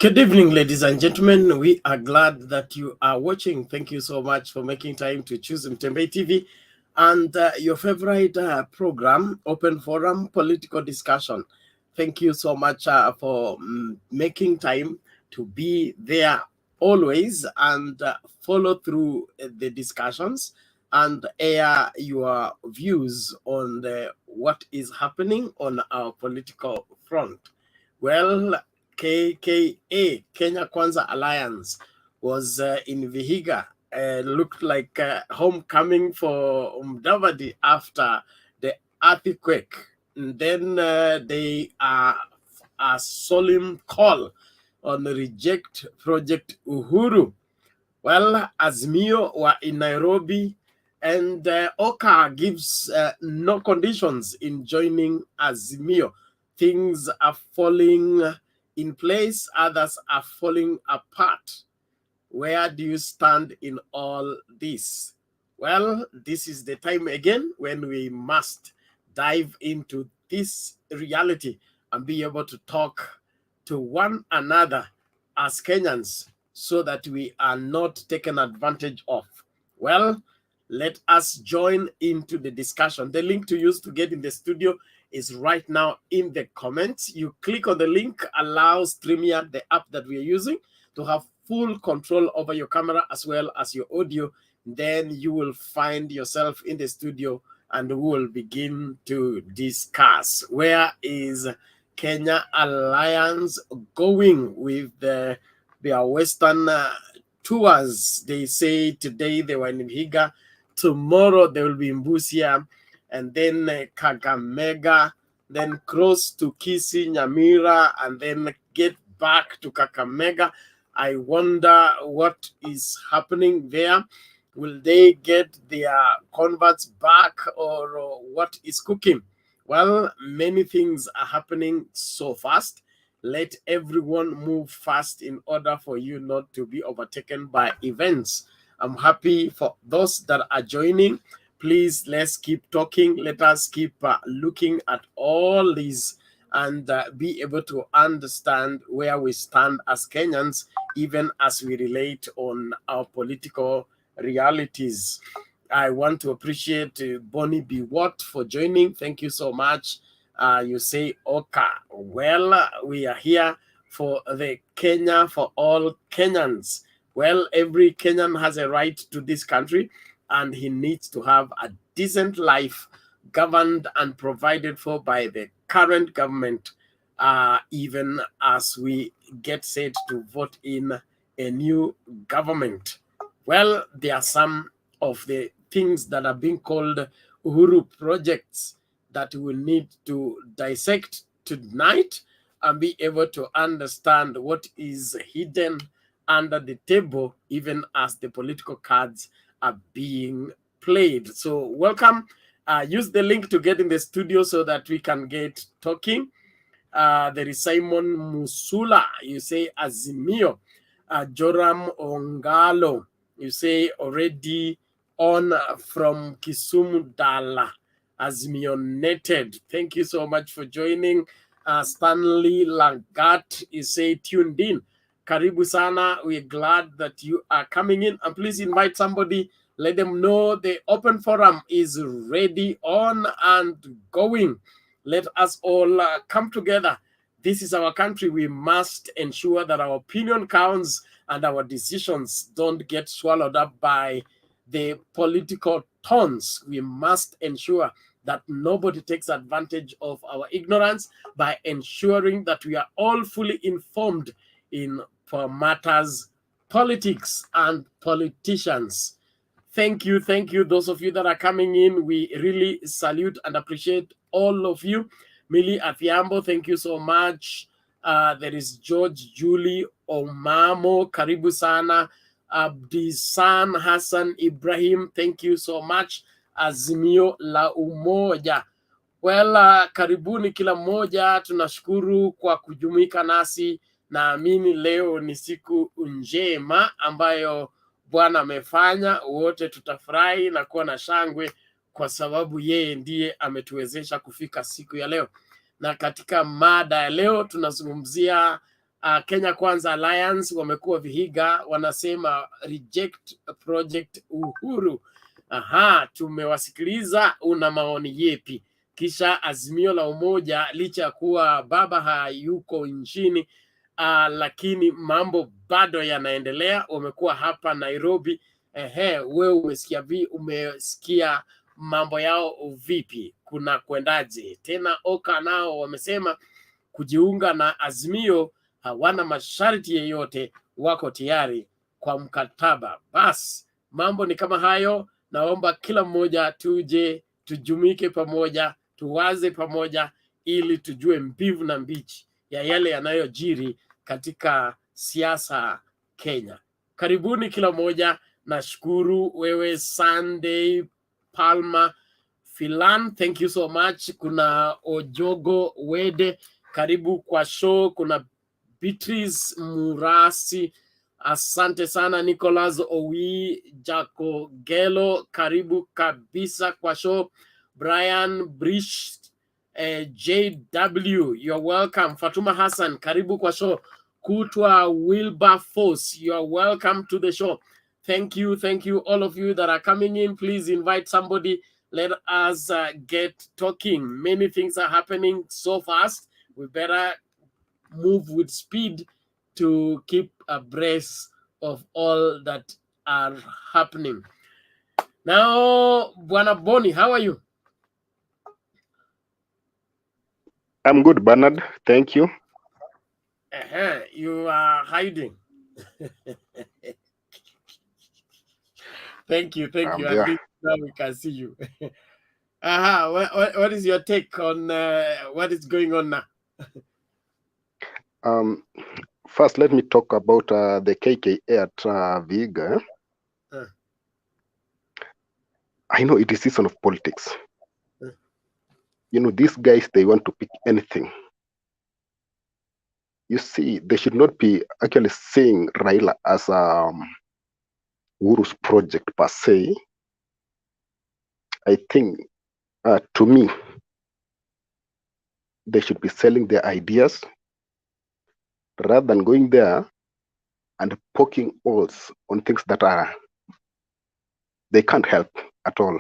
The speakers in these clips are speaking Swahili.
Good evening, ladies and gentlemen. We are glad that you are watching. Thank you so much for making time to choose Mtembei TV and your favorite program, Open Forum Political Discussion. Thank you so much for making time to be there always and follow through the discussions and air your views on what is happening on our political front. Well, KKA, Kenya Kwanza Alliance, was in VIHIGA. Looked like homecoming for Mudavadi after the earthquake. And then they are a solemn call on the reject Project Uhuru. Well, Azimio were in Nairobi, and OKA gives no conditions in joining Azimio. Things are falling in place, others are falling apart. Where do you stand in all this? Well, this is the time again when we must dive into this reality and be able to talk to one another as Kenyans so that we are not taken advantage of. Well, let us join into the discussion. The link to use to get in the studio is right now in the comments. You click on the link, allows StreamYard, the app that we are using, to have full control over your camera as well as your audio. Then you will find yourself in the studio and we will begin to discuss. Where is Kenya Alliance going with their Western tours? They say today they were in VIHIGA, tomorrow they will be in Busia, and then Kakamega, then cross to Kisii, Nyamira, and then get back to Kakamega. I wonder what is happening there. Will they get their converts back, or what is cooking? Well, many things are happening so fast. Let everyone move fast in order for you not to be overtaken by events. I'm happy for those that are joining. Please, let's keep talking. Let us keep looking at all these and be able to understand where we stand as Kenyans, even as we relate on our political realities. I want to appreciate Bonnie B. Watt for joining. Thank you so much. You say OKA. Well, we are here for the Kenya for all Kenyans. Well, every Kenyan has a right to this country, and he needs to have a decent life governed and provided for by the current government, even as we get set to vote in a new government. Well, there are some of the things that are being called Uhuru projects that we need to dissect tonight and be able to understand what is hidden under the table, even as the political cards are being played. So welcome. Use the link to get in the studio so that we can get talking. There is Simon Musula. You say Azimio. Joram Ongalo. You say already on from Kisumu Dala. Azimionated. Thank you so much for joining. Stanley Lagat, you say tuned in. Karibu sana. We're glad that you are coming in. And please invite somebody. Let them know the open forum is ready, on and going. Let us all come together. This is our country. We must ensure that our opinion counts and our decisions don't get swallowed up by the political tones. We must ensure that nobody takes advantage of our ignorance by ensuring that we are all fully informed in for matters politics and politicians. Thank you, those of you that are coming in. We really salute and appreciate all of you. Millie Athiambo, thank you so much. There is George Julie Omamo, karibu sana. Abdisan Hassan Ibrahim, thank you so much. Azimio la Umoja. Well, karibuni kila mmoja, tunashukuru kwa kujumuika nasi. Naamini leo ni siku njema ambayo Bwana amefanya. Wote tutafurahi na kuwa na shangwe kwa sababu yeye ndiye ametuwezesha kufika siku ya leo. Na katika mada ya leo tunazungumzia Kenya Kwanza Alliance wamekuwa VIHIGA, wanasema reject project Uhuru. Aha, tumewasikiliza, una maoni yepi? Kisha Azimio la Umoja, licha ya kuwa baba hayuko nchini, lakini mambo bado yanaendelea. Wamekuwa hapa Nairobi. Wewe umesikia mambo yao vipi? Kuna kwendaje? Tena OKA nao wamesema kujiunga na Azimio, hawana masharti yeyote, wako tayari kwa mkataba. Basi mambo ni kama hayo. Naomba kila mmoja tuje tujumike pamoja, tuwaze pamoja, ili tujue mbivu na mbichi ya yale yanayojiri katika siasa Kenya. Karibuni kila mmoja. Nashukuru wewe Sunday Palma Filan, thank you so much. Kuna Ojogo Wede, karibu kwa show. Kuna Beatrice Murasi, asante sana. Nicholas Owi Jako Gelo, karibu kabisa kwa show. Brian Brish, JW, you're welcome. Fatuma Hassan, karibu kwa show. Kutwa Wilberforce, you're welcome to the show. Thank you all of you that are coming in. Please invite somebody. Let us get talking. Many things are happening so fast. We better move with speed to keep abreast of all that are happening. Now, Bwana Boni, how are you? I'm good, Bernard. Thank you. You are hiding. Thank you. At least now we can see you. What is your take on what is going on now? First, let me talk about the KKA at VIHIGA. I know it is season of politics. You know, these guys, they want to pick anything. You see, they should not be actually seeing Raila as Uhuru's project per se. I think, to me, they should be selling their ideas rather than going there and poking holes on things that they can't help at all.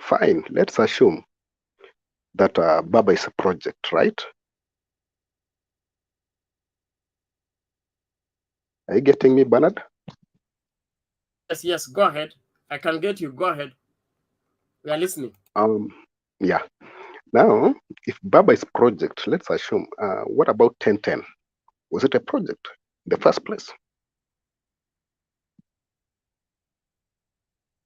Fine, let's assume that Baba is a project, right? Are you getting me, Bernard? Yes, go ahead. I can get you. Go ahead. We are listening. Yeah. Now, if Baba is a project, let's assume, what about 1010? Was it a project in the first place?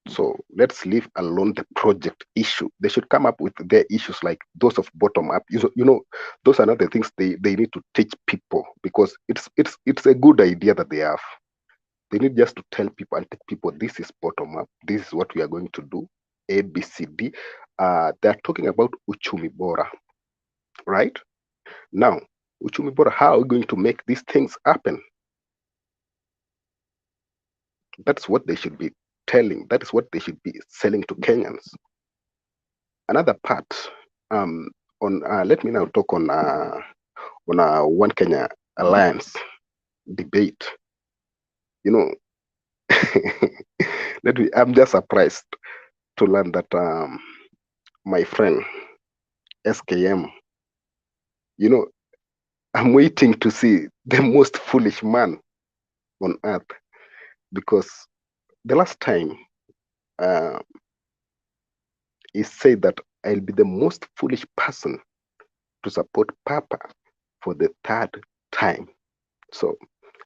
So let's leave alone the project issue. They should come up with their issues like those of bottom up. You know, those are not the things they need to teach people, because it's a good idea that they have. They need just to tell people and teach people, this is bottom up. This is what we are going to do. A, B, C, D. They're talking about Uchumi Bora, right? Now, Uchumi Bora, how are we going to make these things happen? That's what they should be telling. That is what they should be selling to Kenyans. Another part, let me now talk on One Kenya Alliance debate. You know, I'm just surprised to learn that my friend SKM, you know, I'm waiting to see the most foolish man on earth, because the last time he said that I'll be the most foolish person to support Papa for the third time. So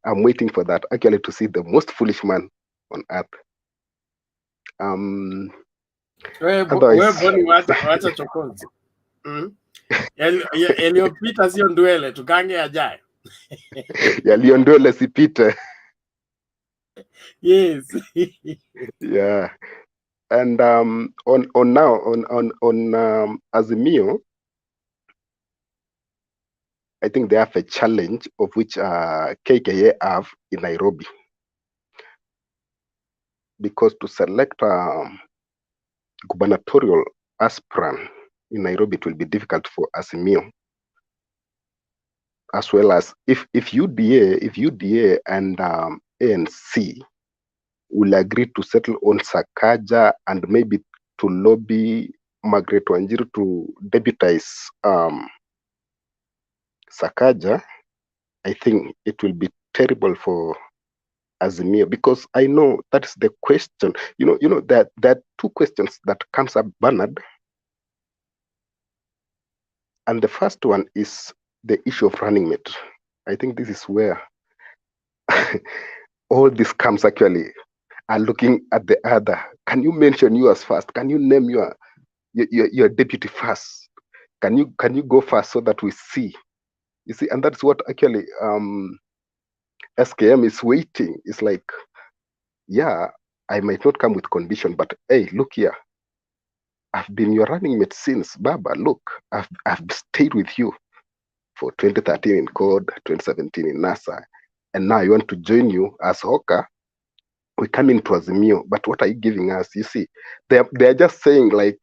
I'm waiting for that, actually, to see the most foolish man on earth. Wacha chokozi. Yaliyopita sio ndwele, tukange yajayo. Yaliyondwele sipite. Yes. Yeah. And on Azimio, I think they have a challenge of which KKA have in Nairobi, because to select gubernatorial aspirant in Nairobi, it will be difficult for Azimio. as well as if UDA and ANC will agree to settle on Sakaja and maybe to lobby Margaret Wanjiru to deputize Sakaja, I think it will be terrible for Azimio, because I know that's the question. You know that there are two questions that comes up, Bernard. And the first one is the issue of running mate. I think this is where all this comes actually are looking at the other. Can you mention yours first? Can you name your deputy first? Can you go first so that we see? You see, and that's what actually SKM is waiting. It's like, yeah, I might not come with condition, but hey, look here. I've been your running mate since Baba. Look, I've stayed with you for 2013 in CORD, 2017 in NASA, and now I want to join you as OKA. We come into Azimio, but what are you giving us? You see, they're just saying like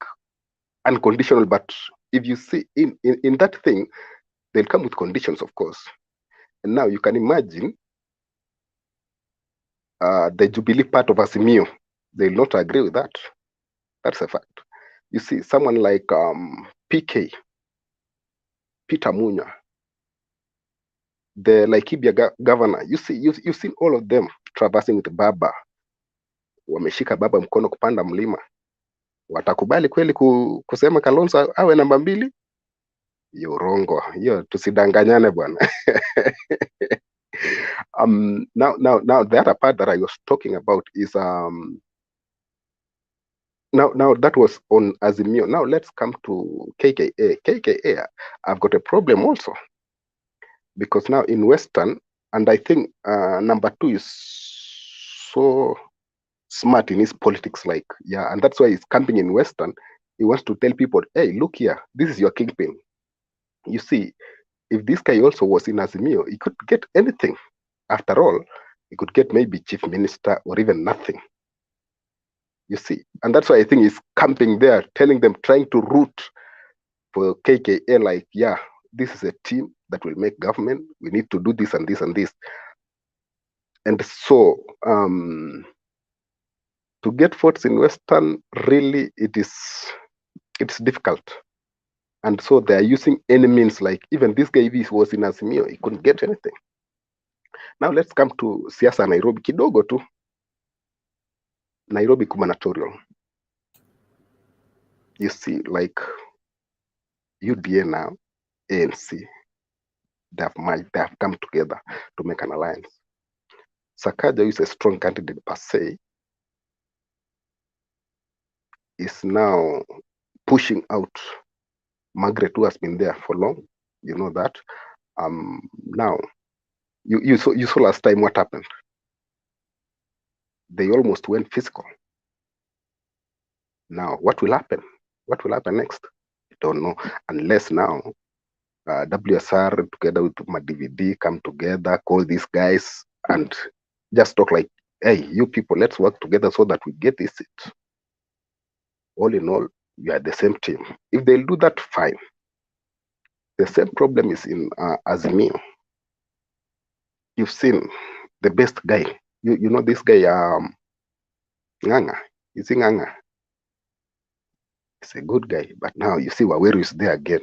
unconditional, but if you see in that thing, they'll come with conditions, of course. And now you can imagine the Jubilee part of Azimio, they'll not agree with that. That's a fact. You see, someone like PK, Peter Munya, the Laikibia governor, you see, you've seen all of them traversing with Baba. Wameshika Baba mkono kupanda mlima. Watakubali kweli kusema Kalonzo awe namba 2? Hiyo urongo, hiyo tusidanganyane bwana. Now the other part that I was talking about is now that was on Azimio. Now let's come to KKA. KKA, I've got a problem also, because now in Western, and I think number 2 is so smart in his politics, like, yeah, and that's why he's camping in Western. He wants to tell people, hey, look here, this is your kingpin. You see, if this guy also was in Azimio, he could get anything. After all, he could get maybe chief minister or even nothing. You see, and that's why I think he's camping there, telling them, trying to root for KKA, like, yeah, this is a team that will make government. We need to do this and this and this. And so to get votes in Western, really, it's difficult. And so they are using any means, like even this guy, if he was in Azimio, he couldn't get anything. Now let's come to siasa Nairobi kidogo tu. Nairobi gubernatorial. You see, like UDA now, ANC, they have come together to make an alliance. Sakaja is a strong candidate per se, is now pushing out Margaret, who has been there for long. You know that. Now, you saw last time what happened. They almost went physical. Now, what will happen? What will happen next? I don't know. Unless now WSR together with my DVD come together, call these guys and just talk like, hey, you people, let's work together so that we get this seat. All in all, we are the same team. If they'll do that, fine. The same problem is in Azimio. You've seen the best guy. You know this guy, Nganga. You see Nganga? He's a good guy, but now you see Waweru is there again.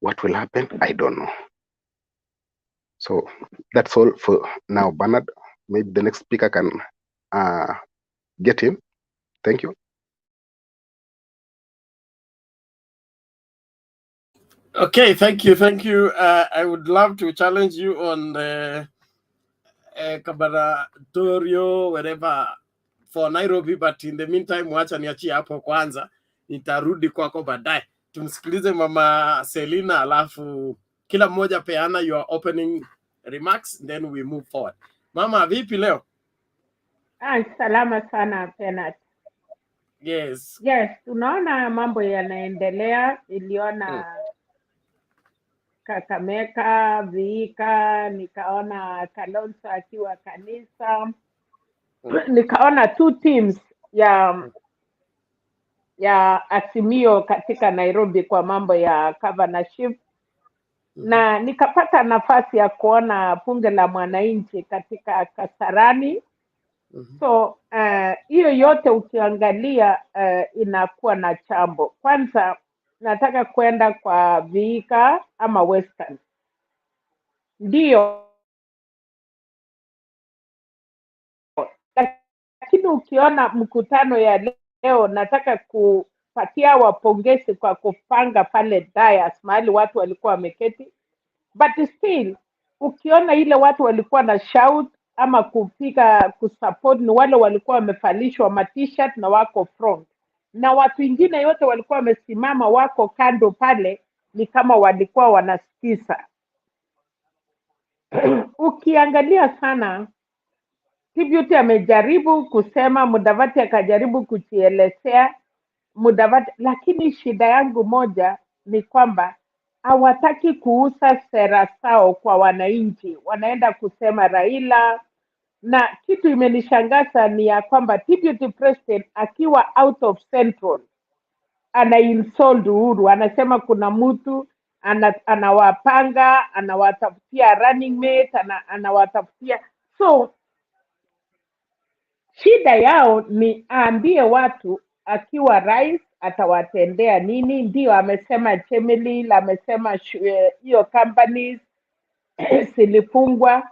What will happen? I don't know. So that's all for now, Bernard. Maybe the next speaker can get him. Thank you. Okay, thank you. I would love to challenge you on the gubernatorial, whatever, for Nairobi, but in the meantime, wacha niachie hapo kwanza, nitarudi kwako baadaye. Tumsikilize Mama Selina, alafu kila mmoja peana your opening remarks, then we move forward. Mama, vipi leo? Salama sana Penat. Yes, tunaona mambo yanaendelea. Niliona Kakamega, VIHIGA, nikaona Kalonzo akiwa kanisa. Nikaona 2 teams ya Azimio katika Nairobi kwa mambo ya governorship. na nikapata nafasi ya kuona bunge la mwananchi katika Kasarani. So hiyo yote ukiangalia inakuwa na chambo. Kwanza nataka kwenda kwa VIHIGA ama Western, ndio, lakini ukiona mkutano ya leo, nataka kupatia wapongezi kwa kupanga pale dais mahali watu walikuwa wameketi, but still ukiona ile watu walikuwa na shout ama kupiga kusupport ni wale walikuwa wamevalishwa ma-t-shirt na wako front, na watu wengine yote walikuwa wamesimama wako kando pale, ni kama walikuwa wanasikiza. Ukiangalia sana Kibuyuti amejaribu kusema, Mudavadi akajaribu kujielezea Mudavadi, lakini shida yangu moja ni kwamba hawataki kuuza sera zao kwa wananchi, wanaenda kusema Raila. Na kitu imenishangaza ni ya kwamba Deputy President akiwa out of Central ana insult Uhuru, anasema kuna mtu anawapanga, anawatafutia running mate, anawatafutia. So shida yao ni aambie watu akiwa rais atawatendea nini. Ndio amesema Chemelil, amesema hiyo companies zilifungwa,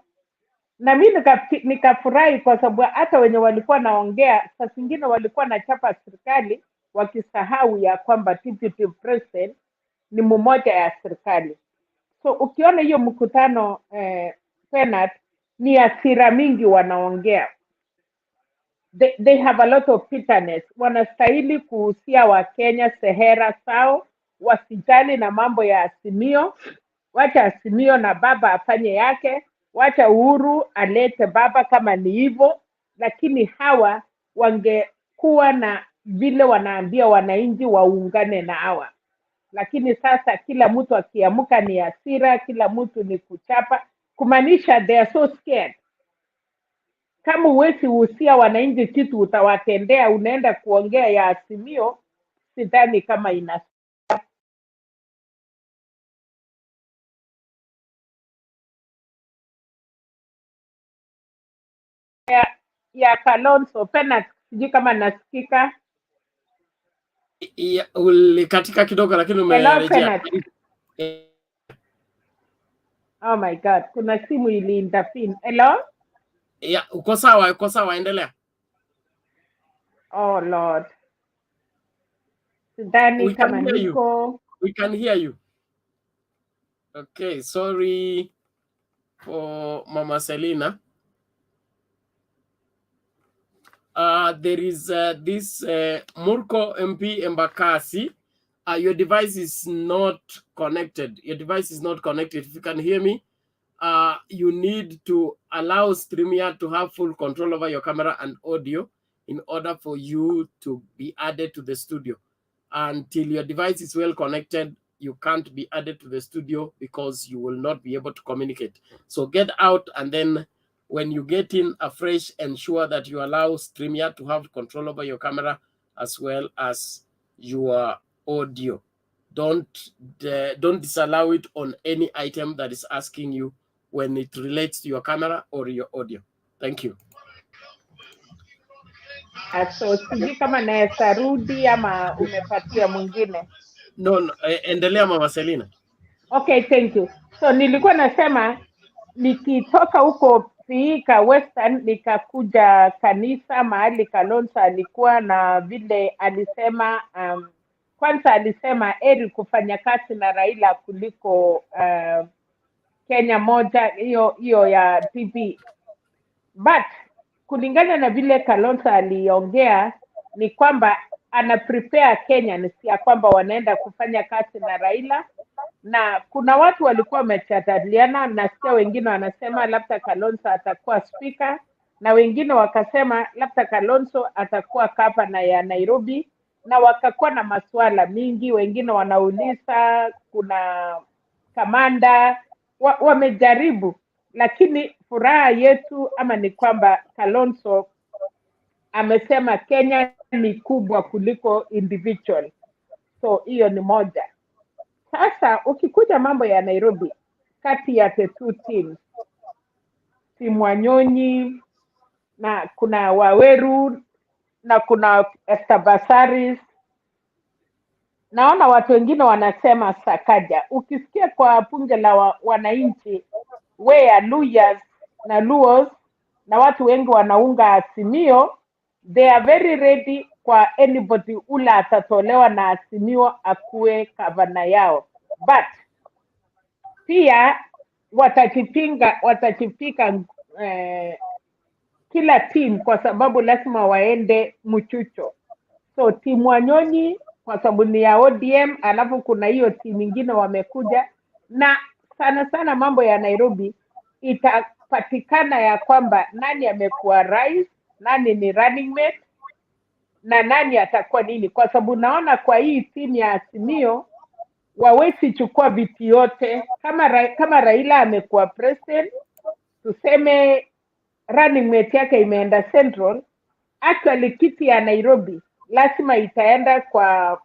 na mimi nikafurahi kwa sababu hata wenye walikuwa naongea saa zingine walikuwa na chapa serikali wakisahau ya kwamba Deputy President ni mmoja ya serikali. So ukiona hiyo mkutano Penat, ni hasira mingi wanaongea. They have a lot of bitterness. Wanastahili kuhusia Wakenya sehera sao, wasijali na mambo ya Azimio. Wacha Azimio na baba afanye yake, wacha Uhuru alete baba kama ni hivyo, lakini hawa wangekuwa na vile wanaambia wananchi waungane na hawa. Lakini sasa kila mtu akiamuka ni hasira, kila mtu ni kuchapa, kumaanisha they are so scared. Kama uwezi uhusia wananchi kitu utawatendea, unaenda kuongea ya Azimio, sidhani kama ina ya Kalonzo Penat, sijui kama nasikika. Ulikatika kidogo lakini umerejea. Oh my God, kuna simu iliintervene. Hello? Uko sawa, endelea. Oh Lord. Sidhani kama niko. We can hear you. Okay, sorry for Mama Selina. There is this Murko MP Embakasi. Your device is not connected. If you can hear me, you need to allow StreamYard to have full control over your camera and audio in order for you to be added to the studio. Until your device is well connected, you can't be added to the studio because you will not be able to communicate. So get out, and then when you get in afresh, ensure that you allow StreamYard to have control over your camera as well as your audio. Don't disallow it on any item that is asking you when it relates to your camera or your audio. Thank you. So sijui kama naweza rudi ama umepatia mwingine. No, endelea Mama Selina. Okay, thank you. So nilikuwa nasema nikitoka huko VIHIGA Western nikakuja kanisa mahali Kalonzo alikuwa, na vile alisema kwanza alisema eri kufanya kazi na Raila kuliko Kenya moja, hiyo ya TV. But kulingana na vile Kalonzo aliongea ni kwamba ana prepare Kenya ya kwamba wanaenda kufanya kazi na Raila, na kuna watu walikuwa wamejadiliana, nasikia wengine wanasema labda Kalonzo atakuwa speaker, na wengine wakasema labda Kalonzo atakuwa gavana ya Nairobi, na wakakuwa na masuala mingi. Wengine wanauliza kuna kamanda wamejaribu, lakini furaha yetu ama ni kwamba Kalonzo amesema Kenya ni kubwa kuliko individual. So hiyo ni moja. Sasa ukikuja mambo ya Nairobi, kati ya the two teams, timu Wanyonyi na kuna Waweru na kuna Estabasaris, naona watu wengine wanasema Sakaja. Ukisikia kwa bunge la wananchi where Luyas na Luos na watu wengi wanaunga Azimio, they are very ready kwa anybody ula atatolewa na Azimio akuwe gavana yao, but pia watajipika kila team kwa sababu lazima waende mchucho. So timu Wanyonyi kwa sababu ni ya ODM, alafu kuna hiyo timu nyingine wamekuja, na sana sana mambo ya Nairobi itapatikana ya kwamba nani amekuwa rais, nani ni running mate na nani atakuwa nini, kwa sababu naona kwa hii timu ya Azimio wawezi chukua viti yote. Kama Raila amekuwa president, tuseme running mate yake imeenda Central, actually kiti ya Nairobi lazima itaenda kwa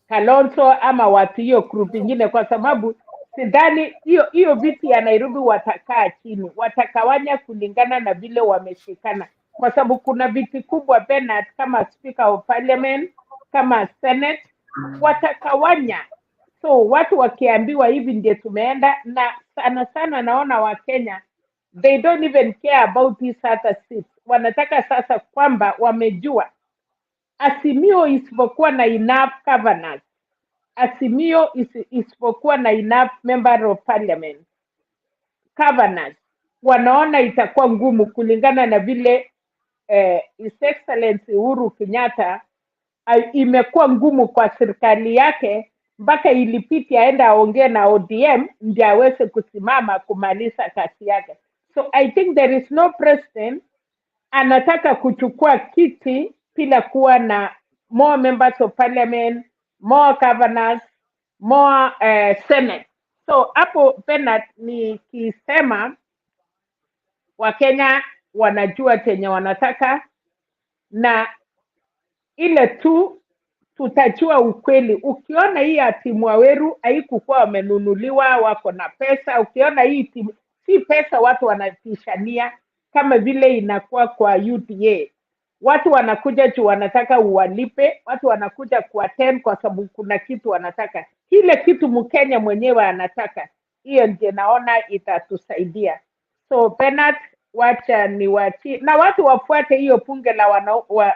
Kalonzo ama watu hiyo group ingine, kwa sababu sidhani hiyo viti ya Nairobi watakaa chini, watakawanya kulingana na vile wameshikana, kwa sababu kuna viti kubwa Bernard, kama speaker of parliament, kama senate, watakawanya. So watu wakiambiwa hivi ndio tumeenda, na sana sana naona Wakenya they don't even care about these other seats. Wanataka sasa kwamba wamejua Azimio isipokuwa na enough governors, Azimio isipokuwa na enough member of parliament, governors, wanaona itakuwa ngumu kulingana na vile His Excellency Uhuru Kenyatta imekuwa ngumu kwa serikali yake, mpaka ilipiti aenda aongee na ODM ndio aweze kusimama kumaliza kazi yake. So I think there is no president anataka kuchukua kiti bila kuwa na more members of parliament, more governors, more senate. So hapo Bernard nikisema Wakenya wanajua chenye wanataka, na ile tu tutajua ukweli. Ukiona hii timu Waweru haikukuwa wamenunuliwa, wako na pesa. Ukiona hii timu si pesa watu wanapishania kama vile inakuwa kwa UDA. Watu wanakuja tu wanataka uwalipe, watu wanakuja kuattend kwa sababu kuna kitu wanataka. Kile kitu Mkenya mwenyewe anataka, hiyo ndio naona itatusaidia. So Bernard, wacha niwachi na watu wafuate hiyo bunge la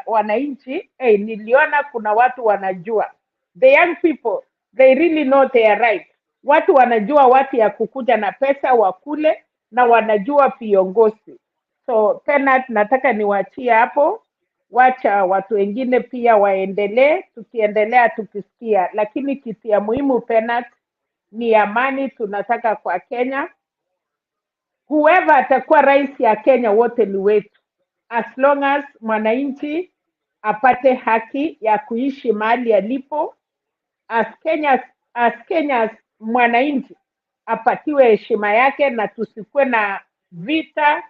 wananchi. Niliona kuna watu wanajua, the young people they really know their right. Watu wanajua watu ya kukuja na pesa wakule, na wanajua viongozi. So Bernard, nataka niwachie hapo, wacha watu wengine pia waendelee, tukiendelea tukisikia, lakini kitu ya muhimu Bernard ni amani tunataka kwa Kenya. Whoever atakuwa rais ya Kenya wote ni wetu, as long as mwananchi apate haki ya kuishi mahali alipo, as Kenya mwananchi apatiwe heshima yake, na tusikuwe na vita.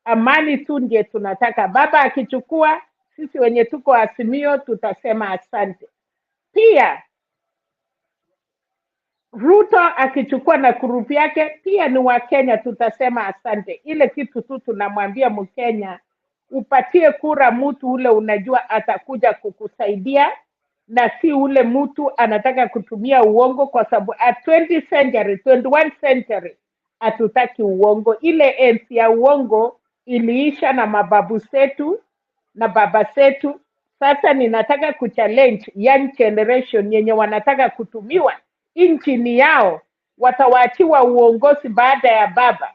Amani tu ndiye tunataka. Baba akichukua, sisi wenye tuko Azimio tutasema asante. Pia Ruto akichukua na grupu yake pia ni wa Kenya, tutasema asante. Ile kitu tu tunamwambia Mkenya, upatie kura mtu ule unajua atakuja kukusaidia, na si ule mtu anataka kutumia uongo, kwa sababu at 21st century hatutaki uongo. Ile enzi ya uongo iliisha na mababu zetu na baba zetu. Sasa ninataka kuchallenge young generation yenye wanataka kutumiwa nchi ni yao, watawaachiwa uongozi baada ya baba.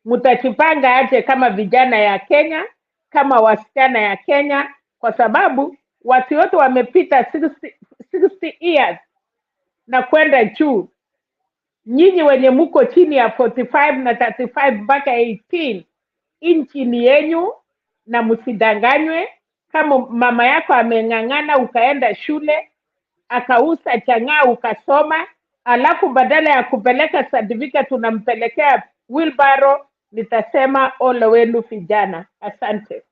Mtajipanga aje kama vijana ya Kenya, kama wasichana ya Kenya, kwa sababu watu wote wamepita 60 years na kwenda juu. Nyinyi wenye muko chini ya 45 na 35 mpaka 18, nchi ni yenyu na msidanganywe. Kama mama yako ameng'ang'ana ukaenda shule akauza chang'aa ukasoma, alafu badala ya kupeleka certificate tunampelekea wheelbarrow, nitasema ole wenu vijana. Asante.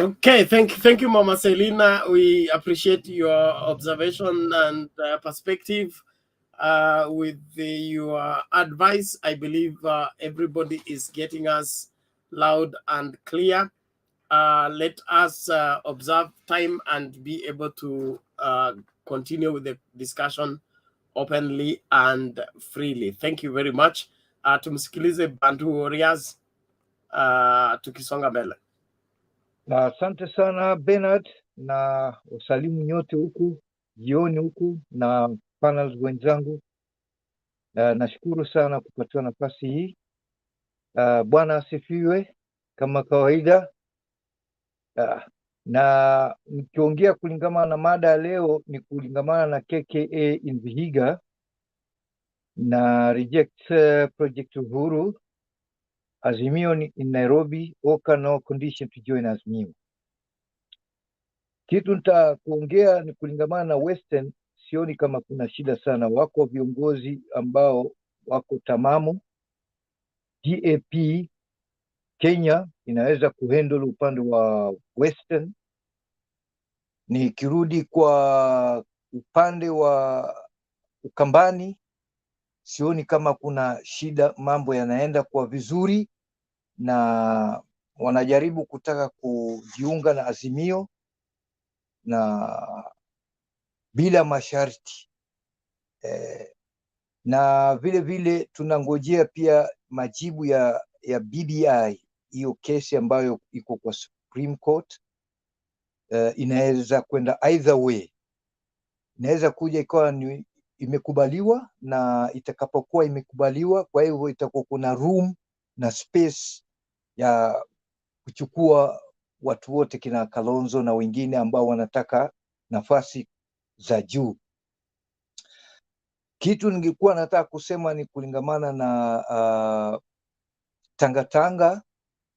Okay, thank you, Mama Selina. We appreciate your observation and perspective. With your advice, I believe everybody is getting us loud and clear. Let us observe time and be able to continue with the discussion openly and freely. Thank you very much. Tumsikilize Bantu Warriors tukisonga mbele. Na asante sana Bernard, na wasalimu nyote huku jioni huku na panels wenzangu. Nashukuru sana kupatiwa nafasi hii. Bwana asifiwe kama kawaida. Na nikiongea kulingamana na mada ya leo ni kulingamana na KKA in VIHIGA na reject project Uhuru, Azimio in Nairobi, OKA no condition to join Azimio. Kitu nitakuongea ni kulingamana na Western, sioni kama kuna shida sana. Wako viongozi ambao wako tamamu. DAP Kenya inaweza kuhandle upande wa Western. Nikirudi kwa upande wa Ukambani, sioni kama kuna shida, mambo yanaenda kwa vizuri na wanajaribu kutaka kujiunga na Azimio na bila masharti. Na vile vile tunangojea pia majibu ya BBI, hiyo kesi ambayo iko kwa Supreme Court. Inaweza kwenda either way. Inaweza kuja ikawa ni imekubaliwa, na itakapokuwa imekubaliwa, kwa hivyo itakuwa kuna room na space ya kuchukua watu wote kina Kalonzo na wengine ambao wanataka nafasi za juu. Kitu ningekuwa nataka kusema ni kulingamana na Tanga,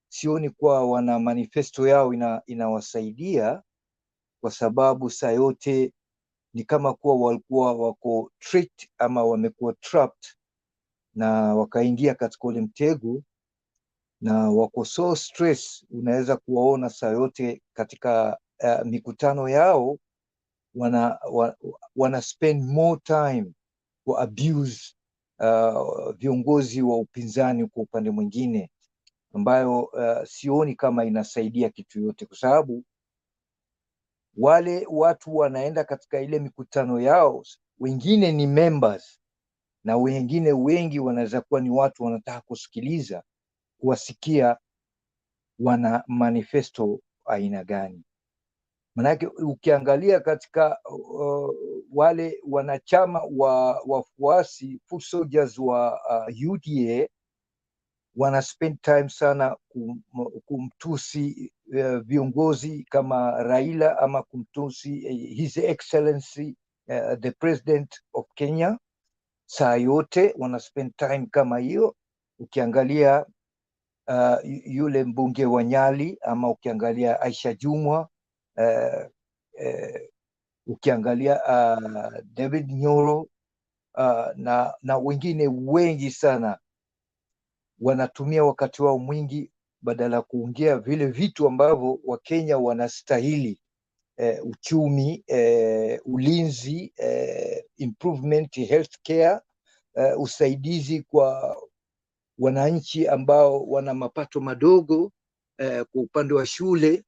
sioni kwa wana manifesto yao inawasaidia, kwa sababu saa yote ni kama kuwa walikuwa wako tricked ama wamekuwa trapped na wakaingia katika ule mtego na wako so stress. Unaweza kuwaona saa yote katika mikutano yao wana spend more time ku abuse viongozi wa upinzani kwa upande mwingine, ambayo sioni kama inasaidia kitu yote, kwa sababu wale watu wanaenda katika ile mikutano yao, wengine ni members na wengine wengi wanaweza kuwa ni watu wanataka kusikiliza, kuwasikia wana manifesto aina gani. Manake ukiangalia katika wale wanachama wa wafuasi foot soldiers wa UDA wana spend time sana kumtusi viongozi kama Raila ama kumtusi His Excellency the President of Kenya. Saa yote wana spend time kama hiyo. Ukiangalia yule mbunge wa Nyali ama ukiangalia Aisha Jumwa, ukiangalia David Nyoro na wengine wengi sana, wanatumia wakati wao mwingi badala ya kuongea vile vitu ambavyo Wakenya wanastahili: uchumi, ulinzi, improvement healthcare, usaidizi kwa wananchi ambao wana mapato madogo, kwa upande wa shule.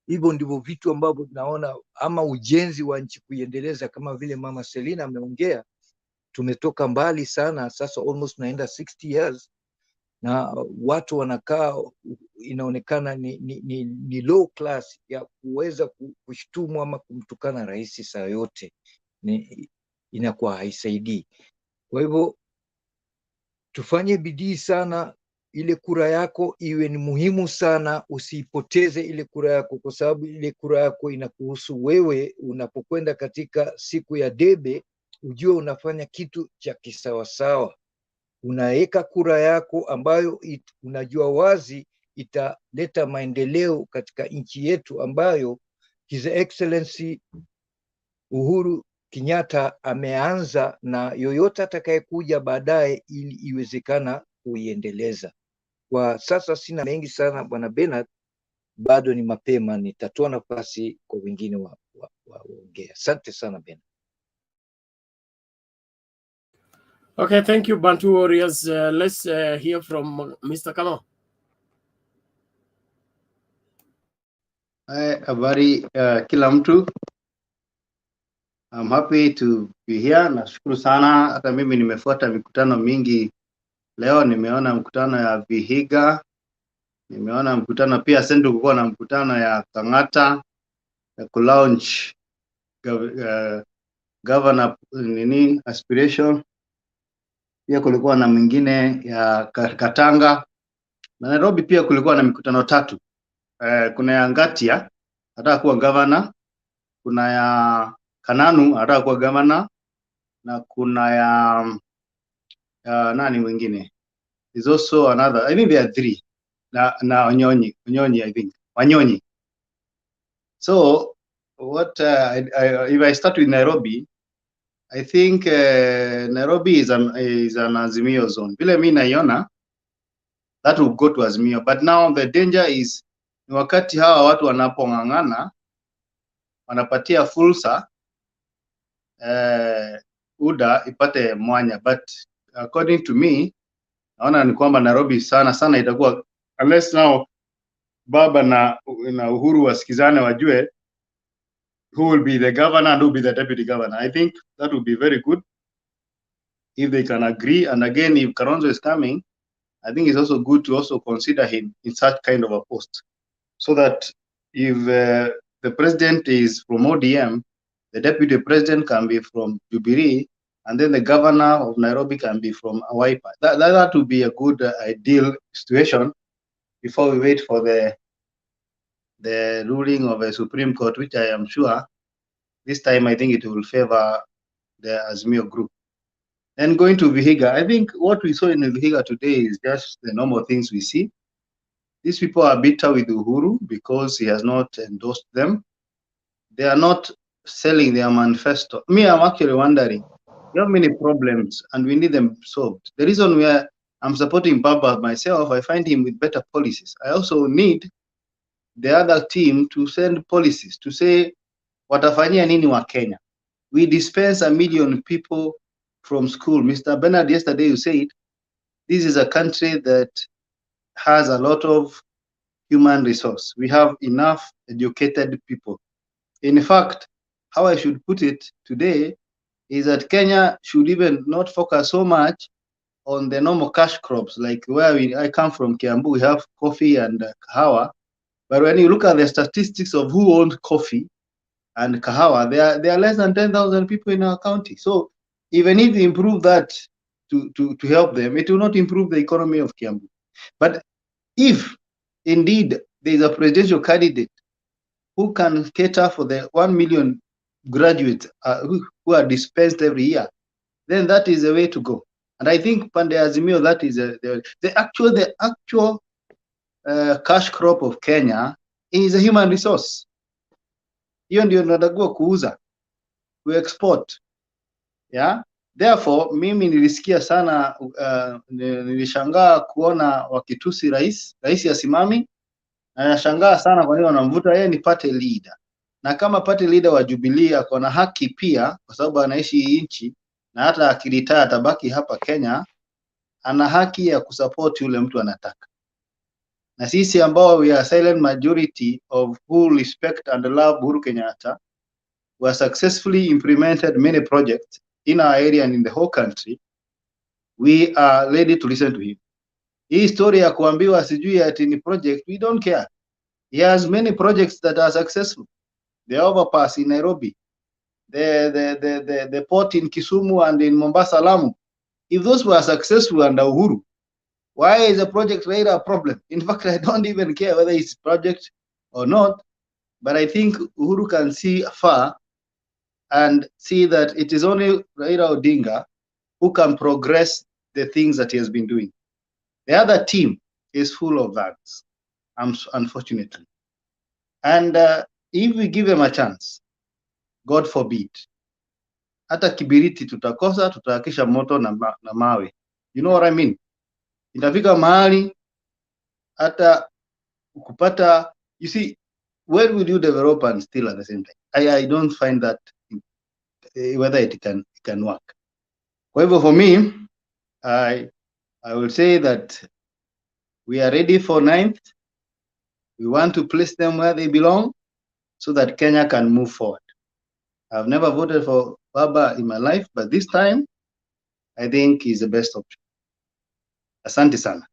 Hivyo ndivyo vitu ambavyo tunaona, ama ujenzi wa nchi kuiendeleza, kama vile Mama Selina ameongea. Tumetoka mbali sana sasa, almost naenda 60 years, na watu wanakaa, inaonekana ni low class ya kuweza kushtumu ama kumtukana rais saa yote, inakuwa haisaidii. Kwa hivyo tufanye bidii sana, ile kura yako iwe ni muhimu sana, usiipoteze ile kura yako, kwa sababu ile kura yako inakuhusu wewe. Unapokwenda katika siku ya debe, ujue unafanya kitu cha kisawasawa. Unaweka kura yako ambayo unajua wazi italeta maendeleo katika nchi yetu, ambayo His Excellency Uhuru Kenyatta ameanza, na yoyote atakayekuja baadaye ili iwezekana kuiendeleza. Kwa sasa sina mengi sana Bwana Bernard, bado ni mapema, nitatoa nafasi kwa wengine waongea. Asante sana Ben. Okay, thank you, Bantu Warriors. Let's hear from Mr. Kamo. Habari kila mtu. I'm happy to be here. Nashukuru sana, hata mimi nimefuata mikutano mingi. Leo nimeona mkutano ya VIHIGA, nimeona mkutano pia Sendu, kulikuwa na mkutano ya Kang'ata ya kulaunch governor nini aspiration. Pia kulikuwa na mwingine ya Katanga. Na Nairobi pia kulikuwa na mikutano 3. Kuna ya Ngatia hata kuwa governor, kuna ya Kananu hata kuwa governor, na kuna ya nani mwingine. Is also another, I think there are 3. Na Wanyonyi, I think. Wanyonyi. So what if I start with Nairobi, I think Nairobi is an Azimio zone. Vile mimi naiona, that will go to Azimio. But now the danger is ni wakati hawa watu wanapong'ang'ana, wanapatia fursa UDA ipate mwanya. But according to me, naona ni kwamba Nairobi sana itakuwa, unless now Baba na Uhuru wasikizane, wajue who will be the governor and who will be the deputy governor. I think that would be very good if they can agree. And again, if Kalonzo is coming, I think it's also good to also consider him in such kind of a post, so that if the president is from ODM, the deputy president can be from Jubilee, and then the governor of Nairobi can be from Wiper. That would be a good ideal situation before we wait for the ruling of a Supreme Court, which I am sure this time I think it will favor the Azimio group. And going to VIHIGA, I think what we saw in VIHIGA today is just the normal things we see. These people are bitter with Uhuru because he has not endorsed them. They are not selling their manifesto. Me, I'm actually wondering, we have many problems and we need them solved. The reason I'm supporting Baba myself, I find him with better policies. I also need the other team to send policies to say, watafanyia nini wa Kenya? We dispense 1 million people from school. Mr. Bernard, yesterday you said, this is a country that has a lot of human resource. We have enough educated people. In fact, how I should put it today is that Kenya should even not focus so much on the normal cash crops, like where I come from, Kiambu, we have coffee and kahawa. But when you look at the statistics of who owns coffee and kahawa, there are less than 10,000 people in our county. So even if you improve that to help them, it will not improve the economy of Kiambu. But if indeed there is a presidential candidate who can cater for the 1 million graduates who are dispensed every year, then that is the way to go. And I think Pande Azimio, that is the actual cash crop of Kenya is a human resource. Hiyo ndio tunatakiwa kuuza, export. Yeah? Therefore, mimi nilisikia sana, nilishangaa kuona wakitusi rais asimami, na nashangaa sana kwa nini wanamvuta yeye ni party leader. Na kama party leader wa Jubilee ako na haki pia, kwa sababu anaishi hii nchi, na hata akilitaya atabaki hapa Kenya, ana haki ya kusupport yule mtu anataka. Na sisi ambao we are silent majority of who respect and love Uhuru Kenyatta, we have successfully implemented many projects in our area and in the whole country. We are ready to listen to him. Hii story ya kuambiwa sijui ati ni project, we don't care. He has many projects that are successful. The overpass in Nairobi, the port in Kisumu and in Mombasa, Lamu. If those were successful under Uhuru, why is a project later a problem? In fact, I don't even care whether it's a project or not, but I think Uhuru can see far and see that it is only Raila Odinga who can progress the things that he has been doing. The other team is full of that, unfortunately. And if we give them a chance, God forbid, hata kibiriti tutakosa, tutahakisha moto na mawe. You know what I mean? Itafika mahali hata kupata You see, where will you develop and steal at the same time? I don't find that whether it can work. However, for me, I will say that we are ready for 9th. We want to place them where they belong so that Kenya can move forward. I've never voted for Baba in my life, but this time I think he's the best option. Asante sana.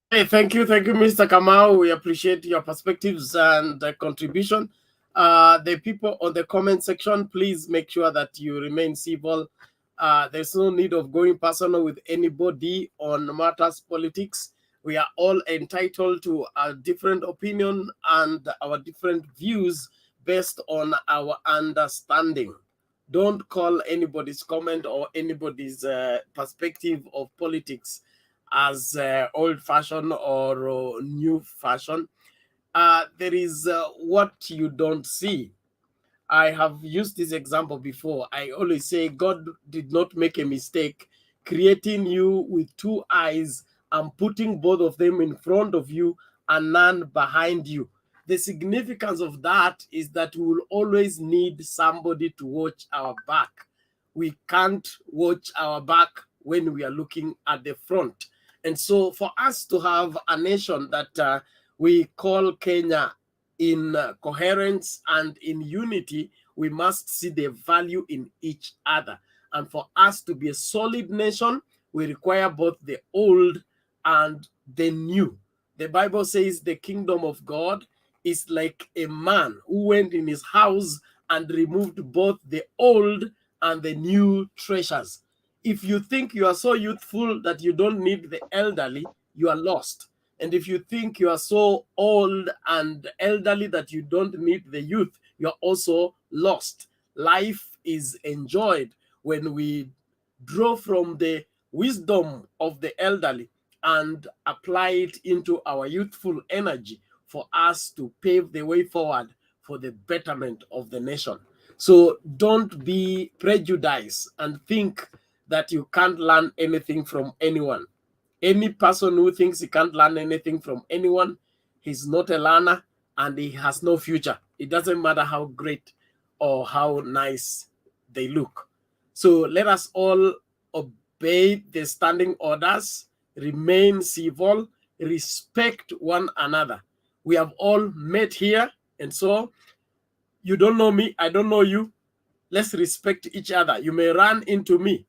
Hey, thank you, Mr. Kamau. We appreciate your perspectives and contribution. The people on the comment section, please make sure that you remain civil. There's no need of going personal with anybody on matters politics. We are all entitled to a different opinion and our different views based on our understanding. Don't call anybody's comment or anybody's perspective of politics as old-fashioned or new-fashioned. There is what you don't see. I have used this example before. I always say God did not make a mistake creating you with 2 eyes and putting both of them in front of you and none behind you. The significance of that is that we will always need somebody to watch our back. We can't watch our back when we are looking at the front. And so for us to have a nation that we call Kenya in coherence and in unity, we must see the value in each other. And for us to be a solid nation, we require both the old and the new. The Bible says the kingdom of God is like a man who went in his house and removed both the old and the new treasures. If you think you are so youthful that you don't need the elderly, you are lost. And if you think you are so old and elderly that you don't need the youth, you're also lost. Life is enjoyed when we draw from the wisdom of the elderly and apply it into our youthful energy for us to pave the way forward for the betterment of the nation. So don't be prejudiced and think that you can't learn anything from anyone. Any person who thinks he can't learn anything from anyone, he's not a learner and he has no future. It doesn't matter how great or how nice they look. So let us all obey the standing orders, remain civil, respect one another. We have all met here, and so you don't know me, I don't know you. Let's respect each other. You may run into me.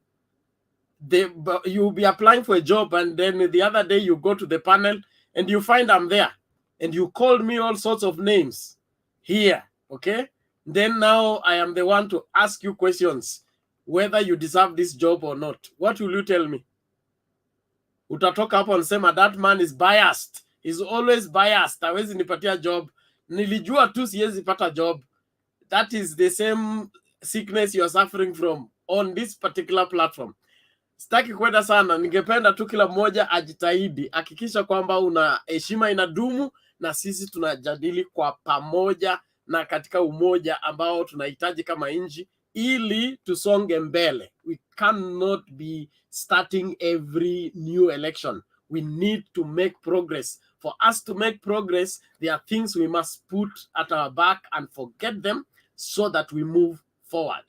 You'll be applying for a job, and then the other day you go to the panel and you find I'm there, and you called me all sorts of names here, okay? Then now I am the one to ask you questions whether you deserve this job or not. What will you tell me? Utatoka hapo and say, that man is biased. He's always biased. Hawezi nipatia job. Nilijua tu siwezi pata job. That is the same sickness you are suffering from on this particular platform. Sitaki kwenda sana, ningependa tu kila mmoja ajitahidi, hakikisha kwamba una heshima inadumu na sisi tunajadili kwa pamoja na katika umoja ambao tunahitaji kama nchi ili tusonge mbele. We cannot be starting every new election. We need to make progress. For us to make progress, there are things we must put at our back and forget them so that we move forward.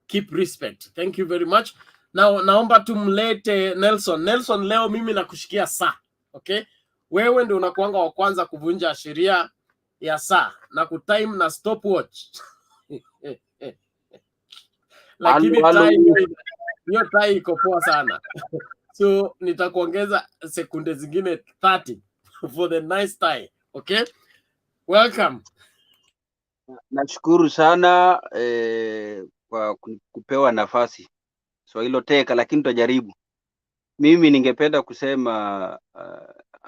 Keep respect. Thank you very much. Now, naomba tumlete Nelson. Nelson, leo mimi nakushikia saa. Okay? Wewe ndio unakuanga wa kwanza kuvunja sheria ya saa na kutime na stopwatch. Lakini hiyo tai iko poa sana. So nitakuongeza sekunde zingine 30 for the nice tie. Okay? Welcome. Nashukuru sana kwa kupewa nafasi. So hilo teka, lakini tutajaribu. Mimi ningependa kusema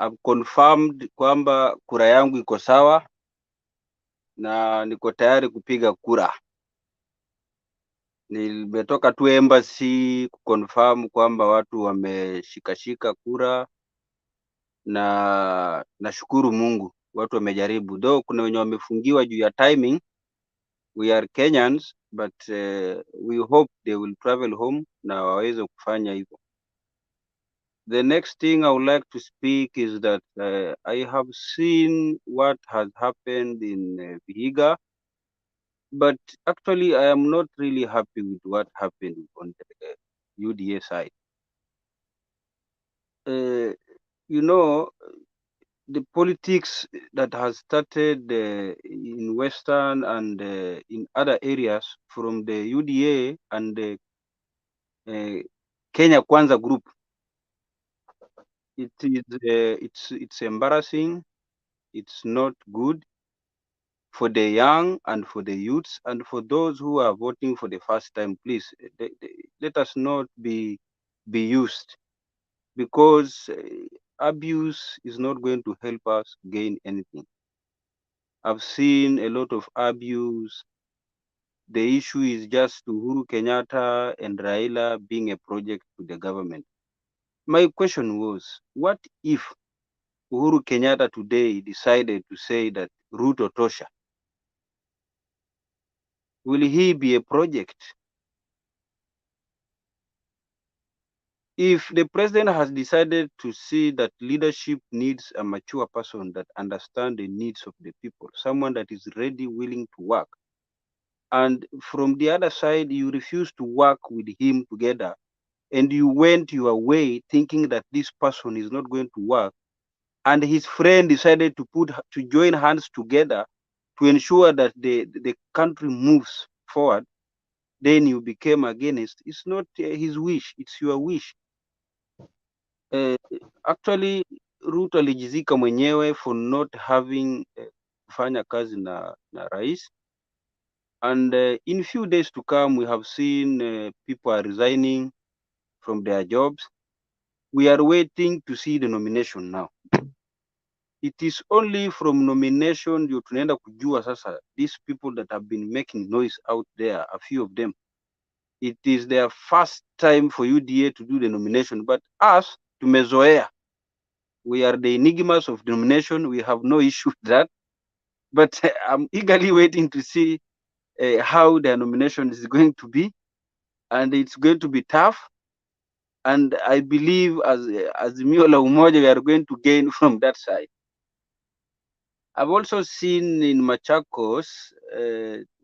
I've confirmed kwamba kura yangu iko sawa na niko tayari kupiga kura. Nimetoka tu embassy kuconfirm kwamba watu wameshikashika kura na nashukuru Mungu watu wamejaribu. Though kuna wenye wamefungiwa juu ya timing. We are Kenyans, but we hope they will travel home na waweze kufanya hivyo. The next thing I would like to speak is that I have seen what has happened in VIHIGA, but actually I am not really happy with what happened on the UDA side. You know, the politics that has started in Western and in other areas from the UDA and the Kenya Kwanza group, it's embarrassing. It's not good for the young and for the youths and for those who are voting for the first time. Please let us not be used, because abuse is not going to help us gain anything. I've seen a lot of abuse. The issue is just Uhuru Kenyatta and Raila being a project to the government. My question was, what if Uhuru Kenyatta today decided to say that Ruto Tosha? Will he be a project? If the president has decided to see that leadership needs a mature person that understands the needs of the people, someone that is ready, willing to work, and from the other side, you refuse to work with him together, and you went your way thinking that this person is not going to work, and his friend decided to join hands together to ensure that the country moves forward, then you became against. It's not his wish, it's your wish. Actually Ruto alijizika mwenyewe for not having kufanya kazi na rais, and in few days to come we have seen people are resigning from their jobs. We are waiting to see the nomination now. It is only from nomination ndio tunaenda kujua sasa these people that have been making noise out there, a few of them, it is their first time for UDA to do the nomination, but us tumezoea. We are the enigmas of nomination. We have no issue with that, but I'm eagerly waiting to see how the nomination is going to be, and it's going to be tough. And I believe as Azimio la Umoja, we are going to gain from that side. I've also seen in Machakos,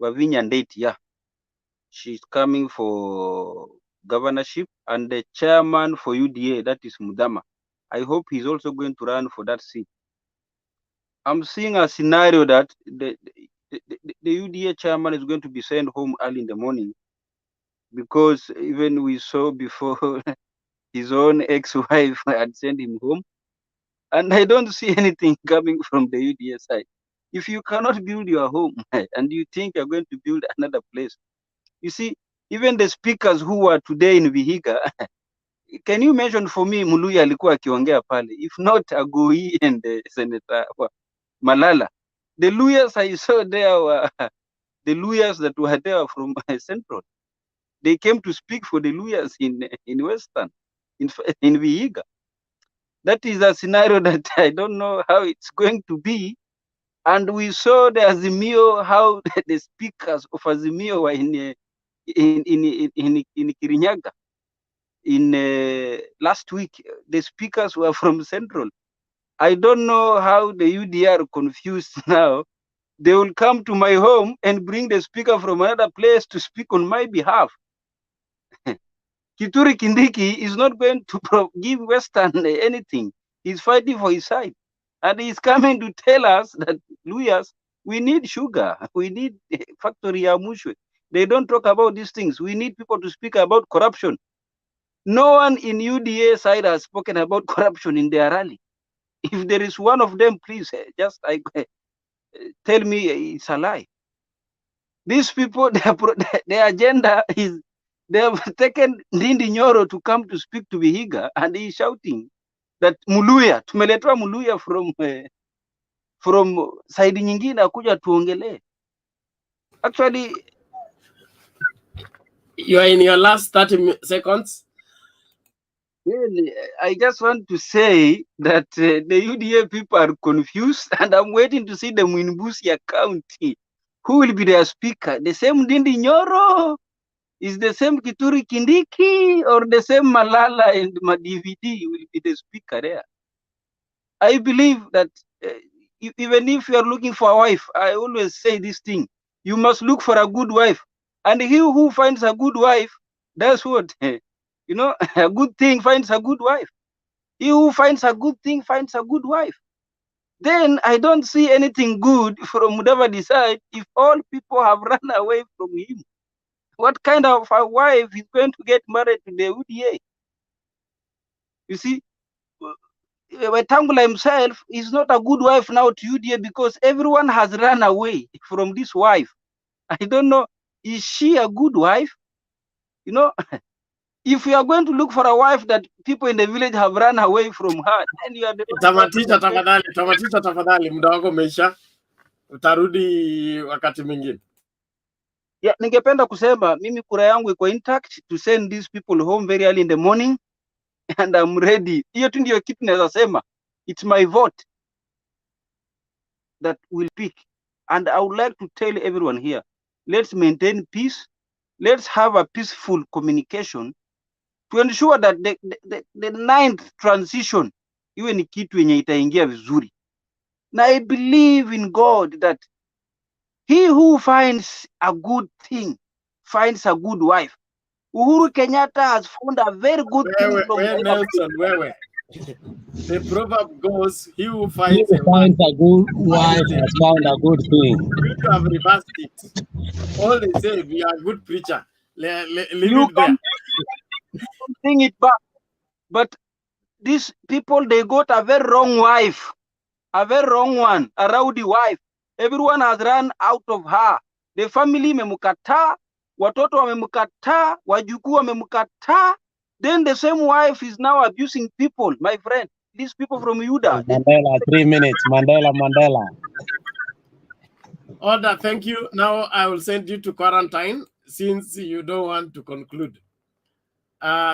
Wavinya Ndeti, yeah, she's coming for governorship, and the chairman for UDA, that is Mudama. I hope he's also going to run for that seat. I'm seeing a scenario that the UDA chairman is going to be sent home early in the morning, because even we saw before his own ex-wife had sent him home, and I don't see anything coming from the UDA side. If you cannot build your home and you think you're going to build another place, you see, even the speakers who are today in VIHIGA, can you mention for me Muluya alikuwa akiongea pale, if not Agoi and Senator Malala? The lawyers I saw there were the lawyers that were there from Central. They came to speak for the lawyers in Western, in VIHIGA. That is a scenario that I don't know how it's going to be. And we saw the Azimio, how the speakers of Azimio were in Kirinyaga. In last week, the speakers were from Central. I don't know how the UDR are confused now. They will come to my home and bring the speaker from another place to speak on my behalf. Kituri Kindiki is not going to give Western anything. He's fighting for his side. And he's coming to tell us that, lawyers, we need sugar. We need factory ya Mushwe. They don't talk about these things. We need people to speak about corruption. No one in UDA side has spoken about corruption in their rally. If there is one of them, please just tell me it's a lie. These people, their agenda is, they have taken Ndindi Nyoro to come to speak to VIHIGA, and he's shouting that Muluya, tumeletewa Muluya from side nyingine akuja tuongelee. Actually, You are in your last 30 seconds. really, I just want to say that the UDA people are confused, and I'm waiting to see them in Busia County. Who will be their speaker? The same Ndindi Nyoro? Is the same Kituri Kindiki or the same Malala and Madividi will be the speaker there? I believe that even if you are looking for a wife, I always say this thing: you must look for a good wife, and he who finds a good wife, that's what you know. A good thing finds a good wife. He who finds a good thing finds a good wife. Then I don't see anything good from Mudavadi side if all people have run away from him. What kind of a wife is going to get married to the UDA? You see, Wetangula himself is not a good wife now to UDA because everyone has run away from this wife. I don't know, is she a good wife? You know, if we are going to look for a wife that people in the village have run away from her, then you are the Tamatisha tafadhali, muda wako umeisha. Utarudi wakati mwingine. Yeah, ningependa kusema mimi kura yangu iko intact to send these people home very early in the morning and I'm ready. Hiyo tu ndio kitu naweza sema. It's my vote that will pick. And I would like to tell everyone here, let's maintain peace. Let's have a peaceful communication to ensure that the ninth transition iwe ni kitu yenye itaingia vizuri. Na I believe in God that he who finds a good thing finds a good wife. Uhuru Kenyatta has found a very good thing from Nelson, the proverb goes, he who He finds who finds a good wife has found a good thing. You have reversed it. All they say, we are a good preacher. Leave you it there. can bring it back. But these people, they got a very wrong wife. A very wrong one. A rowdy wife. Everyone has run out of her. The family memukata, watoto wamemkataa, wajukuu wamemkataa. Then the same wife is now abusing people, my friend. These people from Yuda. Mandela, 3 minutes. Mandela. Order, thank you. Now I will send you to quarantine since you don't want to conclude.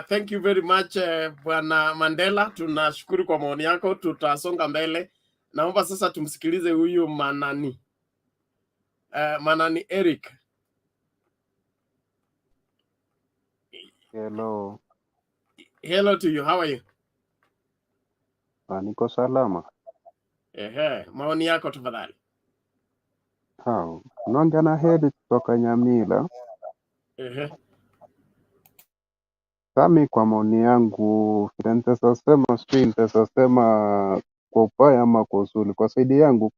Thank you very much, Bwana Mandela. Tunashukuru kwa maoni yako, tutasonga mbele. Naomba sasa tumsikilize huyu Manani. Manani Eric. Hello. Hello to you. How are you? Niko salama. Maoni yako tafadhali. Unaongea na Hedi kutoka Nyamila. Sami, kwa maoni yangu nitasema kwa upaya ama kwa usuli. Kwa saidi yangu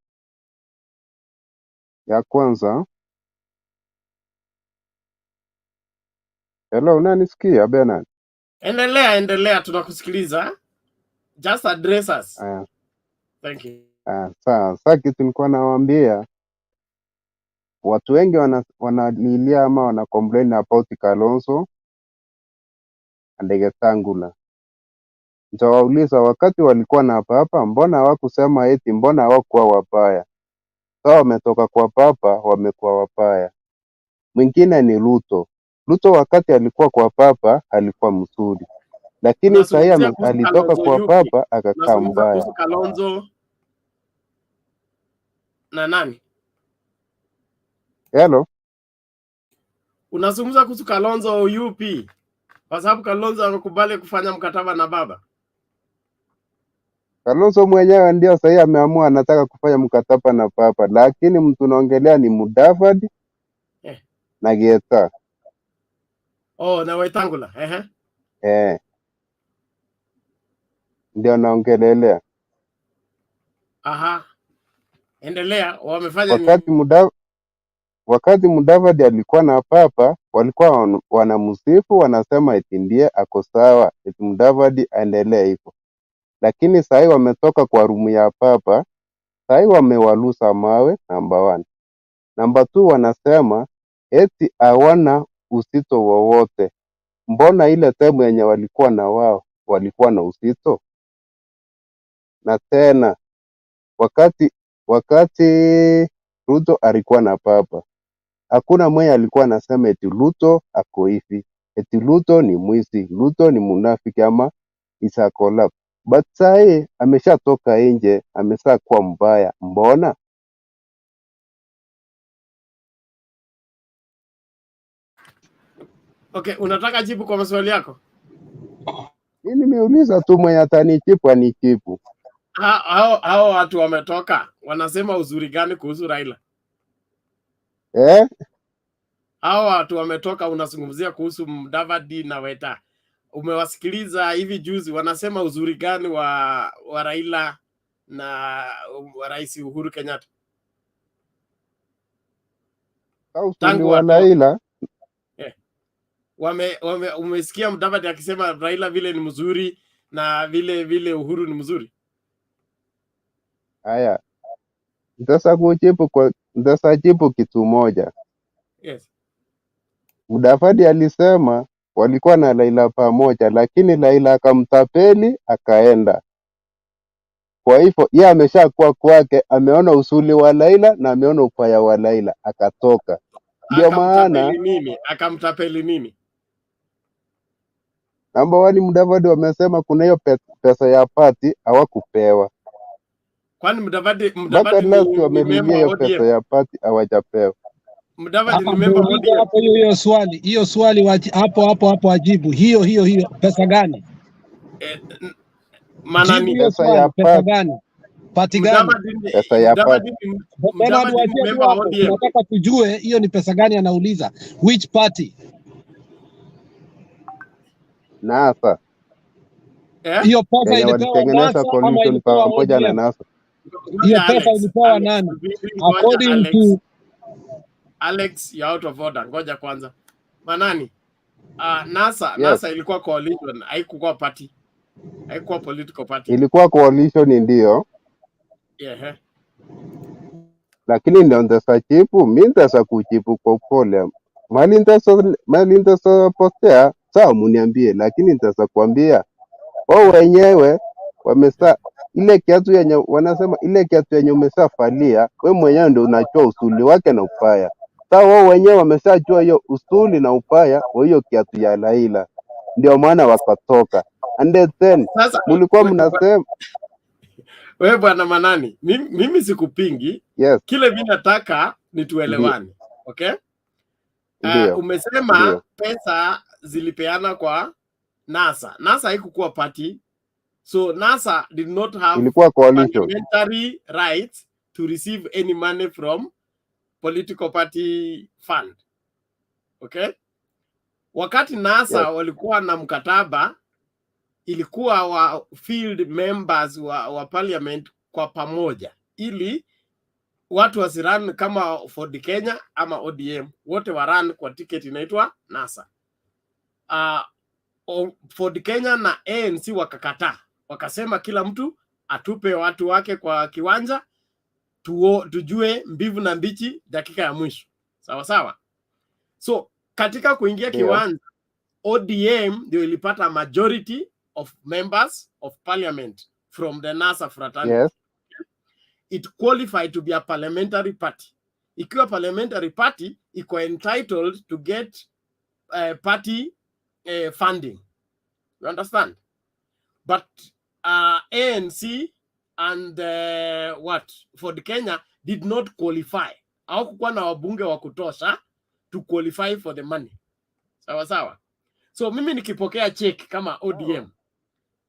ya kwanza, hello, unanisikia Bernard? Endelea, tunakusikiliza. Just address us. Thank you. Sasa kitu nilikuwa nawaambia, watu wengi wanalilia ama wana complain about Kalonzo and Wetangula. Nitawauliza, wakati walikuwa na papa, mbona hawakusema eti mbona hawakuwa wabaya? Sasa wametoka kwa papa, wamekuwa wabaya. Mwingine ni Ruto. Ruto wakati alikuwa kwa papa alikuwa mzuri, lakini sasa alitoka kwa papa akakaa mbaya. Kalonzo na nani? Hello? Unazungumza kuhusu Kalonzo UP? Kwa sababu Kalonzo amekubali kufanya mkataba na baba. Kalonzo mwenyewe ndio sasa ameamua anataka kufanya mkataba na papa, lakini mtu naongelea ni Mudavadi na Geta. Na Wetangula. Ndio naongelelea. Endelea, wamefanya wakati Mudavadi alikuwa na papa, walikuwa wanamsifu, wanasema eti ndiye ako sawa, eti Mudavadi aendelee hivyo. Lakini sasa wametoka kwa rumu ya papa, sasa wamewalusa mawe, number 1. Number 2, wanasema eti hawana uzito wowote. Mbona ile time yenye walikuwa na wao walikuwa na uzito? Na tena wakati Ruto alikuwa na papa, hakuna mwenye alikuwa anasema eti Ruto ako hivi, eti Ruto ni mwizi, Ruto ni munafiki ama isa collapse. But sasa ameshatoka nje, amesha kuwa mbaya. Mbona? Okay, unataka jibu kwa maswali yako? Mimi nimeuliza tu mwenye atanichipu anichipu. Hao watu wametoka wanasema uzuri gani kuhusu Raila? Hao watu wametoka, unazungumzia kuhusu Mudavadi na Weta. Umewasikiliza hivi juzi, wanasema uzuri gani wa Raila na wa Rais Uhuru Kenyatta? Tangu wa Raila umesikia Mudavadi akisema Raila vile ni mzuri na vile Uhuru ni mzuri? Haya, nitasajibu kitu moja. Yes. Mudavadi alisema walikuwa na Raila pamoja, lakini Raila akamtapeli akaenda. Kwa hivyo yeye ameshakuwa kwake, ameona usuli wa Raila na ameona upaya wa Raila akatoka. Ndio maana akamtapeli nini? Namba 1 Mudavadi wamesema kuna hiyo pesa ya party hawakupewa. Kwani Mudavadi wamelilia hiyo pesa ya party hawajapewa. Mudavadi ni member ODM. Hapo hiyo swali hapo ajibu. Hiyo pesa gani? Manani pesa ya pesa gani? Party gani? Pesa ya party. Nataka tujue hiyo ni pesa gani anauliza. Which party? NASA. Hiyo pesa ilipewa NASA ama ilipewa pamoja na NASA? Hiyo pesa ilipewa nani? According to Alex, you're out of order. Ngoja kwanza. Manani? NASA, Yes. NASA ilikuwa coalition, haikuwa party. Haikuwa political party. Ilikuwa coalition ndio. Yeah. Lakini ndio nitasachipu, mimi nitasakuchipu kwa upole. Mali nitapotea, sawa muniambie, lakini nitasakwambia wao wenyewe ile kiatu yenye wanasema ile kiatu yenye umeshafalia, wewe mwenyewe ndio unachua usuli wake na upaya. Sasa wao wenyewe wameshajua hiyo usuli na upaya wa hiyo kiatu ya Raila. Ndio maana wakatoka. And then mlikuwa mnasema wewe bwana Manani, mimi sikupingi. Yes. Kile mimi nataka ni tuelewane. Okay? Umesema pesa zilipeana kwa NASA. NASA haikuwa party. So NASA did not have parliamentary rights to receive any money from political party fund. Okay? Wakati NASA walikuwa na mkataba, ilikuwa wa field members wa parliament kwa pamoja, ili watu wasirun kama Ford Kenya ama ODM, wote waran kwa ticket inaitwa NASA. Ford Kenya na ANC wakakataa, wakasema kila mtu atupe watu wake kwa kiwanja, tujue mbivu na mbichi dakika ya mwisho. Sawa sawa. So katika kuingia kiwanja, ODM ndio ilipata majority of members of parliament from the NASA fraternity. Yes. It qualified to be a parliamentary party. Ikiwa parliamentary party, iko entitled to get party funding. You understand? But ANC and Ford Kenya did not qualify. Hawakuwa na wabunge wa kutosha to qualify for the money. Sawa sawa. So mimi nikipokea check kama ODM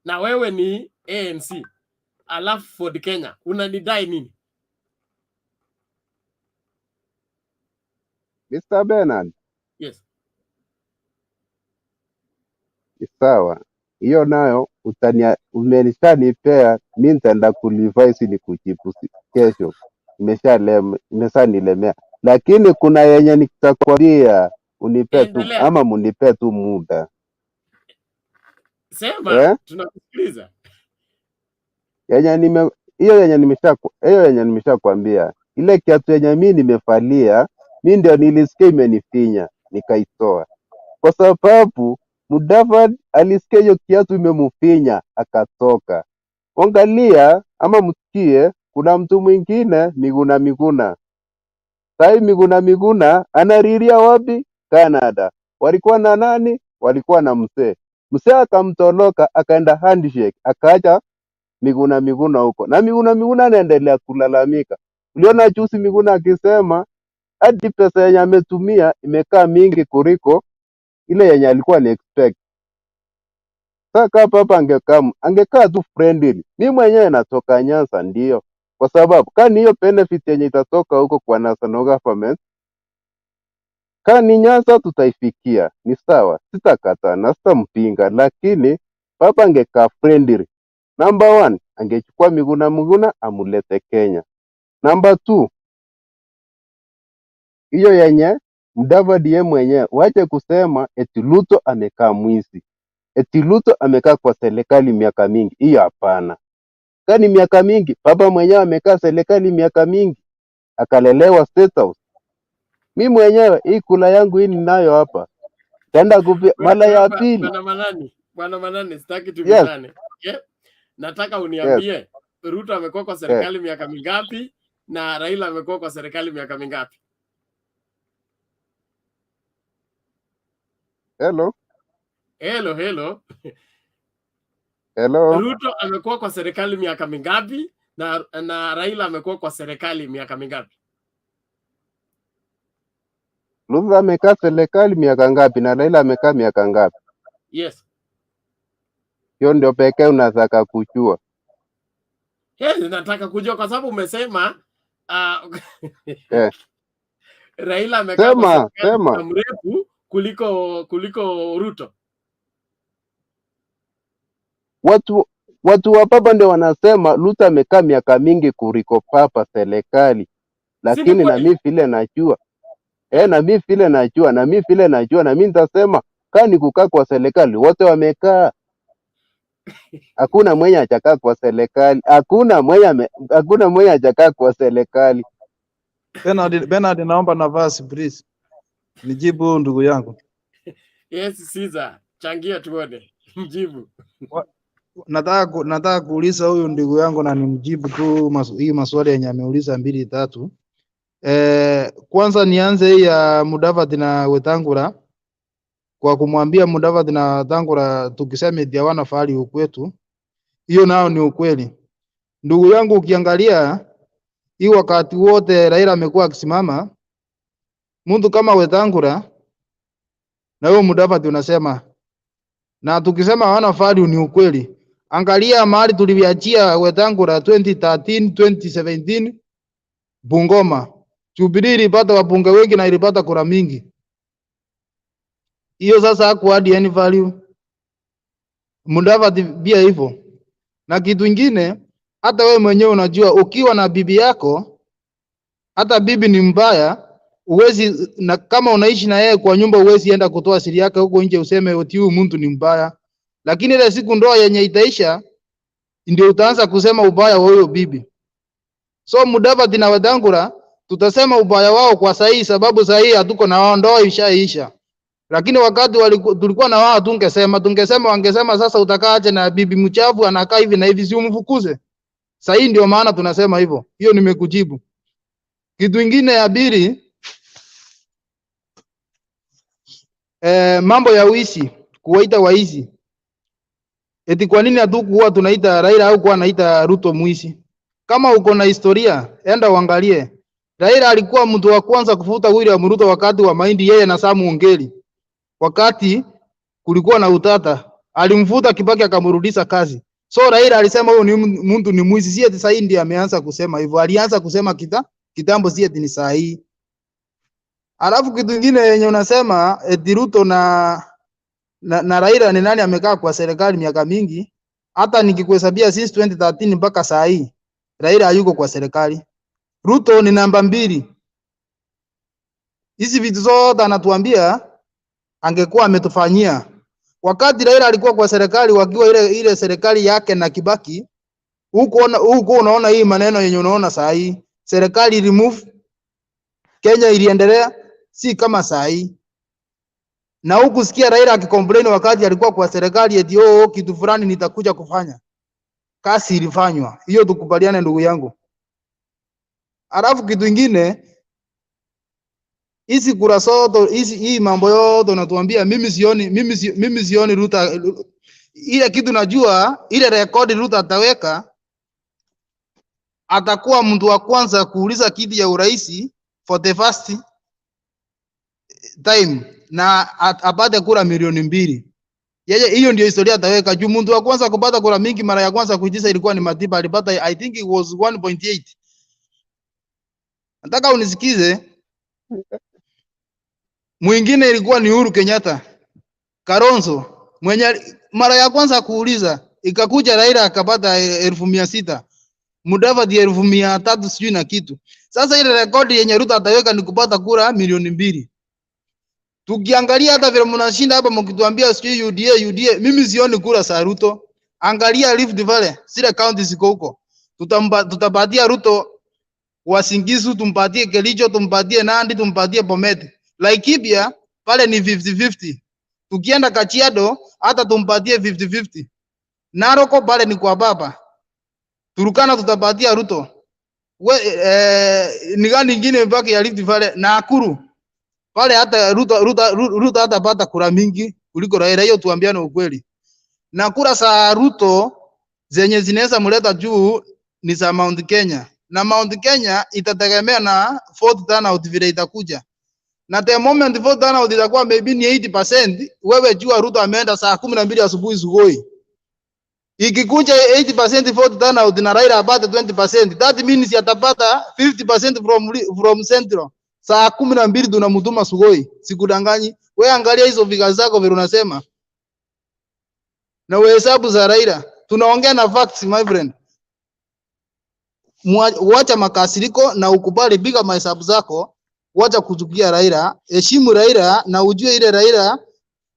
na wewe ni ANC alafu Ford Kenya, unanidai nini? Mr. Bernard. Yes. Sawa. Hiyo nayo umenishanipea, mimi nitaenda kulivise ni kujibu kesho. Imeshanilemea. Lakini kuna yenye nitakwambia unipe tu ama munipe tu muda. Sema, tunakusikiliza. Hiyo yenye nimeshakwambia. Ile kiatu yenye mimi nimefalia, mimi ndio nilisikia imenifinya, nikaitoa. Kwa sababu Mudavadi alisikia hiyo kiatu imemufinya akatoka. Angalia ama msikie, kuna mtu mwingine Miguna. Sai Miguna anariria wapi? Canada. Walikuwa na nani? Walikuwa na mzee. Mzee akamtoroka akaenda handshake, akaacha Miguna huko. Na Miguna anaendelea kulalamika. Uliona juzi Miguna akisema hadi pesa yenye ametumia imekaa mingi kuliko ile yenye alikuwa ni expect. Sasa hapa angekaa tu friendly. Mimi mwenyewe natoka Nyanza ndio. Kwa sababu kani hiyo benefit yenye itatoka huko kwa national government, kani Nyanza tutaifikia, ni sawa, sitakataa na sitampinga, lakini papa angekaa friendly. Number 1, angechukua Miguna amulete Kenya. Number 2, hiyo yenye Mudavadi yeye mwenyewe wache kusema eti Ruto amekaa mwizi, eti Ruto amekaa kwa serikali miaka mingi. Hiyo hapana. Kani miaka mingi, baba mwenyewe amekaa serikali miaka mingi, akalelewa State House. Mimi mwenyewe hii kula yangu hii ninayo hapa, tenda mara ya pili. Bwana Manani, sitaki tubishane. Okay? Nataka uniambie Ruto amekuwa kwa serikali miaka mingapi na Raila amekuwa kwa serikali miaka mingapi? Hello. Ruto amekuwa kwa serikali miaka mingapi na Raila amekuwa kwa serikali miaka mingapi? Ruto amekaa serikali miaka ngapi na Raila amekaa miaka ngapi? Yes. Hiyo ndio pekee unataka kujua. Yes, nataka kujua kwa sababu umesema Raila amekaa kwa serikali mrefu kuliko Ruto. Watu wa papa ndio wanasema Ruto amekaa miaka mingi kuliko papa serikali. Lakini na mimi vile najua. Na mimi vile najua na mimi nitasema kani kukaa kwa serikali wote wamekaa. Hakuna mwenye hajakaa kwa serikali. Hakuna mwenye hajakaa kwa serikali. Bernard, naomba nafasi please. Nijibu ndugu yangu. Yes, Caesar. Changia tuone. Mjibu. Nataka kuuliza huyu ndugu yangu na nimjibu tu hii maswali yenye ameuliza 2 3. Kwanza nianze hii ya Mudavadi na Wetangula kwa kumwambia Mudavadi na Wetangula tukisema eti hawana fahari ukwetu. Hiyo nao ni ukweli. Ndugu yangu, ukiangalia hii wakati wote Raila amekuwa akisimama, mtu kama Wetangula na huyo Mudavadi unasema, na tukisema hawana fahari ni ukweli. Angalia mahali tuliviachia Wetangula 2013, 2017 Bungoma. Jubilee ilipata wabunge wengi na ilipata kura mingi. Hiyo sasa hakuadi any value. Mudavadi pia hivyo. Na kitu kingine, hata wewe mwenyewe unajua ukiwa na bibi yako, hata bibi ni mbaya, uwezi, na kama unaishi na yeye kwa nyumba uwezi enda kutoa siri yake huko nje useme eti huyu mtu ni mbaya. Lakini ile siku ndoa yenye itaisha ndio utaanza kusema ubaya wa huyo bibi. So Mudavadi na Wetangula tutasema ubaya wao kwa sahihi, sababu sahihi hatuko na wao, ndoa ishaisha. Lakini wakati tulikuwa na wao tungesema wangesema sasa utakaa aje na bibi mchafu anakaa hivi na hivi, si umfukuze. Sahihi ndio maana tunasema hivyo. Hiyo nimekujibu. Kitu kingine ya pili, mambo ya wizi, kuwaita waizi. Eti kwa nini hatukuwa tunaita Raila au kwa anaita Ruto mwizi? Kama uko na historia, enda uangalie. Raila alikuwa mtu wa kwanza kufuta William Ruto wakati wa Mahindi, yeye na Samu Ongeli. Wakati kulikuwa na utata, alimfuta Kibaki akamrudisha kazi. So Raila alisema huyo ni mtu ni mwizi, si eti sasa ndiye ameanza kusema hivyo. Alianza kusema kitambo, si eti ni saa hii. Alafu kitu kingine yenye unasema eti Ruto na Raila ni nani amekaa kwa serikali miaka mingi? Hata nikikuhesabia since 2013 mpaka saa hii Raila hayuko kwa serikali. Ruto ni namba 2. Hizi vitu zote anatuambia angekuwa ametufanyia. Wakati Raila alikuwa kwa serikali, wakiwa ile serikali yake na Kibaki, huko unaona hii maneno yenye unaona saa hii. Serikali remove, Kenya iliendelea, si kama saa hii. Na huku sikia Raila akicomplain wakati alikuwa kwa serikali eti kitu fulani nitakuja kufanya. Kazi ilifanywa. Hiyo tukubaliane ndugu yangu. Alafu kitu kingine, hizi kura zote, hii mambo yote unatuambia, mimi sioni Ruto. Ile kitu najua, ile rekodi Ruto ataweka, atakuwa mtu wa kwanza kuuliza kiti ya urais for the first time na apate kura milioni 2. Yeye hiyo ndio historia ataweka. Juu mtu wa kwanza kupata kura mingi mara ya kwanza kuitisha ilikuwa ni Matiba, alipata I think it was 1.8. Nataka unisikize. Mwingine ilikuwa ni Uhuru Kenyatta. Kalonzo mwenye mara ya kwanza kuuliza ikakuja Raila akapata 1600. Mudavadi 1300 sijui na kitu. Sasa ile rekodi yenye Ruto ataweka ni kupata kura milioni 2. Tukiangalia hata vile mnashinda hapa mkituambia sijui UDA, mimi sioni kura za Ruto. Angalia Rift Valley, zile counties ziko huko. Tutapatia Ruto Wasingisu, tumpatie Kericho, tumpatie Nandi, tumpatie Bomet. Laikipia pale ni 50-50. Tukienda Kajiado hata tumpatie 50-50. Narok pale ni kwa baba. Turukana tutapatia Ruto. Ni gani nyingine mpaka ya Rift Valley na Nakuru? Pale hata Ruto hata pata kura mingi kuliko Raila, hiyo tuambiane ukweli. Na kura za Ruto zenye zinaweza mleta juu ni za Mount Kenya. Na Mount Kenya itategemea na vote turnout vile itakuja. Na the moment vote turnout itakuwa maybe ni 80%, wewe jua Ruto ameenda saa 12 asubuhi Sugoi. Ikikuja 80% vote turnout na Raila apate 20%, that means atapata 50% from Central. Saa 12 tunamtuma Sugoi. Sikudanganyi. Wewe angalia hizo figures zako vile unasema. Na uhesabu za Raila. Tunaongea na facts my friend. Wacha makasiriko na ukubali piga mahesabu zako. Wacha kuchukia Raila. Heshimu Raila na ujue ile Raila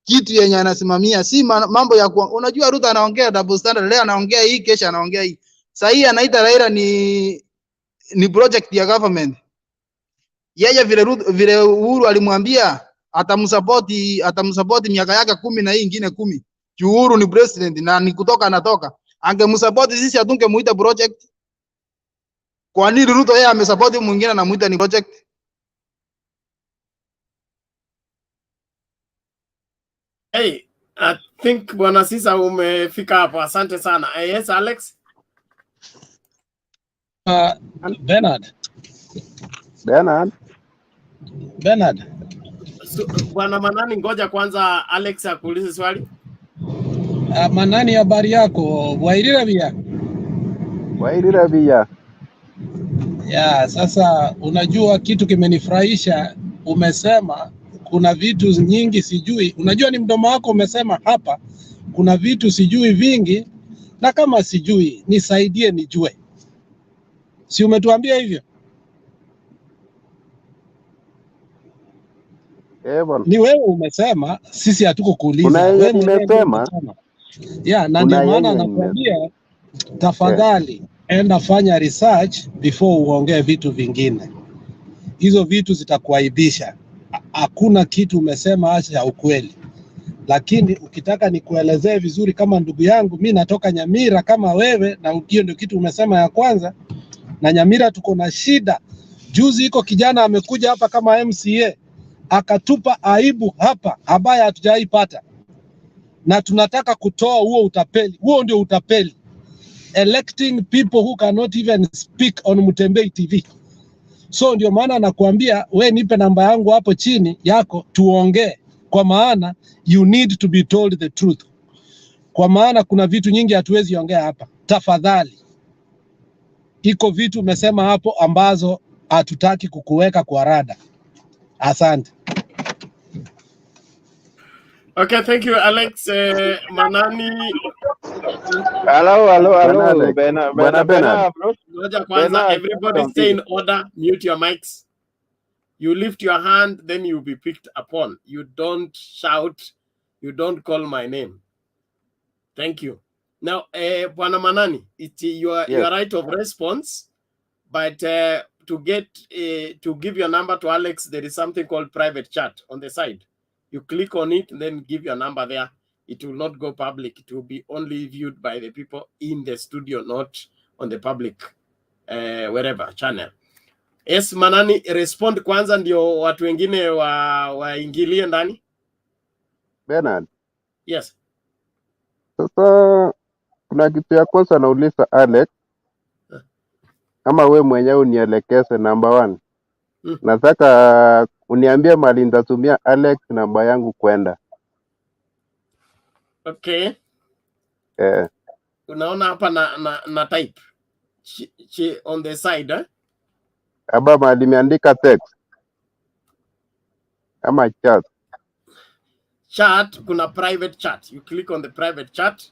kitu yenye anasimamia. Si mambo ya unajua Ruto anaongea double standard. Leo anaongea hii, kesho anaongea hii. Sasa hii anaita Raila ni project ya government. Yeye vile Uhuru alimwambia atamsupport miaka yake 10 na hii nyingine 10. Uhuru ni president na ni kutoka anatoka. Angemsupport sisi atungemuita project. Kwa nini Ruto yeye amesupport mwingine na muita ni project? Hey, I think Bwana Sisa umefika hapo. Asante sana. Yes, Alex. Bernard. So, Bwana Manani, ngoja kwanza Alex akuulize swali. Manani, habari yako? Wairira bia. Ya, sasa unajua kitu kimenifurahisha, umesema kuna vitu nyingi sijui. Unajua ni mdomo wako umesema hapa kuna vitu sijui vingi, na kama sijui nisaidie nijue. Si umetuambia hivyo? Ni wewe umesema, sisi hatuko kuuliza. Wewe nimesema. Ya, na ndio maana nakwambia tafadhali enda fanya research before uongee vitu vingine. Hizo vitu zitakuaibisha. Hakuna kitu umesema acha ukweli. Lakini ukitaka nikuelezee vizuri kama ndugu yangu, mimi natoka Nyamira kama wewe, na hiyo ndio kitu umesema ya kwanza. Na Nyamira tuko na shida. Juzi iko kijana amekuja hapa kama MCA akatupa aibu hapa ambaye hatujaipata. Na tunataka kutoa huo utapeli. Huo ndio utapeli. Electing people who cannot even speak on Mutembei TV. So ndio maana nakuambia we nipe namba yangu hapo chini yako tuongee, kwa maana you need to be told the truth. Kwa maana kuna vitu nyingi hatuwezi ongea hapa. Tafadhali. Iko vitu umesema hapo ambazo hatutaki kukuweka kwa rada. Asante. Okay, thank you Alex. Manani. Hello. Bernard. Ngoja kwanza, everybody stay in order. Mute your mics. You lift your hand, then you'll be picked upon. You don't shout. You don't call my name. Thank you. Now, Bwana Manani, it's your right of response, but to give your number to Alex, there is something called private chat on the side. You click on it and then give your number there. It will not go public. It will be only viewed by the people in the studio, not on the public wherever channel. Yes, Manani, respond kwanza ndio watu wengine waingilie ndani. Bernard. Yes. Sasa kuna kitu ya kwanza nauliza Alex. Kama we mwenyewe unielekeze number 1. Nataka uniambie mali nitatumia Alex namba yangu kwenda. Okay. Unaona hapa na type on the side Aba mali imeandika text ama chat. Chat, kuna private chat. You click on the private chat.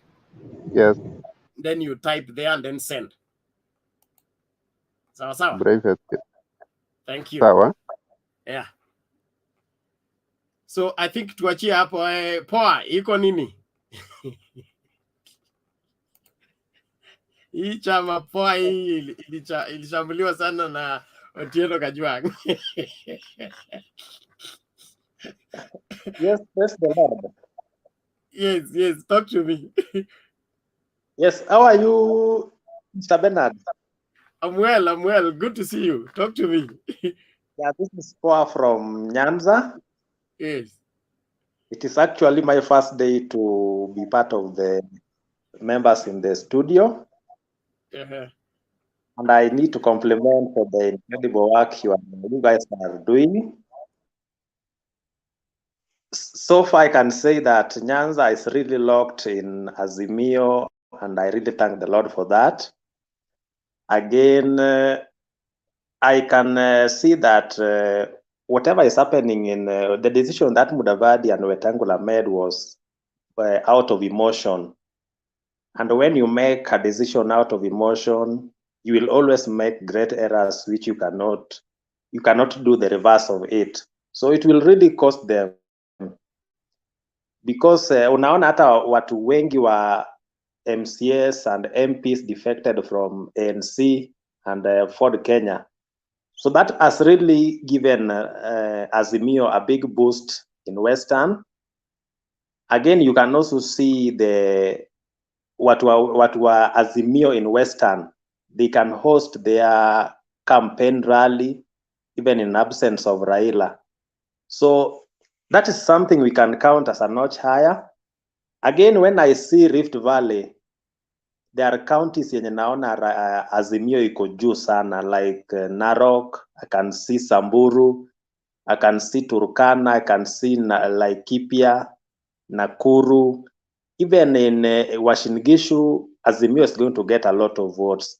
Yes. Then you type there and then send. Sawa sawa. Private. Thank you. Sawa. Yeah. So I think tuachie hapo poa iko nini? Hii chama poa hii ilishambuliwa sana na Otieno Kajwang. Yes, praise the Lord. Yes, talk to me. Yes, how are you, Mr. Bernard? I'm well. Good to see you. Talk to me. Yeah, this is Poa from Nyanza. Yes. It is actually my first day to be part of the members in the studio. And I need to compliment for the incredible work you guys are doing. So far, I can say that Nyanza is really locked in Azimio, and I really thank the Lord for that. Again, I can see that whatever is happening in the decision that Mudavadi and Wetangula made was out of emotion. And when you make a decision out of emotion, you will always make great errors which you cannot do the reverse of it. So it will really cost them. Because unaona hata watu wengi wa MCS and MPs defected from ANC and Ford Kenya. So that has really given Azimio a big boost in Western. Again, you can also see the what were Azimio in Western. They can host their campaign rally even in absence of Raila. So that is something we can count as a notch higher. Again, when I see Rift Valley, there are counties yenye naona Azimio iko juu sana, like Narok, I can see Samburu, I can see Turkana, I can see Laikipia, Nakuru. Even in Uasin Gishu, Azimio is going to get a lot of votes.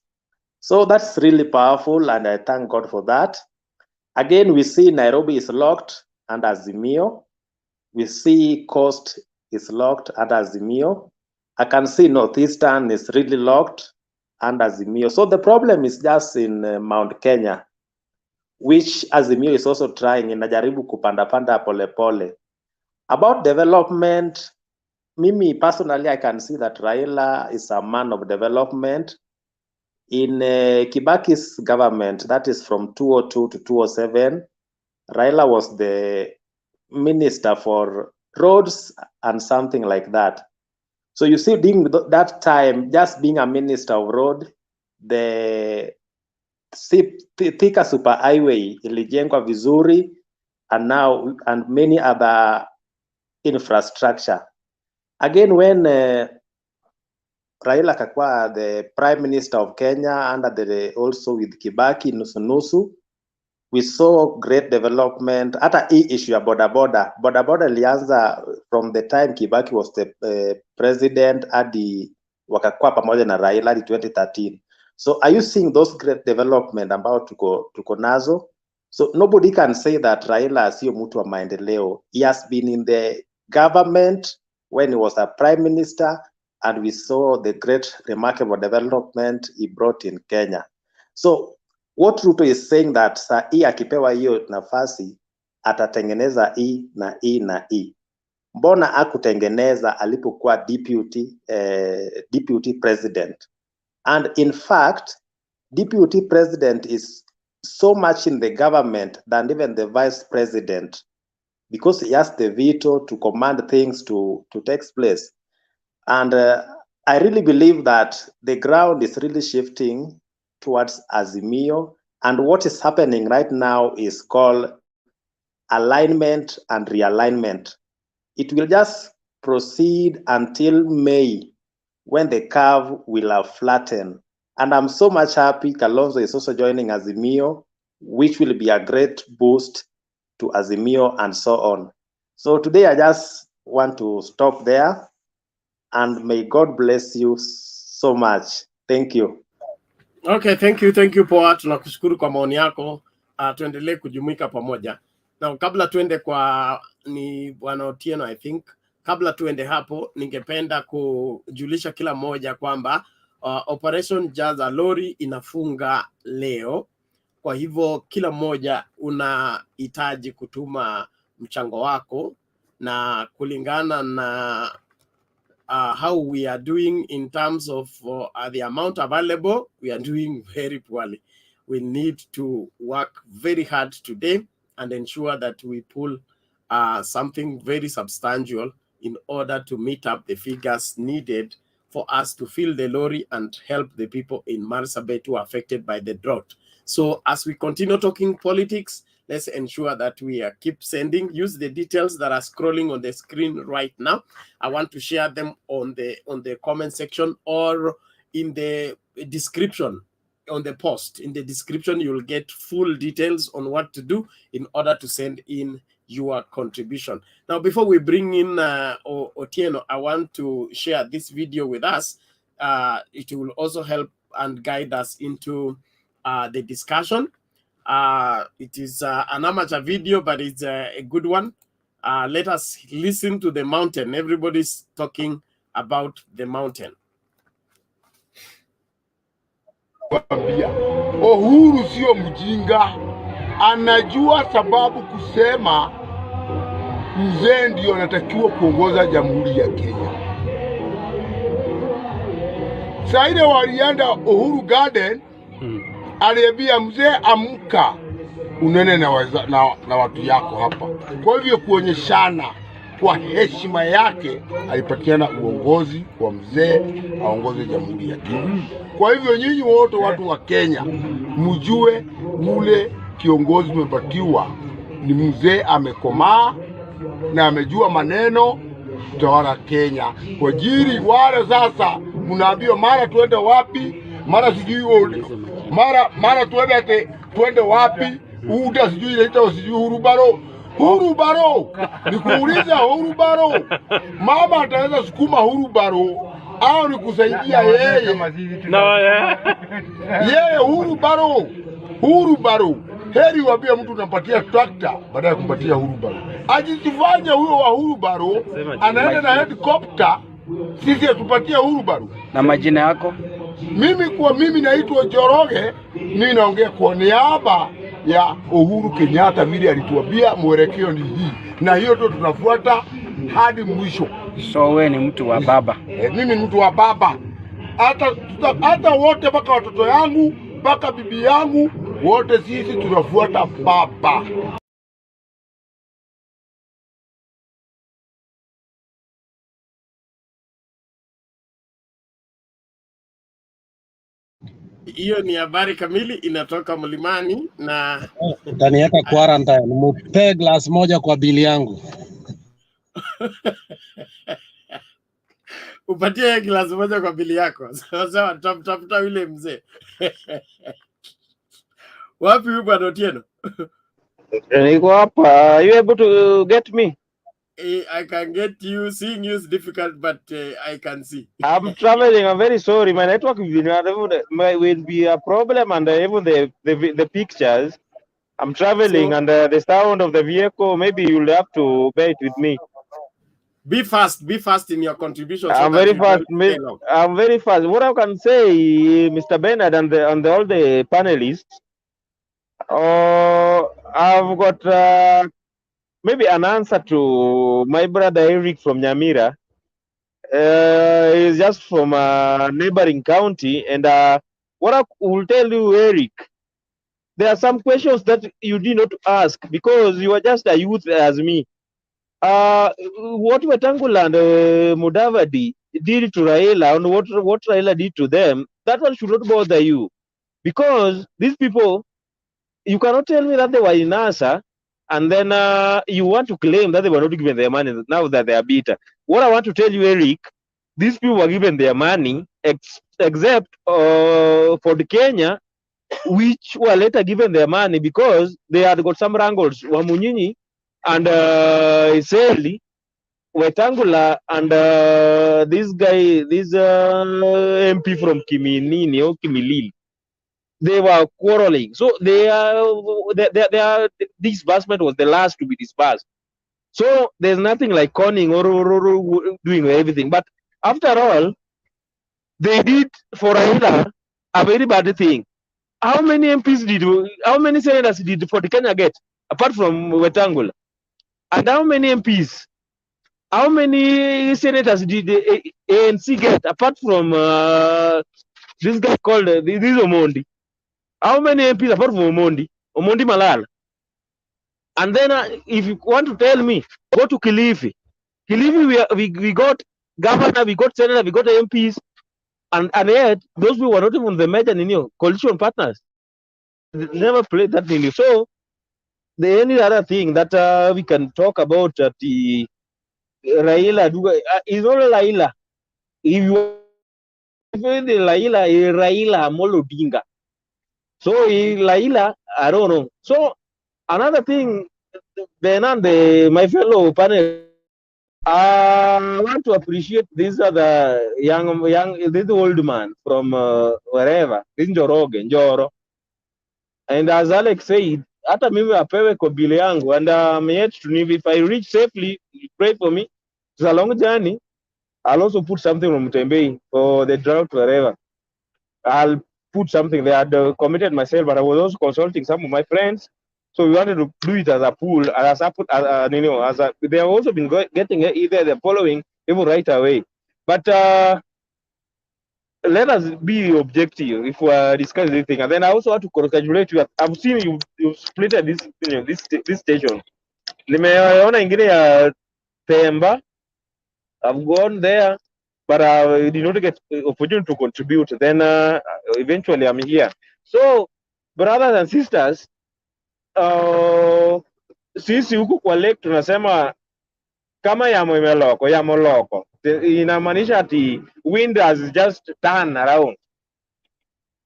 So that's really powerful, and I thank God for that. Again, we see Nairobi is locked under Azimio. We see Coast is locked under Azimio. I can see Northeastern is really locked under Azimio. So the problem is just in Mount Kenya, which Azimio is also trying, inajaribu kupanda pole pole. About development, Mimi personally, I can see that Raila is a man of development. In Kibaki's government, that is from 202 to 207, Raila was the minister for roads and something like that. So you see, during that time, just being a minister of road, the Thika Super Highway ilijengwa vizuri, and many other infrastructure. Again, when Raila kakwa the Prime Minister of Kenya under also with Kibaki nusu, we saw great development. Hata hii issue ya boda ilianza from the time Kibaki was the president hadi wakakuwa pamoja na Raila hadi 2013. So are you seeing those great development ambao tuko nazo? So nobody can say that Raila sio mtu wa maendeleo. He has been in the government when he was a prime minister, and we saw the great remarkable development he brought in Kenya. So what Ruto is saying that saa hii akipewa hiyo nafasi atatengeneza hii na hii na hii. Mbona hakutengeneza alipokuwa deputy president? And in fact, deputy president is so much in the government than even the vice president, because he has the veto to command things to take place. And I really believe that the ground is really shifting towards Azimio, and what is happening right now is called alignment and realignment. It will just proceed until May, when the curve will have flattened. And I'm so much happy Kalonzo is also joining Azimio. which will be a great boost to Azimio and so on. So today I just want to stop there, and may God bless you so much. Thank you. Okay, thank you Poa, tunakushukuru kwa maoni yako. Tuendelee kujumuika pamoja. Na kabla tuende kwa ni Bwana Otieno, I think kabla tuende hapo, ningependa kujulisha kila mmoja kwamba Operation Jaza Lori inafunga leo. Kwa hivyo kila mmoja unahitaji kutuma mchango wako, na kulingana na how we are doing in terms of the amount available, we are doing very poorly. We need to work very hard today and ensure that we pull something very substantial in order to meet up the figures needed for us to fill the lorry and help the people in Marsabit who are affected by the drought. So as we continue talking politics, let's ensure that we keep sending. Use the details that are scrolling on the screen right now. I want to share them on the comment section or in the description on the post. In the description, you'll get full details on what to do in order to send in your contribution. Now, before we bring in Otieno, I want to share this video with us. It will also help and guide us into the discussion. It is an amateur video, but it's a good one. Let us listen to the mountain. Everybody's talking about the mountain. Uhuru sio mjinga, anajua sababu kusema mzee ndio anatakiwa kuongoza Jamhuri ya Kenya. Saide walienda Uhuru Garden, aliambia mzee, amka unene na watu yako hapa. Kwa hivyo kuonyeshana kwa heshima yake, alipatiana uongozi kwa mzee aongoze Jamhuri ya Kenya. Kwa hivyo nyinyi wote watu wa Kenya, mjue ule kiongozi mmepatiwa ni mzee amekomaa na amejua maneno utawala Kenya. Kwa jiri wale sasa mnaambiwa mara tuende wapi, mara sijui mara tuende wapi, uda sijui inaitwa sijui hurubaro. Nikuuliza hurubaro, mama ataweza sukuma hurubaro au nikusaidia yeye? No, yeye hurubaro. Heri wambie mtu unampatia trakta baada ya kumpatia hurubaro. Ajisifanye huyo wa hurubaro anaenda na helicopter, sisi atupatie hurubaro. Na majina yako? Mimi naitwa Joroge, mimi naongea kwa niaba ya Uhuru Kenyatta, vile alituambia mwelekeo ni hii, na hiyo tu tunafuata hadi mwisho. So wewe ni mtu wa baba? Mimi ni mtu wa baba. Hata wote mpaka watoto yangu mpaka bibi yangu wote sisi tunafuata baba. Hiyo ni habari kamili, inatoka mlimani na utaniweka quarantine. Mupe glass moja kwa bili yangu. Upatie glass moja kwa bili yako. Sawa, tafuta yule mzee. Wapi huyu Bwana Otieno? Niko hapa. Are you able to get me? I can get you. Seeing you is difficult, but I can see. I'm traveling. I'm very sorry. My network will be a problem, and even the pictures. I'm traveling, so, and the sound of the vehicle. Maybe you'll have to bear it with me. Be fast in your contribution. I'm very fast. I'm very fast. What I can say, Mr. Bernard, and all the panelists, I've got maybe an answer to my brother Eric from Nyamira. He's just from a neighboring county, and what I will tell you, Eric, there are some questions that you did not ask because you are just a youth as me. What Wetangula and Mudavadi did to Raila, and what Raila did to them, that one should not bother you, because these people, you cannot tell me that they were in NASA and then you want to claim that they were not given their money now that they are bitter. What I want to tell you, Eric, these people were given their money except for the Kenya which were later given their money because they had got some wrangles. Wamunyinyi and Iseli, Wetangula, and this guy, this MP from Kiminini or Kimilili, they were quarreling. So their disbursement was the last to be disbursed. So there's nothing like conning or doing everything. But after all, they did for Raila a very bad thing. How many MPs how many senators did Fort Kenya get, apart from Wetangula? And how many MPs, how many senators did the ANC get, apart from this guy called this Omondi? How many MPs apart from Omondi Malala? And then if you want to tell me, go to Kilifi. Kilifi, we got governor, we got senator, we got MPs, and yet those people were not even the major coalition partners. They never played that nearly. So the only other thing that we can talk about the Raila is not Raila. If you the Raila Amolo Odinga. So Raila, I don't know. So another thing, my fellow panel, I want to appreciate this other this old man from wherever, this Njoro. And as Alex said, hata mimi apewe kwa bili yangu, and I'm yet to live. If I reach safely, pray for me. It's a long journey. I'll also put something from Mutembei for the drought wherever. I'll put something there. I'd committed myself, but I was also consulting some of my friends. So we wanted to do it as a pool, as they have also been getting either the following even right away. But let us be objective if we are discussing anything. And then I also want to congratulate you. I've seen you split this station. Nimeona ingine ya Pemba. I've gone there, but I did not get opportunity to contribute. Then eventually I'm here. So, brothers and sisters, sisi huku kwa lake tunasema kama yamo imeloko, yamo loko. Inamaanisha ati wind has just turned around.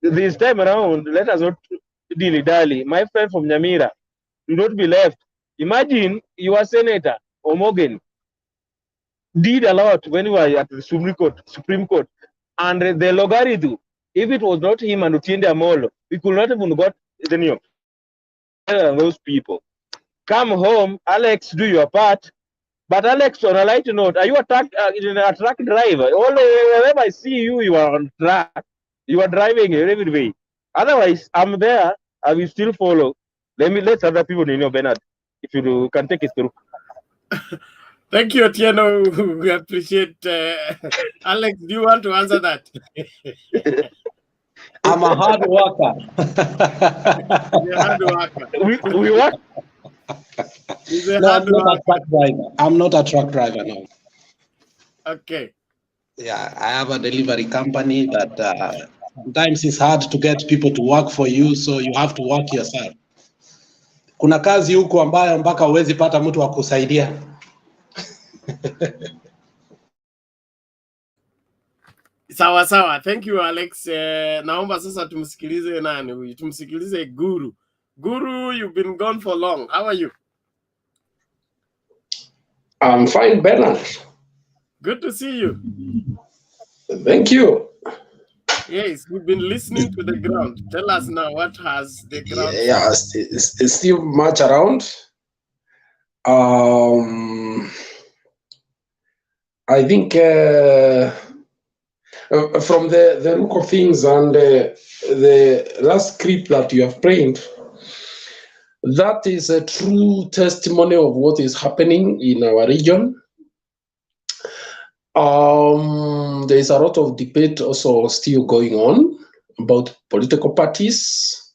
This time around, let us not dilly-dally. My friend from Nyamira, do not be left. Imagine your senator, Omogen, did a lot when we were at the Supreme Court. And the logarithm, if it was not him and Utiende Amolo, we could not even got those people. Come home, Alex, do your part. But Alex, on a light note, are you a truck driver? Whenever I see you, you are on track. You are driving every way. Otherwise, I'm there. I will still follow. Let other people know, Bernard, if you can take it through. Thank you, Otieno. We appreciate. Alex, do you want to answer that? I'm a hard worker. You're a hard worker. We work. No, I'm not a truck driver. I'm not a truck driver, no. Okay. Yeah, I have a delivery company that sometimes it's hard to get people to work for you, so you have to work yourself. Kuna kazi huko ambayo mpaka huwezi pata mtu wa kusaidia. Sawa sawa. Thank you, Alex. Naomba sasa tumsikilize nani huyu? Tumsikilize Guru. Guru, you've been gone for long. How are you? I'm fine, Bernard. Good to see you. Thank you. Yes, we've been listening to the ground. Tell us now, what has the ground? Yeah, it's still much around. I think from the look of things and the last script that you have played, that is a true testimony of what is happening in our region. There is a lot of debate also still going on about political parties,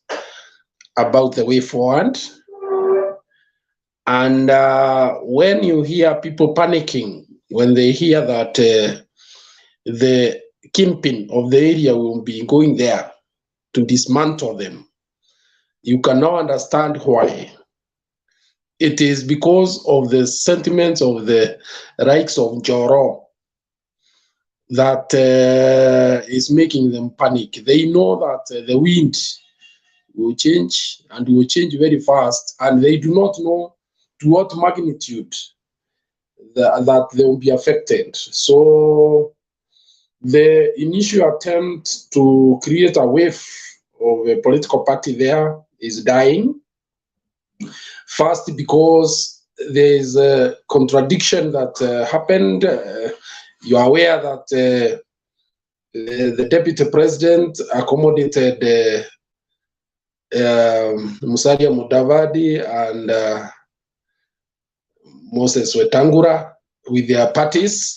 about the way forward. And when you hear people panicking, when they hear that the kingpin of the area will be going there to dismantle them, you can now understand why. It is because of the sentiments of the likes of Joro that is making them panic. They know that the wind will change, and will change very fast, and they do not know to what magnitude that they will be affected. So the initial attempt to create a wave of a political party there is dying. First, because there is a contradiction that happened. You are aware that the deputy president accommodated Musalia Mudavadi and Moses Wetangula with their parties.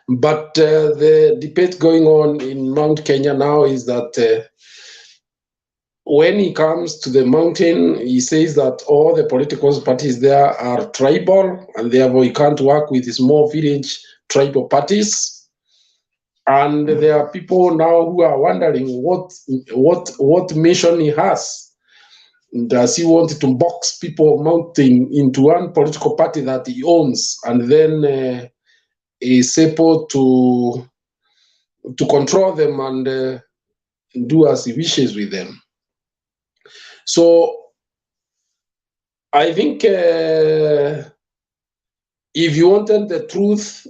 But the debate going on in Mount Kenya now is that when he comes to the mountain, he says that all the political parties there are tribal, and therefore he can't work with the small village tribal parties. And there are people now who are wondering what mission he has. Does he want to box people mounting into one political party that he owns, and then is able to control them and do as he wishes with them? So I think if you wanted the truth,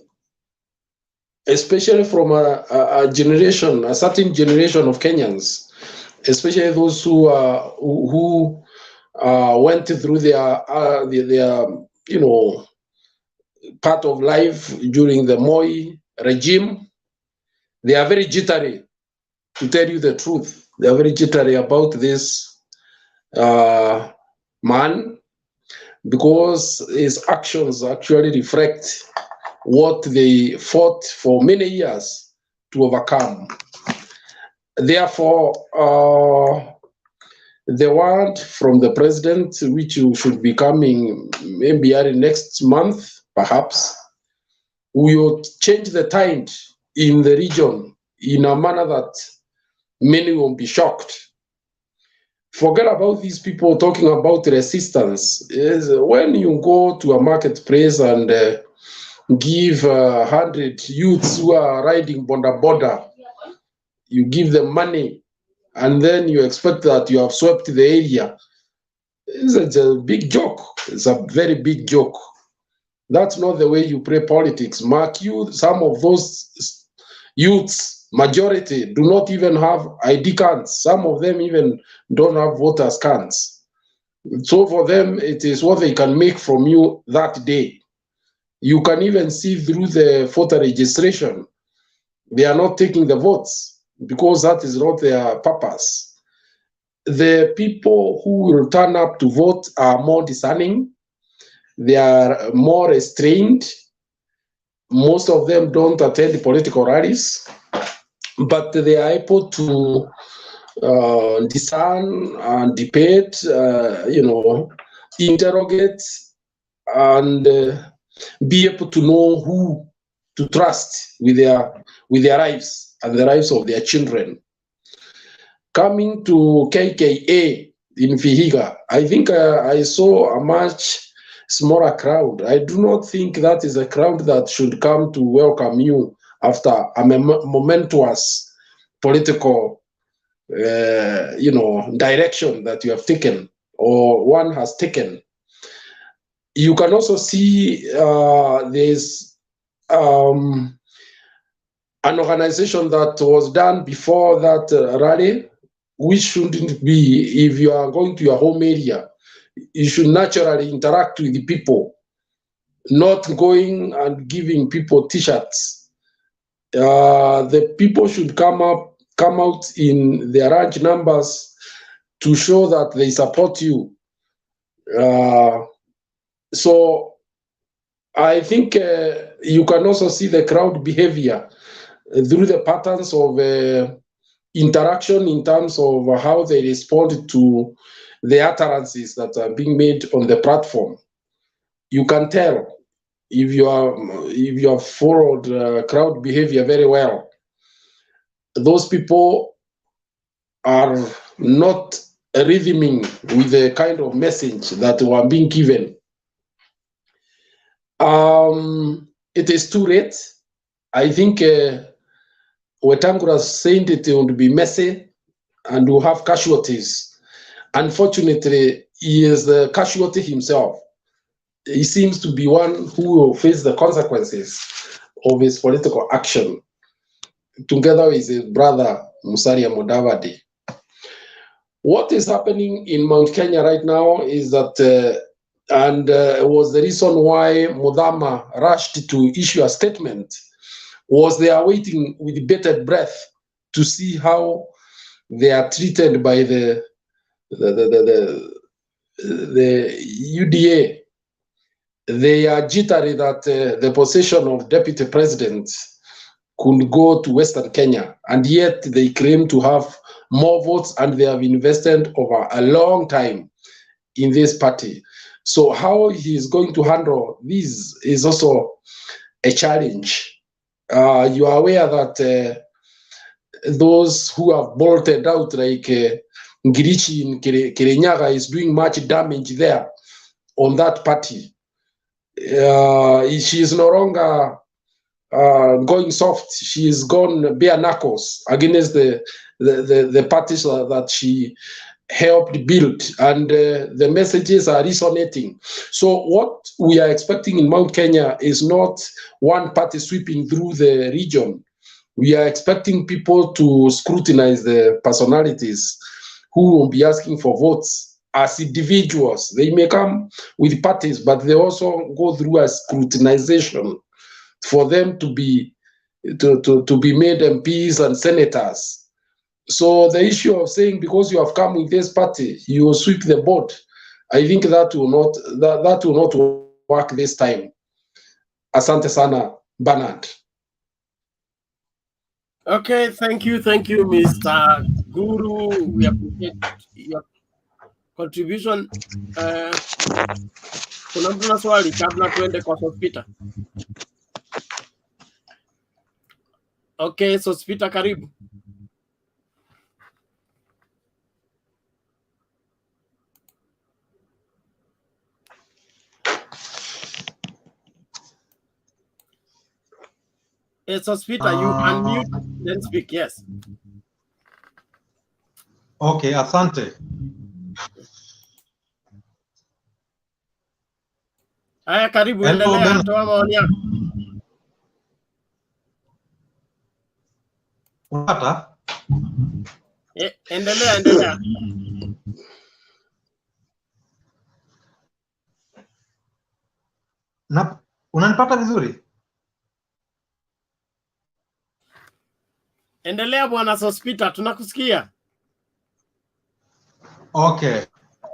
especially from a generation, a certain generation of Kenyans, especially those who went through their part of life during the Moi regime, they are very jittery, to tell you the truth. They are very jittery about this man, because his actions actually reflect what they fought for many years to overcome. Therefore, the word from the president, which should be coming maybe early next month, perhaps, will change the tide in the region in a manner that many will be shocked. Forget about these people talking about resistance. When you go to a marketplace and give 100 youths who are riding boda, you give them money, and then you expect that you have swept the area. It's a big joke. It's a very big joke. That's not the way you play politics. Mark you, some of those youths, majority, do not even have ID cards. Some of them even don't have voters' cards. So for them, it is what they can make from you that day. You can even see through the voter registration, they are not taking the votes because that is not their purpose. The people who will turn up to vote are more discerning. They are more restrained. Most of them don't attend political rallies, but they are able to discern and debate, interrogate, and be able to know who to trust with their lives and the lives of their children. Coming to KKA in VIHIGA, I think I saw a much smaller crowd. I do not think that is a crowd that should come to welcome you after a momentous political direction that you have taken or one has taken. You can also see there's an organization that was done before that rally, which shouldn't be. If you are going to your home area, you should naturally interact with the people, not going and giving people t-shirts. The people should come out in their large numbers to show that they support you. So I think you can also see the crowd behavior through the patterns of interaction in terms of how they respond to the utterances that are being made on the platform. You can tell if you have followed crowd behavior very well. Those people are not rhythming with the kind of message that were being given. It is too late. I think Wetangula said it would be messy and will have casualties. Unfortunately, he is the casualty himself. He seems to be one who will face the consequences of his political action, together with his brother, Musalia Mudavadi. What is happening in Mount Kenya right now is that, was the reason why Mudhama rushed to issue a statement, was they are waiting with bated breath to see how they are treated by the UDA. They are jittery that the position of deputy president could go to Western Kenya, and yet they claim to have more votes, and they have invested over a long time in this party. So how he is going to handle this is also a challenge. You are aware that those who have bolted out, like Ngirichi in Kirinyaga, is doing much damage there on that party. She is no longer going soft. She is gone bare knuckles against the parties that she helped build, and the messages are resonating. So what we are expecting in Mount Kenya is not one party sweeping through the region. We are expecting people to scrutinize the personalities who will be asking for votes as individuals. They may come with parties, but they also go through a scrutinization for them to be made MPs and senators. So the issue of saying because you have come with this party, you will sweep the board, I think that will not work this time. Asante sana, Bernard. Okay, thank you, Mr. Guru. We appreciate your contribution. Kuna mtu na swali kabla tuende kwa Sospita? Okay, Sospita, karibu. Sospita, you unmute, then speak. Yes. Okay, asante. Haya, karibu, endelea, toa maoni yako. Unapata? Endelea. Unanipata vizuri? Endelea bwana Sospita, tunakusikia. Okay,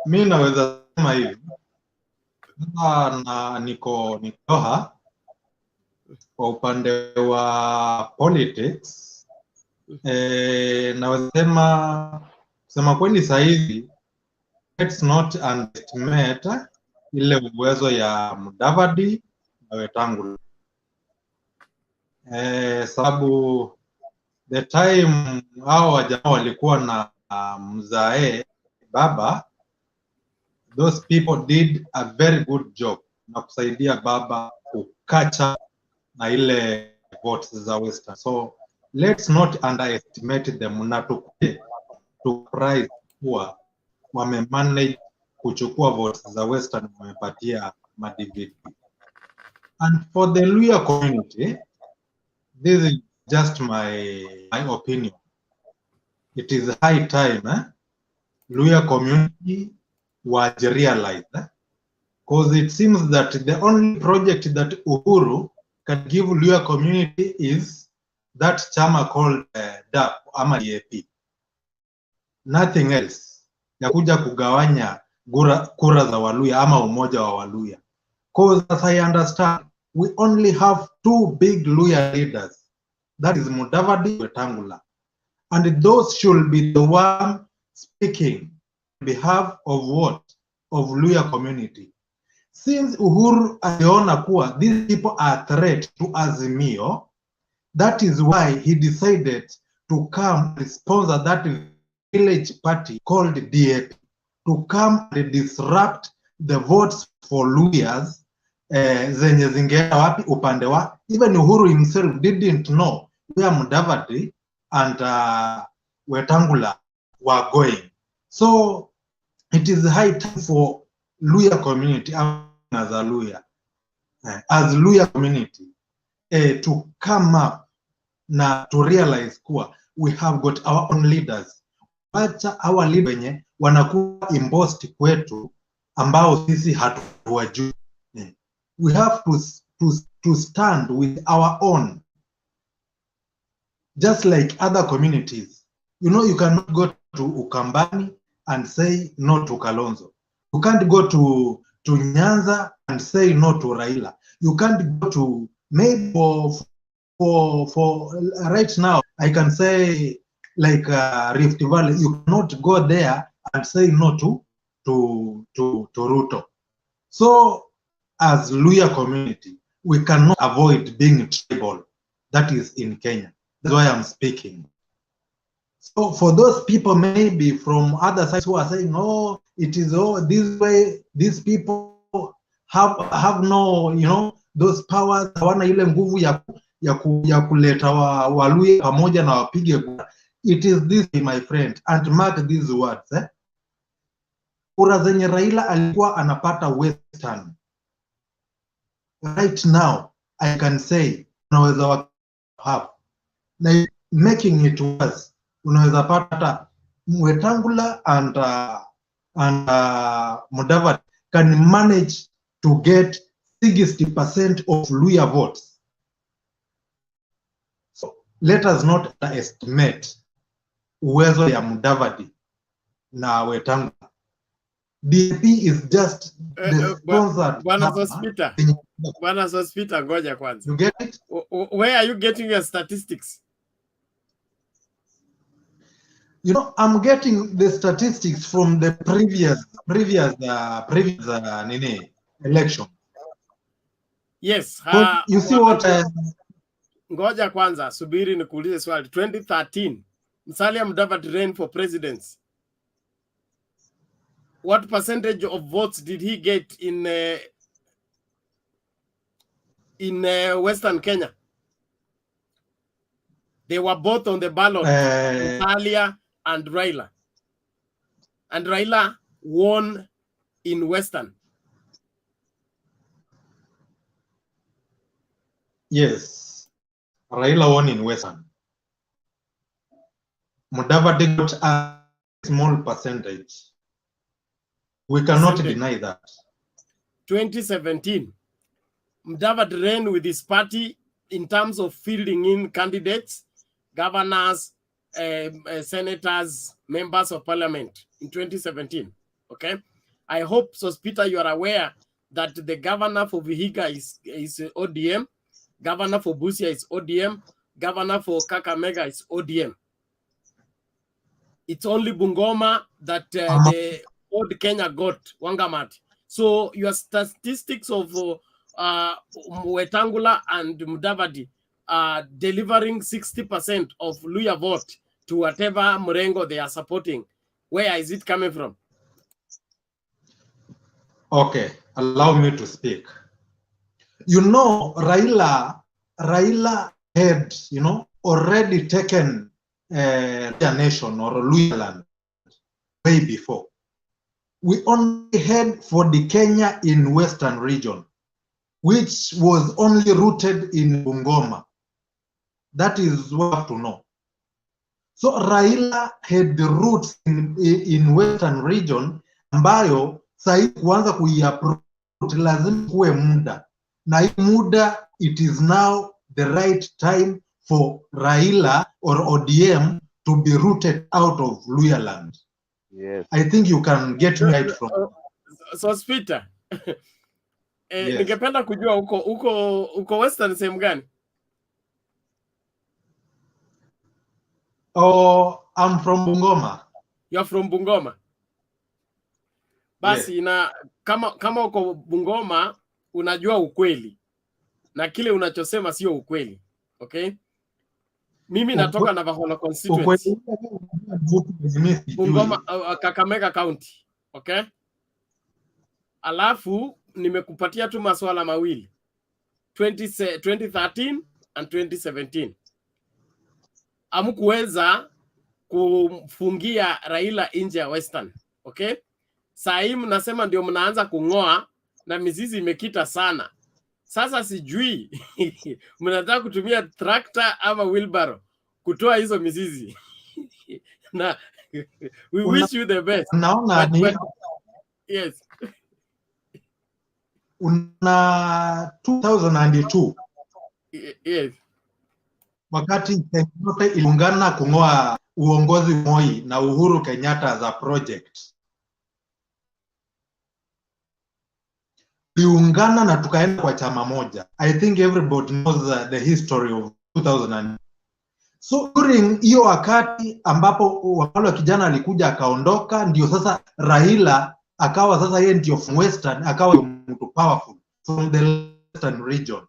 mi naweza sema hivi. Niko Doha kwa upande wa politics. Naweza sema kweli sahizi, let's not underestimate ile uwezo ya Mudavadi na Wetangula. Sababu the time hao wajamaa walikuwa na mzae baba, those people did a very good job na kusaidia baba kukacha na ile votes za Western. So let's not underestimate them na to prize kuwa wamemanage kuchukua votes za Western, wamepatia ma-DVD. And for the Luhya community, this is just my opinion. It is high time Luhya community was realized, because it seems that the only project that Uhuru can give Luhya community is that chama called DAP ama DAP. Nothing else ya kuja kugawanya kura za Waluhya ama umoja wa Waluhya. Because as I understand, we only have two big Luhya leaders, that is Mudavadi and Wetangula, and those should be the one speaking on behalf of what? Of Luhya community. Since Uhuru aliona kuwa these people are a threat to Azimio, that is why he decided to come and sponsor that village party called DAP, to come and disrupt the votes for Luhyas zenye zingeenda wapi upande wa. Even Uhuru himself didn't know where Mudavadi and Wetangula were going. So it is high time for Luya community, as a Luya community, to come up na to realize kuwa we have got our own leaders. Wacha our leaders wenye wanakuwa imposed kwetu ambao sisi hatuwajui. We have to stand with our own, just like other communities. You know, you cannot go to Ukambani and say no to Kalonzo. You can't go to Nyanza and say no to Raila. You can't go to, maybe for right now, I can say like Rift Valley, you cannot go there and say no to Ruto. So as Luya community, we cannot avoid being tribal. That is in Kenya. That's why I'm speaking. So for those people maybe from other sides who are saying, oh, it is this way, these people have no, you know, those powers, hawana ile nguvu ya kuleta Waluya pamoja na wapige kura. It is this, my friend, and mark these words. Kura zenye Raila alikuwa anapata Western. Right now, I can say, unaweza have. Na making it worse, unaweza pata Wetangula and Mudavadi can manage to get 60% of Luya votes. So let us not estimate uwezo ya Mudavadi na Wetangula. DP is just the sponsored. Bwana Sospita, ngoja kwanza. You get it? Where are you getting your statistics? You know, I'm getting the statistics from the previous election. Yes. You see what? Ngoja kwanza, subiri nikuulize swali. 2013, Musalia Mudavadi ran for presidency. What percentage of votes did he get in Western Kenya? They were both on the ballot, Musalia and Raila. And Raila won in Western. Yes, Raila won in Western. Mudavadi got a small percentage. We cannot deny that. 2017, Mudavadi ran with his party in terms of fielding in candidates, governors, senators, members of parliament in 2017. Okay, I hope, Sospita, you are aware that the governor for VIHIGA is ODM, governor for Busia is ODM, governor for KKA is ODM. It's only Bungoma that the old Kenya got Wangamat. So your statistics of Wetangula and Mudavadi are delivering 60% of Luya vote to whatever Murengo they are supporting. Where is it coming from? Okay, allow me to speak. You know, Raila had, you know, already taken a nation or Luya land way before. We only had for the Kenya in Western region, which was only rooted in Bungoma. That is what you have to know. So Raila had the roots in Western region, ambayo sahi kuanza kuiapproach lazima kuwe muda. Na hii muda, it is now the right time for Raila or ODM to be rooted out of Luya land. Yes. I think you can get me right from. Sospita. Yes. Ningependa kujua uko Western sehemu gani? Oh, I'm from Bungoma. You're from Bungoma. Basi Yes. na kama uko Bungoma unajua ukweli na kile unachosema sio ukweli. Okay? Mimi natoka Navajola constituency. Bungoma, Kakamega County. Okay? Alafu nimekupatia tu maswala mawili. 2013 and 2017. Hamkuweza kumfungia Raila nje ya Western. Okay? Saa hii mnasema ndio mnaanza kung'oa na mizizi imekita sana. Sasa sijui mnataka kutumia tractor ama wheelbarrow kutoa hizo mizizi. Na we wish you the best. But, yes. Una 2002. Yes. Wakati yote iliungana kung'oa uongozi Moi na Uhuru Kenyatta as a project. Tuliungana na tukaenda kwa chama moja. I think everybody knows the history of 2000. So during hiyo wakati ambapo Wamalo kijana alikuja akaondoka, ndio sasa Raila akawa sasa yeye ndio from Western, akawa mtu powerful from the Western region.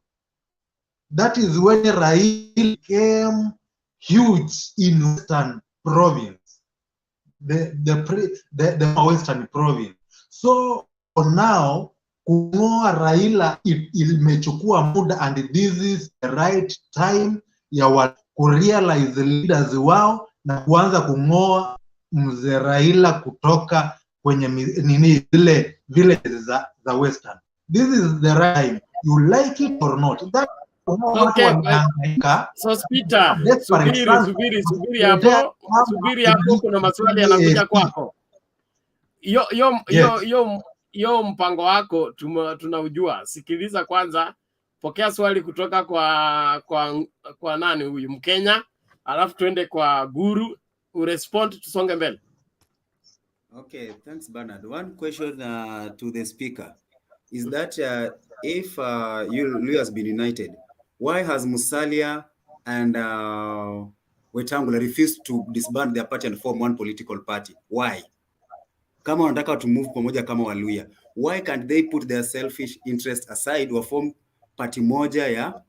That is when Raila became huge in Western province, the Western province. So now kung'oa Raila imechukua muda, and this is the right time ya kurealize leaders wao na kuanza kung'oa mzee Raila kutoka kwenye nini zile villages za Western. This is the right time, you like it or not. That okay. So Peter, subiri hapo, kuna maswali yanakuja kwako. Yo mpango wako tunaujua. Sikiliza kwanza, pokea swali kutoka kwa nani huyu Mkenya, alafu tuende kwa Guru urespond, tusonge mbele. Okay, thanks Bernard. One question to the speaker is that if Luo has been united, why has Musalia and Wetangula refused to disband their party and form one political party? Why? Kama wanataka to move pamoja kama Waluya, why can't they put their selfish interest aside or form party moja ya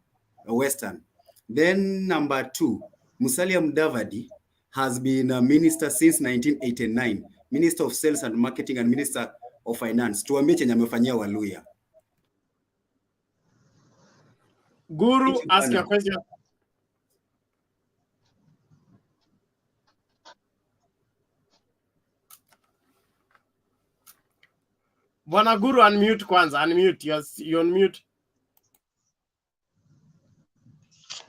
Western? Then number 2, Musalia Mudavadi has been a minister since 1989, Minister of Sales and Marketing and Minister of Finance. Tuambie chenye amefanyia Waluya. Guru, ask your question. Bwana Guru, unmute kwanza, unmute. You're on mute.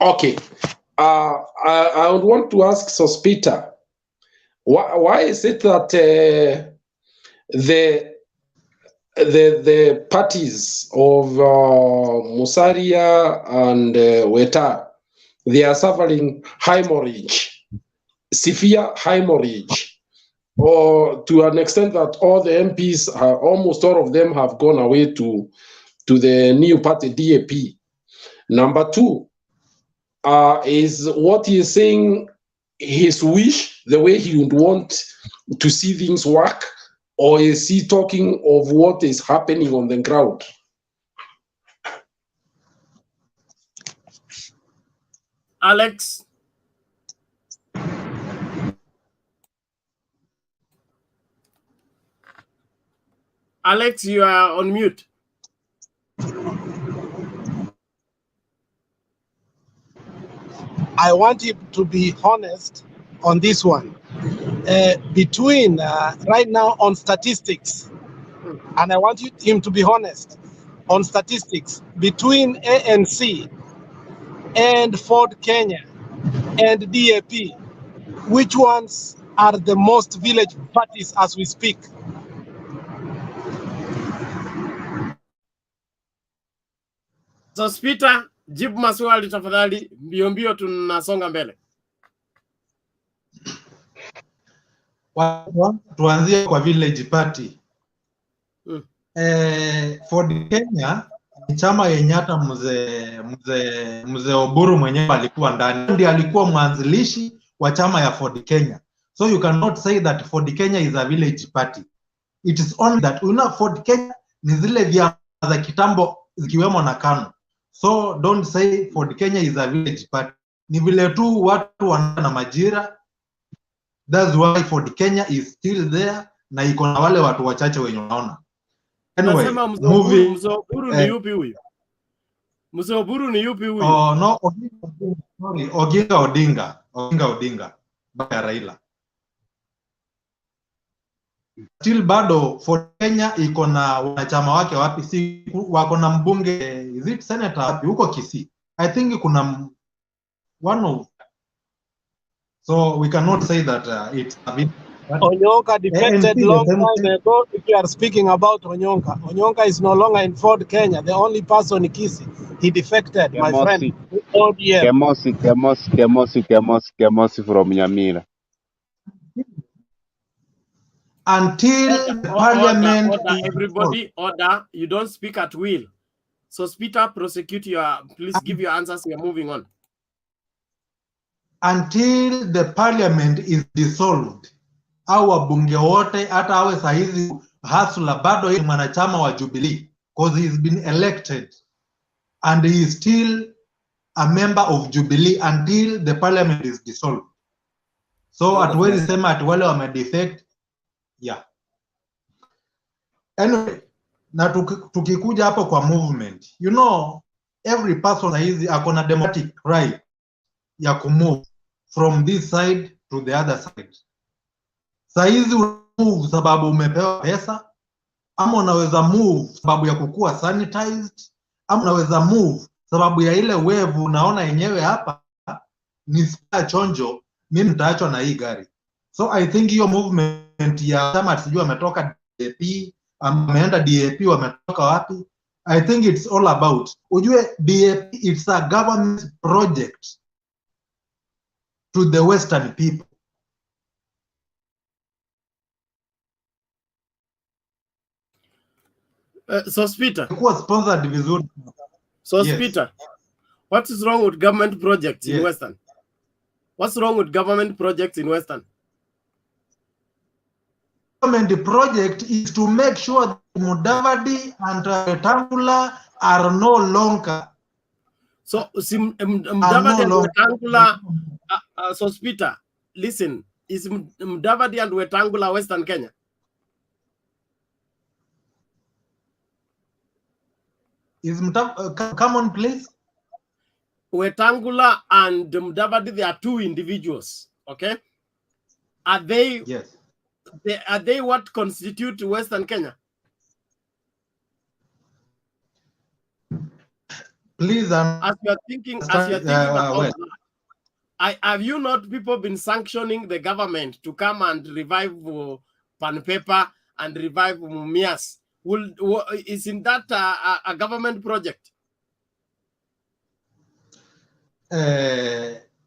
Okay. I would want to ask Sospita, why is it that the parties of Musalia and Weta, they are suffering hemorrhage, severe hemorrhage, or to an extent that all the MPs, almost all of them have gone away to the new party, DAP. Number 2, is what he is saying his wish, the way he would want to see things work, or is he talking of what is happening on the ground? Alex. Alex, you are on mute. I want him to be honest on this one. Between right now on statistics, and I want him to be honest on statistics, between ANC and Ford Kenya and DAP, which ones are the most village parties as we speak? So Peter, jibu maswali tafadhali, mbio mbio, tunasonga mbele. Tuanzie kwa village party. Ford Kenya ni chama yenye hata mzee Uhuru mwenyewe alikuwa ndani, ndiye alikuwa mwanzilishi wa chama ya Ford Kenya. So you cannot say that Ford Kenya is a village party. It is only that Ford Kenya ni zile vyama za kitambo zikiwemo na KANU. So don't say Ford Kenya is a village party. Ni vile tu watu wana na majira. That's why Ford Kenya is still there na iko na wale watu wachache wenye unaona. Anyway, moving. Mzee Uhuru ni yupi huyu? Mzee Uhuru ni yupi huyu? Oh no, sorry, Odinga. Baya Raila. still bado for Kenya iko na wanachama wake wapi, si wako na mbunge, is it senator wapi huko Kisii, I think kuna one of, so we cannot say that it's a bit. Onyonka defected long time ago. If you are speaking about Onyonka, Onyonka is no longer in Ford Kenya. The only person in Kisii, he defected, my friend. Kemosi from Nyamira. Until Parliament. Order, everybody, order. You don't speak at will. So, Speaker, prosecute your. Please give your answers. We are moving on. Until the Parliament is dissolved, our bunge wote hata awe sahizi Hasula bado yeye mwanachama wa Jubilee because he's been elected and he is still a member of Jubilee until the Parliament is dissolved. So hatuwezi sema ati wale wame defect. Yeah. Anyway, na tukikuja hapo kwa movement, you know, every person sahizi akona democratic right ya kumove from this side to the other side. Saizi move sababu umepewa pesa, ama unaweza move sababu ya kukua sanitized, ama unaweza move sababu ya ile wave unaona yenyewe hapa ni spare chonjo, mimi nitaachwa na hii gari. So I think hiyo movement ya kama sijui ametoka DAP, ameenda DAP, wametoka wapi, I think it's all about, ujue DAP it's a government project to the Western people. So, Speaker. Sponsored vizuri. So, yes. Speaker, what is wrong with government projects in Western? What's wrong with government projects in Western? Government project is to make sure that Mudavadi and Wetangula are no longer. So, Mudavadi and Wetangula, so, Speaker, listen, is Mudavadi and Wetangula Western Kenya? Is come on, please. Wetangula and Mudavadi, they are two individuals. Okay, are they? Yes. Are they what constitute Western Kenya? Please, as you are thinking, about, have you not people been sanctioning the government to come and revive Pan Paper and revive Mumias? Isn't that a government project?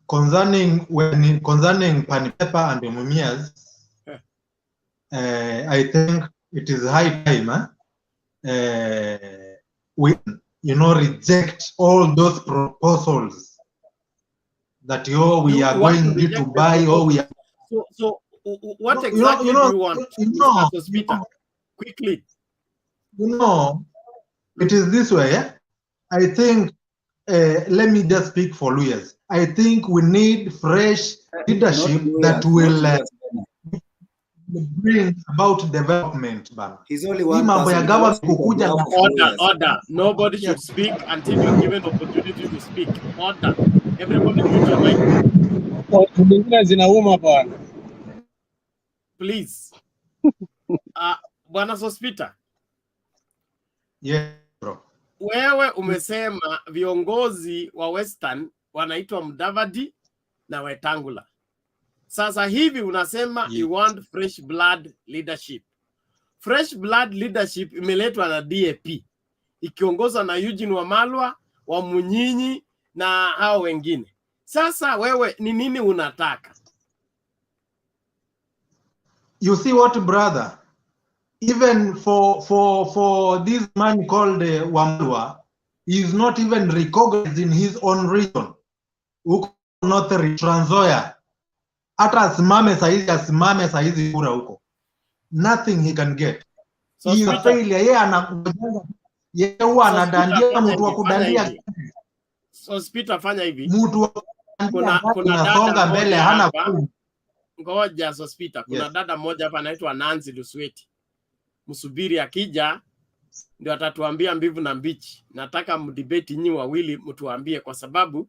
Concerning Pan Paper and Mumias, I think it is high time we reject all those proposals that we are going to buy or we are. So what exactly do you want? Quickly. It is this way. I think, let me just speak for lawyers. I think we need fresh leadership that will bring about development. He's only one person. Order. Nobody should speak until you're given opportunity to speak. Order. Everybody mute your mic. Please. Bwana Sospita. Yeah, bro. Wewe umesema viongozi wa Western wanaitwa Mudavadi na Wetangula. Sasa hivi unasema you want fresh blood leadership. Fresh blood leadership imeletwa na DAP ikiongozwa na Eugene Wamalwa, Wamunyinyi na hao wengine. Sasa wewe ni nini unataka? You see what, brother? Even for this man called Wamalwa, he is not even recognized in his own region. Not Trans Nzoia. Hata asimame saizi kura huko. Nothing he can get. So he is a failure. Yeye huwa anadandia mtu wa kudandia. So Speaker, fanya hivi. Mtu kuna dada mbele hana kuu. Ngoja so Speaker, kuna dada mmoja hapa anaitwa Nancy Lusweti. Msubiri akija ndio atatuambia mbivu na mbichi. Nataka mdebate nyinyi wawili mtuambie, kwa sababu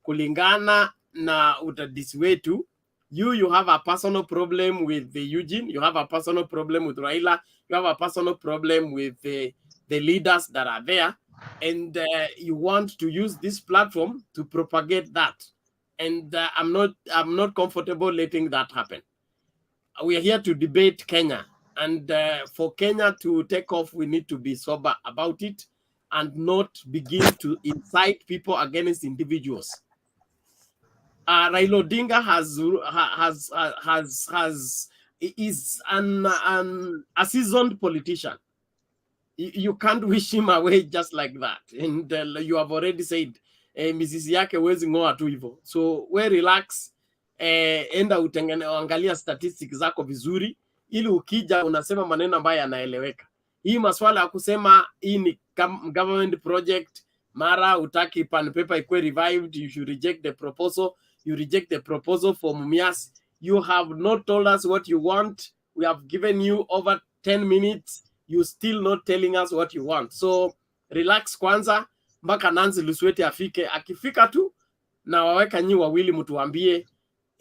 kulingana na udadisi wetu You have a personal problem with the Eugene. You have a personal problem with Raila. You have a personal problem with the leaders that are there. And you want to use this platform to propagate that. And I'm not comfortable letting that happen. We are here to debate Kenya. And for Kenya to take off, we need to be sober about it and not begin to incite people against individuals. Raila Odinga is a seasoned politician. You can't wish him away just like that. And you have already said, Mrs. yake wezi ngoa tu hivyo. So we relax, enda angalia statistics zako vizuri, ili ukija unasema maneno ambayo yanaeleweka. Hii maswala ya kusema hii ni government project, mara utaki pan paper ikwe revived, you should reject the proposal. You reject the proposal for Mumias. You have not told us what you want. We have given you over 10 minutes. You're still not telling us what you want. So relax kwanza, mpaka Nancy Lusweti afike. Akifika tu, na waweka nyi wawili mtuambie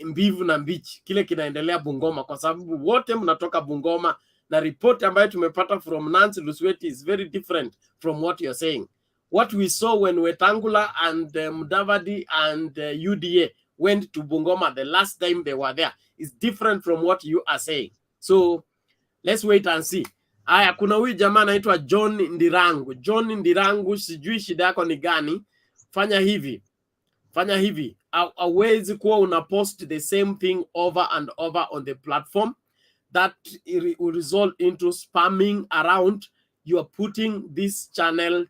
mbivu na mbichi kile kinaendelea Bungoma, kwa sababu wote mnatoka Bungoma, na report ambayo tumepata from Nancy Lusweti is very different from what you're saying. What we saw when Wetangula and Mudavadi and UDA went to Bungoma the last time they were there is different from what you are saying. So let's wait and see. Aya, kuna huyu jamaa anaitwa John Ndirangu. John Ndirangu, sijui shida yako ni gani. Fanya hivi. Hauwezi kuwa una post the same thing over and over on the platform. That will result into spamming around. You are putting this channel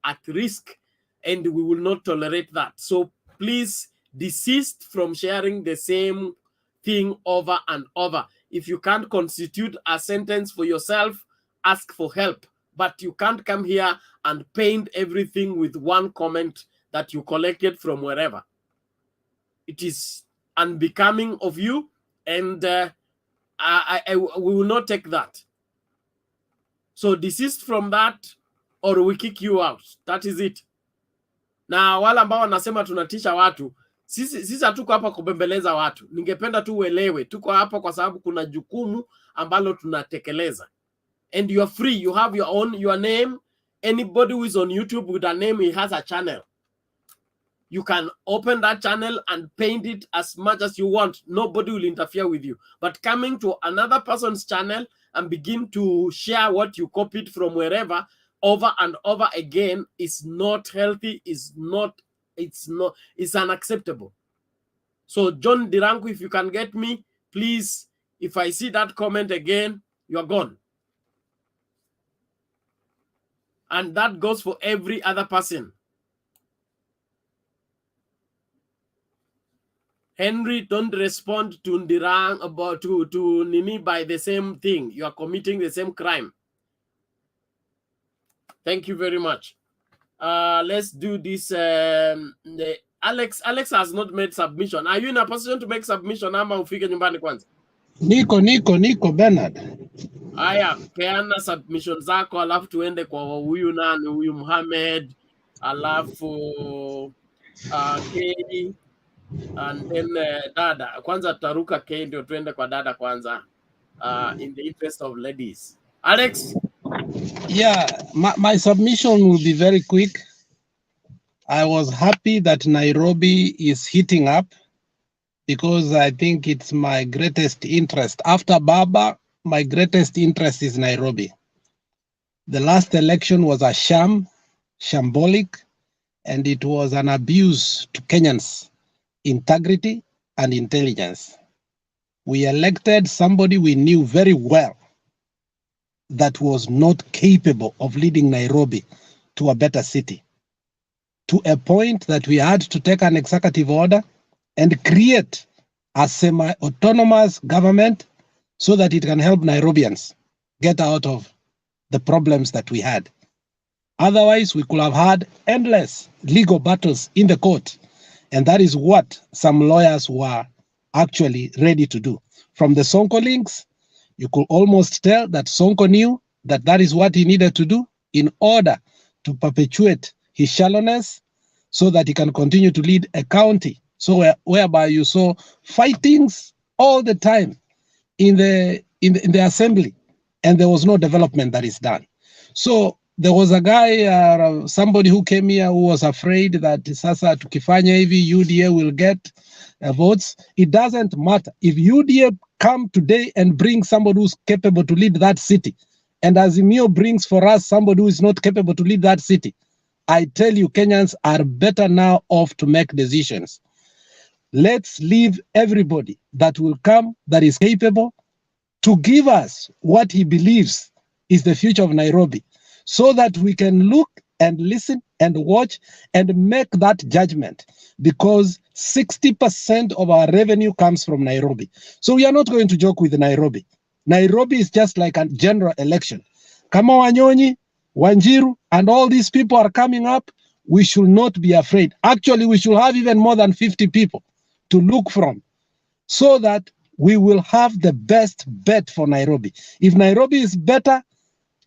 at risk, and we will not tolerate that. So please desist from sharing the same thing over and over. If you can't constitute a sentence for yourself, ask for help. But you can't come here and paint everything with one comment that you collected from wherever. It is unbecoming of you, and we will not take that. So desist from that, or we kick you out. That is it. Na wala ambao wanasema tunatisha watu, sisi hatuko hapa kubembeleza watu. Ningependa tu uelewe, tuko hapa kwa sababu kuna jukumu ambalo tunatekeleza. And you are free, you have your name. Anybody who is on YouTube with a name, he has a channel. You can open that channel and paint it as much as you want. Nobody will interfere with you. But coming to another person's channel and begin to share what you copied from wherever over and over again is not healthy, it's unacceptable. So John Ndirangu, if you can get me, please, if I see that comment again, you're gone. And that goes for every other person. Henry, don't respond to Ndirang about to Nini by the same thing. You are committing the same crime. Thank you very much. Let's do this. Alex has not made submission. Are you in a position to make submission? Ama ufike nyumbani kwanza? Niko Bernard. Aya, peana submission zako, alafu tuende kwa huyu nani, huyu Muhammad, alafu Kedi, and then dada. Kwanza taruka Kedi ndio tuende kwa dada kwanza, in the interest of ladies. Alex? Yeah, my submission will be very quick. I was happy that Nairobi is heating up because I think it's my greatest interest. After Baba, my greatest interest is Nairobi. The last election was a shambolic, and it was an abuse to Kenyans' integrity and intelligence. We elected somebody we knew very well that was not capable of leading Nairobi to a better city, to a point that we had to take an executive order and create a semi-autonomous government so that it can help Nairobians get out of the problems that we had. Otherwise, we could have had endless legal battles in the court, and that is what some lawyers were actually ready to do. From the Sonko links, you could almost tell that Sonko knew that that is what he needed to do in order to perpetuate his shallowness so that he can continue to lead a county So whereby you saw fightings all the time in the assembly, and there was no development that is done. So there was a guy, somebody who came here who was afraid that sasa tukifanya hivi UDA will get votes. It doesn't matter. If UDA come today and bring somebody who's capable to lead that city, and Azimio brings for us somebody who is not capable to lead that city, I tell you, Kenyans are better now off to make decisions. Let's leave everybody that will come that is capable to give us what he believes is the future of Nairobi, so that we can look and listen and watch and make that judgment, because 60% of our revenue comes from Nairobi. So we are not going to joke with Nairobi. Nairobi is just like a general election. Kama Wanyonyi, Wanjiru, and all these people are coming up, we should not be afraid. Actually, we should have even more than 50 people to look from, so that we will have the best bet for Nairobi. If Nairobi is better,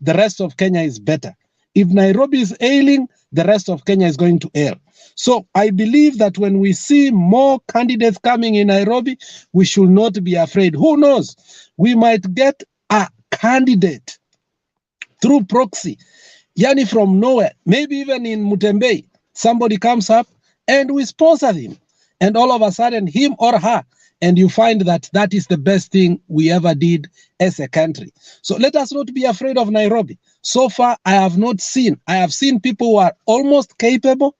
the rest of Kenya is better. If Nairobi is ailing, the rest of Kenya is going to ail. So I believe that when we see more candidates coming in Nairobi, we should not be afraid. Who knows? We might get a candidate through proxy, yani from nowhere. Maybe even in Mutembei, somebody comes up and we sponsor him. And all of a sudden, him or her, and you find that that is the best thing we ever did as a country. So let us not be afraid of Nairobi. So far, I have seen people who are almost capable,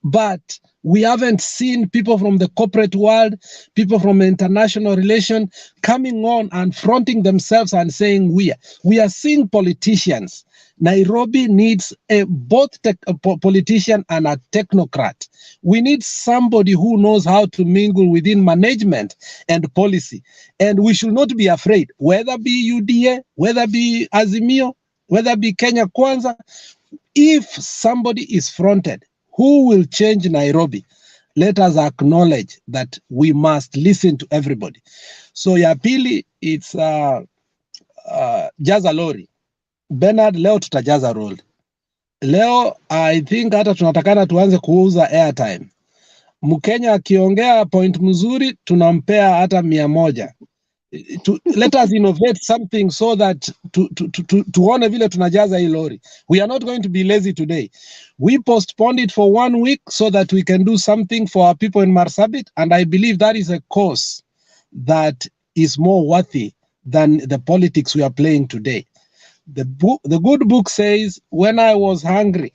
but we haven't seen people from the corporate world, people from international relations coming on and fronting themselves and saying we are seeing politicians. Nairobi needs both a politician and a technocrat. We need somebody who knows how to mingle within management and policy. And we should not be afraid, whether be UDA, whether be Azimio, whether be Kenya Kwanza. If somebody is fronted who will change Nairobi, let us acknowledge that we must listen to everybody. So ya pili, it's jaza lori. Bernard, leo tutajaza roll. Leo I think hata tunatakana tuanze kuuza airtime. Mkenya akiongea point mzuri tunampea hata 100. Let us innovate something so that tuone vile tunajaza hii lori. We are not going to be lazy today. We postponed it for 1 week so that we can do something for our people in Marsabit, and I believe that is a cause that is more worthy than the politics we are playing today. The good book says, when I was hungry,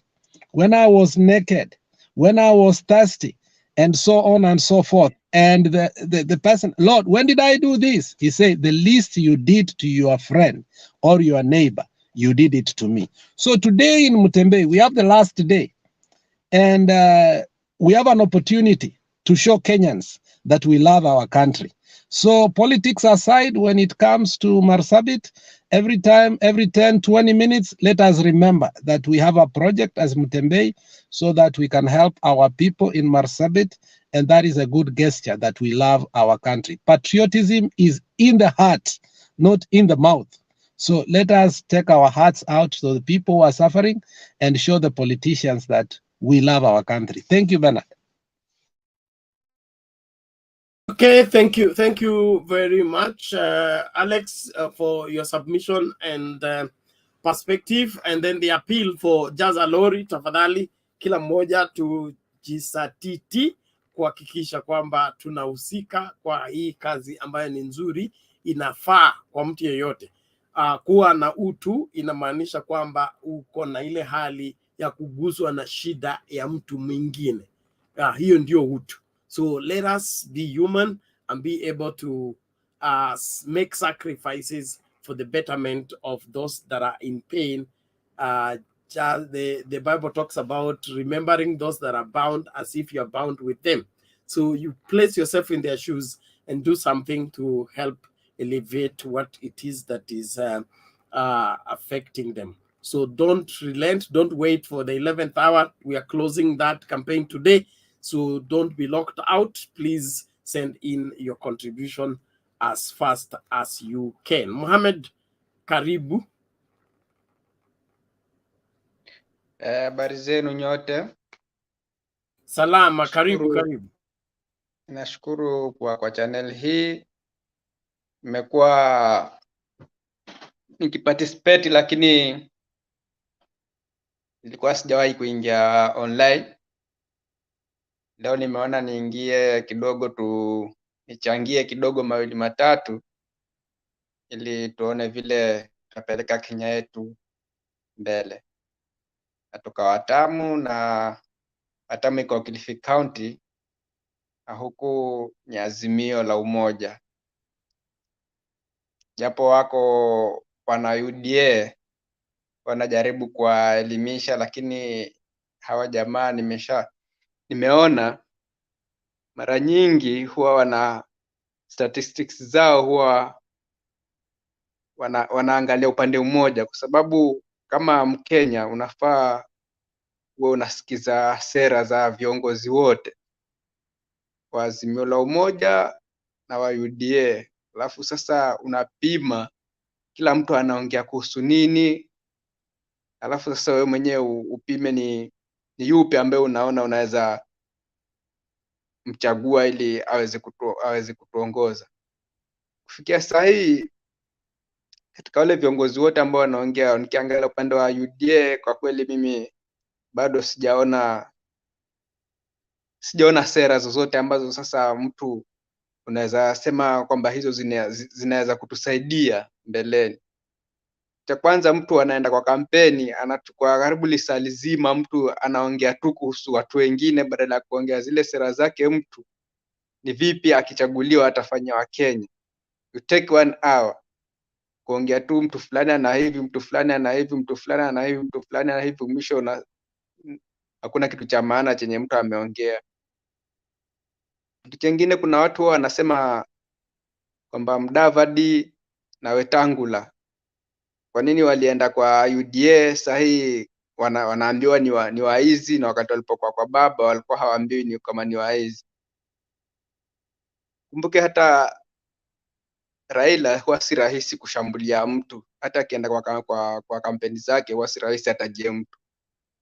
when I was naked, when I was thirsty, and so on and so forth. And the person, Lord, when did I do this? He said, the least you did to your friend or your neighbor, you did it to me. So today in Mutembei, we have the last day. And we have an opportunity to show Kenyans that we love our country. So politics aside, when it comes to Marsabit, every time, every 10, 20 minutes, let us remember that we have a project as Mutembei so that we can help our people in Marsabit. And that is a good gesture that we love our country. Patriotism is in the heart, not in the mouth. So let us take our hearts out to the people who are suffering and show the politicians that we love our country. Thank you, Bernard. Okay, thank you very much, Alex, for your submission and perspective, and then the appeal for Jaza Lori. Tafadhali kila mmoja tujisatiti kuhakikisha kwamba tunahusika kwa hii kazi ambayo ni nzuri, inafaa kwa mtu yeyote. Kuwa na utu inamaanisha kwamba uko na ile hali ya kuguswa na shida ya mtu mwingine. Hiyo ndio utu. So let us be human and be able to make sacrifices for the betterment of those that are in pain. The Bible talks about remembering those that are bound as if you are bound with them. So you place yourself in their shoes and do something to help alleviate what it is that is affecting them. So don't relent. Don't wait for the 11th hour. We are closing that campaign today. So don't be locked out. Please send in your contribution as fast as you can. Mohamed, karibu. Habari zenu nyote. Salama, karibu. Nashukuru kwa channel hii. Nimekuwa nikiparticipate lakini nilikuwa sijawahi kuingia online. Leo nimeona niingie kidogo nichangie kidogo mawili matatu ili tuone vile tutapeleka Kenya yetu mbele. Natoka Watamu na Watamu iko Kilifi County na huku ni Azimio la Umoja. Japo wako wana UDA wanajaribu kuwaelimisha, lakini hawa jamaa nimeona mara nyingi huwa wana statistics zao huwa wanaangalia upande mmoja, kwa sababu kama Mkenya unafaa uwe unasikiza sera za viongozi wote wa Azimio la Umoja na wa UDA, alafu sasa unapima kila mtu anaongea kuhusu nini, alafu sasa wewe mwenyewe upime ni yupi ambaye unaona unaweza mchagua ili aweze kutuongoza. Kufikia sasa hii katika wale viongozi wote ambao wanaongea, nikiangalia upande wa UDA, kwa kweli mimi bado sijaona sera zozote ambazo sasa mtu unaweza sema kwamba hizo zinaweza kutusaidia mbeleni. Cha kwanza, mtu anaenda kwa kampeni, anachukua karibu lisali zima, mtu anaongea tu kuhusu watu wengine badala ya kuongea zile sera zake. Mtu ni vipi akichaguliwa atafanya Wakenya. You take 1 hour kuongea tu mtu fulani ana hivi, mtu fulani ana hivi, mtu fulani ana hivi, mtu fulani ana hivi, mwisho hakuna kitu cha maana chenye mtu ameongea. Kitu kingine, kuna watu wanasema kwamba Mudavadi na Wetangula kwa nini walienda kwa UDA, sahi wanaambiwa ni waizi, na wakati walipokuwa kwa baba walikuwa hawaambiwi kama ni waizi. Kumbuke hata Raila huwa si rahisi kushambulia mtu, hata akienda kwa kampeni zake huwa si rahisi atajie mtu.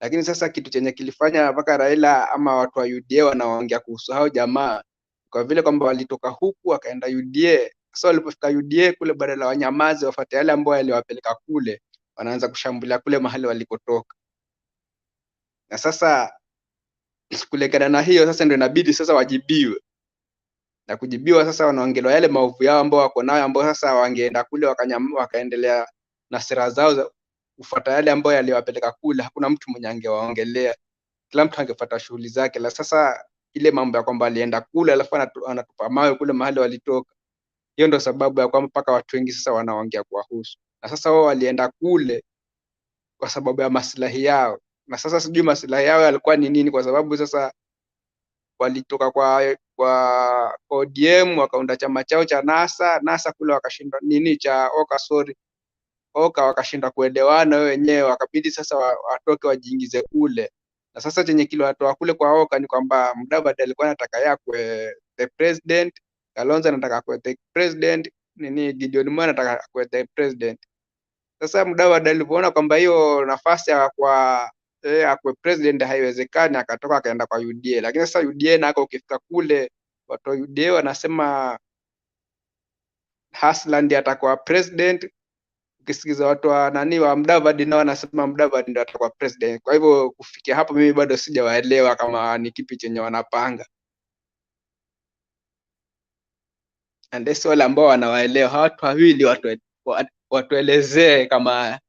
Lakini sasa kitu chenye kilifanya mpaka Raila ama watu wa UDA wanaongea kuhusu hao jamaa, kwa vile kwamba walitoka huku wakaenda UDA. Sasa walipofika UDA kule, badala wanyamaze wafuate yale ambao yaliwapeleka kule, wanaanza kushambulia kule mahali walikotoka. Na sasa kulingana na hiyo, sasa ndio inabidi sasa wajibiwe, na kujibiwa sasa wanaongelewa yale maovu yao ambao wako nayo, ambao sasa wangeenda kule wakaendelea na sera zao za kufuata yale ambao yaliwapeleka kule, hakuna mtu mwenye angewaongelea, kila mtu angefuata shughuli zake. La sasa ile mambo ya kwamba alienda kule alafu anatupa mawe kule mahali walitoka, hiyo ndio sababu ya kwamba mpaka watu wengi sasa wanaongea kuwahusu. Na sasa wao walienda kule kwa sababu ya maslahi yao, na sasa sijui maslahi yao yalikuwa ni nini, kwa sababu sasa walitoka kwa ODM wakaunda chama chao cha NASA kule wakashindwa cha OKA wakashindwa kuelewana wenyewe, wakabidi sasa watoke wajiingize kule. Na sasa chenye kiliwatoa kule kwa OKA ni kwamba Mudavadi alikuwa anataka yeye akuwe the president, Kalonzo anataka akuwe the president, Gideon Moi anataka akuwe the president. Sasa Mudavadi alipoona kwamba hiyo nafasi ya akuwe president haiwezekani, akatoka akaenda kwa UDA. Lakini sasa UDA nako ukifika kule, watu wa UDA wanasema Hasla ndiye atakuwa president. Ukisikiza watu wa Mudavadi nao wanasema Mudavadi ndiye atakuwa president. Kwa hivyo kufikia hapo mimi bado sijawaelewa kama ni kipi chenye wanapanga. And wale ambao wanawaelewa watu wawili watuelezee kama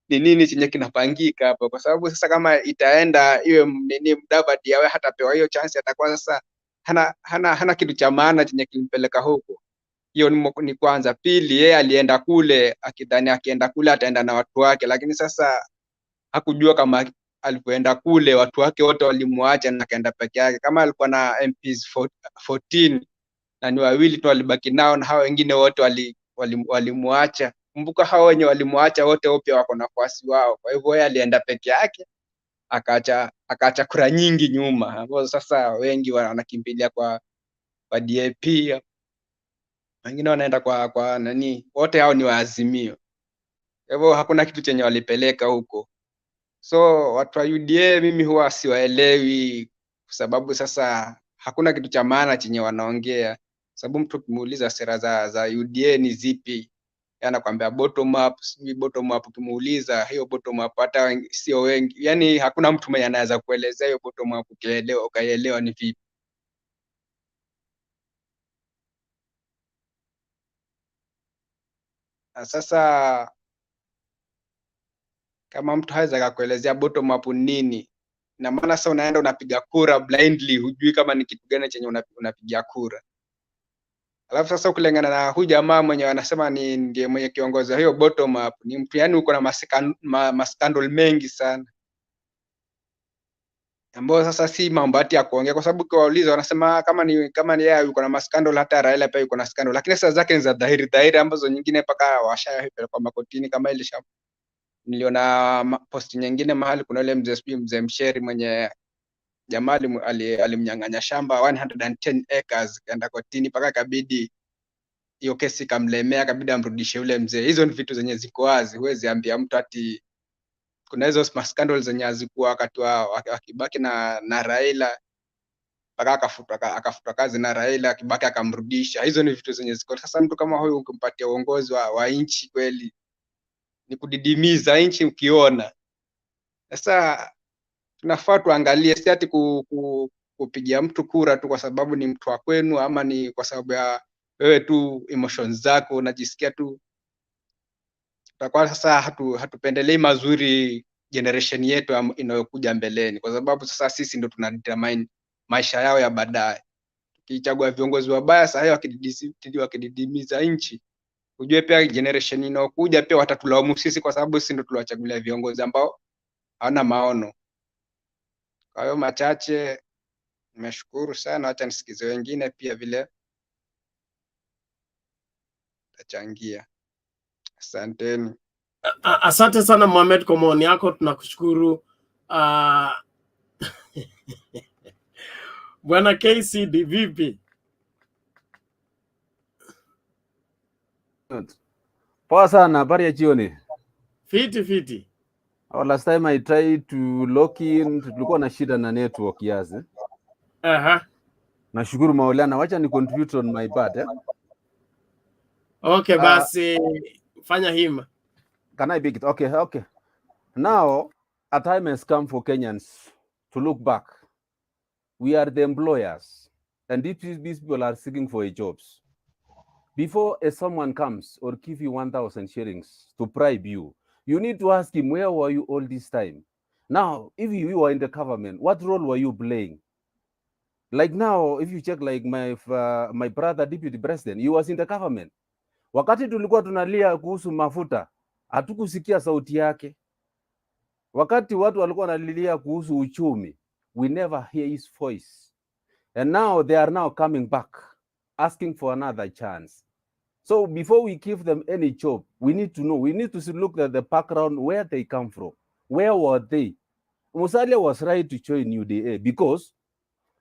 ni nini chenye kinapangika hapo, kwa sababu sasa kama itaenda iwe Mudavadi yawe hata pewa hiyo chance, atakuwa sasa hana kitu cha maana chenye kimpeleka huko. Hiyo ni kwanza. Pili, yeye alienda kule akidhani akienda kule ataenda na watu wake, lakini sasa hakujua kama alipoenda kule watu wake wote walimwacha na akaenda peke yake. Kama alikuwa na MPs 14 na ni wawili tu walibaki nao, na hao wengine wote walimwacha. Kumbuka hao wenye walimwacha wote pia wako na wafuasi wao. Kwa hivyo yeye alienda peke yake akaacha kura nyingi nyuma, ambapo sasa wengi wanakimbilia kwa DAP, wengine wanaenda kwa nani, wote hao ni wa Azimio. Kwa hivyo hakuna kitu chenye walipeleka huko. So watu wa UDA mimi huwa siwaelewi, kwa sababu sasa hakuna kitu cha maana chenye wanaongea, sababu mtu ukimuuliza sera za UDA ni zipi, anakuambia bottom up, sijui bottom up. Ukimuuliza hiyo bottom up, hata sio wengi, yani hakuna mtu mwenye anaweza kuelezea hiyo bottom up ukaielewa ni vipi. Sasa kama mtu hawezi akakuelezea bottom up nini, na maana sasa unaenda unapiga kura blindly, hujui kama ni kitu gani chenye unapiga kura. Alafu sasa ukilingana na huyu jamaa mwenye wanasema ni ndiye mwenye kiongozi hiyo bottom up, ni mtu yani uko na maskandal mengi sana, ambao sasa si mambo ati ya kuongea, kwa sababu ukiwauliza wanasema kama ni yeye yuko na maskandal, hata Raila pia yuko na skandal, lakini sasa zake ni za dhahiri ambazo nyingine mpaka washapelekwa makotini. Kama ile niliona post nyingine mahali kuna yule mzee Msheri mwenye jamaa alimnyang'anya shamba 110 acres, kaenda kotini mpaka kabidi hiyo kesi kamlemea, kabidi amrudishe yule mzee. Hizo ni vitu zenye ziko wazi, huwezi ambia mtu ati kuna hizo scandals zenye hazikuwa wakati wa Kibaki na Raila mpaka akafutwa kazi na Raila, Kibaki akamrudisha. Hizo ni vitu zenye ziko. Sasa mtu kama huyu ukimpatia uongozi wa nchi, kweli ni kudidimiza nchi ukiona. Sasa tunafaa tuangalie, si ati kupigia mtu kura tu kwa sababu ni mtu wa kwenu, ama ni kwa sababu ya wewe tu emotions zako unajisikia tu. Tutakuwa sasa hatupendelei mazuri generation yetu inayokuja mbeleni, kwa sababu sasa sisi ndo tunadetermine maisha yao ya baadaye. Tukichagua viongozi wabaya sasa wakididimiza nchi, ujue pia generation inayokuja pia watatulaumu sisi, kwa sababu sisi ndo tuliwachagulia viongozi ambao hawana maono. Kwa hiyo machache, nimeshukuru sana, acha nisikize wengine pia vile tachangia. Asanteni. Asante sana Mohamed kwa maoni yako, tunakushukuru. Bwana KCD vipi? Poa sana, habari ya jioni. Fiti. Last time I tried to log in, tulikuwa na shida na network yazi. Nashukuru Maulana, wacha ni contribute on my part. Okay, basi fanya hima. Can I pick it? Okay. Now, a time has come for Kenyans to look back. We are the employers, and these people are seeking for jobs. Before someone comes or give you 1,000 shillings to bribe you, you need to ask him, where were you all this time? Now, if you were in the government, what role were you playing? Like now, if you check like my brother, deputy president, he was in the government. Wakati tulikuwa tunalia kuhusu mafuta, hatukusikia sauti yake. Wakati watu walikuwa wanalilia kuhusu uchumi, we never hear his voice. And now they are now coming back, asking for another chance. So before we give them any job, we need to know, we need to look at the background, where they come from. Where were they? Musalia was right to join UDA because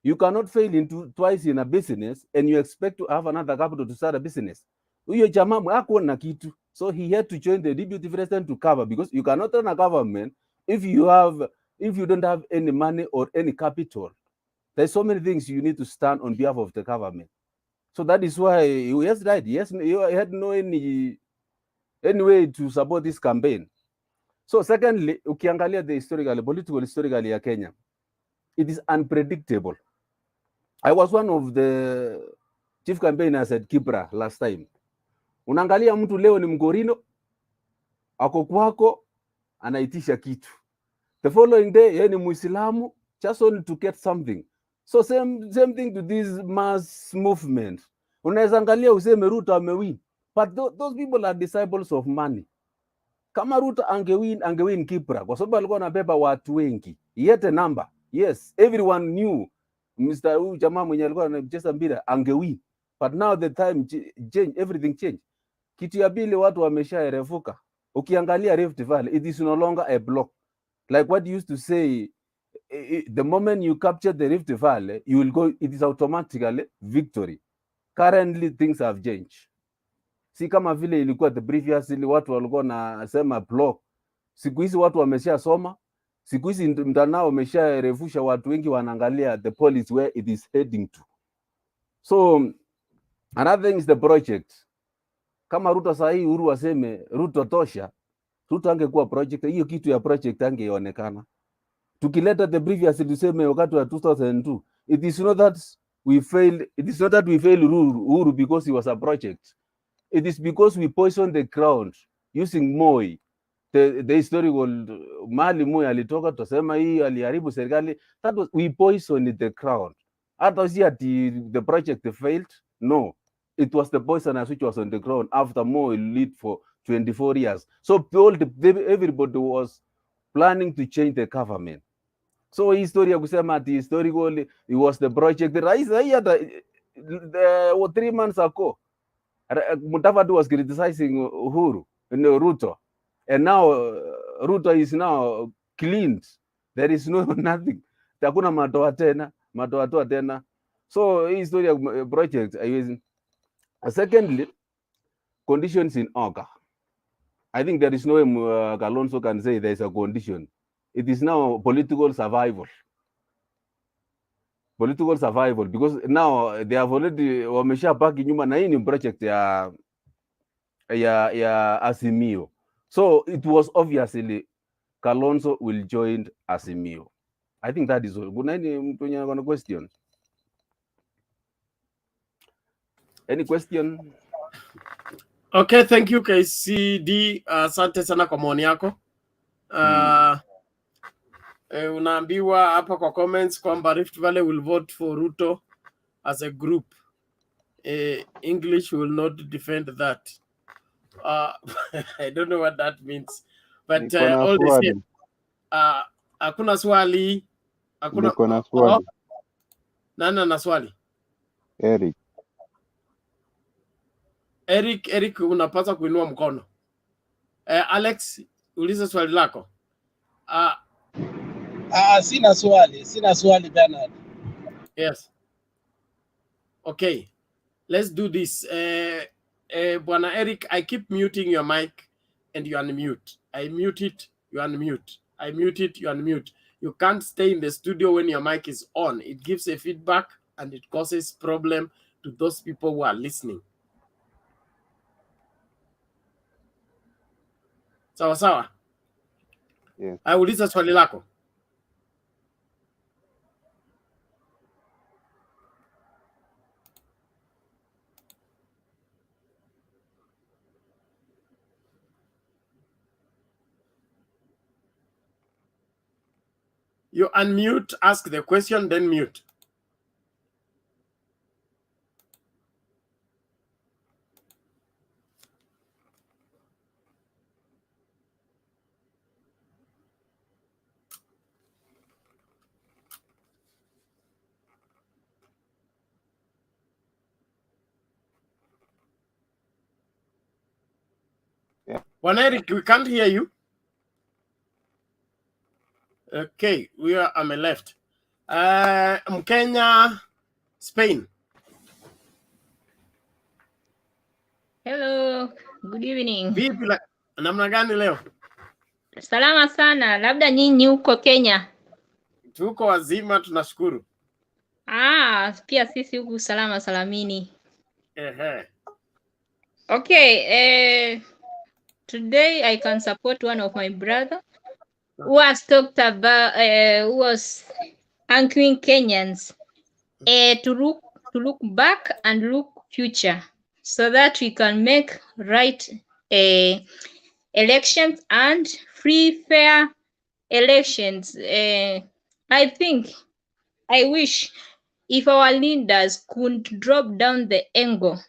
you cannot fail twice in a business and you expect to have another capital to start a business. Huyo jamaa hakuwa na kitu. So he had to join the deputy president to cover, because you cannot run a government if you don't have any money or any capital. There's so many things you need to stand on behalf of the government. So that is why he has died. Yes, he had no any way to support this campaign. So secondly, ukiangalia the political historically ya Kenya, it is unpredictable. I was one of the chief campaigners at Kibra last time. Unaangalia mtu leo ni Mgorino, ako kwako anaitisha kitu. The following day yeye ni Muislamu, just only to get something. So same thing to this mass movement. Unaweza angalia useme Ruto amewin, but those people are disciples of money. Kama Ruto angewin Kibra kwa sababu alikuwa anabeba watu wengi. Yet a number. Yes, everyone knew Mr. Huyu jamaa mwenye alikuwa anacheza mpira angewin. But now the time change, everything changed. Kitu ya pili, watu wameshaerefuka. Ukiangalia Rift Valley, it is no longer a block. Like what you used to say, the moment you capture the Rift Valley, you will go, it is automatically victory. Currently things have changed. Si kama vile ilikuwa the previous, ili watu walikuwa nasema block. Siku hizi watu wameshasoma, Siku hizi mtandao umesharefusha, watu wengi wanaangalia the policy where it is heading to. So another thing is the project. Kama Ruto sahi Uhuru aseme Ruto tosha, Ruto angekuwa project, hiyo kitu ya project angeonekana. Tukileta the previous tuseme wakati wa 2002, it is not that we failed Uhuru because he was a project. It is because we poisoned the ground using Moi, the historical mali Moi alitoka, tusema hii aliharibu serikali. That was, we poisoned the ground. Hata si ati the project failed, no, it was the poisonous which was on the ground after Moi lead for 24 years. So everybody was planning to change the government. So history ya kusema ati historically it was the project, the rais hata 3 months ago Mutavati was criticizing Uhuru and Ruto, and now Ruto is now cleaned. There is no nothing. Hakuna matoa tena. So hii story ya project haiwezi. Secondly, conditions in OKA. I think there is no way Kalonzo can say there is a condition. It is now political survival. Political survival, because now they have already wameshapaki nyuma, na hii ni project ya Azimio. So it was obviously Kalonzo will join Azimio. I think that is all. Kuna any mtu ana question? Any question? Okay, thank you KCD. Asante sana kwa maoni yako. Unaambiwa hapa kwa comments kwamba Rift Valley will vote for Ruto as a group. English will not defend that. I don't know what that means, but all the same, hakuna swali. Niko na swali. Nani ana swali? Eric, unapaswa kuinua mkono. Alex, uliza swali lako. Sina swali Bernard. Yes. Okay. Let's do this. Bwana Eric, I keep muting your mic and you unmute. I mute it, you unmute. I mute it, you unmute. You can't stay in the studio when your mic is on. It gives a feedback and it causes problem to those people who are listening. Sawa sawa? Yes. Uliza swali lako. You unmute, ask the question, then mute. Bwana Eric, we can't hear you. Okay, we are on the left. Mkenya, Spain. Hello, good evening. Vipi namna gani leo? Salama sana, labda nyinyi huko Kenya? Tuko wazima, tunashukuru. Pia sisi huku salama salamini. Ehe. Okay, today I can support one of my brother who has talked about who was anchoring Kenyans to look back and look future so that we can make right elections and free fair elections. I wish if our leaders could drop down the angle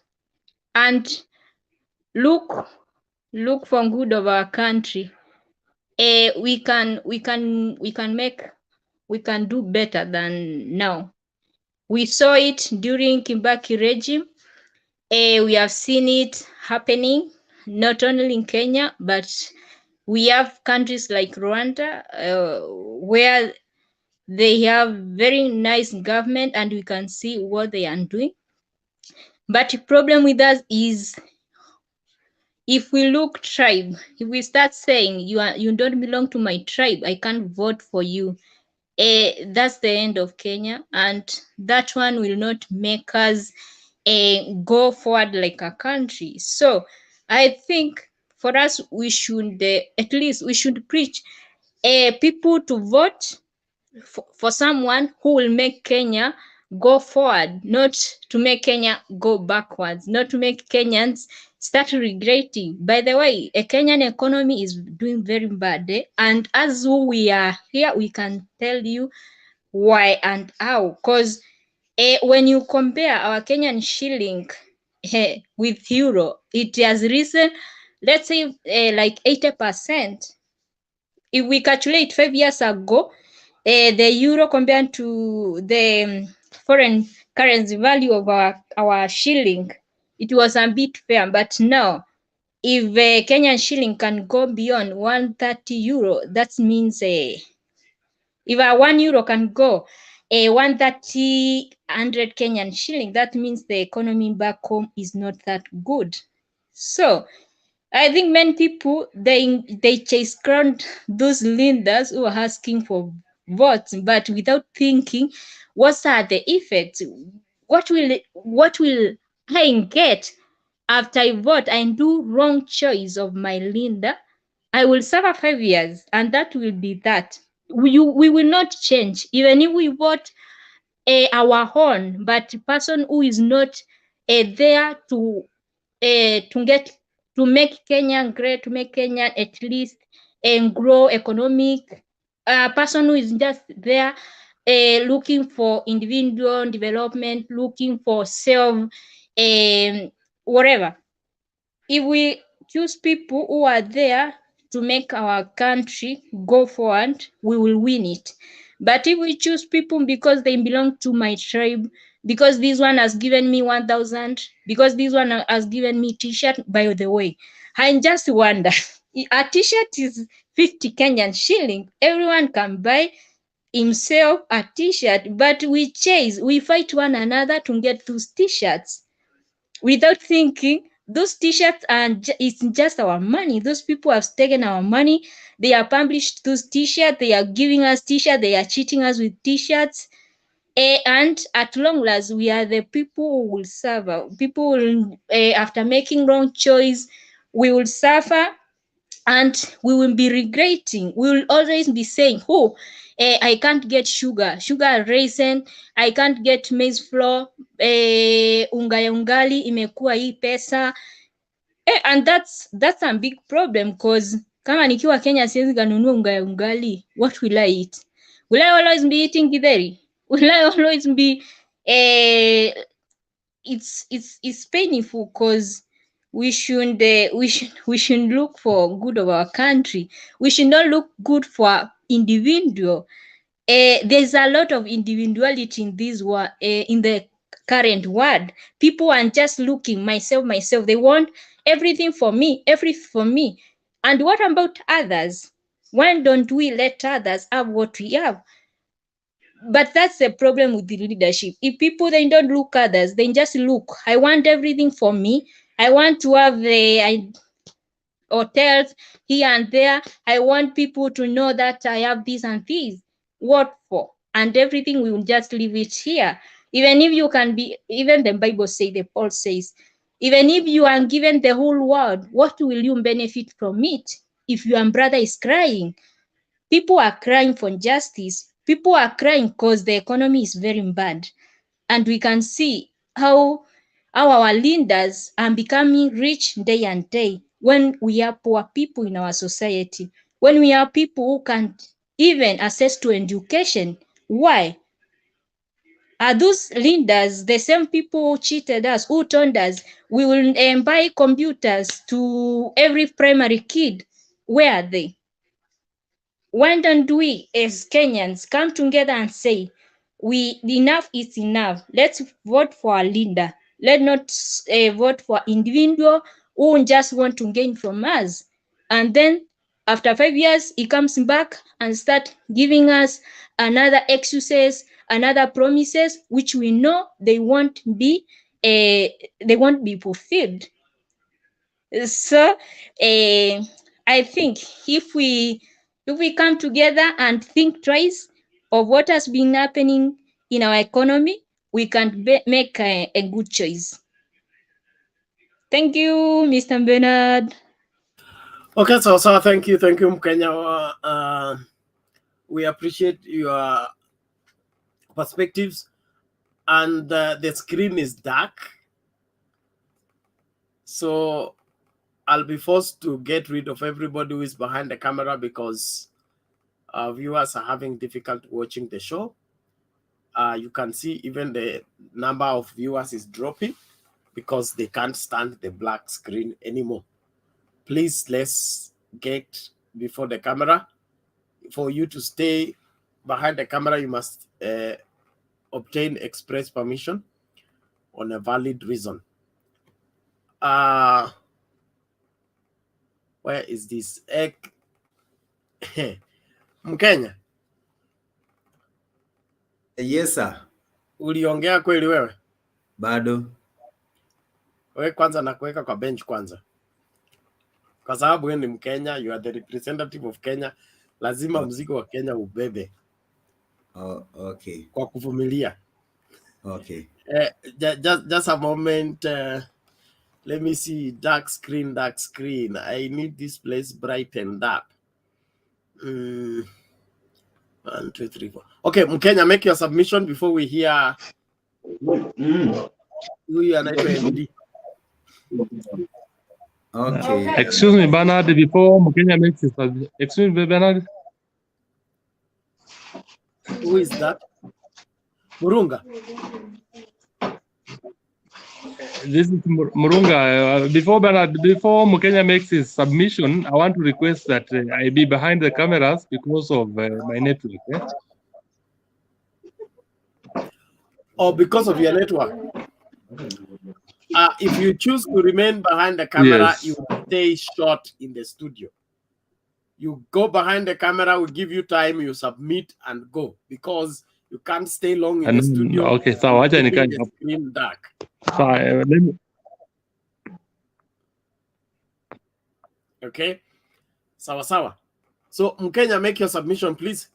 and look for good of our country, we can do better than now. We saw it during Kibaki regime. We have seen it happening not only in Kenya, but we have countries like Rwanda where they have very nice government and we can see what they are doing. But the problem with us is if we look tribe, if we start saying you don't belong to my tribe, I can't vote for you, that's the end of Kenya, and that one will not make us go forward like a country. So I think for us, we should at least we should preach people to vote for someone who will make Kenya go forward, not to make Kenya go backwards, not to make Kenyans start regretting. By the way, a Kenyan economy is doing very bad, and as we are here, we can tell you why and how. Because when you compare our Kenyan shilling with euro, it has risen, let's say, like 80%. If we calculate 5 years ago, the euro compared to the foreign currency value of our shilling, it was a bit fair. But now, if Kenyan shilling can go beyond 130 euro, that means if a 1 euro can go 130 100 Kenyan shilling, that means the economy back home is not that good. So I think many people they chase around those leaders who are asking for votes, but without thinking what are the effects. What will I get after I vote and do wrong choice of my leader? I will suffer 5 years, and that will be that. We will not change even if we vote our own, but person who is not there to make Kenya great, to make Kenya at least grow economic. A person who is just there looking for individual development, looking for self, whatever. If we choose people who are there to make our country go forward, we will win it. But if we choose people because they belong to my tribe, because this one has given me 1,000, because this one has given me t-shirt, by the way, I just wonder, a t-shirt is 50 Kenyan shilling. Everyone can buy himself a t-shirt, but we fight one another to get those t-shirts without thinking those t-shirts it's just our money. Those people have taken our money. They have published those t-shirts. They are giving us t-shirts. They are cheating us with t-shirts. And at long last, we are the people who will suffer. People will, after making wrong choice, we will suffer and we will be regretting. We will always be saying, oh, I can't get sugar raisin, I can't get maize flour, unga ya ungali imekuwa hii pesa. And that's a big problem, because kama nikiwa Kenya siwezi kanunua unga ya ungali, what will I eat? Will I always be eating githeri? Will I always be it's painful, because we should look for good of our country. We should not look good for individual. There's a lot of individuality in this world, in the current world. People are just looking myself. They want everything for me, And what about others? Why don't we let others have what we have? But that's the problem with the leadership. If people, they don't look others, they just look, I want everything for me. I want to have the hotels here and there. I want people to know that I have this and this. What for? And everything, we will just leave it here. Even if you can be, even the Bible says, the Paul says, even if you are given the whole world, what will you benefit from it if your brother is crying? People are crying for justice. People are crying because the economy is very bad. And we can see how our leaders are becoming rich day and day when we have poor people in our society, when we have people who can't even access to education. Why? Are those leaders the same people who cheated us, who told us we will buy computers to every primary kid? Where are they? Why don't we as Kenyans come together and say, enough is enough. Let's vote for a leader. Let's not vote for individual who just want to gain from us. And then after 5 years, he comes back and start giving us another excuses, another promises, which we know they won't be fulfilled. So I think if we come together and think twice of what has been happening in our economy, we can make a good choice. Thank you, Mr. Bernard. Okay, so thank you, Mkenya. We appreciate your perspectives, and the screen is dark, so I'll be forced to get rid of everybody who is behind the camera because our viewers are having difficulty watching the show. You can see even the number of viewers is dropping because they can't stand the black screen anymore. Please, let's get before the camera. For you to stay behind the camera, you must obtain express permission on a valid reason. Where is this? Mkenya? Yes, sir. Uliongea kweli wewe? Bado. Wewe kwanza nakuweka kwa bench kwanza. Kwa sababu wewe ni Mkenya, you are the representative of Kenya. Lazima mzigo wa Kenya ubebe. Oh, okay. Kwa kuvumilia. Okay. Just a moment. Let me see. Dark screen. I need this place brightened up. 1, 2, 3, 4. Okay, Mkenya, make your submission before we hear who you are MD. Okay. Excuse me, Bernard, before Mkenya makes his submission. Excuse me, Bernard. Who is that? Murunga. This is Murunga. Before Mkenya makes his submission, I want to request that I be behind the cameras because of my network. Yeah? Oh, because of your network. If you choose to remain behind the camera, Yes. you stay short in the studio. You go behind the camera, we give you time, you submit and go because you can't stay long in the studio. Okay, so acha nikae the screen dark. Okay, sawa. So Mkenya, make your submission, please.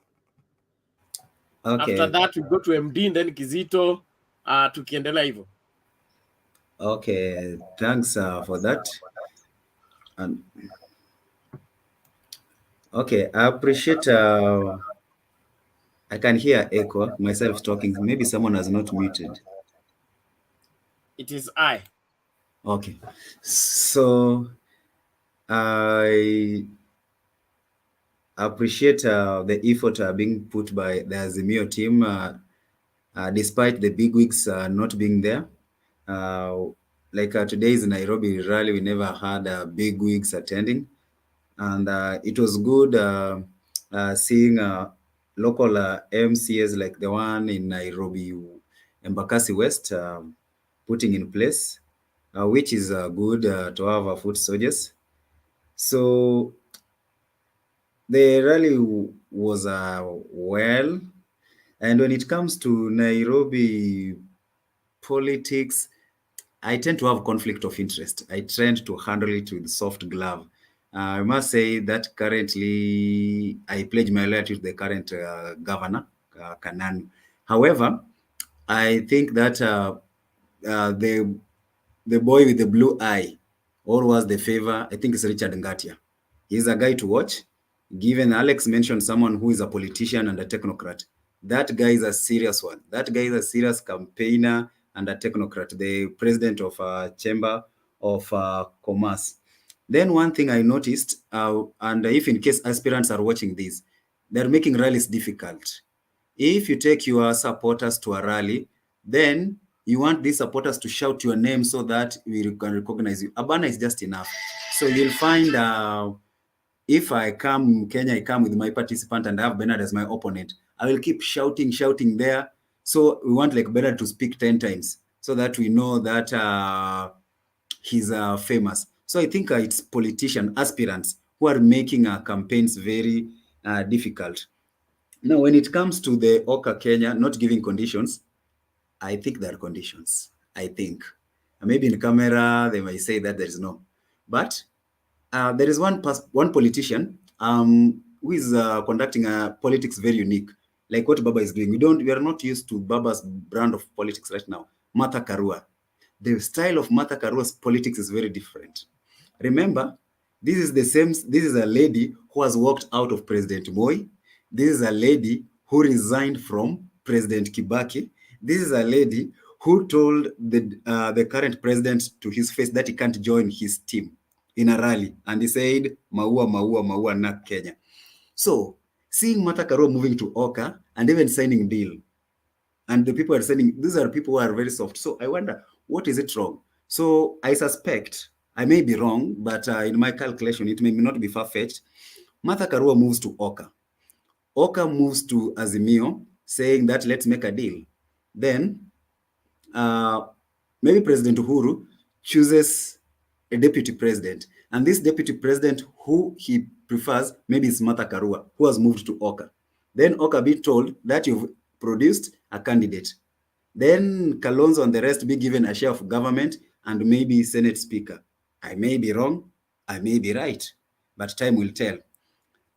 Okay. After that, we go to MD and then Kizito. Tukiendelea hivyo. Okay, thanks for that. And okay, I appreciate. I can hear echo myself talking. Maybe someone has not muted. It is I. Okay, so I appreciate the effort being put by the Azimio team, despite the big wigs not being there. Like today's Nairobi rally, we never had big wigs attending, and it was good seeing local MCAs like the one in Nairobi, Embakasi West, putting in place, which is good to have foot soldiers. So the rally was well, and when it comes to Nairobi politics, I tend to have conflict of interest. I tend to handle it with soft glove. I must say that currently I pledge my loyalty to the current governor, Kananu. However, I think that the boy with the blue eye, or was the favor, I think it's Richard Ngatia. He's a guy to watch. Given Alex mentioned someone who is a politician and a technocrat, that guy is a serious one. That guy is a serious campaigner and a technocrat, the president of Chamber of Commerce. Then one thing I noticed, and if in case aspirants are watching this, they're making rallies difficult. If you take your supporters to a rally, then you want these supporters to shout your name so that we can recognize you. A banner is just enough. So you'll find if I come Kenya, I come with my participant and I have Bernard as my opponent, I will keep shouting there. So we want like Bernard to speak 10 times so that we know that he's famous. So I think it's politicians, aspirants who are making campaigns very difficult. Now, when it comes to the OKA Kenya not giving conditions, I think there are conditions. I think maybe in camera they might say that there is no, But there is one politician who is conducting politics very unique, like what Baba is doing. We are not used to Baba's brand of politics right now. Martha Karua. The style of Martha Karua's politics is very different. Remember, this is a lady who has walked out of President Moi. This is a lady who resigned from President Kibaki. This is a lady who told the current president to his face that he can't join his team in a rally. And he said, Maua, Maua, Maua, na Kenya. So, seeing Martha Karua moving to OKA and even signing deal, and the people are saying, these are people who are very soft. So I wonder, what is it wrong? So I suspect, I may be wrong, but in my calculation, it may not be far-fetched. Martha Karua moves to OKA. OKA moves to Azimio, saying that let's make a deal. Then maybe President Uhuru chooses a deputy president. And this deputy president who he prefers, maybe is Martha Karua, who has moved to OKA. Then OKA be told that you've produced a candidate. Then Kalonzo and the rest be given a share of government and maybe Senate Speaker. I may be wrong, I may be right, but time will tell.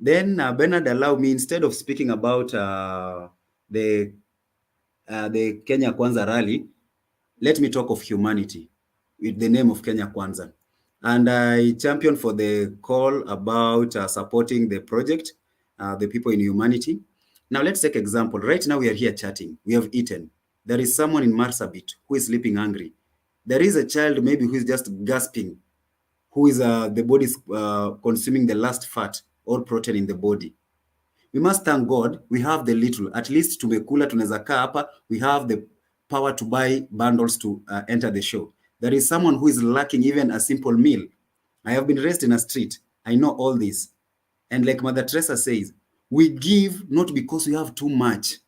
Then Bernard, allow me, instead of speaking about the Kenya Kwanza rally, let me talk of humanity with the name of Kenya Kwanza. And I champion for the call about supporting the project, the people in humanity. Now let's take example. Right now we are here chatting. We have eaten. There is someone in Marsabit who is sleeping hungry. There is a child maybe who is just gasping, who is the body is consuming the last fat or protein in the body. We must thank God we have the little. At least tumekula tunaweza kaa hapa. We have the power to buy bundles to enter the show. There is someone who is lacking even a simple meal. I have been raised in a street. I know all this. And like Mother Teresa says, we give not because we have too much,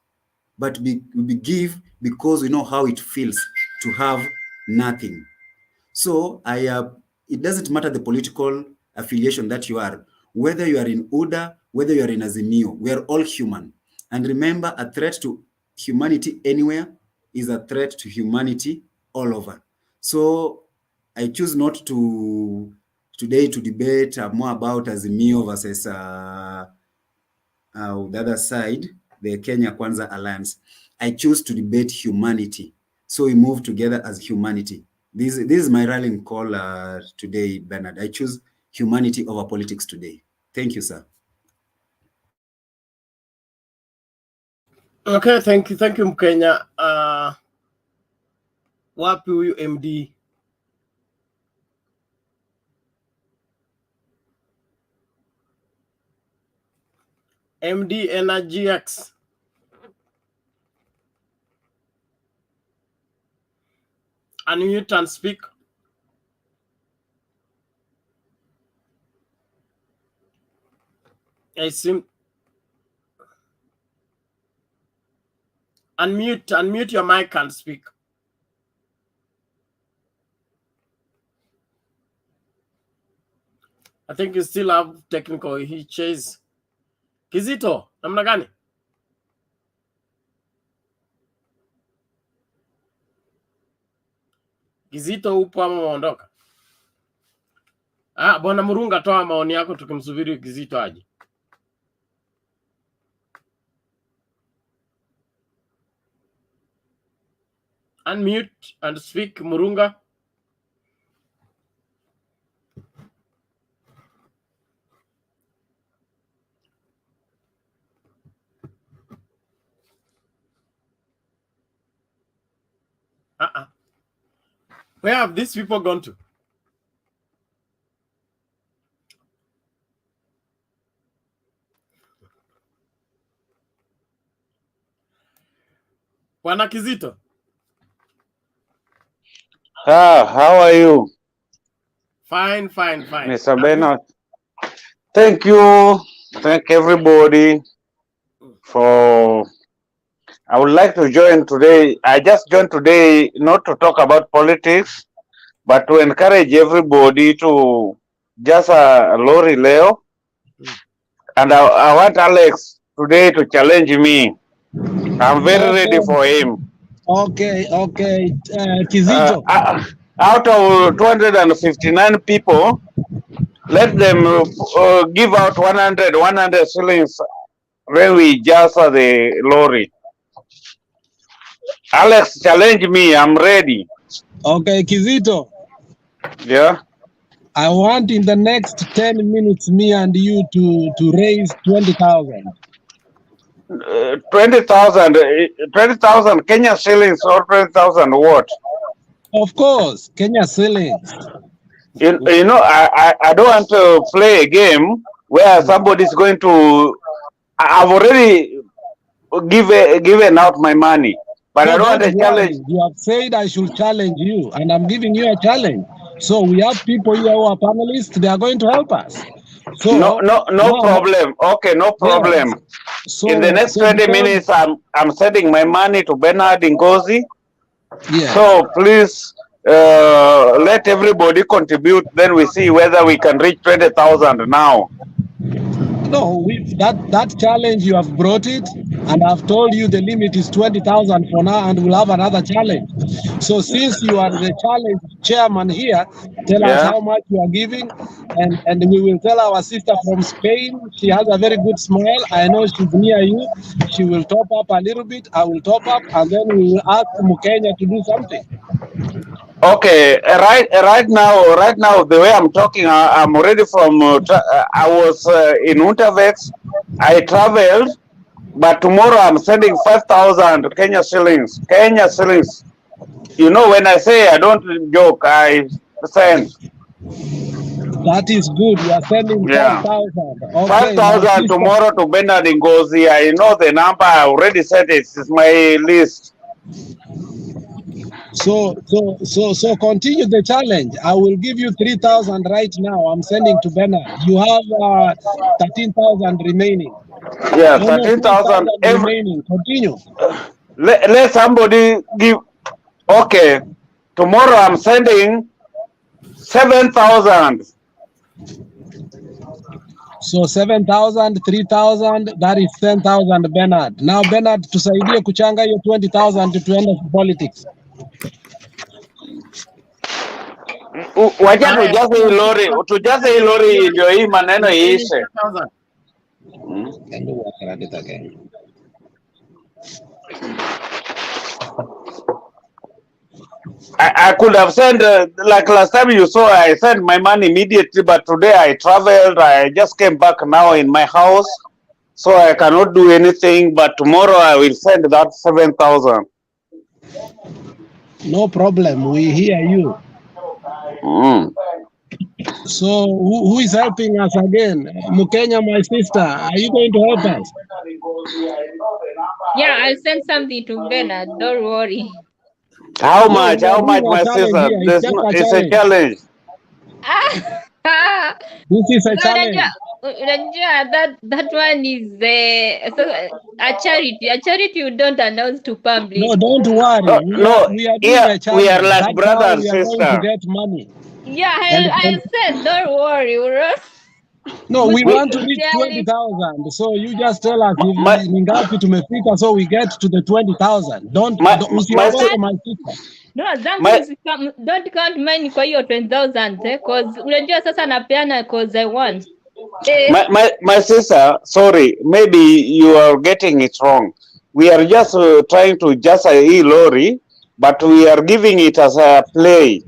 but we give because we know how it feels to have nothing. So it doesn't matter the political affiliation that you are, whether you are in UDA, whether you are in Azimio, we are all human. And remember, a threat to humanity anywhere is a threat to humanity all over. So I choose not to today to debate more about Azimio versus the other side, the Kenya Kwanza Alliance. I choose to debate humanity. So we move together as humanity. This is my rallying call today, Bernard. I choose humanity over politics today. Thank you, sir. Okay, thank you Mkenya. Wapi huyu MD? MD Energy X. Unmute and speak. I seem unmute your mic and speak. I think you still have technical hitches. Kizito, namna gani? Kizito upo ama umeondoka? Bwana Murunga, toa maoni yako tukimsubiri Kizito aje. Unmute and speak, Murunga. Where have these people gone to? Bwana Kizito. How are you? Fine. Mr. Bernard. Thank you. Thank everybody for... I would like to join today. I just joined today not to talk about politics, but to encourage everybody to just a Lori Leo. And I want Alex today to challenge me. I'm very ready for him. Okay. Kizito. Out of 259 people, let them give out 100 shillings when we just the lorry. Alex, challenge me. I'm ready. Okay, Kizito. Yeah. I want in the next 10 minutes, me and you to raise 20,000. 20,000 Kenya shillings or 20,000 what? Of course, Kenya shillings. You know, I don't want to play a game where somebody's going to. I've already given out my money, but No, I don't want don't to challenge. worry. You have said I should challenge you, and I'm giving you a challenge. So we have people here who are panelists. They are going to help us. So No now, problem. Okay, no problem. yes. So In the next 20 because, minutes, I'm sending my money to Bernard Ngozi. yes. So please let everybody contribute. Then we see whether we can reach 20,000 now. No, that challenge you have brought it, and I've told you the limit is 20,000 for now, and we'll have another challenge. So since you are the challenge chairman here, tell us Yeah. how much you are giving, and we will tell our sister from Spain. She has a very good smile. I know she's near you. She will top up a little bit. I will top up, and then we will ask Mukenya to do something. Okay, right now, the way I'm talking, I'm already from. I was in Unterwex. I traveled, but tomorrow I'm sending 5,000 Kenya shillings. Kenya shillings. You know, when I say I don't joke, I send. That is good. You are sending 5,000. Okay, 5,000 tomorrow to Bernard Ngozi. I know the number. I already said it. It's my list. So continue the challenge. I will give you 3,000 right now. I'm sending to Bernard. You have 13,000 remaining. Yeah, No, 13,000 remaining. Continue. Let somebody give. Okay, tomorrow I'm sending 7,000. So 7,000, 3,000, that is 10,000 Bernard. Now Bernard, tusaidie kuchanga hiyo 20,000 tuende for politics. Wacha tujaze hii lori ndio hii maneno iishe. I could have sent, like last time you saw, I sent my money immediately, but today I traveled. I just came back now in my house, so I cannot do anything. But tomorrow I will send that 7,000. No problem. We hear you. So who is helping us again? Mukenya, my sister, are you going to help us? Yeah, I'll send something to Bernard. Don't worry. How much? How much, my sister? It's a challenge. This is a challenge. That one is a charity. A charity you don't announce to public. No, don't worry. We are doing a challenge. We are like brother and we are sister. going to get money. Yeah, I said, don't worry. No, we want to reach 20,000. So you just tell us if ningapi tumefika, so we get to the 20,000. Don't usiogope my sister. No, don't count mine kwa hiyo 20,000 because unajua sasa napeana because I want. My sister, sorry, maybe you are getting it wrong. We are just trying to just a lorry, but we are giving it as a play.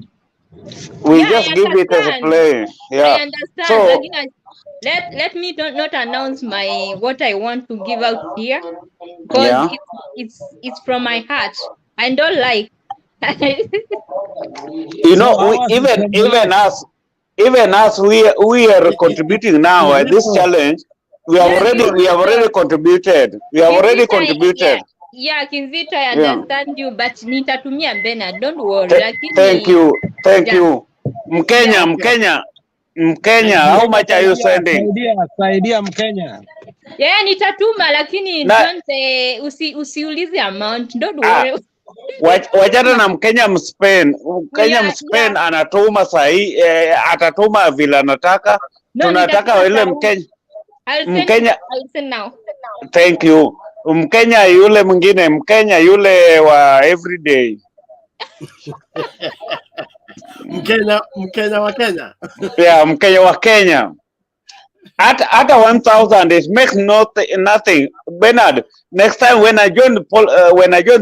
We just give it as a play. Yeah. I understand. So, let me not announce what I want to give out here because it's from my heart. I don't like. You know, even us, we are contributing now at this challenge. We have already contributed. We have already contributed. Yeah, Kinzito, I understand you, but nitatumia Bernard. Don't worry. Thank you. Mkenya, how much are you sending? Saidia Mkenya. Yeah, nitatuma lakini don't usiulize amount. Don't worry. Wachana na Mkenya Mspain. Mkenya Mspain anatuma sahi, atatuma vile anataka. Tunataka ile Mkenya. I'll send now. Thank you. Mkenya yule mwingine, Mkenya yule wa everyday. Mkenya wa Kenya. Yeah, Mkenya wa Kenya. At 1,000, it makes nothing. Bernard, next time when I join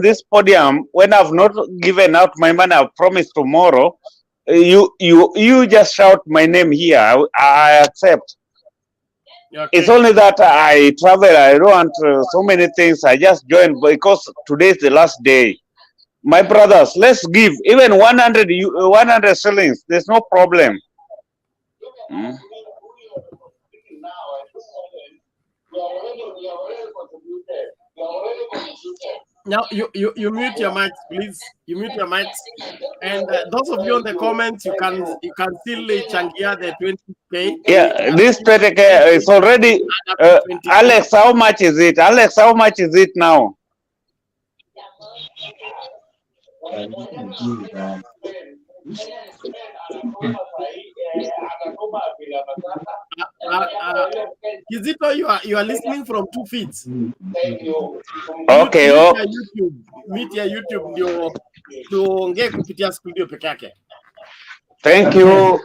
this podium, when I've not given out my money, I promise tomorrow, you just shout my name here. I accept. Okay. It's only that I travel. I don't want so many things. I just joined because today is the last day. My brothers, let's give even 100 shillings. There's no problem. Now you mute your mics, please. You mute your mics, and those of you on the comments, you can still changia the 20K. Yeah, this 20K is already. Alex, how much is it? Alex, how much is it now? Kizito, you are listening from 2 feet. Okay. Meet your YouTube ndio tuongee kupitia studio peke yake. Thank you.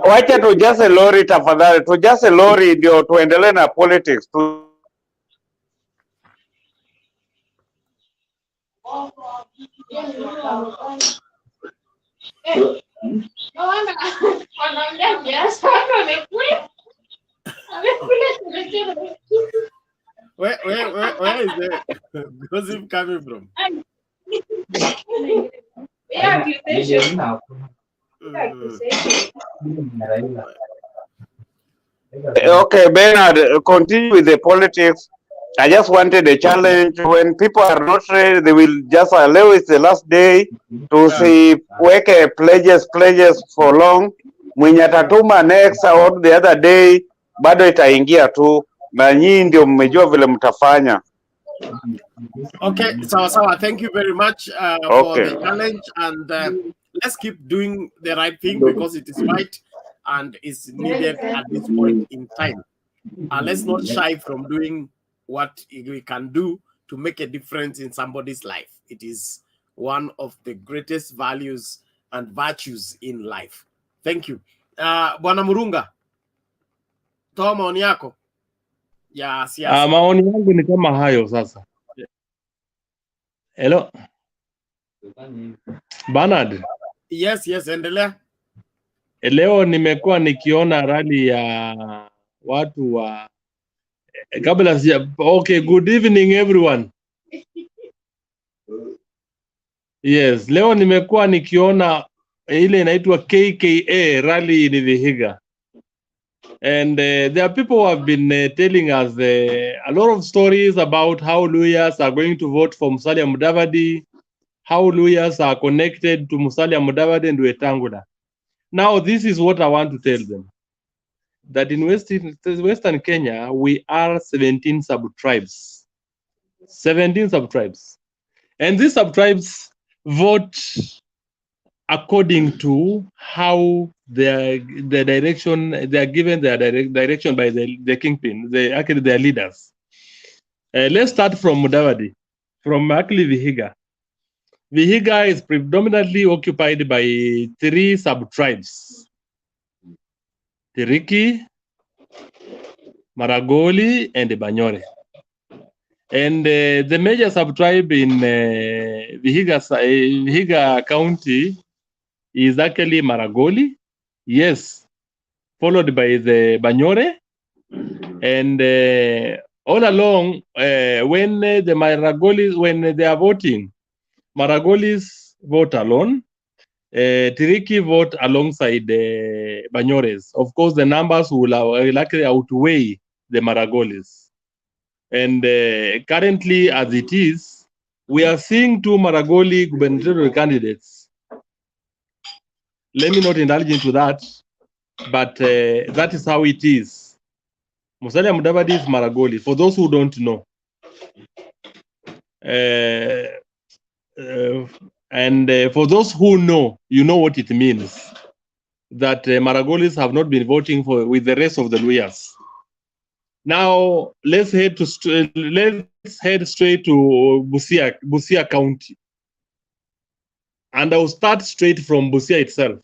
Wacha tujaze lori tafadhali, tujaze lori ndio tuendelee na politics. Where is the gossip coming from? Okay, Bernard, continue with the politics. I just wanted a challenge. When people are not ready, they will just allow it the last day to see weke pledges for long. Mwenye atatuma next or the other day, bado itaingia tu. Na nyinyi ndio mmejua vile mtafanya. Okay, sawa. Thank you very much for the challenge, and let's keep doing the right thing because it is right and is needed at this point in time. Let's not shy from doing what we can do to make a difference in somebody's life. It is one of the greatest values and virtues in life. Thank you. Bwana Murunga, toa maoni yako ya siasa. Maoni yangu ni kama hayo sasa. Hello. Bernard. Yes, endelea. Leo nimekuwa nikiona rally ya watu wa kabla sija. Okay, good evening everyone. Yes, leo nimekuwa nikiona ile inaitwa KKA rally in VIHIGA. And there are people who have been telling us a lot of stories about how lawyers are going to vote for Musalia Mudavadi, how lawyers are connected to Musalia Mudavadi and Wetangula. Now, this is what I want to tell them. That in Western Kenya, we are 17 sub-tribes. 17 sub-tribes. And these sub-tribes vote according to how the direction, they are given their direction by the kingpin, actually their leaders. Let's start from Mudavadi, from actually VIHIGA. VIHIGA is predominantly occupied by 3 sub-tribes. Tiriki, Maragoli, and Banyore. And the major sub-tribe in VIHIGA County is actually Maragoli, yes, followed by the Banyore. And all along, when the Maragolis, when they are voting, Maragolis vote alone, Tiriki vote alongside the Banyores. Of course, the numbers will likely outweigh the Maragolis. And currently, as it is, we are seeing 2 Maragoli gubernatorial candidates. Let me not indulge into that, but that is how it is. Musalia Mudavadi is Maragoli, for those who don't know. And for those who know, you know what it means. that Maragolis have not been voting for with the rest of the Luyas. Now let's head straight to Busia County, and I'll start straight from Busia itself,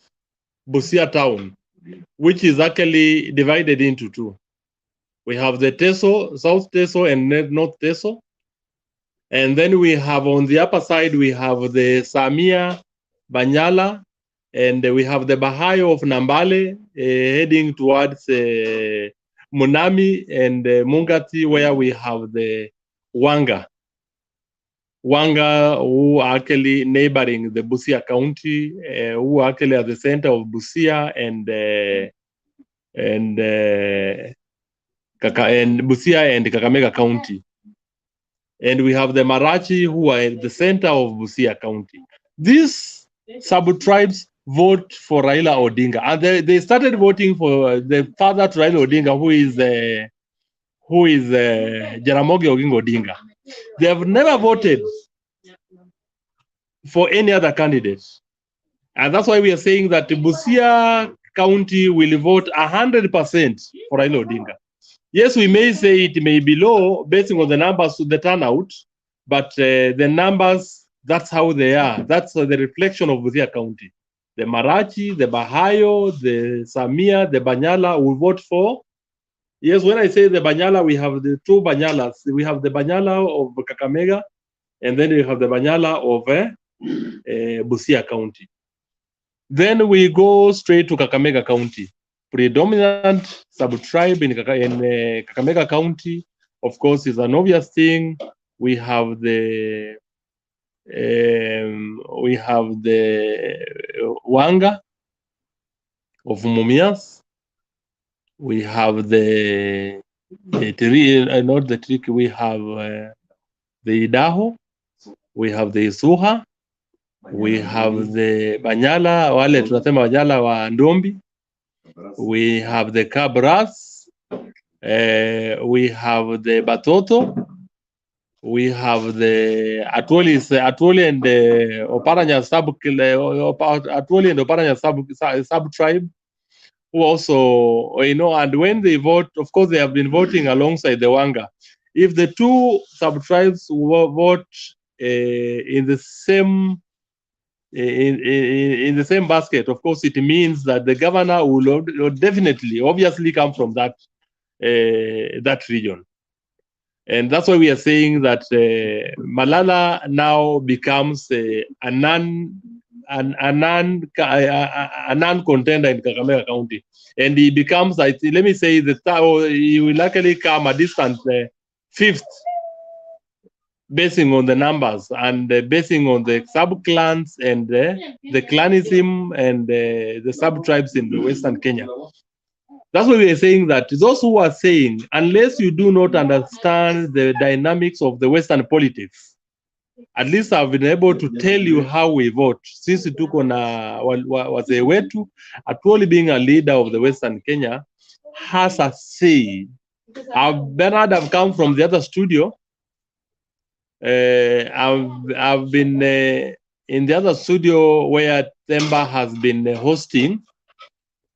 Busia town, which is actually divided into two. We have the Teso, South Teso and North Teso. And then we have on the upper side, we have the Samia, Banyala, and we have the Bahayo of Nambale heading towards Munami and Mungati, where we have the Wanga, who are actually neighboring the Busia County, who are actually at the center of Busia and Busia and Kakamega County. And we have the Marachi, who are at the center of Busia County. These sub-tribes vote for Raila Odinga, and they started voting for the father to Raila Odinga, who is Jaramogi Oginga Odinga. They have never voted for any other candidate, and that's why we are saying that Busia County will vote 100% for Raila Odinga. Yes, we may say it may be low based on the numbers to the turnout, but the numbers, that's how they are. That's the reflection of Busia County. The Marachi, the Bahayo, the Samia, the Banyala will vote for. Yes, when I say the Banyala, we have the two Banyalas. We have the Banyala of Kakamega, and then we have the Banyala of Busia County. Then we go straight to Kakamega County. Predominant sub-tribe in Kakamega County, of course, is an obvious thing. We have the Wanga of Mumias. We have the Trick. We have the Idaho. We have the Isuha. We have the Banyala, wale tunasema Banyala wa Ndombi. We have the Cabras, we have the Batoto, we have the Atwoli and Oparanya sub-tribe, who also, and when they vote, of course, they have been voting alongside the Wanga. If the two sub-tribes vote in the same in the same basket, of course, it means that the governor will definitely, obviously, come from that region, and that's why we are saying that Malala now becomes a non-contender in Kakamega County, and he becomes, let me say, he will likely come a distant fifth, basing on the numbers and basing on the sub-clans and the clanism and the sub-tribes in Western Kenya. That's why we are saying that those who are saying, unless you do not understand the dynamics of the Western politics, at least I've been able to tell you how we vote. Since it took on wazee wetu, actually being a leader of the Western Kenya, has a say. Bernard have come from the other studio. I've been in the other studio where Themba has been hosting,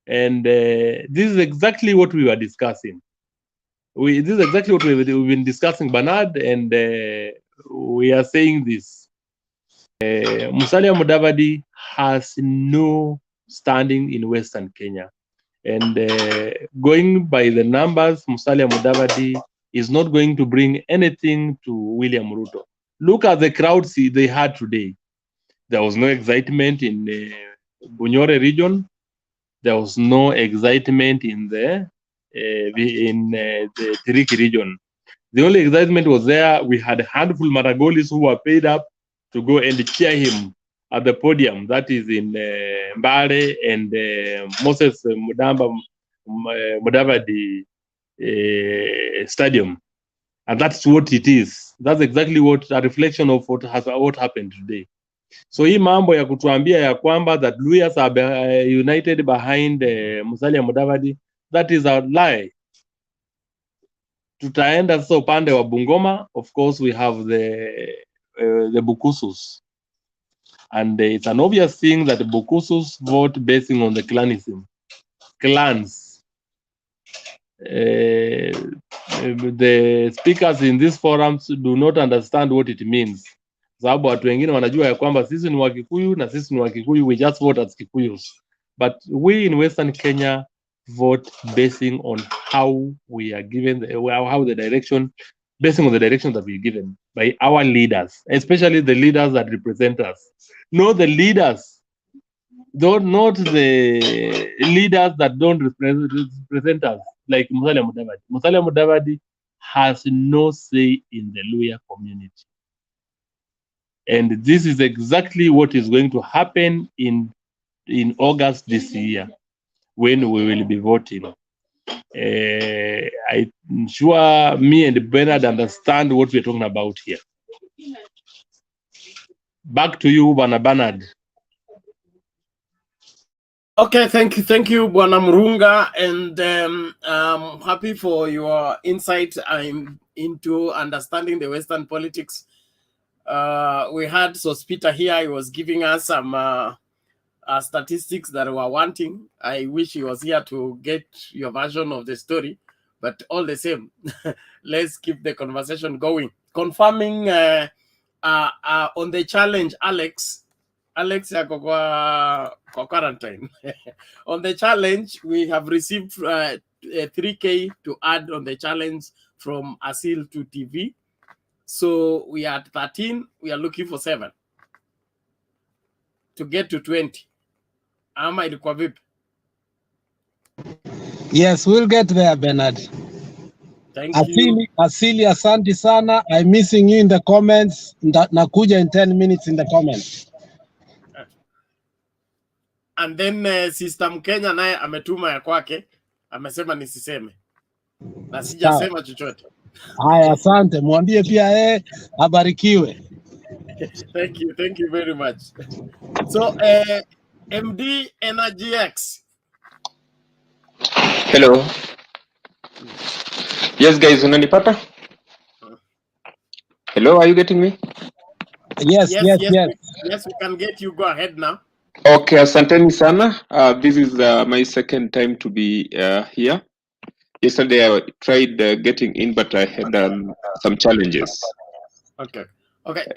and this is exactly what we were discussing. This is exactly what we've been discussing, Bernard, and we are saying this. Musalia Mudavadi has no standing in Western Kenya, and going by the numbers, Musalia Mudavadi is not going to bring anything to William Ruto. Look at the crowds they had today. There was no excitement in the Bunyore region. There was no excitement in the Tiriki region. The only excitement was there. We had a handful of Maragolis who were paid up to go and cheer him at the podium. That is in Mbare and Moses Mudavadi Stadium, and that's what it is. That's exactly what a reflection of what happened today. So hii mambo ya kutuambia ya kwamba that Luyas are united behind Musalia Mudavadi, that is a lie. Tutaenda sasa upande wa Bungoma. Of course we have the Bukusus. And it's an obvious thing that Bukusu's vote basing on the clanism. Clans. The speakers in these forums do not understand what it means. Sababu watu wengine wanajua ya kwamba sisi ni Wakikuyu na sisi ni Wakikuyu, we just vote as Kikuyus. But we in Western Kenya vote basing on how we are given, how the direction, basing on the direction that we're given by our leaders, especially the leaders that represent us. Not the leaders, though not the leaders that don't represent us, like Musalia Mudavadi. Musalia Mudavadi has no say in the Luhya community. And this is exactly what is going to happen in August this year when we will be voting. I'm sure me and Bernard understand what we're talking about here. Back to you, Bernard. Okay, thank you, Bwana Murunga, and I'm happy for your insight into understanding the Western politics. We had Sospita here. He was giving us some statistics that were wanting. I wish he was here to get your version of the story, but all the same, let's keep the conversation going. Confirming on the challenge, Alex yako kwa quarantine. On the challenge, we have received 3K to add on the challenge from Asil to TV. So we are at 13. We are looking for 7 to get to 20. Ama ilikuwa vipi? Yes, we'll get there, Bernard. Thank you. Asili, asante sana. I'm missing you in the comments. Nakuja in 10 minutes in the comments. And then Sister Mkenya naye ametuma ya kwake, amesema nisiseme. Na sijasema chochote. Haya, asante. Mwambie pia abarikiwe. Thank you very much. So MD NRGX. Hello. Yes guys, unanipata? Hello, are you getting me? Yes, we can get you. Go ahead now. Okay, asanteni sana. This is my second time to be here. Yesterday I tried getting in, but I had some challenges. Okay.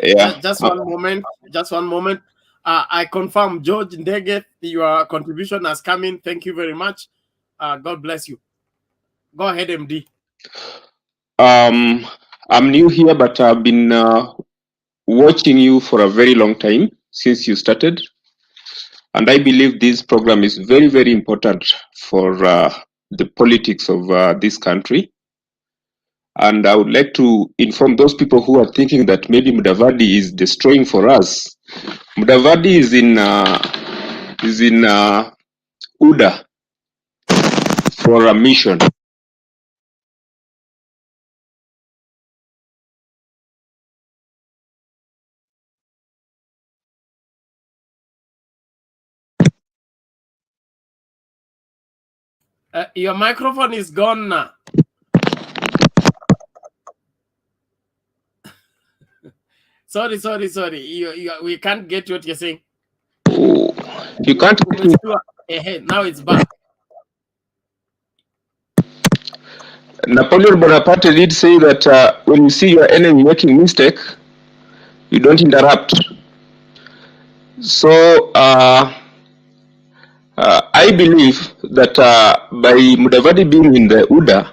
Yeah. Just one moment. I confirm, George Ndege, your contribution has come in. Thank you very much. God bless you. Go ahead, MD. I'm new here, but I've been watching you for a very long time since you started. And I believe this program is very, very important for the politics of this country. And I would like to inform those people who are thinking that maybe Mudavadi is destroying for us. Mudavadi is in UDA for a mission. Your microphone is gone now. Sorry. We can't get what you're saying. Oh, you can't. Now it's back. Napoleon Bonaparte did say that when you see your enemy making mistake, you don't interrupt. So I believe that by Mudavadi being in the UDA,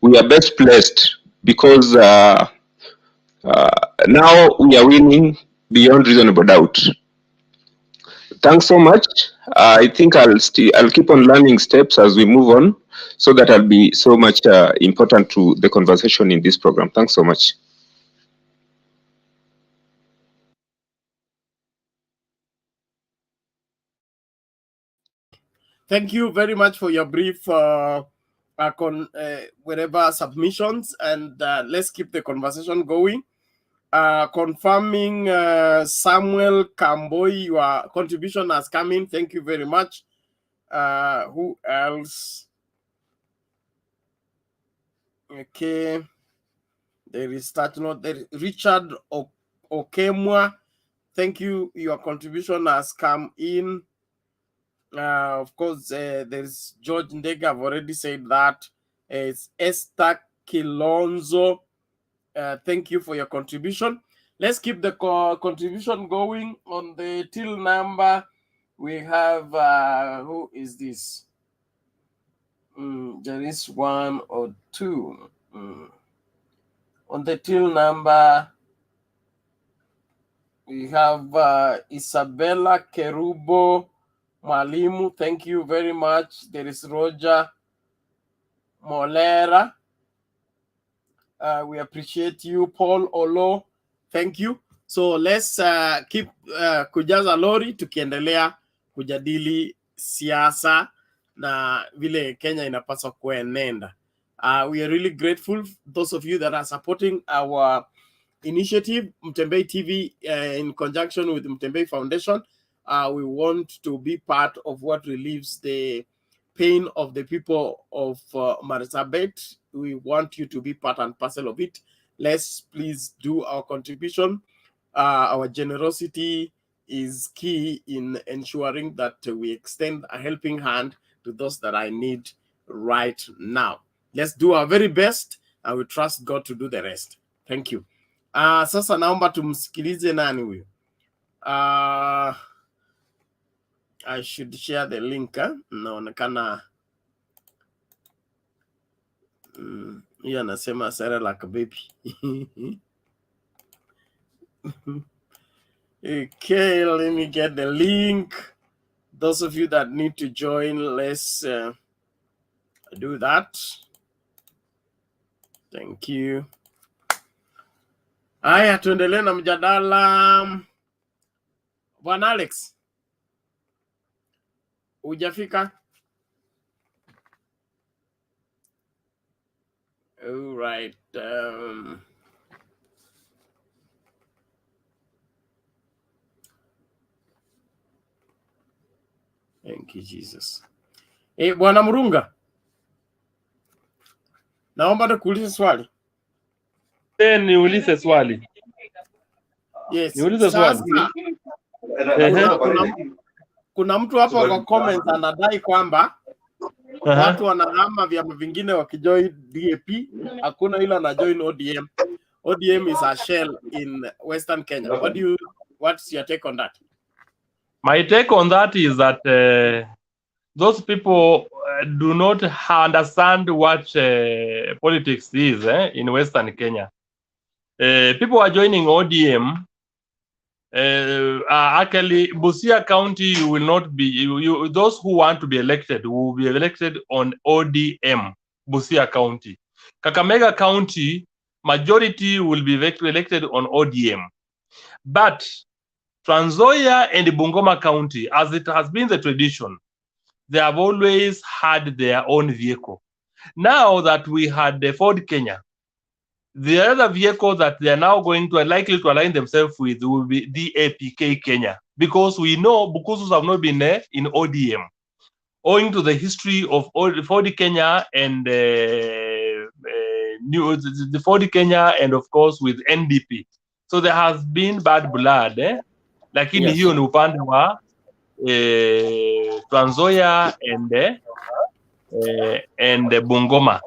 we are best placed because now we are winning beyond reasonable doubt. Thanks so much. I think I'll keep on learning steps as we move on, so that I'll be so much important to the conversation in this program. Thanks so much. Thank you very much for your brief whatever submissions, and let's keep the conversation going. Confirming Samuel Kamboy, your contribution has come in. Thank you very much. Who else? Okay. There is Richard Okemwa. Thank you. Your contribution has come in. Of course, there's George Ndega. I've already said that. It's Esther Kilonzo. Thank you for your contribution. Let's keep the contribution going. On the till number, we have, who is this? There is one or two. On the till number, we have Isabella Kerubo Malimu. Thank you very much. There is Roger Molera. We appreciate you. Paul Olo. Thank you. So let's keep kujaza lori tukiendelea kujadili siasa na vile Kenya inapaswa kuenenda. We are really grateful, those of you that are supporting our initiative, Mtembei TV, in conjunction with Mtembei Foundation. We want to be part of what relieves the pain of the people of Marsabit. We want you to be part and parcel of it. Let's please do our contribution. Our generosity is key in ensuring that we extend a helping hand to those that I need right now. Let's do our very best and we trust God to do the rest. Thank you. Sasa naomba tumsikilize nani huyu? I should share the link. Naonekana hiyo anasema Sarah like a baby. Okay, let me get the link. Those of you that need to join, let's do that. Thank you. Haya, tuendelee na mjadala. Bwana Alex, hujafika? All right. Thank you, Jesus. Bwana Murunga, naomba nikuulize swali. Niulize swali. Yes. Niulize swali. Kuna mtu hapa kwa comments anadai kwamba watu wanahama vyama vingine wakijoin DAP, hakuna ila na join ODM. ODM is a shell in Western Kenya. What's your take on that? My take on that is that those people do not understand what politics is in Western Kenya. People are joining ODM. Actually, Busia County, you will not be, those who want to be elected will be elected on ODM, Busia County. Kakamega County, majority will be elected on ODM. But Trans Nzoia and Bungoma County, as it has been the tradition, they have always had their own vehicle. Now that we had the Ford Kenya, the other vehicle that they are now going to likely to align themselves with will be DAPK Kenya, because we know Bukusus have not been there in ODM, owing to the history of Ford Kenya and the Ford Kenya, and of course with NDP. So there has been bad blood, lakini hiyo ni upande wa Trans Nzoia and Bungoma.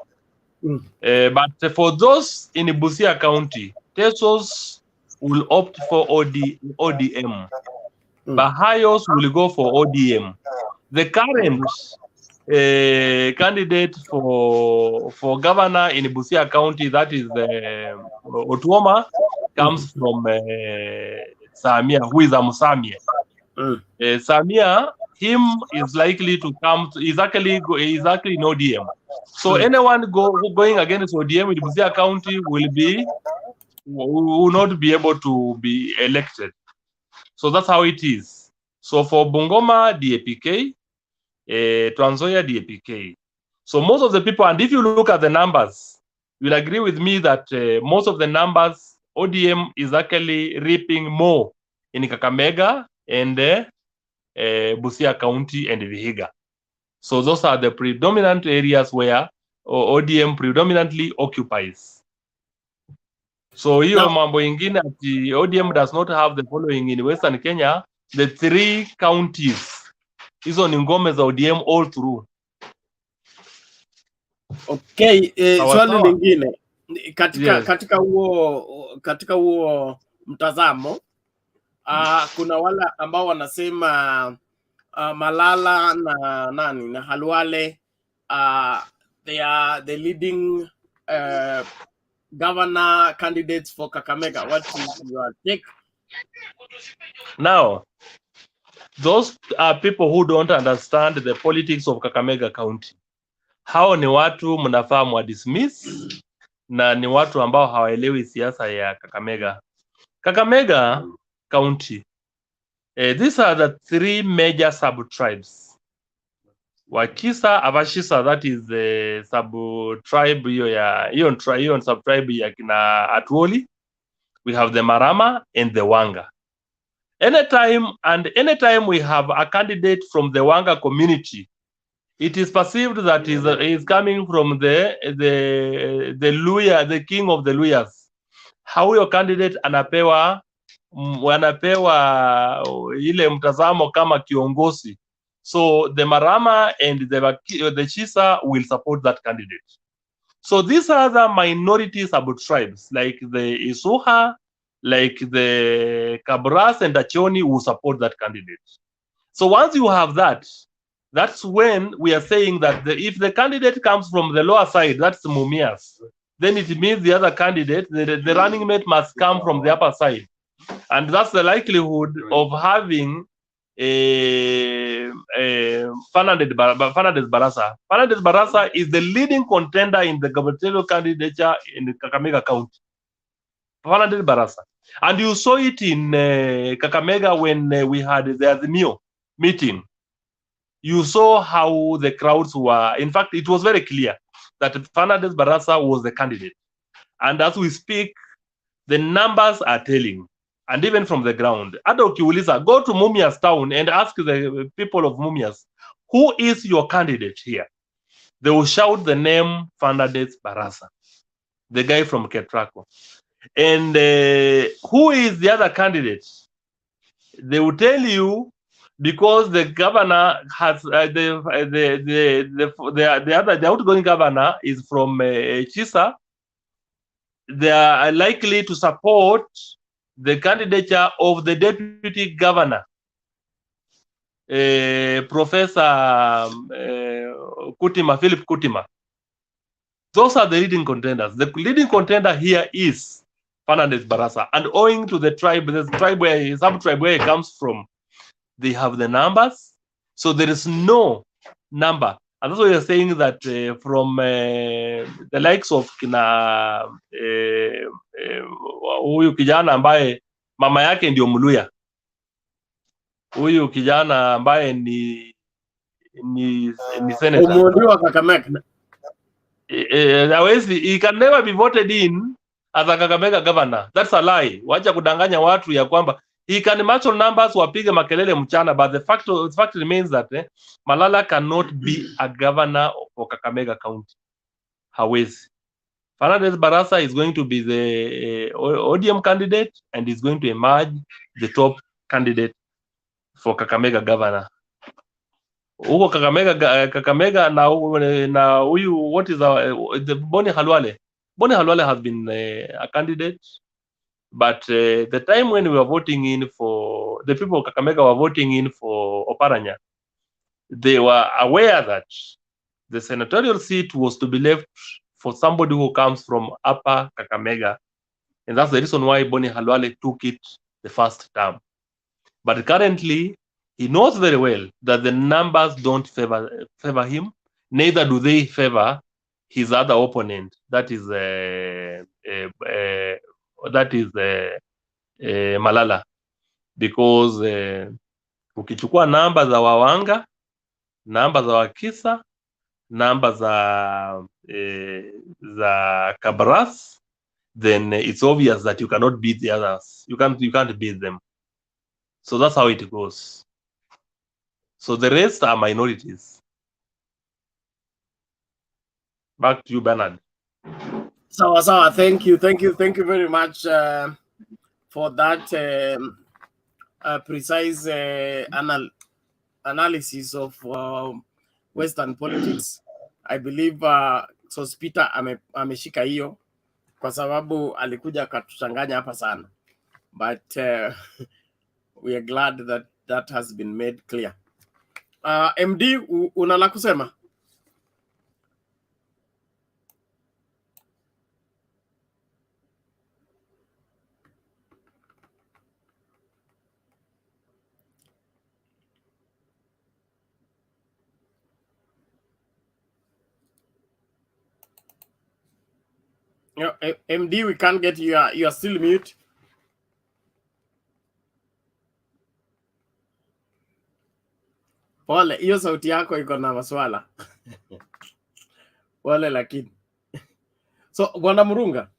But for those in Busia County, Tesos will opt for ODM. Bahayos will go for ODM. The current candidate for governor in Busia County, that is Otuoma, comes from Samia, who is a Musamia. Samia, him is likely to come. He's actually in ODM. So anyone going against ODM in Busia County will not be able to be elected. So that's how it is. So for Bungoma, DAPK, Trans Nzoia, DAPK. So most of the people, and if you look at the numbers, you'll agree with me that most of the numbers, ODM is actually reaping more in Kakamega and Busia County and VIHIGA. So those are the predominant areas where ODM predominantly occupies. So hiyo mambo ingine ati ODM does not have the following in Western Kenya, the 3 counties. Hizo ni ngome za ODM all through. Okay, swali sawa. lingine katika Yes. katika huo mtazamo kuna wale ambao wanasema Malala na nani na Halwale they are the leading governor candidates for Kakamega. What is your take? Now, those are people who don't understand the politics of Kakamega County. Hao ni watu mnafaa mwadismiss, na ni watu ambao hawaelewi siasa ya Kakamega. Kakamega County, these are the 3 major sub-tribes. Wakisa, Avashisa, that is the sub-tribe hiyo sub-tribe ya kina Atuoli. We have the Marama and the Wanga. Anytime we have a candidate from the Wanga community, it is perceived that he is coming from the Luya, the king of the Luyas. How your candidate anapewa ile mtazamo kama kiongozi. So the Marama and the Chisa will support that candidate. So these are the minority sub-tribes like the Isuha, like the Kabras and Achoni who support that candidate. So once you have that, that's when we are saying that if the candidate comes from the lower side, that's Mumias, then it means the other candidate, the running mate must come from the upper side. And that's the likelihood of having Fernandez Barasa. Fernandez Barasa is the leading contender in the gubernatorial candidature in Kakamega County. Fernandez Barasa. And you saw it in Kakamega when we had the Azimio meeting. You saw how the crowds were. In fact, it was very clear that Fernandez Barasa was the candidate. And as we speak, the numbers are telling. And even from the ground, Ado Kiuliza, go to Mumias town and ask the people of Mumias, who is your candidate here? They will shout the name Fernandez Barasa, the guy from Ketrako. And who is the other candidate? They will tell you, because the governor has the outgoing governor is from Chisa. They are likely to support the candidature of the deputy governor, Professor Philip Kutima. Those are the leading contenders. The leading contender here is Fernandez Barasa, and owing to the sub-tribe where he comes from, they have the numbers, so there is no number. And that's why you're saying that from the likes of huyu kijana ambaye mama yake ndio Mluya, huyu kijana ambaye ni senator Umuondiwa Kakamega. He can never be voted in as a Kakamega governor. That's a lie. Wacha kudanganya watu ya kwamba he can marshal numbers wapige makelele mchana, but the fact remains that Malala cannot be a governor for Kakamega County. Hawezi. Fernandez Barasa is going to be the ODM candidate and is going to emerge the top candidate for Kakamega governor. Huko Kakamega na huyu, what is the Boni Halwale? Boni Halwale has been a candidate, but the time when we were voting in for the people of Kakamega were voting in for Oparanya, they were aware that the senatorial seat was to be left for somebody who comes from Upper Kakamega, and that's the reason why Boni Halwale took it the first term. But currently, he knows very well that the numbers don't favor him, neither do they favor his other opponent, that is Malala, because ukichukua namba za Wawanga, namba za Wakisa, namba za Kabras, then it's obvious that you cannot beat the others. You can't beat them. So that's how it goes. So the rest are minorities. Back to you, Bernard. Sawa, thank you very much for that precise analysis of Western politics. I believe Sospita ameshika hiyo kwa sababu alikuja akatuchanganya hapa sana, but we are glad that that has been made clear. MD, una la kusema? MD, we can't get you. You are still mute. Pole, hiyo sauti yako iko na maswala. Pole lakini. So, Bwana Murunga,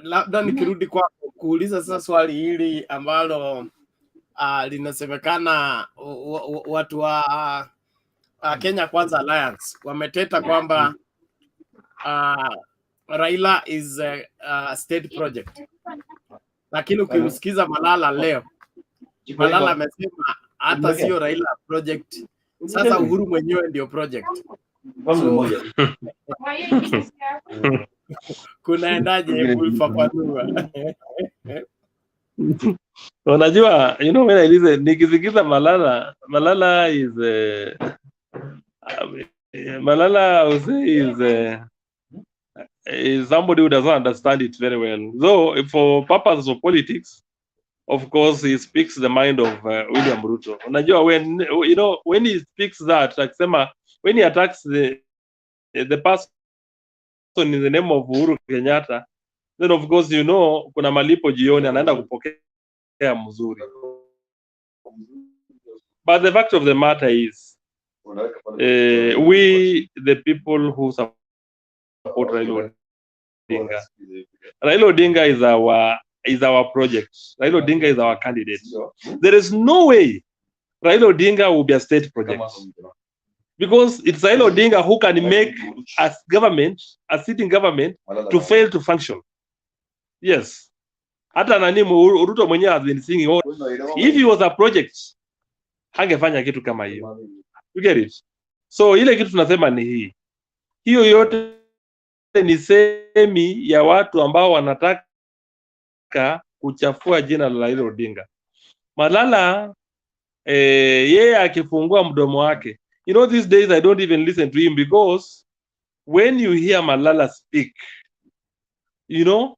labda nikirudi kwa kuuliza sasa swali hili ambalo linasemekana watu wa Kenya Kwanza Alliance wameteta kwamba Raila is a state project. Lakini ukimsikiza Malala leo, Malala amesema hata sio Raila project. Sasa Uhuru mwenyewe ndio project. So, kunaendaje kuifafanua? Unajua, you know, when I listen, nikisikiza Malala is Malala, I would say, is somebody who doesn't understand it very well. So, for purposes of politics, of course, he speaks the mind of William Ruto. Unajua, when he speaks that, akisema, when he attacks the person in the name of Uhuru Kenyatta, then of course, you know, kuna malipo jioni anaenda kupokea mzuri. But the fact of the matter is, we, the people who support Raila Odinga, Raila Odinga is our project. Raila Odinga is our candidate. There is no way Raila Odinga will be a state project, because it's Raila Odinga who can make a government, a sitting government, to fail to function. Yes. Hata nani Ruto mwenyewe has been singing, if he was a project, hangefanya kitu kama hiyo. You get it? So ile kitu tunasema ni hii. Hiyo yote ni semi ya watu ambao wanataka kuchafua jina la Raila Odinga. Malala yeye akifungua mdomo wake. You know, these days I don't even listen to him, because when you hear Malala speak, you know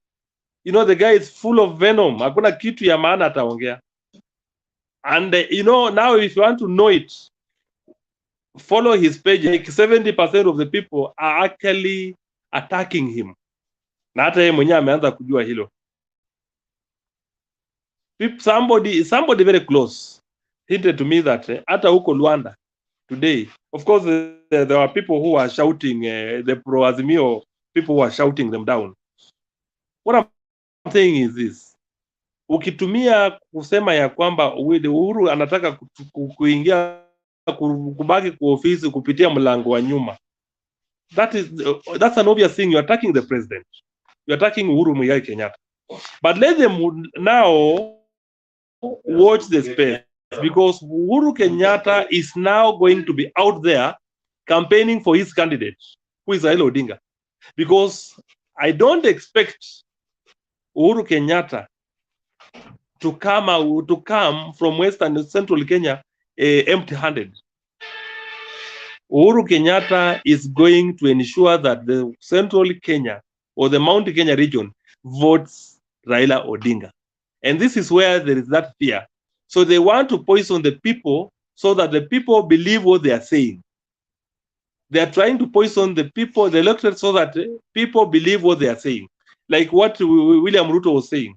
the guy is full of venom. Hakuna kitu ya maana ataongea. And you know, now if you want to know it, follow his page. Like 70% of the people are actually attacking him. Na hata yeye mwenyewe ameanza kujua hilo. Somebody very close hinted to me that hata huko Luanda today, of course, there are people who are shouting, the pro Azimio people who are shouting them down. What I'm saying is this: ukitumia kusema ya kwamba Uhuru anataka kuingia kubaki kwa ofisi kupitia mlango wa nyuma, that's an obvious thing. You're attacking the president. You're attacking Uhuru Muigai Kenyatta. But let them now watch the space, because Uhuru Kenyatta is now going to be out there campaigning for his candidate, who is Raila Odinga. Because I don't expect Uhuru Kenyatta to come from Western and Central Kenya empty-handed. Uhuru Kenyatta is going to ensure that the Central Kenya or the Mount Kenya region votes Raila Odinga. And this is where there is that fear. So they want to poison the people so that the people believe what they are saying. They are trying to poison the people, the electorate, so that people believe what they are saying. Like what William Ruto was saying.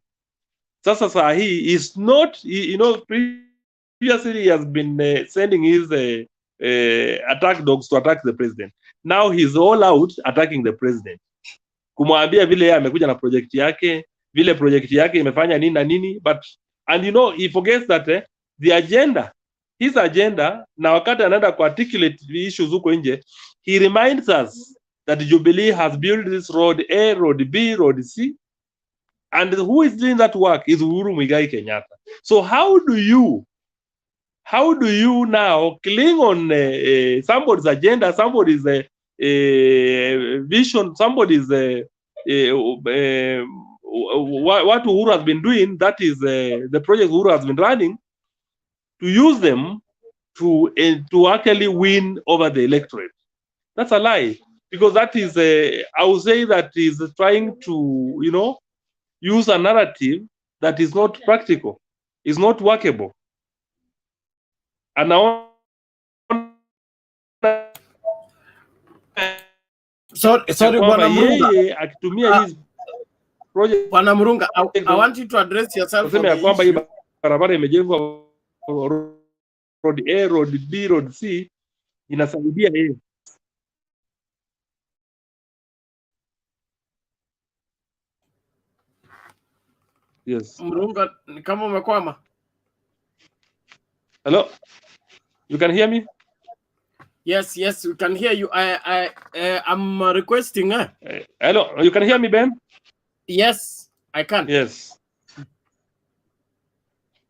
Sasa Sahi is not, you know, previously he has been sending his attack dogs to attack the president. Now he's all out attacking the president. Kumwambia vile yeye amekuja na project yake, vile project yake imefanya nini na nini, and you know, he forgets that his agenda, na wakati anaenda ku articulate the issues huko nje, he reminds us that Jubilee has built this road A, road B, road C, and who is doing that work is Uhuru Muigai Kenyatta. So how do you now cling on somebody's agenda, somebody's vision, somebody's what Uhuru has been doing, that is the project Uhuru has been running, to use them to actually win over the electorate? That's a lie, because that is I would say that is trying to, you know, use a narrative that is not practical, is not workable. And now, sorry Bwana Murunga. Akitumia hizi project, Bwana Murunga, I want you to address yourself on the kwamba hii issue. barabara imejengwa road A, road B, road C, inasaidia yeye. Yes. Murunga, ni kama umekwama. Hello? You can hear me? Yes, we can hear you. I'm requesting. Hello, you can hear me, Ben? Yes, I can. Yes.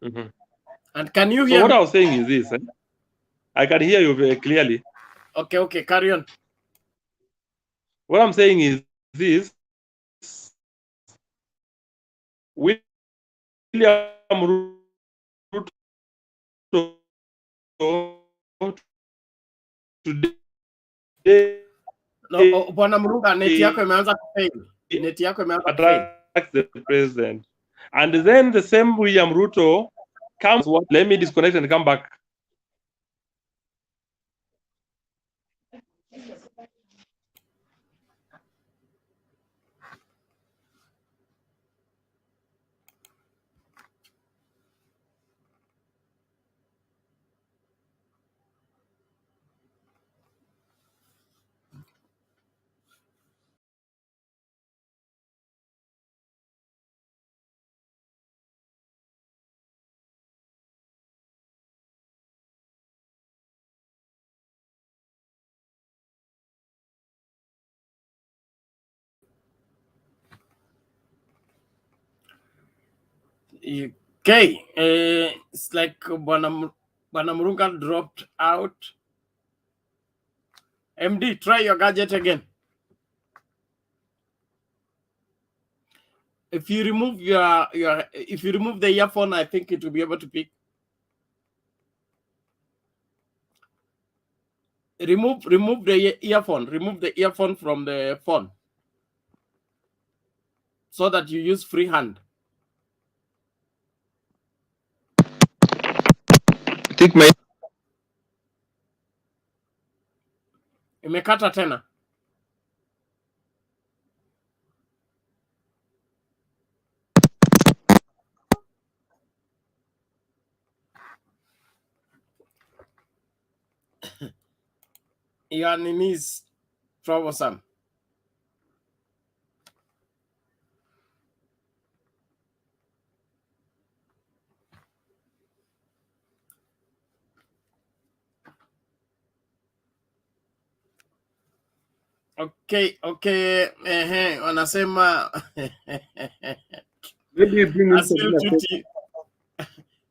And can you hear So what me? I was saying is this. I can hear you very clearly. Okay, carry on. What I'm saying is this. William Ruto today, no, Bwana Murunga, neti yako imeanza kufail. Neti yako imeanza kufail. The president. And then the same William Ruto comes. Let me disconnect and come back. Okay, it's like Bwana Murunga dropped out. MD, try your gadget again. If you remove if you remove the earphone, I think it will be able to pick. Remove the earphone. Remove the earphone from the phone, so that you use free hand. I think my Imekata tena. Your name is troublesome. Okay, wanasema maybe you bring in Selina.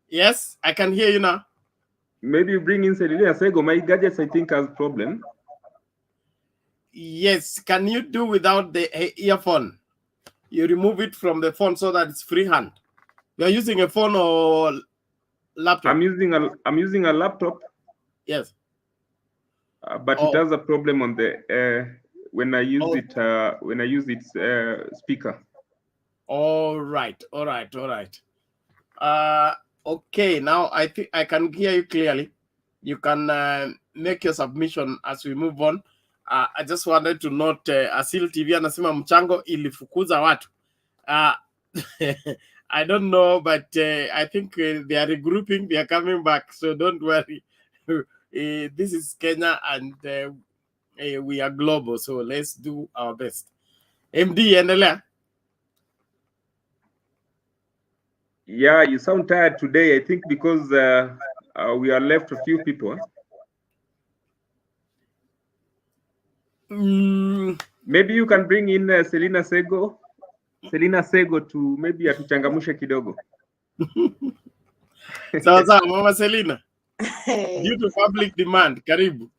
Yes, I can hear you now. Maybe you bring in Selina Sego. My gadgets, I think, has problem. Yes, can you do without the earphone? You remove it from the phone so that it's free hand. You're using a phone or laptop? I'm using a laptop. Yes. But it has a problem on the when I use its speaker. All right. Okay, now I think I can hear you clearly. You can make your submission as we move on. I just wanted to note Asil TV anasema mchango ilifukuza watu. I don't know, but I think they are regrouping, they are coming back, so don't worry. This is Kenya and we are global, so let's do our best. MD, endelea. Yeah, you sound tired today, I think, because we are left a few people. Maybe you can bring in Selina Sego to maybe atuchangamshe kidogo. Sawa, Mama Selina. Due to public demand, karibu.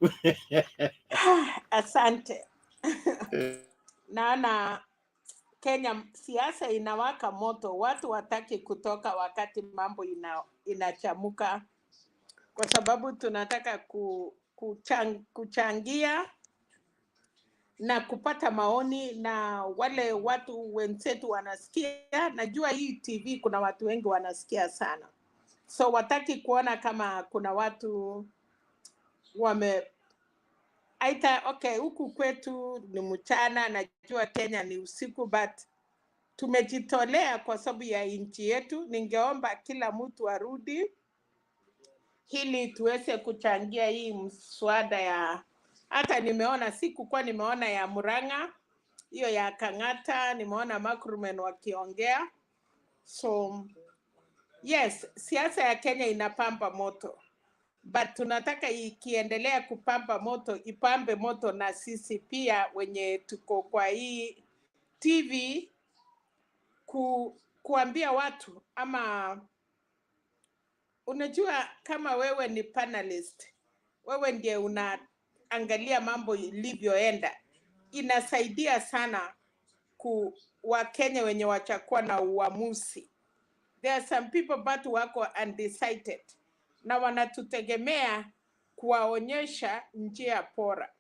Asante. Naona Kenya siasa inawaka moto, watu wataki kutoka wakati mambo inachamuka, kwa sababu tunataka kuchangia na kupata maoni na wale watu wenzetu wanasikia. Najua hii TV kuna watu wengi wanasikia sana, so wataki kuona kama kuna watu okay, huku kwetu ni mchana, najua Kenya ni usiku, but tumejitolea kwa sababu ya nchi yetu. Ningeomba kila mtu arudi ili tuweze kuchangia hii mswada ya, hata nimeona ya Murang'a, hiyo ya Kang'ata, nimeona Makrumen wakiongea. So yes, siasa ya Kenya inapamba moto, but tunataka ikiendelea kupamba moto, ipambe moto na sisi pia wenye tuko kwa hii TV, kuambia watu, ama unajua kama wewe ni panelist, wewe ndiye unaangalia mambo ilivyoenda, inasaidia sana Wakenya wenye wachakuwa na uamuzi. There are some people bado wako undecided na wanatutegemea kuwaonyesha njia bora.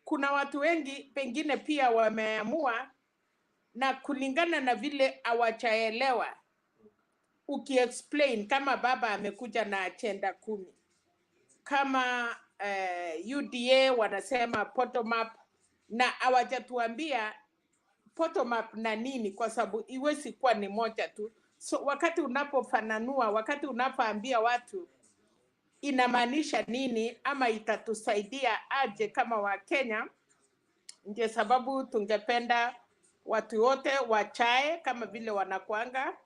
Kuna watu wengi pengine pia wameamua na kulingana na vile hawajaelewa. Ukiexplain kama baba amekuja na agenda 10, kama UDA wanasema bottom up, na hawajatuambia bottom up na nini, kwa sababu iwezi kuwa ni moja tu. So wakati unapofananua, wakati unapoambia watu inamaanisha nini ama itatusaidia aje kama Wakenya, ndio sababu tungependa watu wote wachae kama vile wanakuanga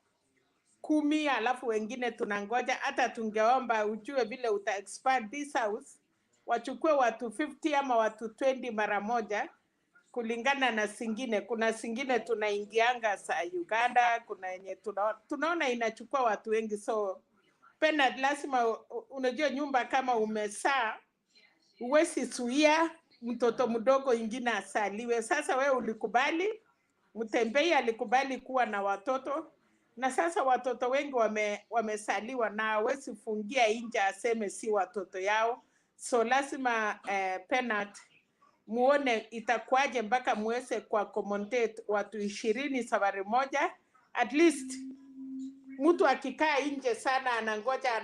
10, alafu wengine tunangoja. Hata tungeomba ujue vile uta expand this house, wachukue watu 50 ama watu 20 mara moja, kulingana na singine. Kuna singine tunaingianga saa Uganda, kuna yenye tunaona inachukua watu wengi. So pena lazima, unajua nyumba kama umesaa, uwezi suia mtoto mdogo ingine asaliwe. Sasa wewe ulikubali, Mtembei alikubali kuwa na watoto, na sasa watoto wengi wamesaliwa na hawezi fungia nje aseme si watoto yao. So lazima Penat muone itakuwaje mpaka muweze kwa accommodate watu 20 safari moja. At least mtu akikaa nje sana anangoja,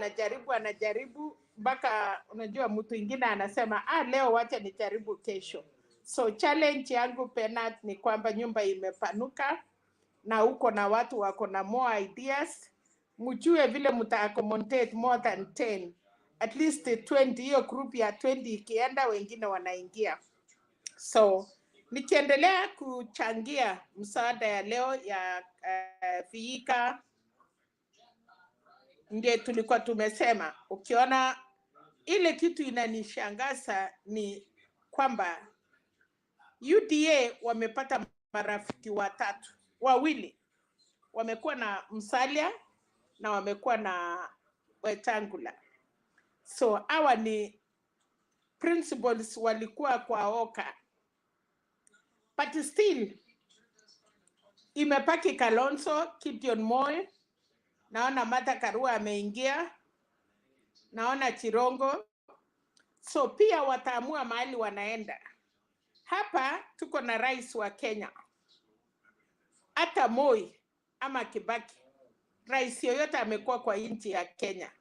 anajaribu mpaka unajua mtu ingine anasema leo wacha nijaribu kesho. So challenge yangu Penat ni kwamba nyumba imepanuka na uko na watu wako na more ideas, mjue vile mta accommodate more than 10, at least 20. Hiyo group ya 20 ikienda, wengine wanaingia. So nikiendelea kuchangia msaada ya leo ya VIHIGA, ndio tulikuwa tumesema, ukiona ile kitu inanishangaza ni kwamba UDA wamepata marafiki wawili, wamekuwa na Musalia na wamekuwa na Wetangula. So hawa ni principals walikuwa kwa OKA, but still imepaki Kalonzo, Gideon Moi, naona Martha Karua ameingia, naona Chirongo. So pia wataamua mahali wanaenda. Hapa tuko na rais wa Kenya, hata Moi ama Kibaki, rais yoyote amekuwa kwa nchi ya Kenya,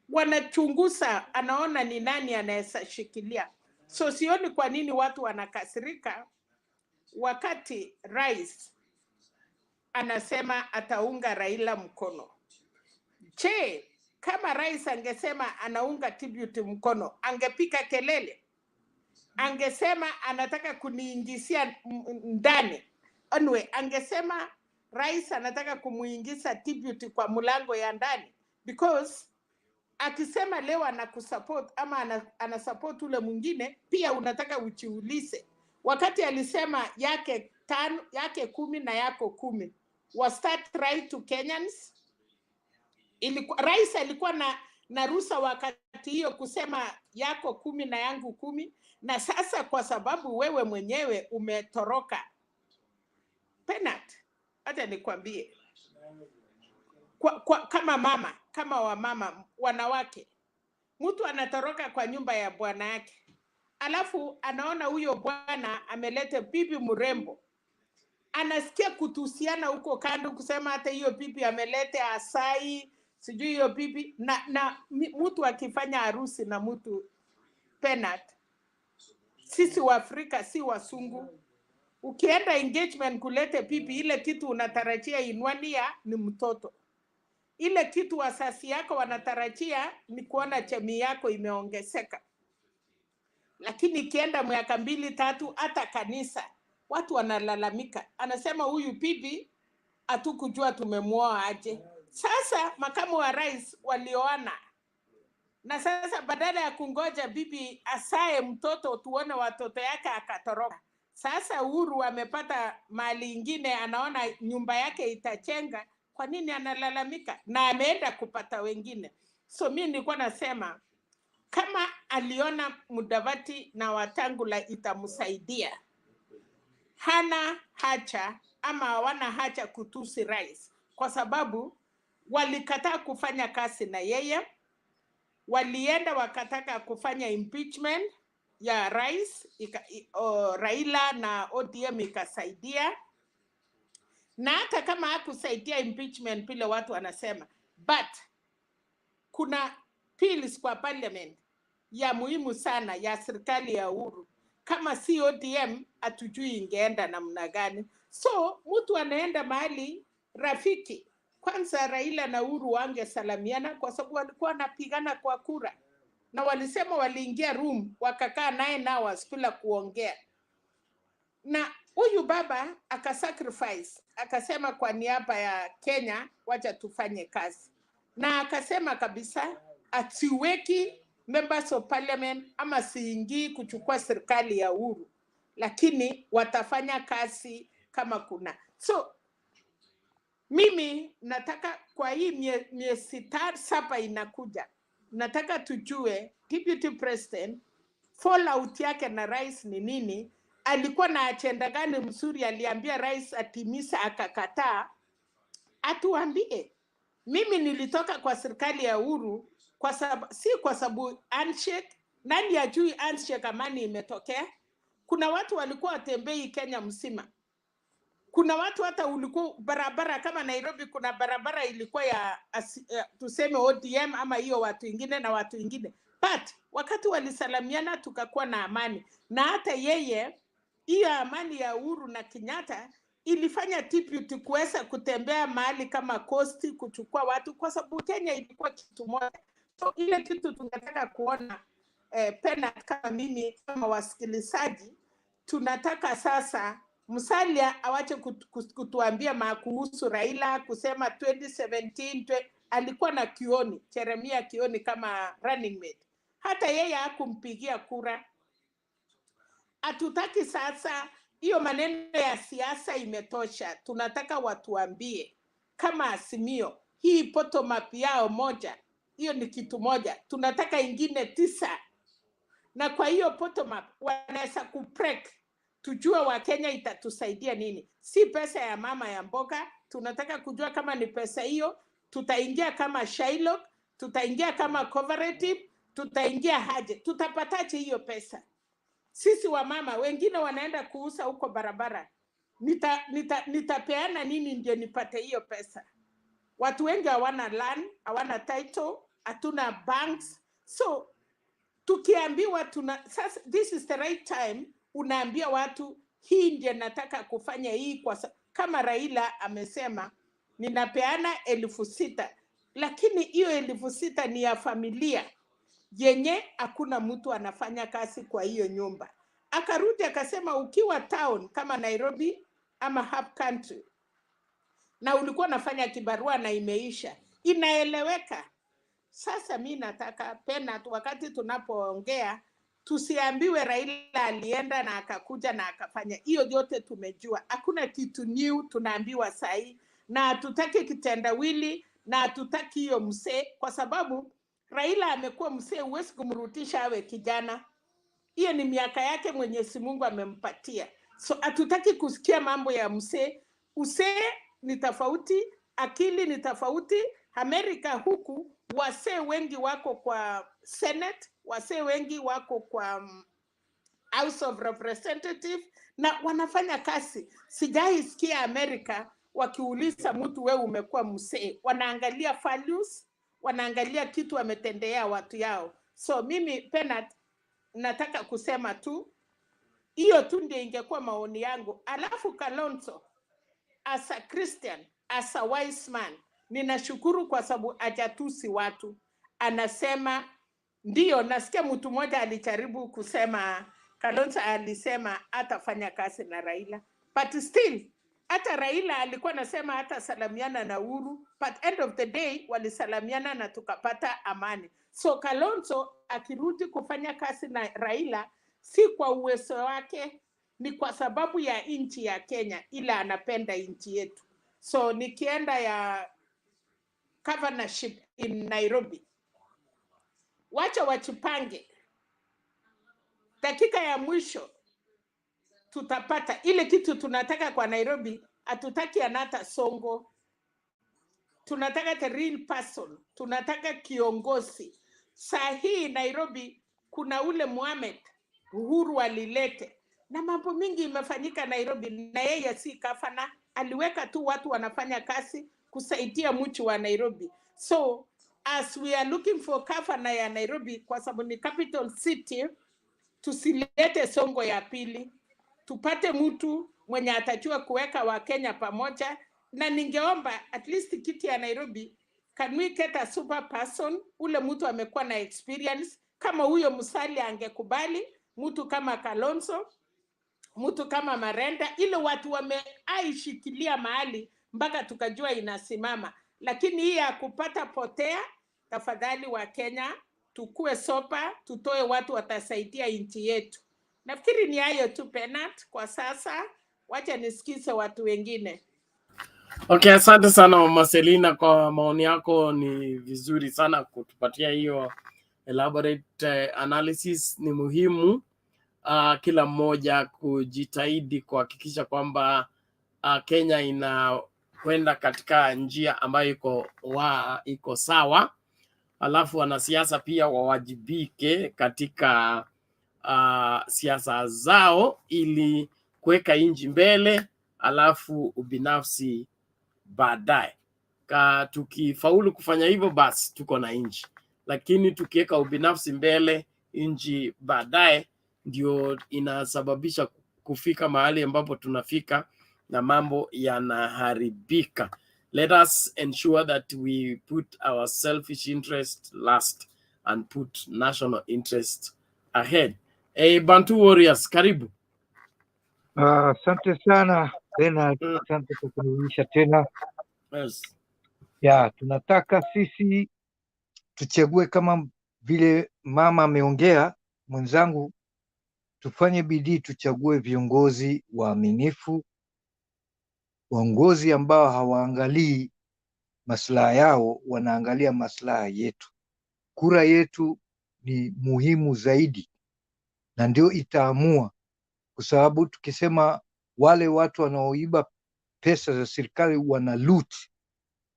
wanachunguza, anaona ni nani anaweza shikilia. So sioni kwa nini watu wanakasirika wakati rais anasema ataunga Raila mkono. Je, kama rais angesema anaunga Tribute mkono, angepika kelele? Angesema anataka kuniingizia ndani? Anyway, angesema rais anataka kumuingiza Tribute kwa mlango ya ndani? Because akisema leo anakusupport ama anasupport ule mwingine, pia unataka ujiulize. Wakati alisema yake 5, yake 10 na yako 10, was that right to Kenyans? Rais alikuwa na ruhusa wakati hiyo kusema yako 10 na yangu 10, na sasa kwa sababu wewe mwenyewe umetoroka penalty. Hata nikwambie, kama wamama wanawake, mtu anatoroka kwa nyumba ya bwana yake, alafu anaona huyo bwana ameleta bibi mrembo, anasikia kutusiana huko kando, kusema hata hiyo bibi ameleta asai, sijui hiyo bibi na mtu akifanya harusi na mtu penalty. Sisi wa Afrika si wasungu. Ukienda engagement kulete bibi, ile kitu unatarajia inwania ni mtoto. Ile kitu wasasi yako wanatarajia ni kuona jamii yako imeongezeka. Lakini ikienda miaka 2, 3, hata kanisa watu wanalalamika, anasema huyu bibi hatukujua tumemuoa aje. Sasa makamu wa rais walioana, na sasa badala ya kungoja bibi asae mtoto tuone watoto yake akatoroka. Sasa Uhuru amepata mali ingine, anaona nyumba yake itachenga. Kwa nini analalamika? Na ameenda kupata wengine. So mimi nilikuwa nasema kama aliona Mudavadi na Wetangula itamsaidia, hana haja ama hawana haja kutusi rais, kwa sababu walikataa kufanya kazi na yeye. Walienda wakataka kufanya impeachment ya rais, Raila na ODM ikasaidia. Na hata kama hakusaidia impeachment vile watu wanasema, but kuna bills kwa parliament ya muhimu sana ya serikali ya Uhuru. Kama si ODM hatujui ingeenda namna gani. So mtu anaenda mahali rafiki. Kwanza Raila na Uhuru wangesalamiana kwa sababu walikuwa wanapigana kwa kura. Na walisema waliingia room wakakaa 9 hours bila kuongea. Na huyu baba akasacrifice, akasema kwa niaba ya Kenya wacha tufanye kazi. Na akasema kabisa atiweki members of parliament ama siingii kuchukua serikali ya Uhuru, lakini watafanya kazi kama kuna. So mimi nataka kwa hii miezi 7 inakuja, nataka tujue deputy president fallout yake na rais ni nini. Alikuwa na agenda gani mzuri aliambia rais atimisa akakataa? Atuambie. Mimi nilitoka kwa serikali ya Uhuru kwa sababu, si kwa sababu handshake. Nani ajui handshake amani imetokea? Kuna watu walikuwa watembei Kenya mzima. Kuna watu hata ulikuwa barabara kama Nairobi, kuna barabara ilikuwa ya tuseme ODM ama hiyo watu wengine na watu wengine. But wakati walisalamiana tukakuwa na amani. Na hata yeye, hiyo amani ya Uhuru na Kenyatta ilifanya deputy kuweza kutembea mahali kama Coast kuchukua watu, kwa sababu Kenya ilikuwa kitu moja. So ile kitu tunataka kuona penalty, kama mimi kama wasikilizaji tunataka sasa Musalia awache kutuambia kuhusu Raila, kusema 2017 alikuwa na Kioni, Jeremia Kioni kama running mate. Hata yeye hakumpigia kura. Hatutaki sasa hiyo maneno ya siasa, imetosha. Tunataka watuambie kama Azimio, hii bottom up yao moja, hiyo ni kitu moja. Tunataka ingine 9. Na kwa hiyo bottom up wanaweza kubreak, tujue wa Kenya itatusaidia nini. Si pesa ya mama ya mboga, tunataka kujua kama ni pesa hiyo, tutaingia kama Shylock, tutaingia kama cooperative, tutaingia haje, tutapataje hiyo pesa? Sisi wa mama wengine wanaenda kuuza huko barabara. Nitapeana nini ndio nipate hiyo pesa? Watu wengi hawana land, hawana title, hatuna banks. So tukiambiwa sasa this is the right time, unaambia watu hii ndio nataka kufanya hii, kwa kama Raila amesema ninapeana 6,000, lakini hiyo 6,000 ni ya familia yenye hakuna mtu anafanya kazi kwa hiyo nyumba. Akarudi akasema ukiwa town kama Nairobi ama hub country na ulikuwa nafanya kibarua na imeisha, inaeleweka. Sasa mi nataka Penat, wakati tunapoongea tusiambiwe Raila alienda na akakuja na akafanya. Hiyo yote tumejua, hakuna kitu new tunaambiwa sahi, na hatutaki kitendawili na hatutaki hiyo msee, kwa sababu Raila amekuwa msee, huwezi kumrutisha awe kijana. Hiyo ni miaka yake Mwenyezi Mungu amempatia. So hatutaki kusikia mambo ya msee. Usee ni tofauti, akili ni tofauti. Amerika huku wasee wengi wako kwa Senate, wasee wengi wako kwa House of Representatives na wanafanya kazi. Sijaisikia Amerika wakiuliza mtu wewe umekuwa msee. Wanaangalia values, wanaangalia kitu wametendea watu yao. So mimi Penat nataka kusema tu hiyo tu ndio ingekuwa maoni yangu. Alafu Kalonzo, as a Christian, as a wise man, ninashukuru kwa sababu hajatusi watu. Anasema ndio, nasikia mtu mmoja alijaribu kusema Kalonzo alisema hatafanya kazi na Raila, but still hata Raila alikuwa anasema hata salamiana na Uhuru, but end of the day walisalamiana na tukapata amani. So Kalonzo akirudi kufanya kazi na Raila si kwa uwezo wake, ni kwa sababu ya nchi ya Kenya, ila anapenda nchi yetu. So nikienda ya governorship in Nairobi, wacha wachipange, dakika ya mwisho tutapata ile kitu tunataka kwa Nairobi. Hatutaki anata Songo, tunataka the real person, tunataka kiongozi. Saa hii Nairobi kuna ule Mohamed Uhuru alilete, na mambo mingi imefanyika Nairobi, na yeye si kafana, aliweka tu watu wanafanya kazi kusaidia mchi wa Nairobi. So as we are looking for kafana ya Nairobi, kwa sababu ni capital city, tusilete Songo ya pili, tupate mtu mwenye atajua kuweka Wakenya pamoja. Na ningeomba at least kiti ya Nairobi, can we get a super person, ule mtu amekuwa na experience kama huyo Musalia angekubali, mtu kama Kalonzo, mtu kama Marenda, ile watu wameaishikilia mahali mpaka tukajua inasimama. Lakini hii ya kupata potea, tafadhali wa Kenya tukue sopa, tutoe watu watasaidia nchi yetu. Nafikiri ni hayo tu Penat kwa sasa, wacha nisikize watu wengine. Okay, asante sana Mama Selina kwa maoni yako. Ni vizuri sana kutupatia hiyo elaborate analysis. Ni muhimu kila mmoja kujitahidi kuhakikisha kwamba Kenya inakwenda katika njia ambayo iko sawa. Alafu wanasiasa pia wawajibike katika siasa zao ili kuweka nchi mbele, alafu ubinafsi baadaye. Tukifaulu kufanya hivyo, basi tuko na nchi, lakini tukiweka ubinafsi mbele, nchi baadaye, ndio inasababisha kufika mahali ambapo tunafika na mambo yanaharibika. Let us ensure that we put our selfish interest last and put national interest ahead. Bantu Warriors, karibu. Asante sana tena, asante kwa kunirudisha tena. Yes. Ya, tunataka sisi tuchague kama vile mama ameongea mwenzangu, tufanye bidii tuchague viongozi waaminifu, viongozi ambao hawaangalii maslaha yao, wanaangalia maslaha yetu. Kura yetu ni muhimu zaidi na ndio itaamua, kwa sababu tukisema wale watu wanaoiba pesa za serikali wana loot,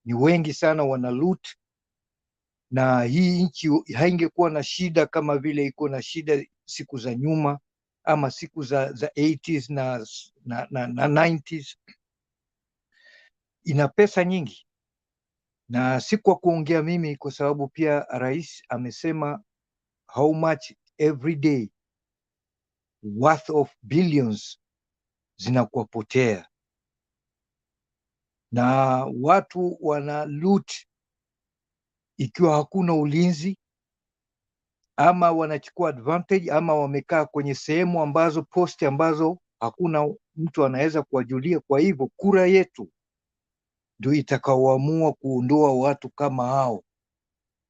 ni wengi sana wana loot, na hii nchi haingekuwa na shida kama vile iko na shida siku za nyuma ama siku za 80s na 90s. Ina pesa nyingi, na si kwa kuongea mimi, kwa sababu pia rais amesema how much every day worth of billions zinakuwa potea, na watu wana loot ikiwa hakuna ulinzi, ama wanachukua advantage, ama wamekaa kwenye sehemu ambazo posti ambazo hakuna mtu anaweza kuwajulia. Kwa hivyo kura yetu ndio itakaoamua kuondoa watu kama hao,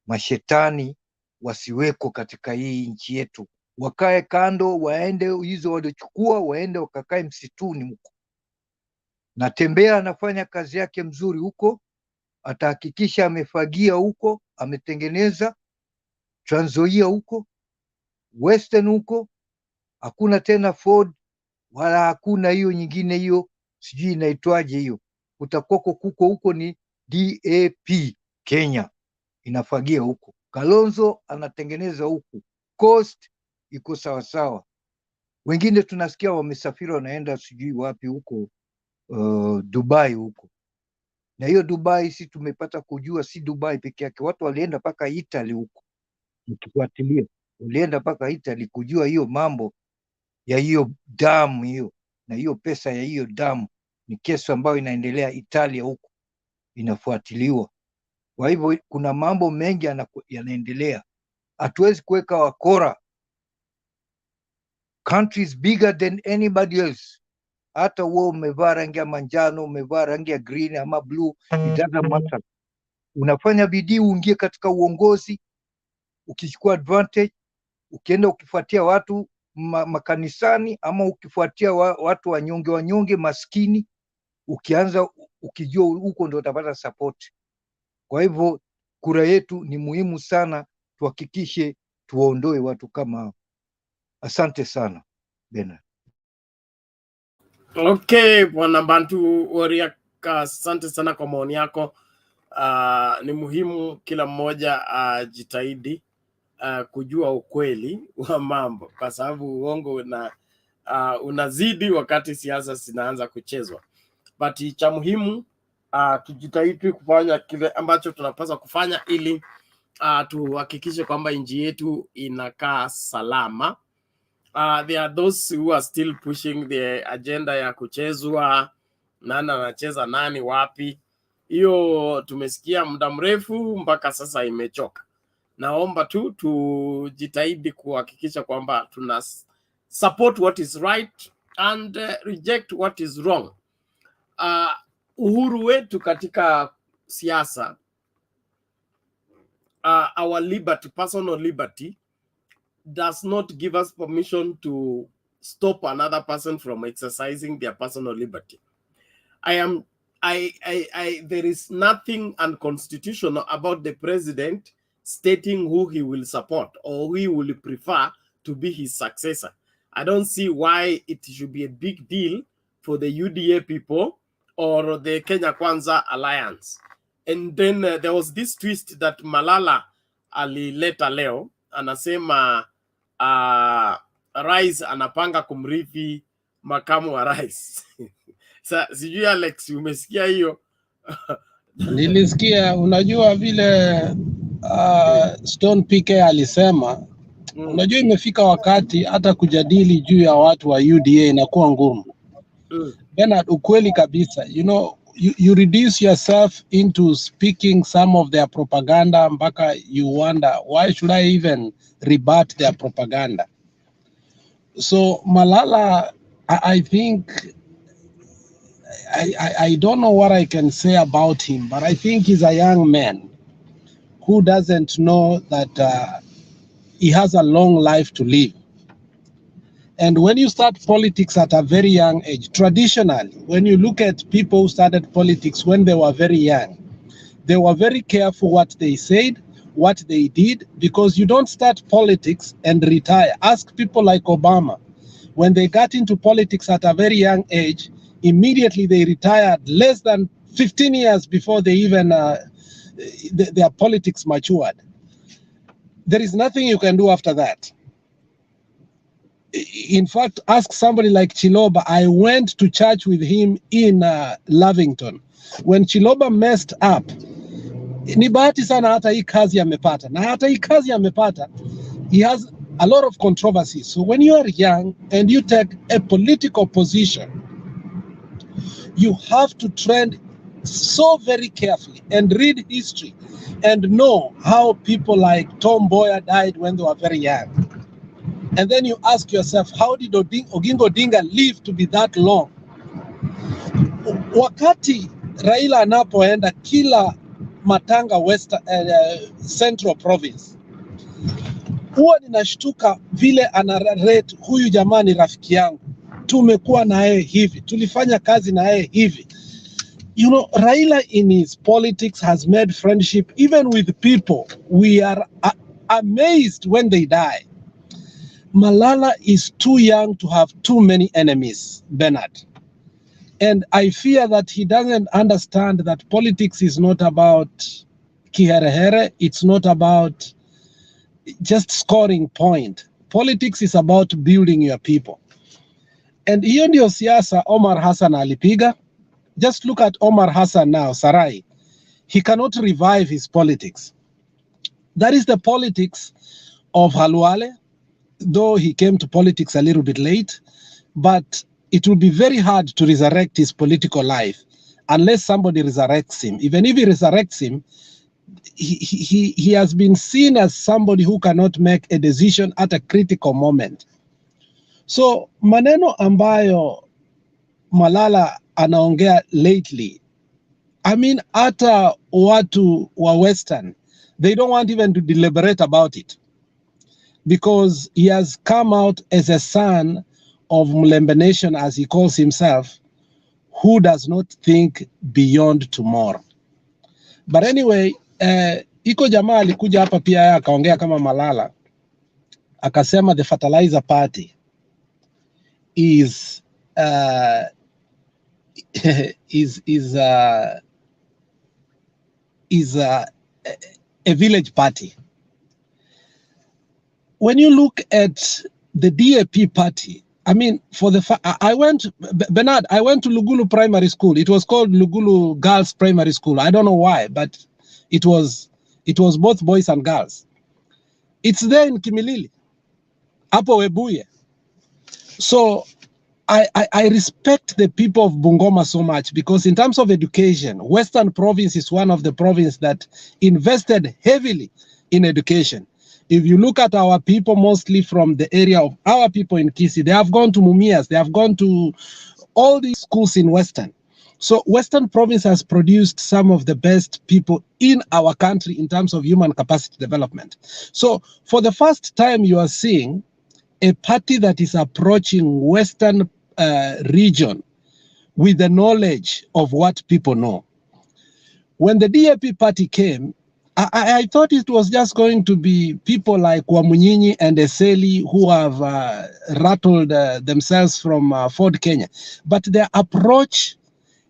mashetani wasiweko katika hii nchi yetu, wakae kando, waende hizo waliochukua, waende wakakae msituni huko. Na Tembea anafanya kazi yake mzuri huko, atahakikisha amefagia huko, ametengeneza Trans Nzoia huko, Western huko, hakuna tena Ford wala hakuna hiyo nyingine, hiyo sijui inaitwaje hiyo, kutakuwako kuko huko ni DAP Kenya inafagia huko, Kalonzo anatengeneza huku, Coast iko sawasawa. Wengine tunasikia wamesafiri wanaenda sijui wapi huko, Dubai huko. Na hiyo Dubai si tumepata kujua si Dubai peke yake, watu walienda mpaka Italy huko, mkifuatilia walienda mpaka Italy kujua hiyo mambo ya hiyo damu hiyo, na hiyo pesa ya hiyo damu ni kesi ambayo inaendelea Italia huko, inafuatiliwa. Kwa hivyo kuna mambo mengi yanaendelea, hatuwezi kuweka wakora. Country is bigger than anybody else. Hata wewe umevaa rangi ya manjano, umevaa rangi ya green ama blue, it doesn't matter. Unafanya bidii uingie katika uongozi, ukichukua advantage, ukienda ukifuatia watu makanisani, ama ukifuatia watu wanyonge maskini, ukianza ukijua huko ndio utapata support. Kwa hivyo kura yetu ni muhimu sana, tuhakikishe tuwaondoe watu kama hao. Asante sana Bernard. Okay, Bwana Bantu Wariaka, asante sana kwa maoni yako. Ni muhimu kila mmoja ajitahidi kujua ukweli wa mambo, kwa sababu uongo unazidi wakati siasa zinaanza kuchezwa. But cha muhimu tujitahidi kufanya kile ambacho tunapaswa kufanya ili tuhakikishe kwamba nchi yetu inakaa salama. There are those who are still pushing the agenda ya kuchezwa nani anacheza nani wapi. Hiyo tumesikia muda mrefu mpaka sasa imechoka. Naomba tu tujitahidi kuhakikisha kwamba tuna support what is right and reject what is wrong. Uhuru wetu katika siasa, our liberty, personal liberty, does not give us permission to stop another person from exercising their personal liberty. There is nothing unconstitutional about the president stating who he will support or who he will prefer to be his successor. I don't see why it should be a big deal for the UDA people or the Kenya Kwanza alliance. And then there was this twist that Malala alileta leo, anasema rais anapanga kumrithi makamu wa rais. Sijui Alex, umesikia hiyo? Nilisikia, unajua vile Stone PK alisema, unajua imefika wakati hata kujadili juu ya watu wa UDA inakuwa ngumu. Bernard, ukweli kabisa, you know, you reduce yourself into speaking some of their propaganda mpaka you wonder, why should I even rebut their propaganda? So Malala, I think, I don't know what I can say about him, but I think he's a young man who doesn't know that he has a long life to live. And when you start politics at a very young age, traditionally, when you look at people who started politics when they were very young, they were very careful what they said, what they did, because you don't start politics and retire. Ask people like Obama. When they got into politics at a very young age, immediately they retired less than 15 years before they even their politics matured. There is nothing you can do after that. In fact, ask somebody like Chiloba. I went to church with him in Lavington. When Chiloba messed up, ni bahati sana hata hii kazi amepata. Na hata hii kazi amepata, he has a lot of controversies. So when you are young and you take a political position, you have to tread so very carefully and read history and know how people like Tom Mboya died when they were very young. And then you ask yourself, how did Oginga Odinga live to be that long? Wakati Raila anapoenda, kila Matanga West, Central Province, huwa ninashtuka vile anarate huyu jamaa ni rafiki yangu, tumekuwa na yeye hivi, tulifanya kazi na yeye hivi. You know, Raila in his politics has made friendship even with people we are amazed when they die. Malala is too young to have too many enemies, Bernard. And I fear that he doesn't understand that politics is not about kiherehere, it's not about just scoring point. Politics is about building your people. And hiyo ndio siasa Omar Hassan alipiga. Just look at Omar Hassan now, Sarai. He cannot revive his politics. That is the politics of Halwale, though he came to politics a little bit late, but it will be very hard to resurrect his political life unless somebody resurrects him. Even if he resurrects him, he has been seen as somebody who cannot make a decision at a critical moment. So maneno ambayo Malala anaongea lately, I mean, hata watu wa Western, they don't want even to deliberate about it, because he has come out as a son of Mlembe Nation, as he calls himself, who does not think beyond tomorrow. But anyway, iko jamaa alikuja hapa pia akaongea kama Malala, akasema the fertilizer party is a village party. When you look at the DAP party, I mean, Bernard, I went to Lugulu Primary School. It was called Lugulu Girls Primary School. I don't know why, but it was both boys and girls. It's there in Kimilili, Apo Webuye. So I respect the people of Bungoma so much, because in terms of education, Western Province is one of the provinces that invested heavily in education. If you look at our people, mostly from the area of our people in Kisii, they have gone to Mumias, they have gone to all these schools in Western. So Western Province has produced some of the best people in our country in terms of human capacity development. So for the first time, you are seeing a party that is approaching Western region with the knowledge of what people know. When the DAP party came, I thought it was just going to be people like Wamunyinyi and Eseli who have rattled themselves from Ford Kenya. But their approach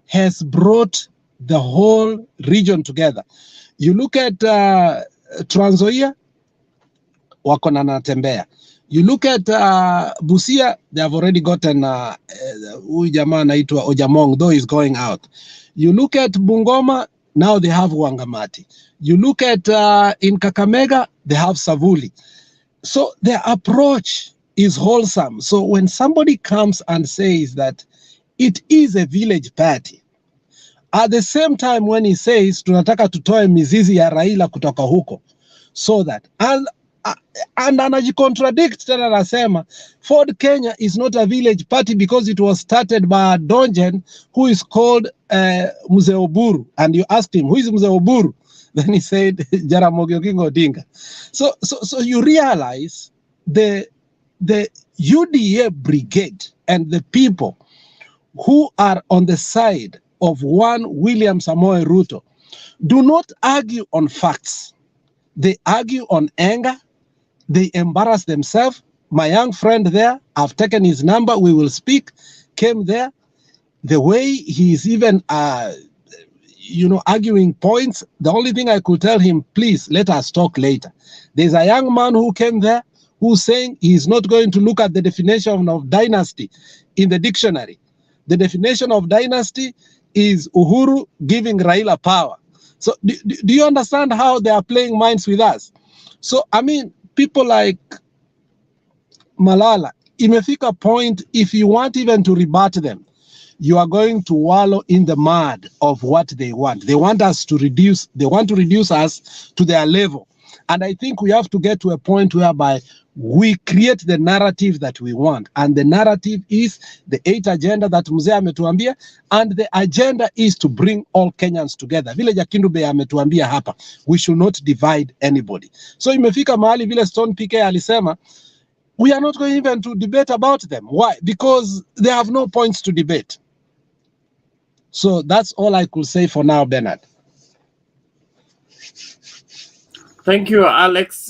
has brought the whole region together. You look at Trans Nzoia, wako na Natembea. You look at Busia, they have already gotten huyu jamaa anaitwa Ojamong, though he's going out. You look at Bungoma, now they have Wangamati. You look at in Kakamega, they have Savuli. So their approach is wholesome. So when somebody comes and says that it is a village party, at the same time when he says tunataka tutoe mizizi ya Raila kutoka huko, so that and anajicontradict tena, anasema Ford Kenya is not a village party because it was started by a Donjen who is called Mzee Uhuru. And you asked him, who is Mzee Uhuru? Then he said Jaramogi Oginga Odinga. So you realize the UDA brigade and the people who are on the side of one William Samoei Ruto do not argue on facts. They argue on anger. They embarrass themselves. My young friend there, I've taken his number, we will speak, came there. The way he's even, arguing points, the only thing I could tell him, please, let us talk later. There's a young man who came there who's saying he's not going to look at the definition of dynasty in the dictionary. The definition of dynasty is Uhuru giving Raila power. So do you understand how they are playing minds with us? So, I mean, people like Malala, imefika point, if you want even to rebut them, you are going to wallow in the mud of what they want. They want us to reduce, they want to reduce us to their level. And I think we have to get to a point whereby we create the narrative that we want. And the narrative is the 8 agenda that Mzee ametuambia, and the agenda is to bring all Kenyans together. Vile Jakindube ametuambia hapa, we should not divide anybody. So imefika mahali vile Stone PK alisema, we are not going even to debate about them. Why? Because they have no points to debate. So that's all I could say for now, Bernard. Thank you, Alex.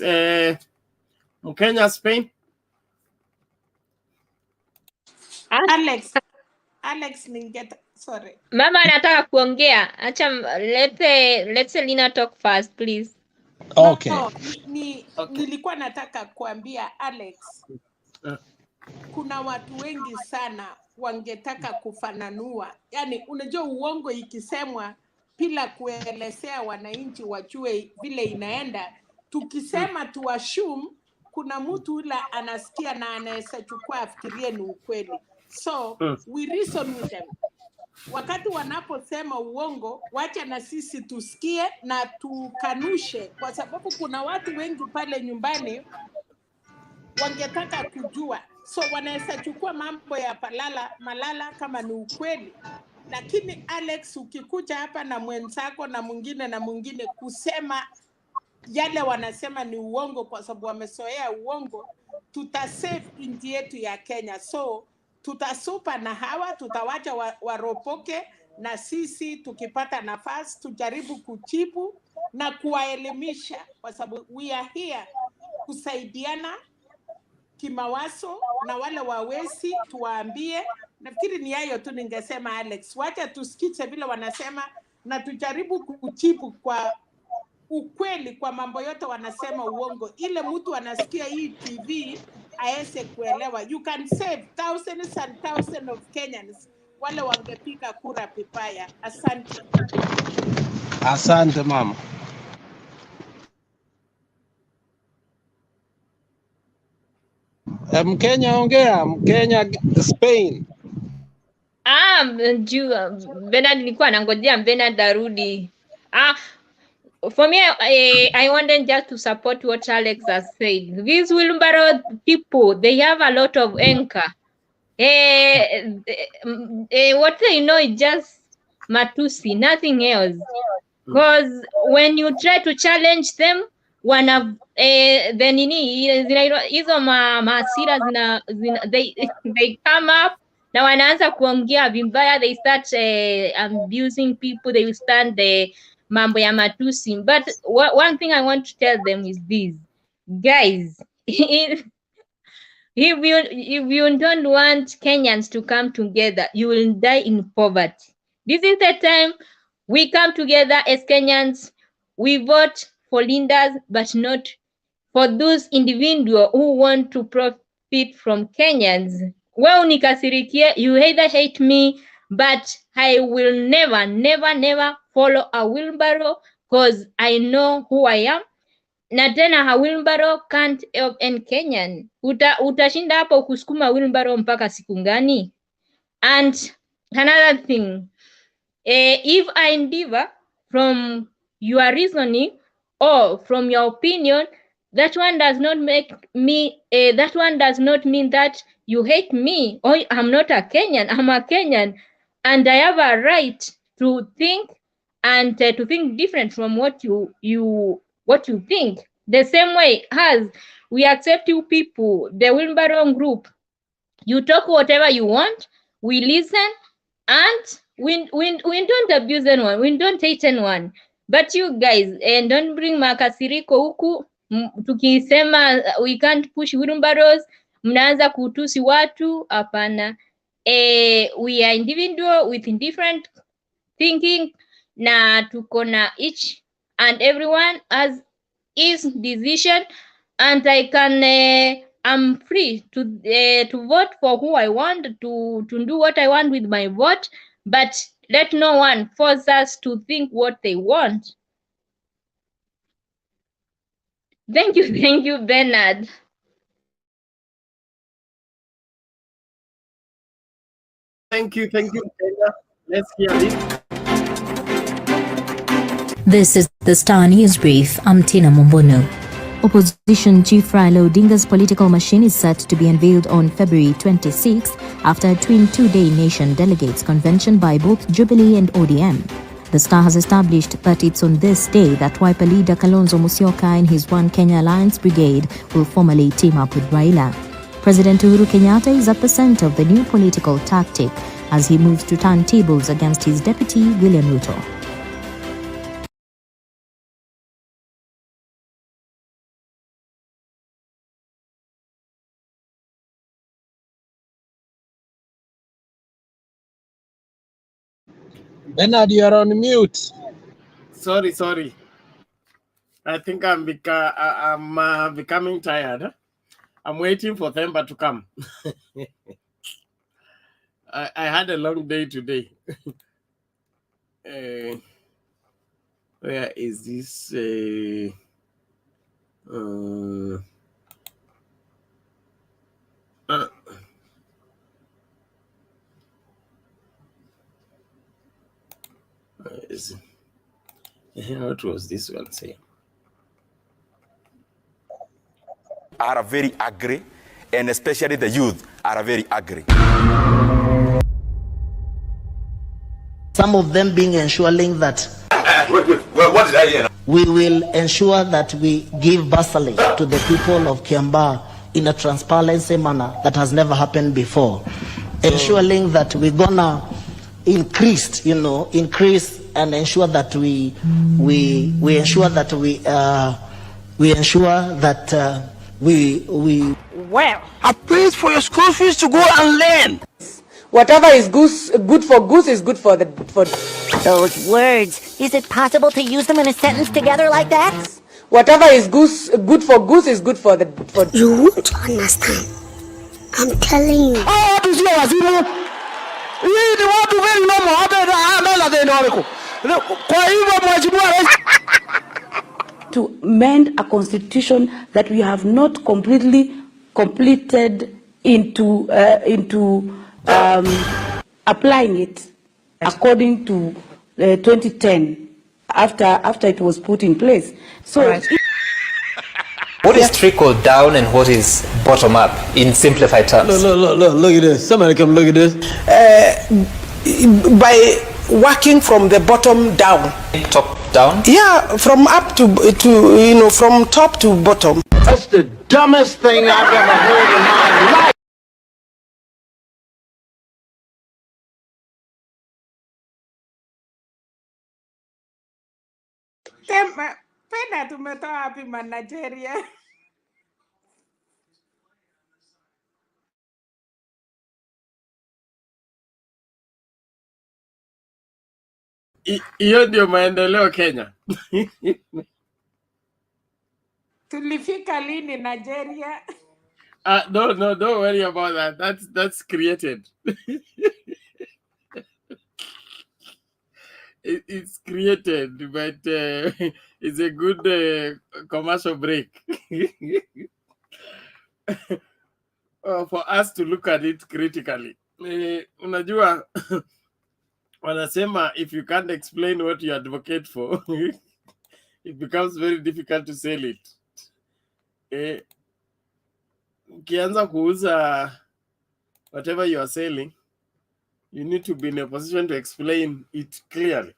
Kenya, Spain. Alex ningeta, sorry. Mama anataka kuongea. Acha let Selina talk first, please. Okay. No, nilikuwa nataka kuambia Alex, kuna watu wengi sana wangetaka kufananua. Yani unajua uongo ikisemwa bila kuelezea wananchi wajue vile inaenda, tukisema tu assume kuna mtu ula anasikia na anaweza chukua afikirie ni ukweli. So we reason with them. Wakati wanaposema uongo, wacha na sisi tusikie na tukanushe, kwa sababu kuna watu wengi pale nyumbani wangetaka kujua. So wanaweza chukua mambo ya malala kama ni ukweli. Lakini Alex, ukikuja hapa na mwenzako na mwingine kusema yale wanasema ni uongo kwa sababu wamezoea uongo, tutasave nchi yetu ya Kenya. So tutasupa na hawa, tutawacha waropoke, na sisi tukipata nafasi tujaribu kujibu na kuwaelimisha, kwa sababu we are here kusaidiana kimawazo, na wale wawezi tuwaambie. Nafikiri ni hayo tu ningesema Alex. Wacha tusikize vile wanasema na tujaribu kujibu kwa ukweli kwa mambo yote wanasema uongo. Ile mtu anasikia hii TV aese kuelewa. You can save thousands and thousands of Kenyans wale wangepiga kura pipaya. Asante. Asante mama. Mkenya ongea, Mkenya Spain. Bernard nilikuwa nangojea Bernard arudi. For me, I wanted just to support what Alex has said. These wheelbarrow people, they have a lot of anchor. What they know is just matusi, nothing else. Because when you try to challenge them, one of the nini hizo maasira they come up na wanaanza kuongea vibaya, they start abusing people, they will stand mambo ya matusi. But one thing I want to tell them is this, guys, if you don't want Kenyans to come together, you will die in poverty. This is the time we come together as Kenyans. We vote for leaders, but not for those individuals who want to profit from Kenyans. Well, nikasirikie, you either hate me, but I will never, never, never follow a wheelbarrow, because I know who I am. Na tena a wheelbarrow can't help any Kenyan. Utashinda hapo kusukuma wheelbarrow mpaka siku ngani? And another thing, if I endeavor from your reasoning or from your opinion, that one does not make me, that one does not mean that you hate me or I'm not a Kenyan. I'm a Kenyan, and I have a right to think and to think different from what you think. The same way as we accept you people, the wheelbarrow group, you talk whatever you want, we listen, and we don't abuse anyone, we don't hate anyone. But you guys, don't bring makasiriko huku. Tukisema we can't push wheelbarrows, mnaanza kutusi watu. Hapana. We are individual with different thinking, na tuko na each and everyone has his decision, and I can I'm free to vote for who I want, to do what I want with my vote, but let no one force us to think what they want. Thank you, Bernard. Thank you, Kenya. Let's hear it. This is the Star News Brief. I'm Tina Mombono. Opposition Chief Raila Odinga's political machine is set to be unveiled on February 26th after a twin two-day nation delegates convention by both Jubilee and ODM. The Star has established that it's on this day that Wiper leader Kalonzo Musyoka and his One Kenya Alliance Brigade will formally team up with Raila. President Uhuru Kenyatta is at the center of the new political tactic as he moves to turn tables against his deputy William Ruto. Bernard, you're on mute. Sorry. I think I'm becoming tired. I'm waiting for them to come. I had a long day today. Where is this? What was this one saying? Are very angry, and especially the youth are very angry. Some of them being ensuring that what did I hear? We will ensure that we give bursary to the people of Kiambaa in a transparency manner that has never happened before. Ensuring that we're gonna increase and ensure that we ensure that we well, I paid for your school fees to go and learn. Whatever is good for goose is good for those words. Is it possible to use them in a sentence together like that? Whatever is good for goose is good for You won't understand. I'm telling you. Oh, to see Azimio. We the want to very normal. To mend a constitution that we have not completely completed into applying it according to 2010 after it was put in place. So right. What is trickle down and what is bottom up in simplified terms? Look at this. Somebody come look at this. By working from the bottom down. Top down? Yeah, from up to from top to bottom. That's the dumbest thing I've ever heard in my life. Pena tumetoa wapi Nigeria? Hiyo ndio maendeleo Kenya. Tulifika lini Nigeria? No, don't worry about that. That's created. It's created, but it's a good commercial break for us to look at it critically. Unajua, wanasema if you can't explain what you advocate for, it becomes very difficult to sell it. Ukianza kuuza whatever you are selling, you need to be in a position to explain it clearly.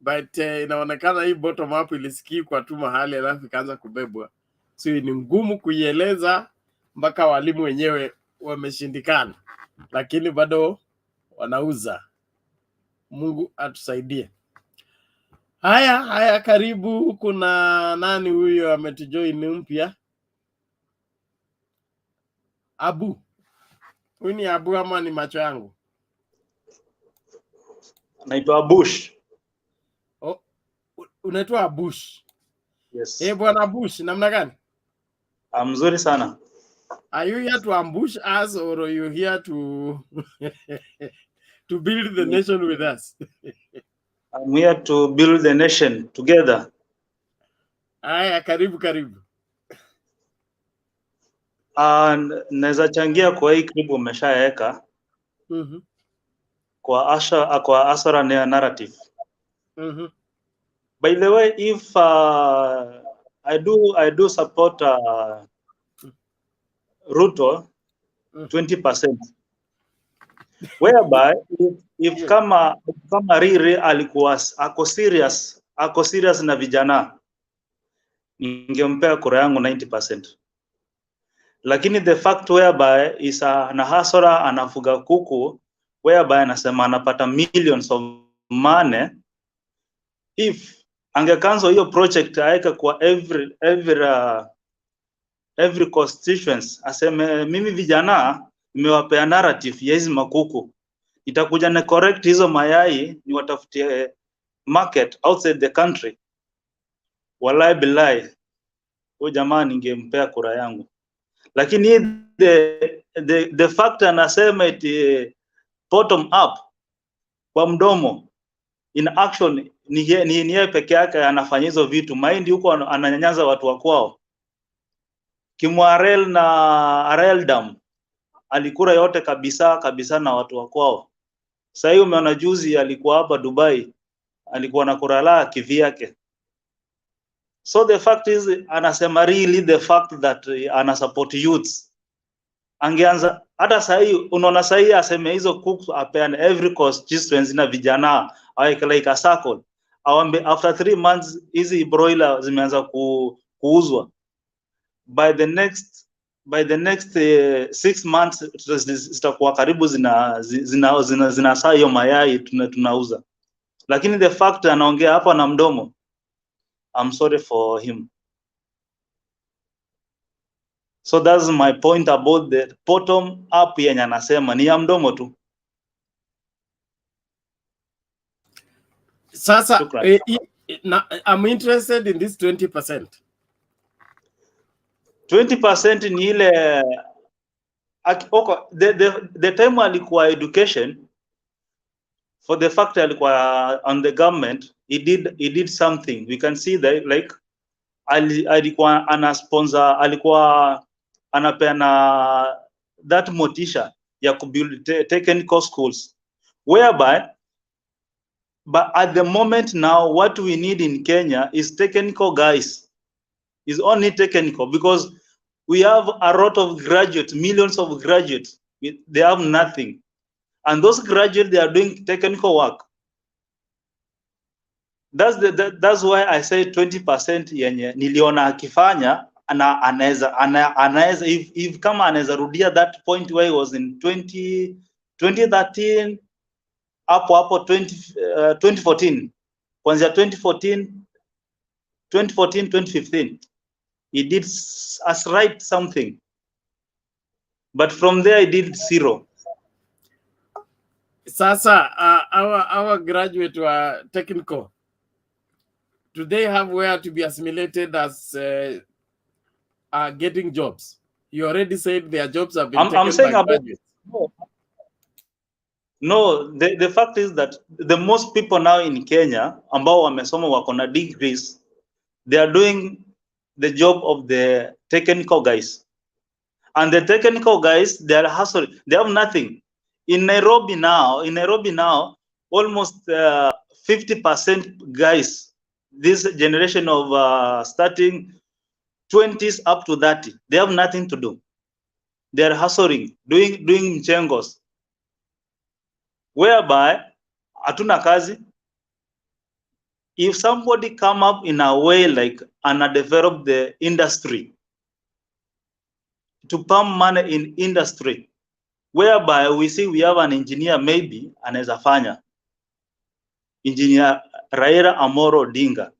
But inaonekana hii bottom up ilisikii kwa tu mahali alafu ikaanza kubebwa. So ni ngumu kuieleza mpaka walimu wenyewe wameshindikana. Lakini bado wanauza. Mungu atusaidie. Haya karibu. Kuna nani huyo ametujoin mpya? Abu. Huyu ni Abu ama ni macho yangu? Naitwa Abush. Oh, unaitwa Abush? Yes. Bwana Abush, namna gani? Mzuri sana. Are you here to ambush us or are you here to to build the nation with us? I'm here to build the nation together. Aya, karibu. Naweza changia kwa hii clip umeshaweka. Kwa Asara narrative. By the way, if I do support Ruto 20%, whereby if kama Riri alikuwa ako serious na vijana, ningempea kura yangu 90%. Lakini the fact whereby is na hasara anafuga kuku, whereby anasema anapata millions of money, if angecancel hiyo project aeka kwa every constituency, aseme mimi vijana nimewapea narrative ya hizi makuku, itakuja na correct hizo mayai ni watafutie market outside the country, wallahi billahi huyo jamaa ningempea kura yangu. Lakini the fact anasema eti bottom up kwa mdomo, in action ni yeye peke yake anafanya hizo vitu. Maindi huko ananyanyaza watu wa kwao. Kimwarel na Areldam alikura yote kabisa na watu wa kwao. Sasa hiyo umeona juzi alikuwa hapa Dubai, alikuwa na kura la kivyake. So the fact is anasema really the fact that ana support youths. Angeanza hata sasa hii unaona sasa hii aseme hizo cooks apeane every constituency na vijana au like a circle. Awambe after 3 months hizi broiler zimeanza kuuzwa. By the next 6 months zitakuwa karibu zina saa hiyo mayai tunauza. Lakini the fact anaongea hapa na mdomo, I'm sorry for him. So that's my point about the bottom up yenye anasema ni ya mdomo tu. Sasa I'm interested in this 20%. 20% ni ile the time alikuwa education, for the fact alikuwa on the government, he did something. We can see that like alikuwa ana sponsor, alikuwa anapeana that motisha ya kubuild technical schools, whereby but at the moment now what we need in Kenya is technical guys, is only technical, because we have a lot of graduates, millions of graduates, they have nothing, and those graduates, they are doing technical work. That's why I say 20% yenye niliona akifanya anaweza if kama anaweza rudia that point where he was in 2013 hapo 2014, kuanzia 2015 he did us right something, but from there he did zero. Sasa our graduate were technical, do they have where to be assimilated as getting jobs? You already said their jobs have been taken by graduates. No, the fact is that the most people now in Kenya ambao wamesoma wako na degrees, they are doing the job of the technical guys, and the technical guys, they are hustling, they have nothing. In Nairobi now almost 50% guys, this generation of starting 20s up to 30, they have nothing to do. They are hustling, doing mchengos, whereby hatuna kazi. If somebody come up in a way like and develop the industry, to pump money in industry, whereby we see we have an engineer, maybe anaweza fanya engineer Raila Amolo Odinga.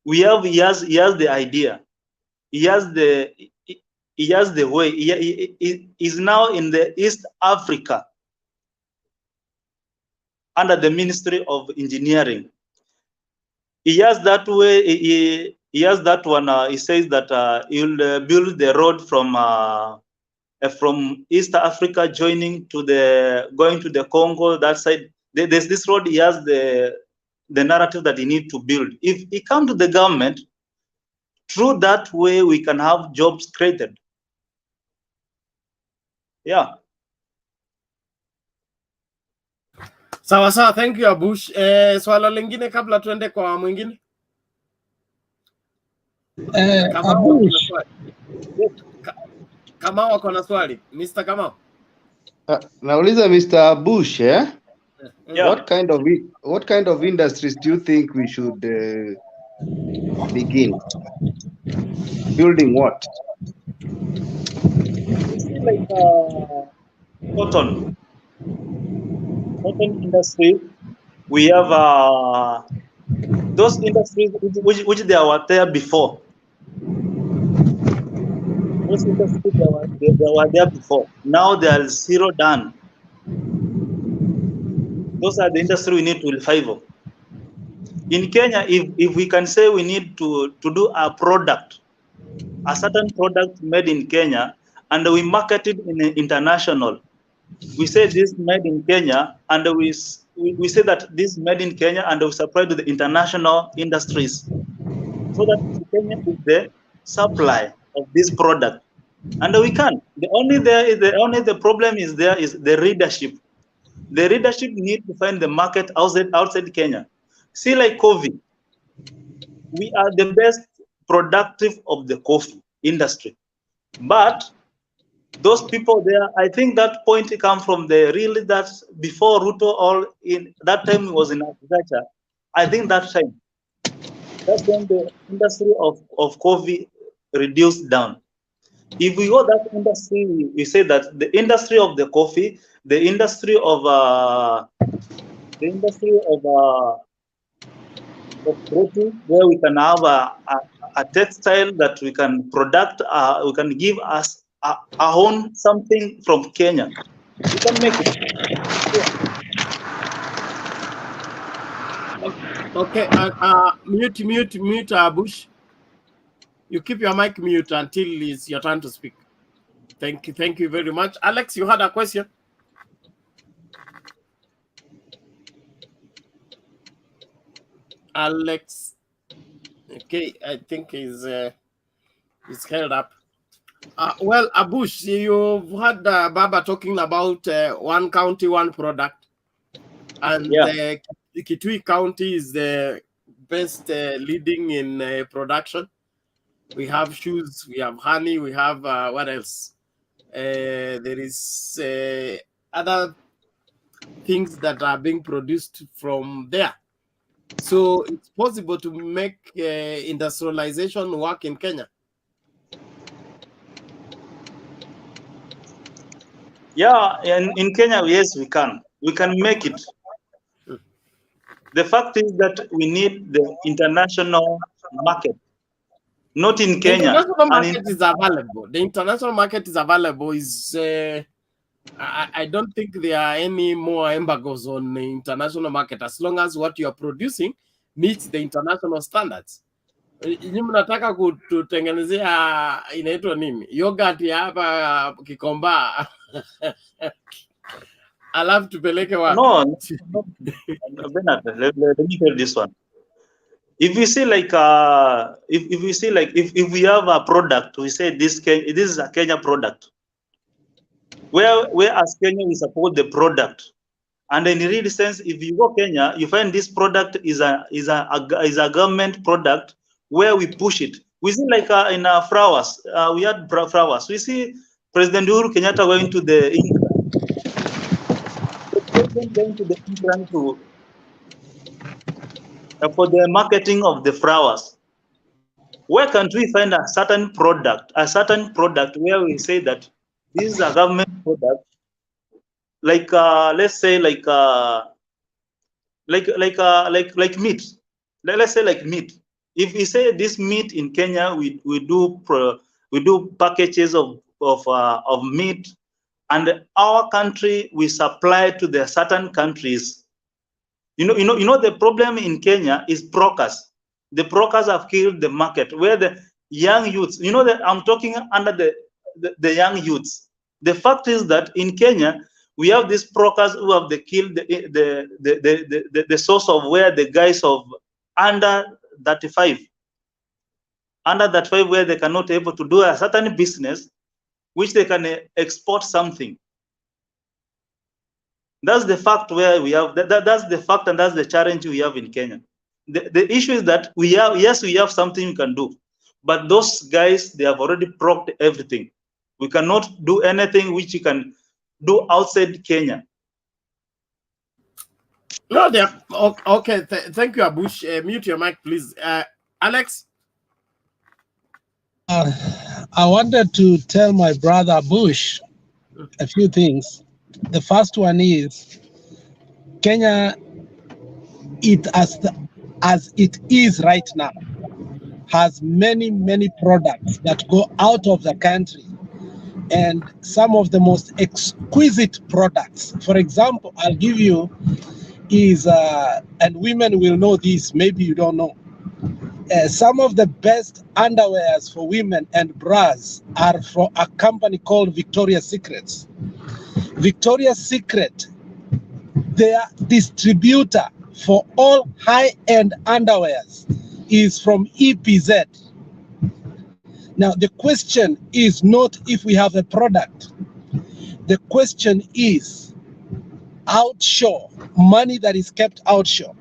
He has the idea, he has the way, he is now in the East Africa under the Ministry of Engineering. He has that way, he has that one. He says that he'll build the road from East Africa going to the Congo, that side. There's this road. He has the narrative that he needs to build. If he come to the government, through that way we can have jobs created. Yeah. Sawa, thank you Abush. Swala lingine kabla tuende kwa mwingine. Abush, Kamau ako na swali. Mr. Kamau. Nauliza Mr. Bush, Yeah. what kind of industries do you think we should begin? Building what? Like cotton industry. We have those industries which they were there before. Those industries they were there before. Now they are zero done. Those are the industry we need to revive. In Kenya, if we can say we need to do a product, a certain product made in Kenya, and we market it in international. We say this made in Kenya, and we say that this made in Kenya, and we supply to the international industries, so that Kenya is the supply of this product, and we can. The problem is there is the leadership. The leadership need to find the market outside Kenya. See, like coffee, we are the best productive of the coffee industry, but those people there, I think that point come from the really that before Ruto or in that time was in agriculture. I think that's when the industry of coffee reduced down. If we go that industry, we say that the industry of the coffee, the industry of protein, where we can have a textile that we can product, we can give us our own something from Kenya. We can make it. Okay, mute, Bush. You keep your mic mute until it's your turn to speak. Thank you very much. Alex, you had a question? Alex, okay, I think he's held up. Well, Abush, you've had Baba talking about one county, one product, and the Kitui County is the best leading in production. We have shoes, we have honey, we have what else? There is other things that are being produced from there. So it's possible to make industrialization work in Kenya. Yeah, in Kenya, yes, we can. We can make it. The fact is that we need the international market, not in Kenya. The international market is available. The international market is available. I don't think there are any more embargoes on the international market as long as what you are producing meets the international standards. Nyinyi mnataka kututengenezea inaitwa nini? Yogurt ya hapa Kikomba. Alafu tupeleke wapi? No, Bernard, let me tell this one. If we see like if we have a product, we say this is a Kenya product. Where as Kenya we support the product, and in real sense, if you go Kenya, you find this product is a government product where we push it. We see like in flowers, we had flowers. We see President Uhuru Kenyatta going to the England. The president going to the England for the marketing of the flowers. Where can we find a certain product where we say that this is a government product, like let's say like meat. Let's say like meat. If we say this meat in Kenya, we do packages of meat, and our country we supply to the certain countries. You know the problem in Kenya is brokers. The brokers have killed the market where the young youths. You know that I'm talking under the young youths. The fact is that in Kenya we have these brokers who have killed the source of where the guys of under 35 where they cannot able to do a certain business which they can export something. That's the fact where we have that's the fact, and that's the challenge we have in Kenya. The issue is that we have something we can do, But those guys, they have already propped everything. We cannot do anything which you can do outside Kenya. No, okay. Thank you, Abush. Mute your mic, please. Alex? I wanted to tell my brother Bush a few things. The first one is Kenya, as it is right now, has many products that go out of the country, and some of the most exquisite products. For example, I'll give you is, and women will know this, maybe you don't know. Some of the best underwears for women and bras are for a company called Victoria's Secrets. Victoria's Secret, their distributor for all high-end underwears is from EPZ. Now, the question is not if we have a product. The question is outshore, money that is kept outshore.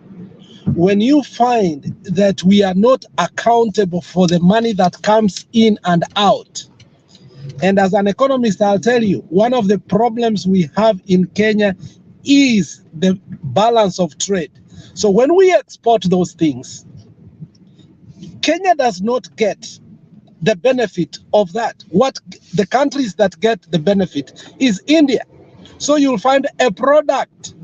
When you find that we are not accountable for the money that comes in and out, and as an economist, I'll tell you, one of the problems we have in Kenya is the balance of trade. So when we export those things, Kenya does not get the benefit of that. What the countries that get the benefit is India. So you'll find a product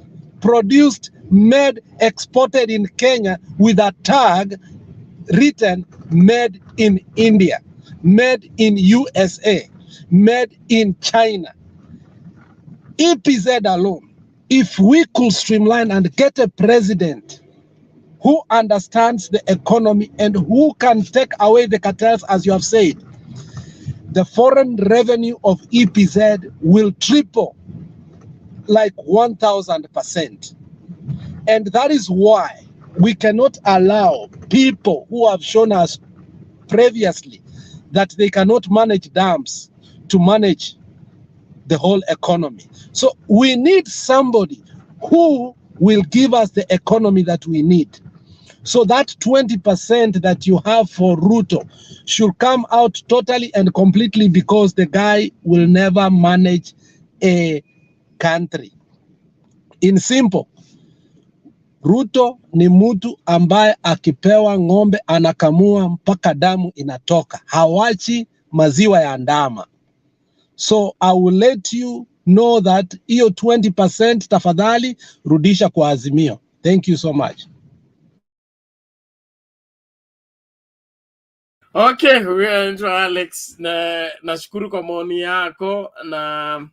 produced, made, exported in Kenya with a tag written made in India, made in USA, made in China. EPZ alone, if we could streamline and get a president who understands the economy and who can take away the cartels, as you have said, the foreign revenue of EPZ will triple like 1,000%. And that is why we cannot allow people who have shown us previously that they cannot manage dams to manage the whole economy. So we need somebody who will give us the economy that we need. So that 20% that you have for Ruto should come out totally and completely, because the guy will never manage a country. In simple, Ruto ni mtu ambaye akipewa ng'ombe anakamua mpaka damu inatoka. Hawachi maziwa ya ndama. So I will let you know that hiyo 20% tafadhali rudisha kwa Azimio. Thank you so much. Okay, we're into Alex. Nashukuru kwa maoni yako na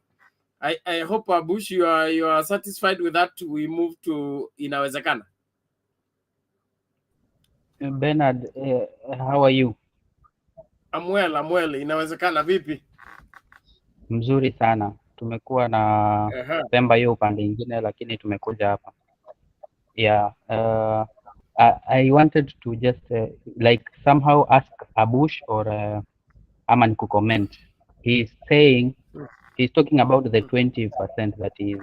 I hope Abush you are satisfied with that. We move to inawezekana. Bernard, how are you? I'm well. Inawezekana vipi? Mzuri sana. Tumekuwa na Pemba hiyo upande ingine, lakini tumekuja hapa. Yeah, I wanted to just like somehow ask Abush or Aman to comment. He's talking about the 20% that is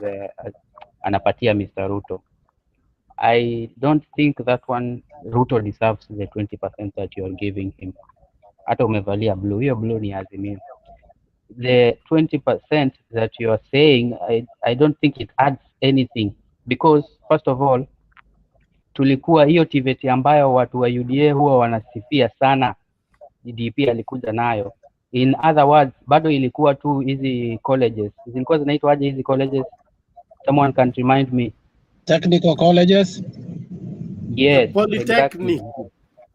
anapatia Mr. Ruto. I don't think that one Ruto deserves the 20% that you are giving him. Hata umevalia blue, hiyo blue ni Azimio. The 20% that you are saying, I don't think it adds anything, because first of all, tulikuwa hiyo TVET ambayo watu wa UDA huwa wanasifia sana, DDP alikuja nayo. In other words, bado ilikuwa tu hizi colleges. Zilikuwa zinaitwa aje hizi colleges? Someone can remind me. Technical colleges? Yes, Polytechnic. Exactly.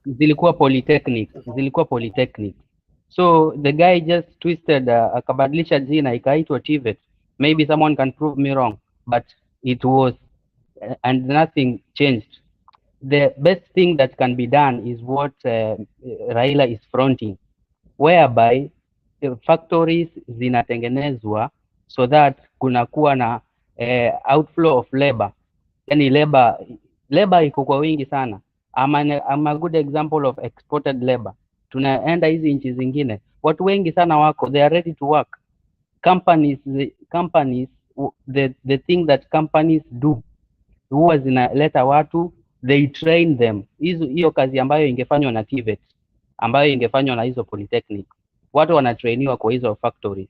Zilikuwa polytechnic. So the guy just twisted, akabadilisha jina ikaitwa TVET. Maybe someone can prove me wrong, but it was, and nothing changed. The best thing that can be done is what Raila is fronting, whereby factories zinatengenezwa so that kunakuwa na outflow of labor. Yani labor iko kwa wingi sana. I'm a good example of exported labor. Tunaenda hizi nchi zingine, watu wengi sana wako, they are ready to work. Companies, the thing that companies do, huwa zinaleta watu, they train them. Hiyo kazi ambayo ingefanywa na TVET ambayo ingefanywa na hizo polytechnic. Watu wanatrainiwa kwa hizo factories.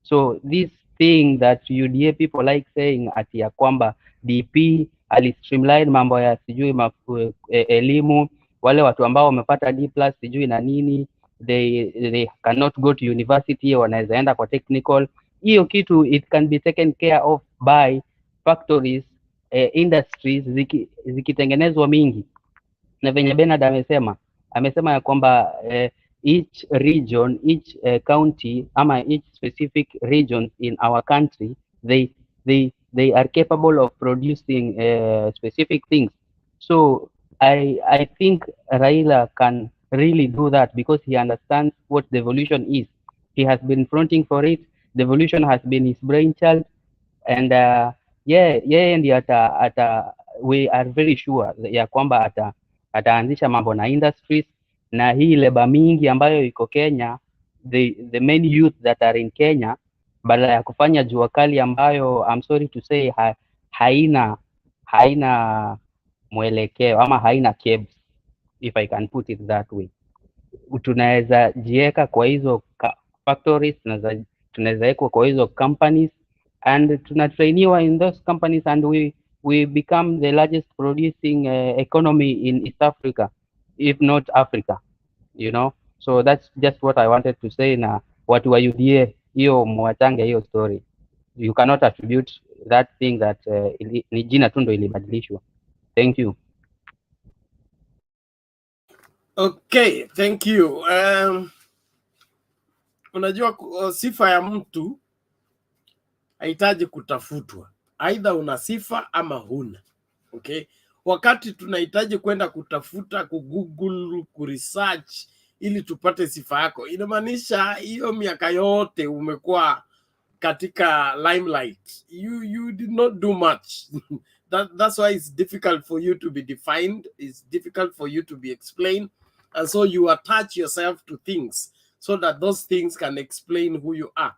So this thing that UDA people like saying ati ya kwamba DP alistreamline mambo ya sijui elimu, wale watu ambao wamepata D+ sijui na nini, they cannot go to university, wanaweza enda kwa technical. Hiyo kitu it can be taken care of by factories, industries zikitengenezwa mingi. Na venye Bernard amesema ya kwamba each region, each county ama each specific regions in our country, they are capable of producing specific things. So I think Raila can really do that because he understands what devolution is. He has been fronting for it. Devolution has been his brainchild, and ndiye we are very sure ya kwamba ataanzisha mambo na industries, na hii leba mingi ambayo iko Kenya, the main youth that are in Kenya, badala ya kufanya jua kali ambayo I'm sorry to say haina mwelekeo ama haina kebs, if I can put it that way. Tunaweza jieka kwa hizo factories, tunaweza ekwa kwa hizo companies, and tunatrainiwa in those companies, and we become the largest producing economy in East Africa, if not Africa, you know. So that's just what I wanted to say. Na watu wa UDA, hiyo mwachange hiyo story. You cannot attribute that thing that ni jina tu ndo ilibadilishwa. Thank you. Okay, thank you. Unajua sifa ya mtu haitaji kutafutwa, aidha una sifa ama huna. Okay, wakati tunahitaji kwenda kutafuta, kugoogle, kuresearch ili tupate sifa yako, inamaanisha hiyo miaka yote umekuwa katika limelight. You did not do much. That's why it's difficult for you to be defined. It's difficult for you to be explained, and so you attach yourself to things so that those things can explain who you are.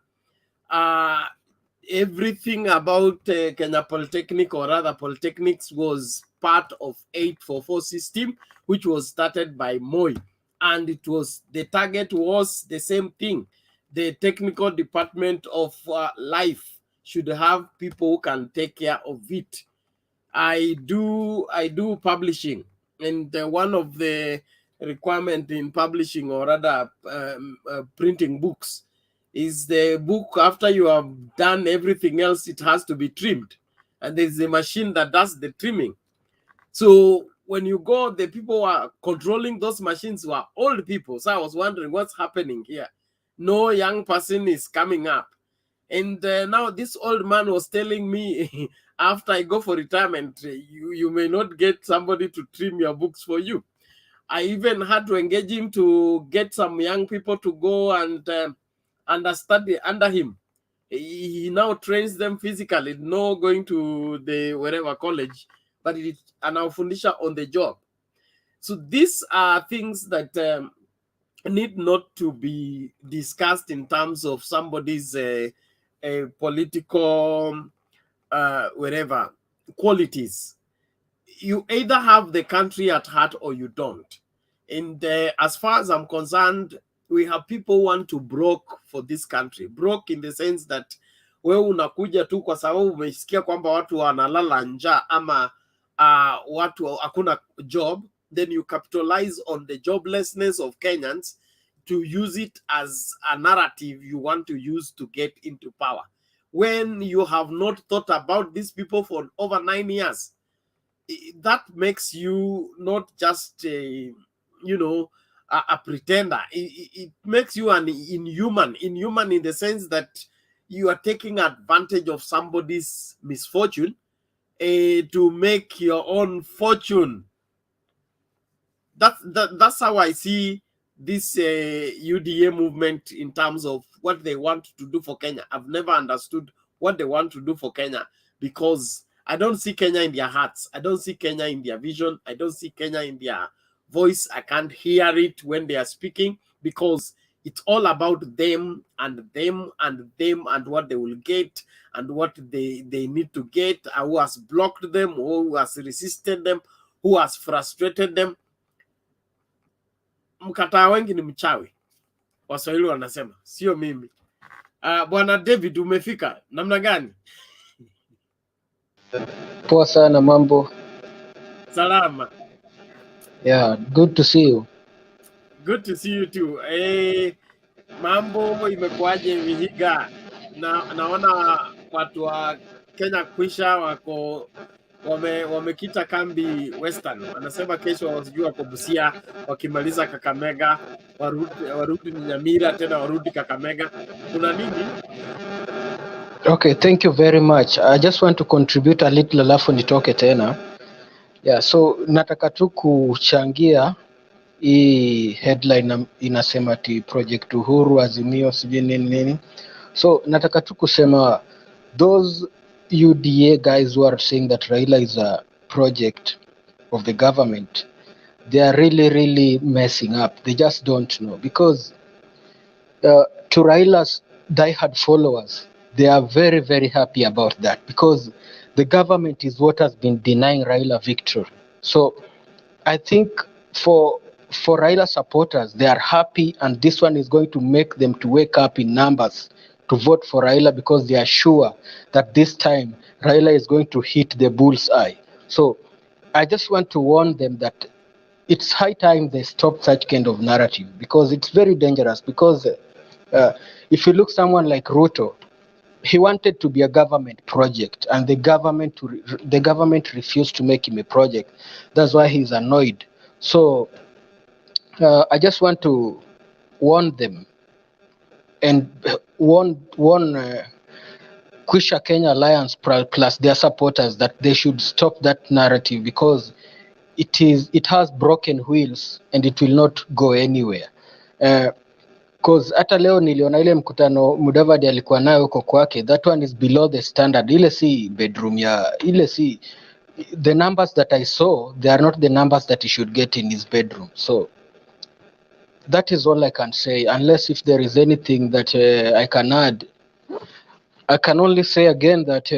Everything about Kenya Polytechnic, or rather polytechnics, was part of 844 system, which was started by Moi, and the target was the same thing. The technical department of life should have people who can take care of it. I do publishing, and one of the requirement in publishing, or rather printing books, is the book, after you have done everything else, it has to be trimmed, and there's a machine that does the trimming. So when you go, the people who are controlling those machines were old people. So I was wondering what's happening here. No young person is coming up. And now this old man was telling me, after I go for retirement, you may not get somebody to trim your books for you. I even had to engage him to get some young people to go and study under him. He now trains them physically, no going to the wherever college, but it's an anafundisha on the job. So these are things that need not to be discussed in terms of somebody's political whatever qualities. You either have the country at heart or you don't. And as far as I'm concerned, we have people who want to broke for this country. Broke in the sense that wewe unakuja tu kwa sababu umesikia kwamba watu wanalala njaa ama watu hakuna job, then you capitalize on the joblessness of Kenyans to use it as a narrative you want to use to get into power, when you have not thought about these people for over 9 years. That makes you not just a pretender. It makes you an inhuman in the sense that you are taking advantage of somebody's misfortune to make your own fortune. That's how I see this UDA movement in terms of what they want to do for Kenya. I've never understood what they want to do for Kenya, because I don't see Kenya in their hearts. I don't see Kenya in their vision. I don't see Kenya in their voice. I can't hear it when they are speaking, because it's all about them and them and them and what they will get and what they need to get, who has blocked them, who has resisted them, who has frustrated them. mkataa wengi ni mchawi. Waswahili wanasema, sio mimi. Bwana David, umefika namna gani? Poa sana, mambo. Salama. Yeah, good to see you. Good to see you too. Mambo imekuwaje Vihiga? Naona watu wa Kenya kwisha wako wamekita kambi Western. Wanasema kesho wasijua wako Busia, wakimaliza Kakamega warudi Nyamira, tena warudi Kakamega. Kuna nini? Okay, thank you very much. I just want to contribute a little, alafu nitoke tena. Yeah, so nataka tu kuchangia hii headline inasema ati Project Uhuru, Azimio, sijui nini. So nataka tu kusema those UDA guys who are saying that Raila is a project of the government, they are really messing up. They just don't know, because to Raila's diehard followers, they are very happy about that, because the government is what has been denying Raila victory. So I think for Raila supporters, they are happy, and this one is going to make them to wake up in numbers to vote for Raila, because they are sure that this time Raila is going to hit the bull's eye. So I just want to warn them that it's high time they stop such kind of narrative, because it's very dangerous. Because if you look someone like Ruto, he wanted to be a government project, and the government refused to make him a project. That's why he's annoyed. So I just want to warn them and warn Kwisha Kenya Alliance plus their supporters that they should stop that narrative, because it has broken wheels and it will not go anywhere. Cause hata leo niliona ile mkutano Mudavadi alikuwa nayo huko kwake, that one is below the standard. Ile si bedroom ile si, the numbers that I saw, they are not the numbers that he should get in his bedroom. So that is all I can say, unless if there is anything that I can add. I can only say again that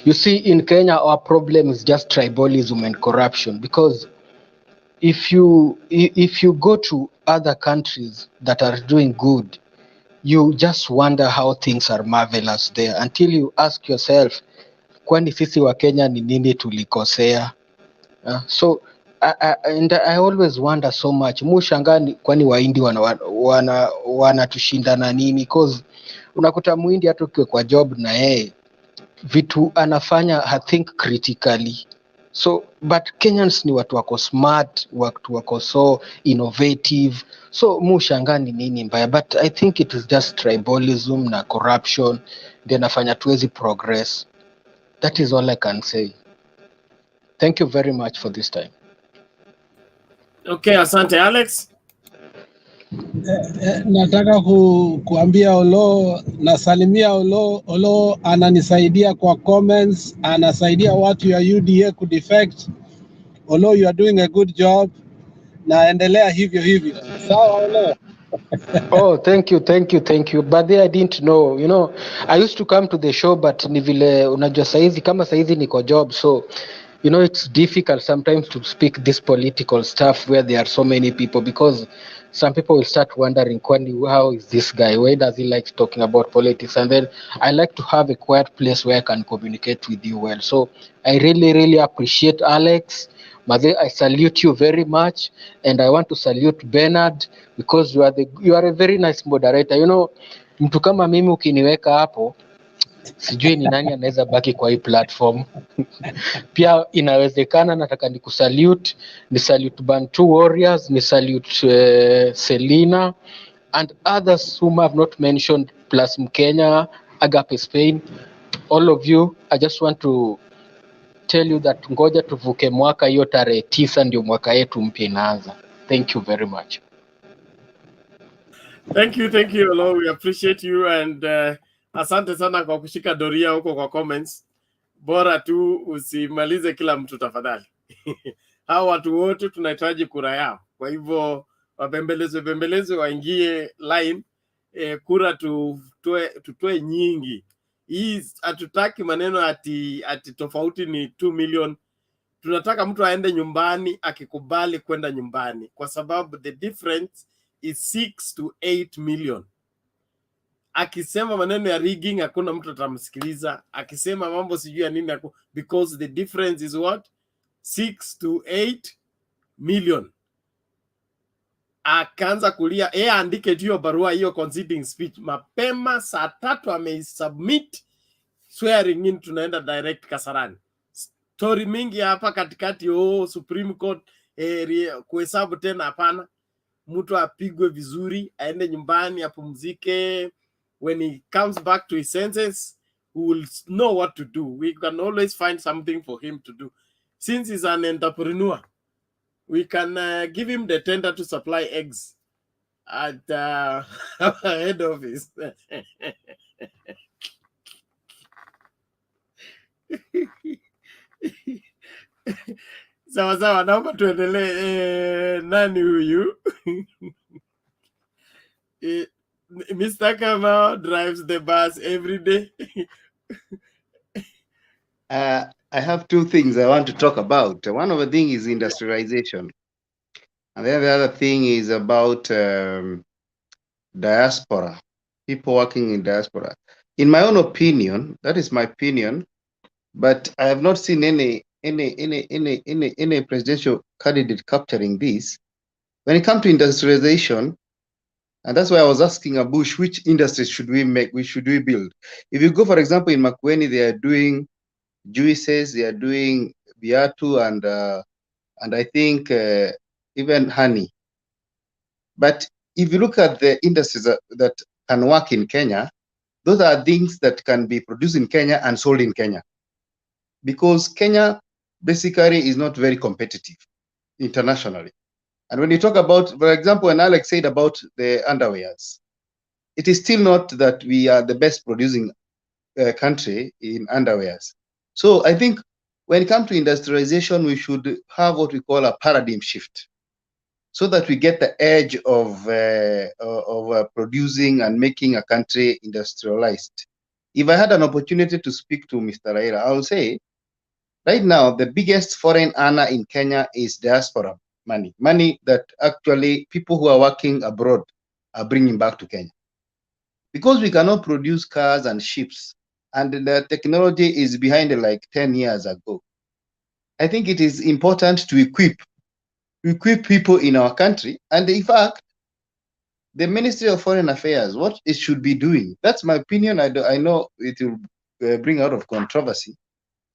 you see, in Kenya our problem is just tribalism and corruption, because if you go to other countries that are doing good, you just wonder how things are marvelous there, until you ask yourself, kwani sisi wa Kenya ni nini tulikosea? So I always wonder so much, mushangani kwani Wahindi wanatushindana nini? Because unakuta Muhindi hata ukiwa kwa job na yeye vitu anafanya, I think critically. So but Kenyans ni watu wako smart, watu wako so innovative, so mushangani nini mbaya? But I think it is just tribalism na corruption ndio nafanya tuwezi progress. That is all I can say. Thank you very much for this time. Okay, asante Alex. Nataka kuambia Olo, nasalimia Olo ananisaidia kwa comments, anasaidia watu ya UDA kudefect. Olo, you are doing a good job. Naendelea hivyo. Sawa Olo. Oh, thank you. But I didn't know, you know, I used to come to the show, but ni vile unajua saizi kama saizi niko job, so you know it's difficult sometimes to speak this political stuff where there are so many people, because some people will start wondering, how is this guy? Why does he like talking about politics? And then I like to have a quiet place where I can communicate with you well. So I really appreciate Alex. Maze, I salute you very much, and I want to salute Bernard, because you are a very nice moderator. You know, mtu kama mimi ukiniweka hapo, sijui ni nani anaweza baki kwa hii platform. Pia inawezekana, nataka ni salute Bantu Warriors, ni salute Selina and others whom I have not mentioned, plus Mkenya, Agape Spain, all of you. I just want to tell you that ngoja tuvuke mwaka, hiyo tarehe 9 ndio mwaka yetu mpya inaanza. Thank you very much. Thank you Olo, we appreciate you, and asante sana kwa kushika doria huko kwa comments. Bora tu usimalize kila mtu tafadhali. Hao watu wote tunahitaji kura yao. Kwa hivyo wabembeleze waingie line, kura tutoe nyingi. Hii hatutaki maneno ati tofauti ni 2 million. tunataka mtu aende nyumbani akikubali kwenda nyumbani, kwa sababu the difference is 6 to 8 million. Akisema maneno ya rigging hakuna mtu atamsikiliza, akisema mambo sijui ya nini, because the difference is what, 6 to 8 million. Akaanza kulia, andike hiyo barua, hiyo conceding speech mapema saa 3 ameisubmit, swearing in, tunaenda direct Kasarani. Story mingi hapa katikati, Supreme Court kuhesabu tena, hapana. Mtu apigwe vizuri, aende nyumbani apumzike. When he comes back to his senses, we will know what to do. We can always find something for him to do. Since he's an entrepreneur, we can give him the tender to supply eggs at head office. Sawa sawa, naomba tuendelee. Nani huyu? Mr. Kamau drives the bus every day. I have two things I want to talk about. One of the things is industrialization. And then the other thing is about diaspora, people working in diaspora. In my own opinion, that is my opinion, but I have not seen any presidential candidate capturing this. When it comes to industrialization, and that's why I was asking Abush, which industries should we build? If you go, for example, in Makueni, they are doing juices, they are doing biatu, and I think even honey. But if you look at the industries that can work in Kenya, those are things that can be produced in Kenya and sold in Kenya. Because Kenya basically is not very competitive internationally. And when you talk about, for example, when Alex said about the underwears, it is still not that we are the best producing country in underwears. So I think when it comes to industrialization, we should have what we call a paradigm shift, so that we get the edge of producing and making a country industrialized. If I had an opportunity to speak to Mr. Raila, I would say, right now, the biggest foreign earner in Kenya is diaspora money that actually people who are working abroad are bringing back to Kenya. Because we cannot produce cars and ships, and the technology is behind like 10 years ago. I think it is important to equip people in our country. And in fact, the Ministry of Foreign Affairs, what it should be doing, that's my opinion. I know it will bring out of controversy.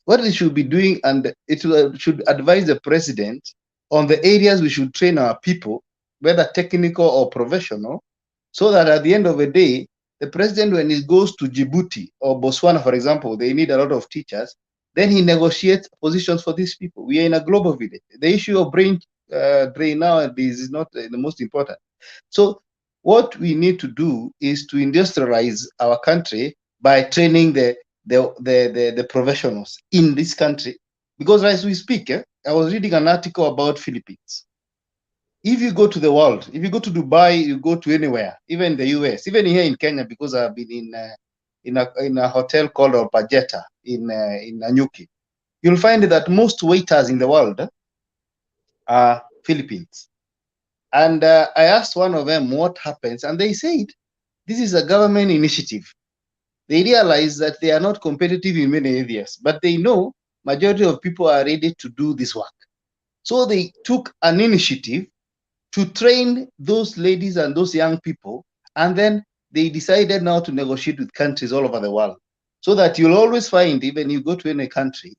What it should be doing, and it should advise the president on the areas we should train our people, whether technical or professional, so that at the end of the day, the president, when he goes to Djibouti or Botswana, for example, they need a lot of teachers, then he negotiates positions for these people. We are in a global village. The issue of brain drain nowadays is not the most important. So what we need to do is to industrialize our country by training the professionals in this country. Because as we speak, I was reading an article about Philippines. If you go to the world, if you go to Dubai, you go to anywhere, even the US, even here in Kenya, because I've been in a hotel called Pajeta in Nanyuki, you'll find that most waiters in the world are Philippines. And I asked one of them what happens, and they said this is a government initiative. They realize that they are not competitive in many areas, but they know majority of people are ready to do this work. So they took an initiative to train those ladies and those young people, and then they decided now to negotiate with countries all over the world, so that you'll always find, even you go to any country,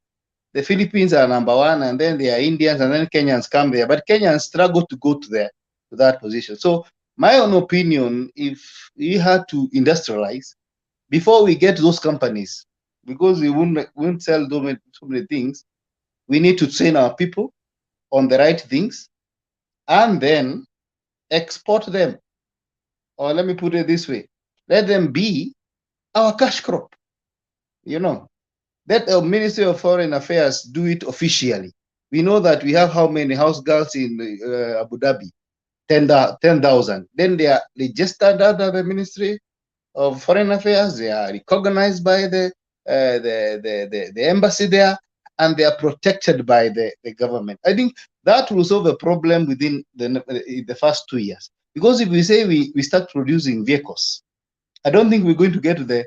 the Philippines are number one, and then there are Indians, and then Kenyans come there, but Kenyans struggle to go to that position. So my own opinion, if we had to industrialize, before we get those companies, because we won't sell so many things, we need to train our people on the right things and then export them. Or let me put it this way, let them be our cash crop. You know, let the Ministry of Foreign Affairs do it officially. We know that we have how many house girls in Abu Dhabi? 10,000. Then they are registered under the Ministry of Foreign Affairs. They are recognized by the embassy there, and they are protected by the government. I think that will solve a problem within the first 2 years. Because if we say we start producing vehicles, I don't think we're going to get to the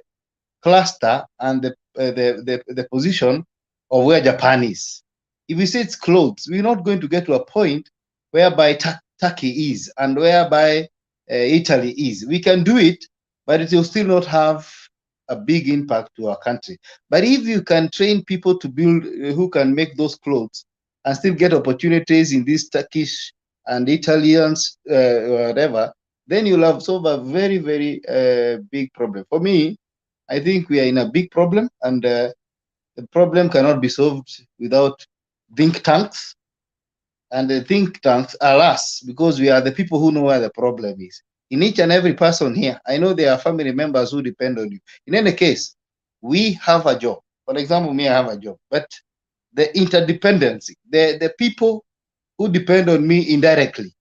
cluster and the position of where Japan is. If we say it's clothes, we're not going to get to a point whereby Turkey is and whereby Italy is. We can do it, but it will still not have a big impact to our country. But if you can train people to build, who can make those clothes and still get opportunities in these Turkish and Italians, whatever, then you'll have solved a very, very big problem. For me, I think we are in a big problem, and the problem cannot be solved without think tanks. And the think tanks are us, because we are the people who know where the problem is. In each and every person here, I know there are family members who depend on you. In any case, we have a job. For example, me, I have a job, but the interdependency, the people who depend on me indirectly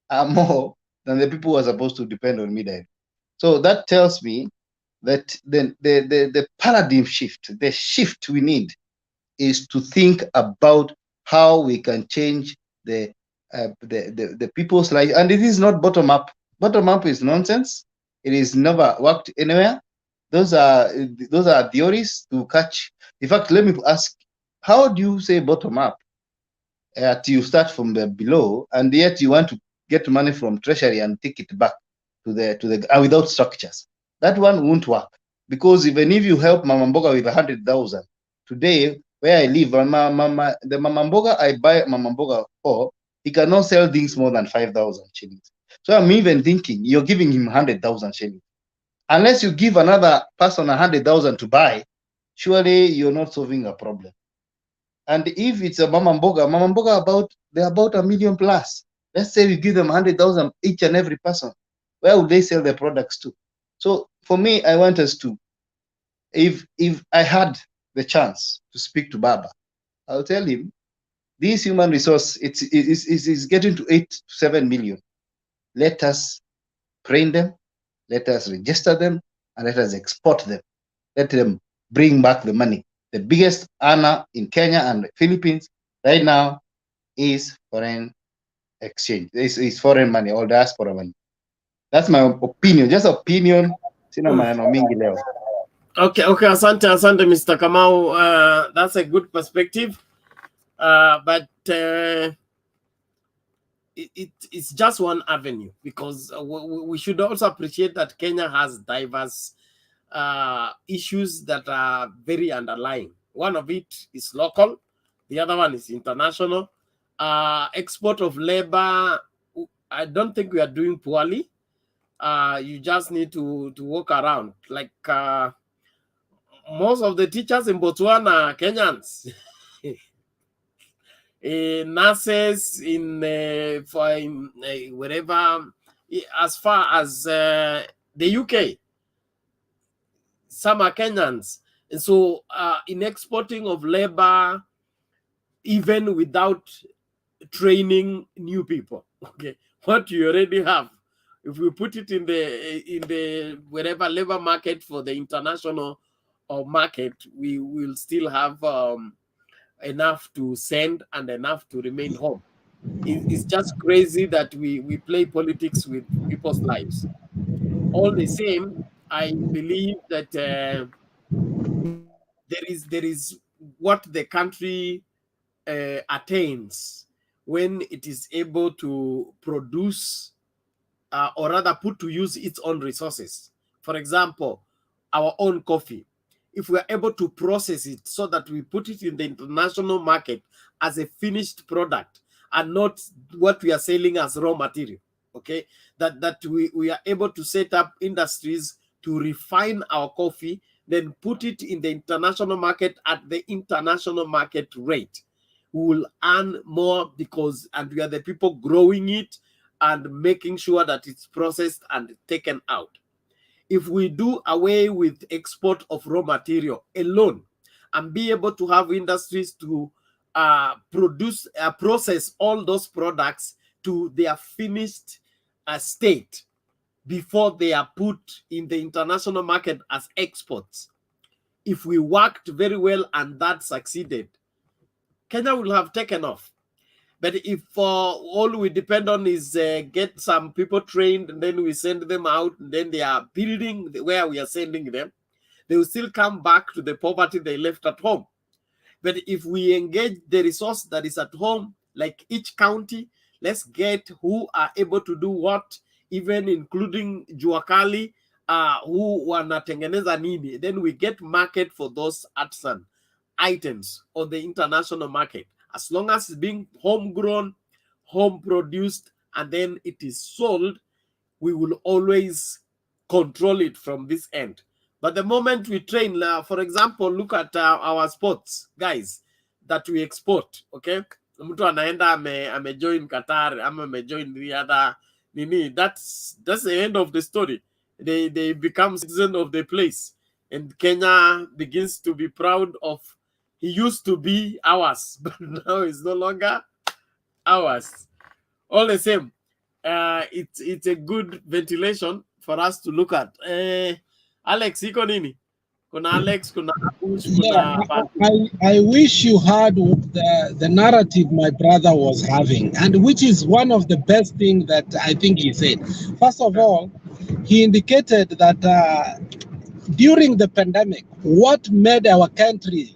are more than the people who are supposed to depend on me directly. So that tells me that the paradigm shift, the shift we need is to think about how we can change the people's life. And it is not bottom up. Bottom up is nonsense. It is never worked anywhere. Those are theories to catch. In fact, let me ask, how do you say bottom up? You start from the below, and yet you want to get money from treasury and take it back to the without structures. That one won't work, because even if you help Mama Mboga with 100,000 today, where I live, the Mama Mboga I buy Mama Mboga for, he cannot sell things more than 5,000 shillings. So I'm even thinking you're giving him 100,000 shillings. Unless you give another person 100,000 to buy, surely you're not solving a problem. And if it's a Mama Mboga they're about 1 million plus. Let's say we give them 100,000 each and every person. Where would they sell their products to? So for me, I want us to, if I had the chance to speak to Baba, I'll tell him this human resource, it's getting to 8 to 7 million. Let us train them, let us register them, and let us export them. Let them bring back the money. The biggest earner in Kenya and the Philippines right now is foreign exchange. This is foreign money or diaspora money. That's my opinion. Just opinion. Sina maneno mingi leo. Okay, asante, Mr. Kamau. That's a good perspective. But it's just one avenue, because we should also appreciate that Kenya has diverse issues that are very underlying. One of it is local, the other one is international. Export of labor, I don't think we are doing poorly. You just need to walk around. Like most of the teachers in Botswana are Kenyans. Nurses wherever, as far as the UK, some are Kenyans. And so in exporting of labor, even without training new people, okay, what you already have, if we put it in the wherever labor market for the international market, we will still have enough to send and enough to remain home. It's just crazy that we play politics with people's lives. All the same, I believe that there is what the country attains when it is able to produce or rather put to use its own resources. For example, our own coffee. If we are able to process it so that we put it in the international market as a finished product and not what we are selling as raw material, okay, that we are able to set up industries to refine our coffee, then put it in the international market at the international market rate. We will earn more and we are the people growing it and making sure that it's processed and taken out. If we do away with export of raw material alone and be able to have industries to process all those products to their finished state before they are put in the international market as exports, if we worked very well and that succeeded, Kenya will have taken off. But if all we depend on is get some people trained and then we send them out and then they are building where we are sending them, they will still come back to the poverty they left at home. But if we engage the resource that is at home, like each county, let's get who are able to do what, even including Juakali, who wanatengeneza nini, then we get market for those artisan items on the international market. As long as it's being homegrown, home produced, and then it is sold, we will always control it from this end. But the moment we train, for example, look at our sports guys that we export, okay? Mtu anaenda amejoin Qatar, ama amejoin Riyadh, nini, that's the end of the story. They become citizen of the place. And Kenya begins to be proud of, he used to be ours, but now it's no longer ours. All the same, it's a good ventilation for us to look at. Alex, iko nini? Kuna Alex, kuna Abush, Yeah, kuna I wish you heard the narrative my brother was having, and which is one of the best things that I think he said. First of all, he indicated that during the pandemic, what made our country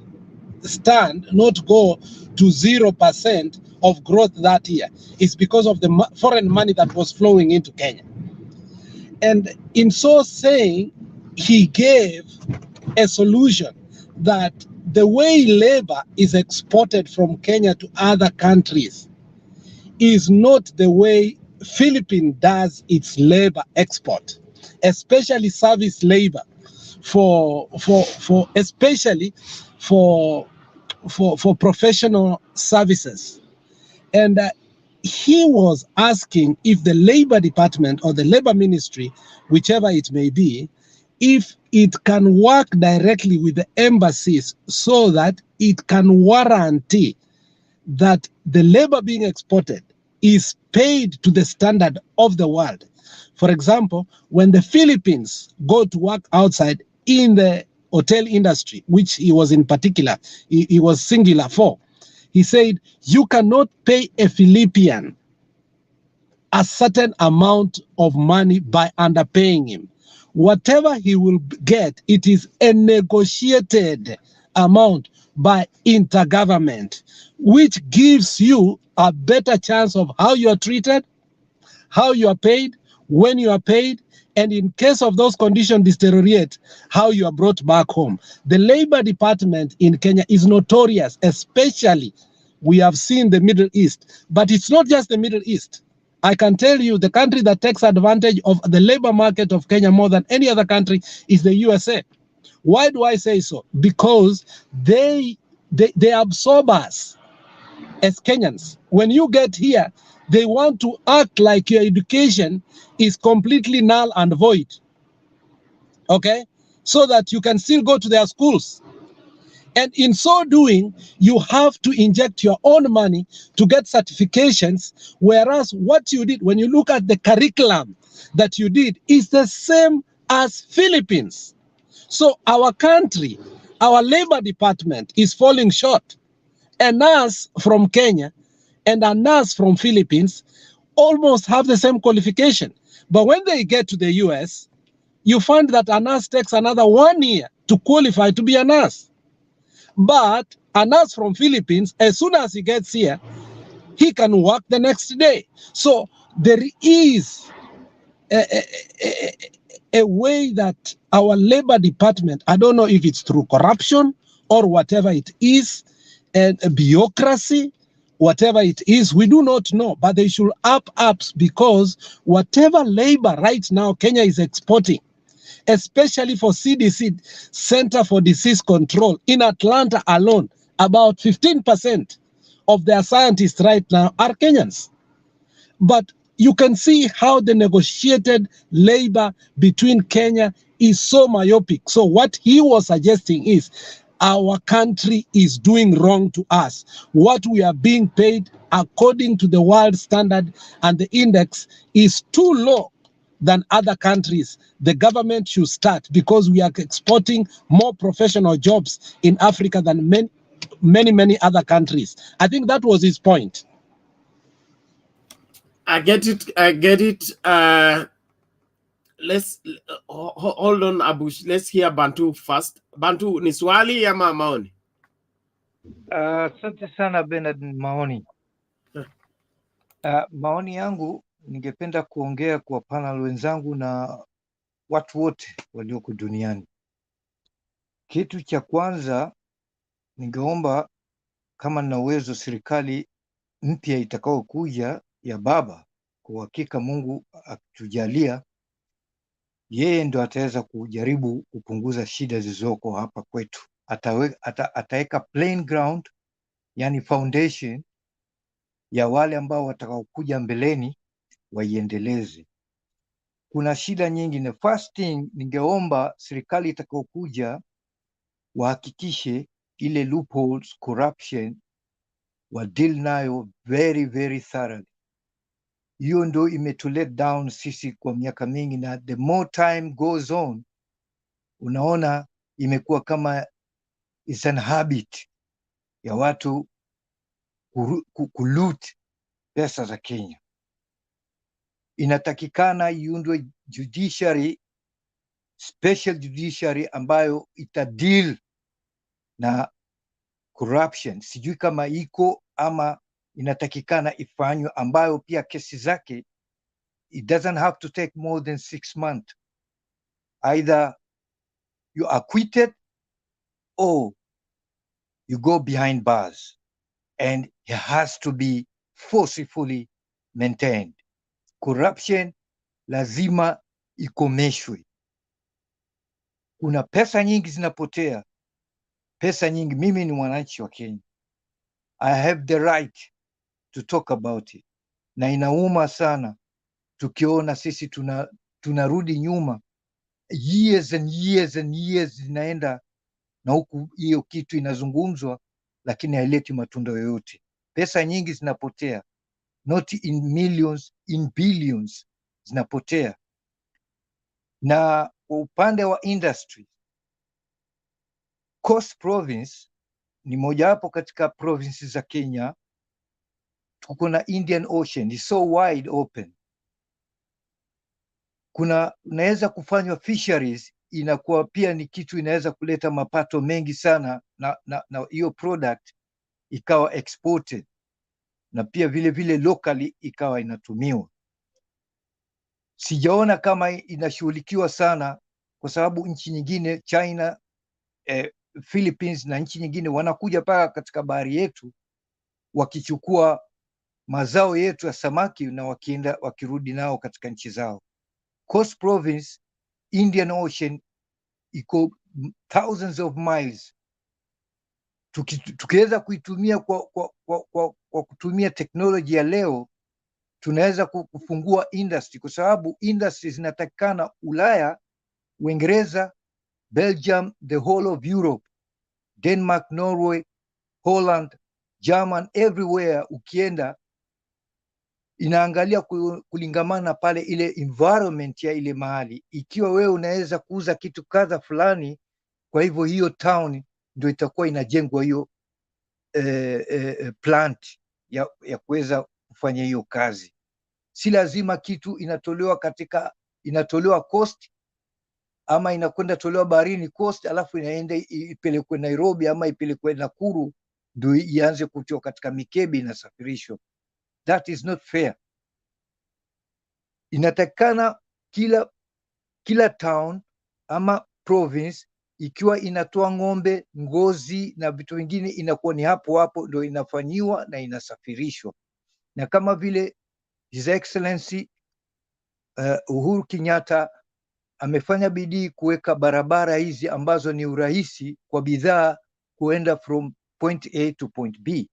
stand, not go to 0% of growth that year, is because of the foreign money that was flowing into Kenya. And in so saying, he gave a solution that the way labor is exported from Kenya to other countries is not the way Philippines does its labor export, especially service labor especially for professional services. And he was asking if the Labor Department or the Labor Ministry, whichever it may be, if it can work directly with the embassies so that it can guarantee that the labor being exported is paid to the standard of the world. For example, when the Philippines go to work outside in the hotel industry, which he was in particular, he was singular for, he said, you cannot pay a Philippian a certain amount of money by underpaying him. Whatever he will get, it is a negotiated amount by intergovernment, which gives you a better chance of how you are treated, how you are paid, when you are paid, and in case of those conditions deteriorate, how you are brought back home. The Labor Department in Kenya is notorious, especially we have seen the Middle East, but it's not just the Middle East. I can tell you the country that takes advantage of the labor market of Kenya more than any other country is the USA. Why do I say so? Because they absorb us as Kenyans. When you get here, they want to act like your education is completely null and void, okay? So that you can still go to their schools. And in so doing, you have to inject your own money to get certifications, whereas what you did, when you look at the curriculum that you did, is the same as Philippines. So our country, our labor department is falling short. A nurse from Kenya and a nurse from Philippines almost have the same qualification. But when they get to the US, you find that a nurse takes another 1 year to qualify to be a nurse. But a nurse from Philippines, as soon as he gets here, he can work the next day. So there is a way that our labor department, I don't know if it's through corruption or whatever it is, and a bureaucracy, whatever it is, we do not know, but they should up because whatever labor right now Kenya is exporting, especially for CDC, Center for Disease Control, in Atlanta alone, about 15% of their scientists right now are Kenyans. But you can see how the negotiated labor between Kenya is so myopic. So what he was suggesting is our country is doing wrong to us. What we are being paid according to the world standard and the index is too low than other countries. The government should start, because we are exporting more professional jobs in Africa than many many other countries. I think that was his point. I get it. Let's hold on, Abush. Let's hear Bantu first. Bantu, ni swali ama maoni? Asante sana Bernard, maoni. Maoni yangu ningependa kuongea kwa panel wenzangu na watu wote walioko duniani. Kitu cha kwanza ningeomba kama na uwezo serikali mpya itakayokuja ya baba, kwa hakika Mungu akitujalia, yeye ndo ataweza kujaribu kupunguza shida zilizoko hapa kwetu. Ataweka plain ground, yani foundation ya wale ambao watakaokuja mbeleni waiendeleze. Kuna shida nyingi, na first thing ningeomba serikali itakayokuja wahakikishe ile loopholes, corruption wa deal nayo very thoroughly. Hiyo ndo imetulet down sisi kwa miaka mingi, na the more time goes on, unaona imekuwa kama is an habit ya watu kuloot pesa za Kenya. Inatakikana iundwe judiciary, special judiciary ambayo itadeal na corruption. Sijui kama iko ama inatakikana ifanywe, ambayo pia kesi zake it doesn't have to take more than 6 months. Either you are acquitted or you go behind bars, and it has to be forcefully maintained. Corruption lazima ikomeshwe. Kuna pesa nyingi zinapotea, pesa nyingi. Mimi ni mwananchi wa Kenya, I have the right to talk about it, na inauma sana tukiona sisi tunarudi nyuma, years and years zinaenda, na huku hiyo kitu inazungumzwa lakini haileti matunda yoyote. Pesa nyingi zinapotea, not in millions, in billions zinapotea. Na kwa upande wa industry, Coast Province ni mojawapo katika provinces za Kenya. Tuko na Indian Ocean, is so wide open. Unaweza kufanywa fisheries, inakuwa pia ni kitu inaweza kuleta mapato mengi sana, na hiyo product ikawa exported, na pia vile locally ikawa inatumiwa. Sijaona kama inashughulikiwa sana, kwa sababu nchi nyingine China, Philippines na nchi nyingine wanakuja paka katika bahari yetu wakichukua mazao yetu ya samaki, na wakirudi nao katika nchi zao. Coast Province, Indian Ocean iko thousands of miles. Tukiweza kuitumia kwa kutumia teknolojia ya leo, tunaweza kufungua industry, kwa sababu industry zinatakikana Ulaya, Uingereza, Belgium, the whole of Europe, Denmark, Norway, Holland, German, everywhere ukienda inaangalia kulingamana pale ile environment ya ile mahali. Ikiwa wewe unaweza kuuza kitu kadha fulani, kwa hivyo hiyo town ndio itakuwa inajengwa hiyo plant ya kuweza kufanya hiyo kazi. Si lazima kitu inatolewa coast, ama inakwenda tolewa baharini coast, alafu inaenda ipelekwe Nairobi ama ipelekwe Nakuru ndio ianze kutoka katika mikebe inasafirishwa. That is not fair. Inatakikana kila town ama province ikiwa inatoa ng'ombe, ngozi na vitu vingine, inakuwa ni hapo ndio inafanyiwa na inasafirishwa. Na kama vile His Excellency Uhuru Kenyatta amefanya bidii kuweka barabara hizi ambazo ni urahisi kwa bidhaa kuenda from point A to point B.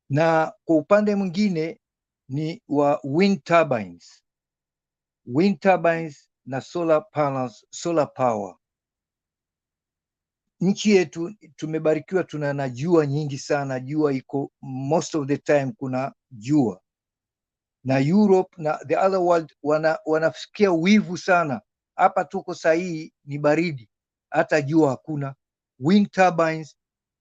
Na kwa upande mwingine ni wa wind turbines na solar panels, solar power. Nchi yetu tumebarikiwa, tuna na jua nyingi sana. Jua iko most of the time, kuna jua, na Europe na the other world wanafikia wivu sana. Hapa tuko sahihi ni baridi, hata jua hakuna. Wind turbines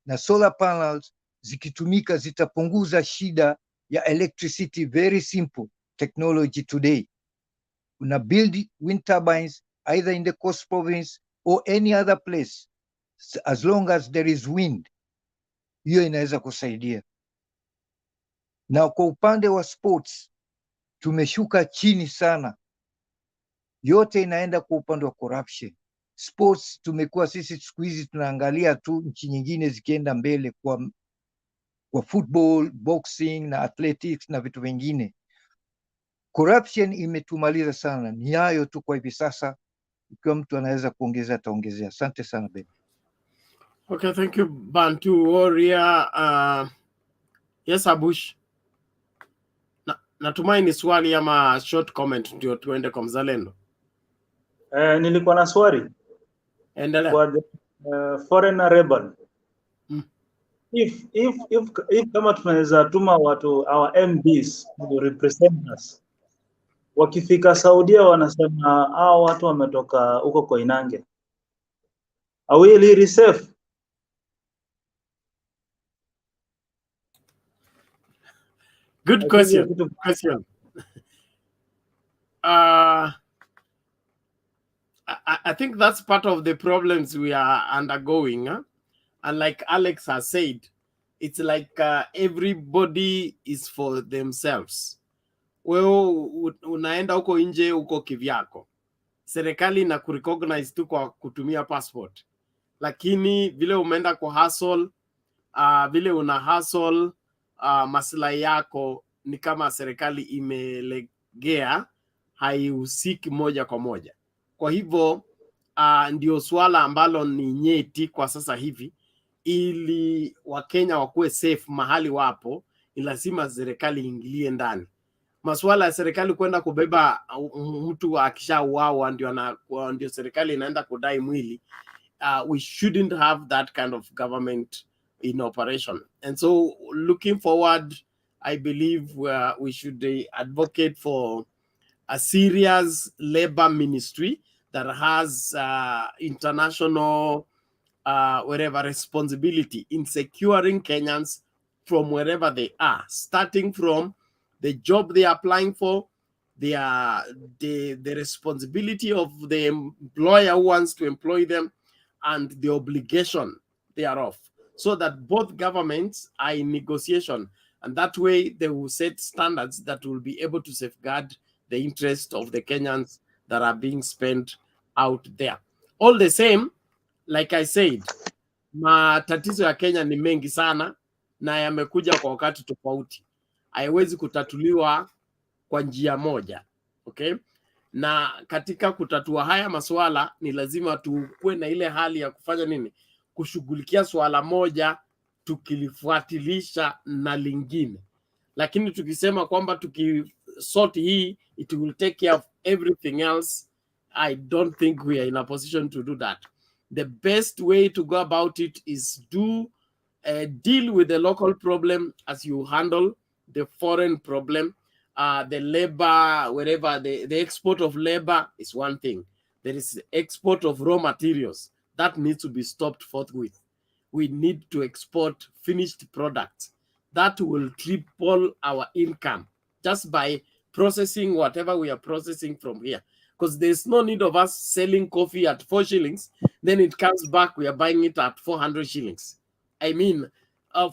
na solar panels zikitumika zitapunguza shida ya electricity. Very simple technology today. Una build wind turbines either in the coast province or any other place, as long as there is wind, hiyo inaweza kusaidia. Na kwa upande wa sports tumeshuka chini sana, yote inaenda kwa upande wa corruption. Sports tumekuwa sisi siku hizi tunaangalia tu nchi nyingine zikienda mbele kwa football, boxing na athletics na vitu vingine. Corruption imetumaliza sana. Ni hayo tu kwa hivi sasa, ikiwa mtu anaweza kuongeza ataongezea. Asante sana Ben. Okay, thank you Bantu Warrior. Yes, Abush. Natumai ni swali ama short comment ndio tuende kwa mzalendo. Nilikuwa na swali. Endelea. Kwa foreign rebel. If kama tunaweza tuma watu our MPs to represent us, wakifika Saudia wanasema hao watu wametoka huko Koinange, are we really safe? Good question. I think that's part of the problems we are undergoing. And like Alex has said, it's like everybody is for themselves. Wewe unaenda huko nje huko kivyako. Serikali na kurecognize tu kwa kutumia passport. Lakini vile umeenda kwa hustle, vile una hustle, maslahi yako ni kama serikali imelegea, haihusiki moja kwa moja. Kwa hivyo ndio swala ambalo ni nyeti kwa sasa hivi. Ili Wakenya wakuwe safe mahali wapo, lazima serikali ingilie ndani. Masuala ya serikali kwenda kubeba mtu akishauawa ndio serikali inaenda kudai mwili. We shouldn't have that kind of government in operation. And so looking forward, I believe we should advocate for a serious labor ministry that has international wherever responsibility in securing Kenyans from wherever they are, starting from the job they are applying for, the responsibility of the employer who wants to employ them, and the obligation thereof, so that both governments are in negotiation, and that way they will set standards that will be able to safeguard the interest of the Kenyans that are being spent out there. All the same, like I said, matatizo ya Kenya ni mengi sana na yamekuja kwa wakati tofauti. Haiwezi kutatuliwa kwa njia moja. Okay? Na katika kutatua haya masuala ni lazima tukuwe na ile hali ya kufanya nini? Kushughulikia swala moja tukilifuatilisha na lingine. Lakini tukisema kwamba tukisort hii it will take care of everything else, I don't think we are in a position to do that. The best way to go about it is to deal with the local problem as you handle the foreign problem. The labor, wherever the export of labor is one thing. There is export of raw materials. That needs to be stopped forthwith. We need to export finished products. That will triple our income just by processing whatever we are processing from here. Because there's no need of us selling coffee at 4 shillings. Then it comes back, we are buying it at 400 shillings. I mean,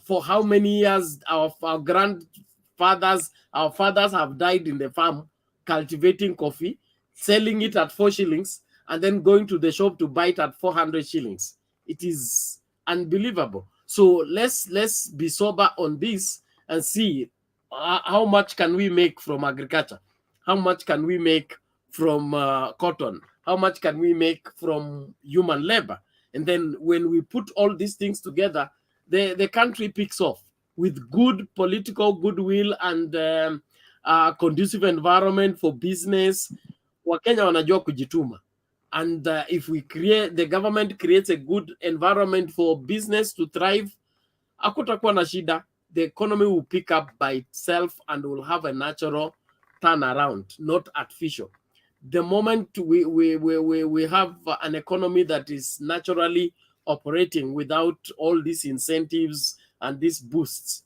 for how many years our grandfathers, our fathers have died in the farm cultivating coffee, selling it at 4 shillings, and then going to the shop to buy it at 400 shillings. It is unbelievable. So let's be sober on this and see how much can we make from agriculture? How much can we make from cotton? How much can we make from human labor? And then when we put all these things together, the country picks off with good political goodwill and conducive environment for business. Wakenya wanajua kujituma. And if we the government creates a good environment for business to thrive, hakutakuwa na shida. The economy will pick up by itself and will have a natural turnaround, not artificial. The moment we have an economy that is naturally operating without all these incentives and these boosts,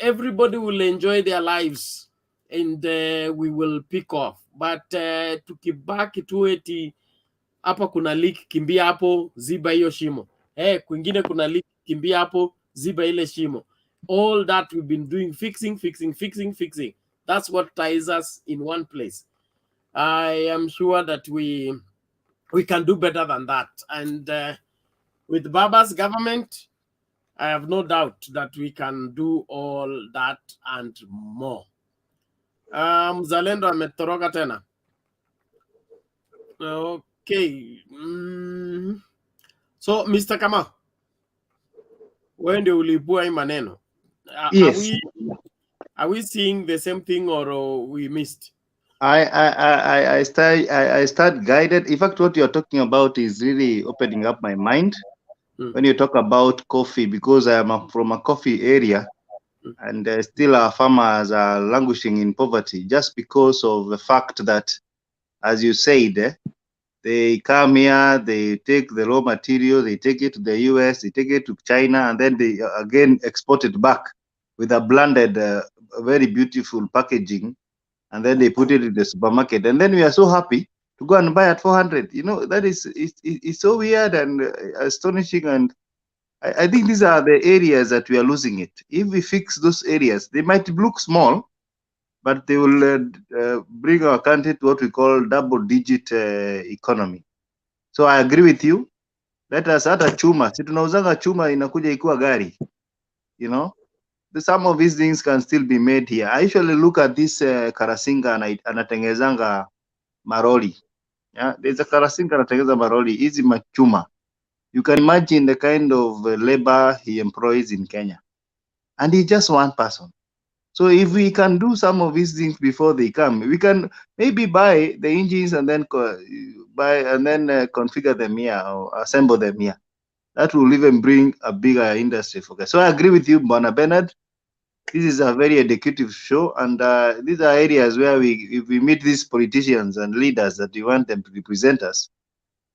everybody will enjoy their lives and we will pick off. But tukibaki tu eti hapa kuna leak, kimbia hapo ziba hiyo shimo, kwingine kuna leak, kimbia hapo ziba ile shimo. All that we've been doing, fixing. That's what ties us in one place. I am sure that we can do better than that. And with Baba's government, I have no doubt that we can do all that and more. Mzalendo ametoroka tena. Okay. So, Mr. Kama, when do ulipua hii maneno? Yes. Are we seeing the same thing or we missed? I start guided. In fact, what you're talking about is really opening up my mind when you talk about coffee, because I am from a coffee area, and still our farmers are languishing in poverty just because of the fact that, as you said, they come here, they take the raw material, they take it to the US, they take it to China, and then they again export it back with a blended, very beautiful packaging, and then they put it in the supermarket, and then we are so happy to go and buy at 400. You know, that is it's so weird and astonishing, and I think these are the areas that we are losing it. If we fix those areas, they might look small, but they will bring our country to what we call double-digit economy. So I agree with you. Let us hata chuma, si tunauzanga chuma inakuja ikiwa gari. You know, some of these things can still be made here. I usually look at this Karasinga and anatengezanga maroli. Yeah, there's a Karasinga anatengeza maroli, hizi machuma. You can imagine the kind of labor he employs in Kenya. And he's just one person. So if we can do some of these things before they come, we can maybe buy the engines and then configure them here or assemble them here. That will even bring a bigger industry focus. So I agree with you, Bwana Bernard. This is a very educative show, and these are areas where if we meet these politicians and leaders that we want them to represent us,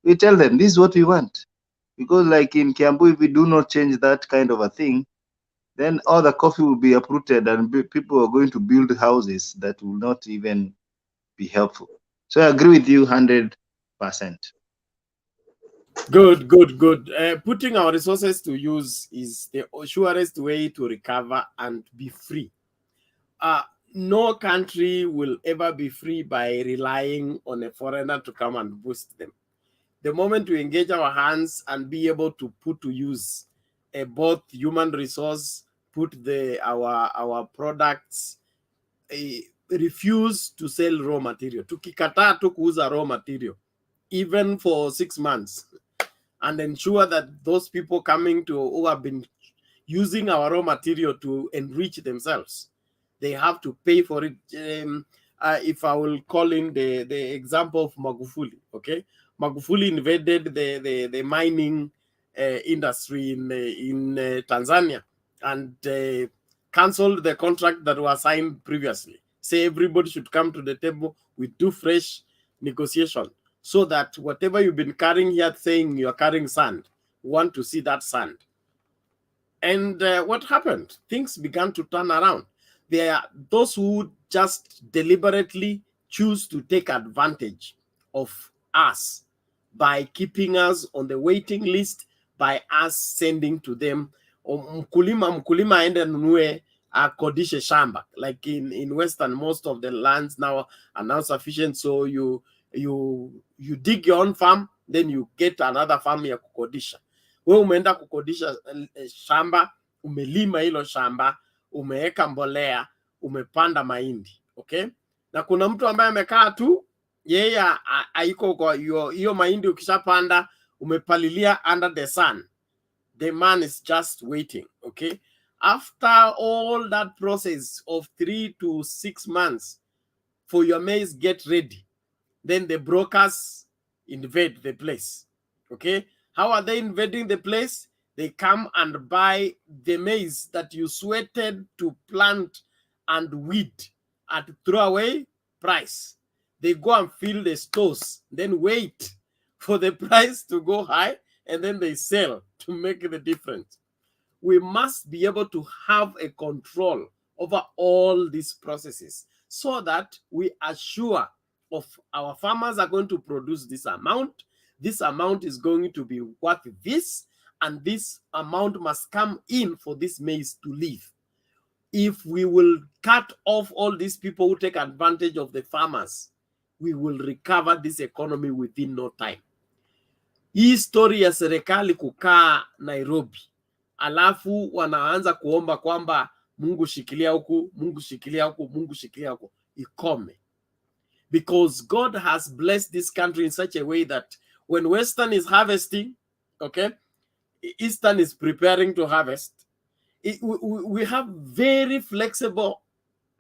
we tell them this is what we want. Because like in Kiambu, if we do not change that kind of a thing, then all the coffee will be uprooted and people are going to build houses that will not even be helpful. So I agree with you 100%. Good. Putting our resources to use is the surest way to recover and be free. No country will ever be free by relying on a foreigner to come and boost them. The moment we engage our hands and be able to put to use both human resource, put our products, refuse to sell raw material. Tukikataa tu kuuza raw material, even for 6 months, and ensure that those people coming to who have been using our raw material to enrich themselves, they have to pay for it. If I will call in the example of Magufuli, okay? Magufuli invaded the mining industry in Tanzania and canceled the contract that was signed previously. Say everybody should come to the table with two fresh negotiation, so that whatever you've been carrying here saying you're carrying sand, we want to see that sand. And what happened? Things began to turn around. There are those who just deliberately choose to take advantage of us by keeping us on the waiting list, by us sending to them mkulima aende nunue akodishe shamba. Like in Western, most of the lands now are now sufficient, so you dig your own farm, then you get another farm ya kukodisha. We umeenda kukodisha shamba, umelima hilo shamba, umeweka mbolea, umepanda mahindi, okay? Na kuna mtu ambaye amekaa tu, yeye haiko kwa hiyo mahindi ukishapanda, umepalilia under the sun. The man is just waiting, okay? After all that process of 3 to 6 months for your maize get ready, then the brokers invade the place, okay? How are they invading the place? They come and buy the maize that you sweated to plant and weed at throwaway price. They go and fill the stores, then wait for the price to go high, and then they sell to make the difference. We must be able to have a control over all these processes so that we are sure of our farmers are going to produce this amount. This amount is going to be worth this, and this amount must come in for this maize to live. If we will cut off all these people who take advantage of the farmers, we will recover this economy within no time. Hii story ya serikali kukaa Nairobi, alafu wanaanza kuomba kwamba Mungu shikilia huku, Mungu shikilia huku, Mungu shikilia huku, ikome. Because God has blessed this country in such a way that when Western is harvesting, okay, Eastern is preparing to harvest. We have very flexible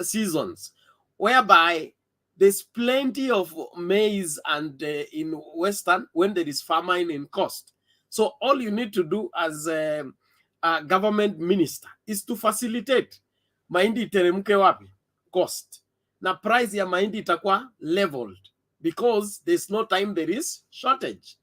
seasons whereby there's plenty of maize and in Western when there is famine in cost. So all you need to do as a government minister is to facilitate mahindi iteremke wapi cost, na price ya mahindi itakuwa leveled because there's no time there is shortage.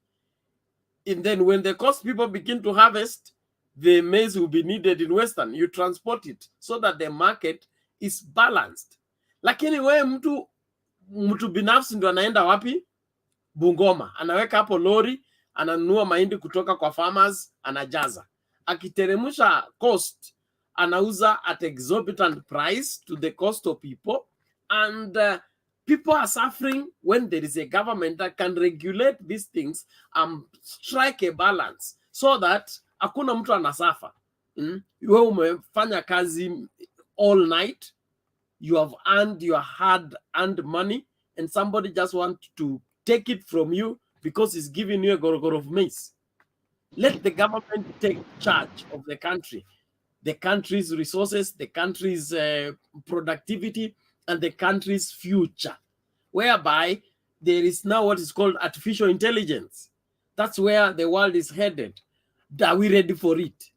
And then when the cost people begin to harvest, the maize will be needed in Western. You transport it so that the market is balanced. Lakini we mtu binafsi ndo anaenda wapi? Bungoma. Anaweka hapo lori, ananunua mahindi kutoka kwa farmers, anajaza. Akiteremusha cost, anauza at exorbitant price to the cost of people. And people are suffering when there is a government that can regulate these things and strike a balance so that hakuna mtu anasafa. Wewe umefanya kazi all night, you have earned your hard-earned money, and somebody just wants to take it from you because he's giving you a gorogoro of maize. Let the government take charge of the country, the country's resources, the country's productivity, and the country's future, whereby there is now what is called artificial intelligence. That's where the world is headed. Are we ready for it?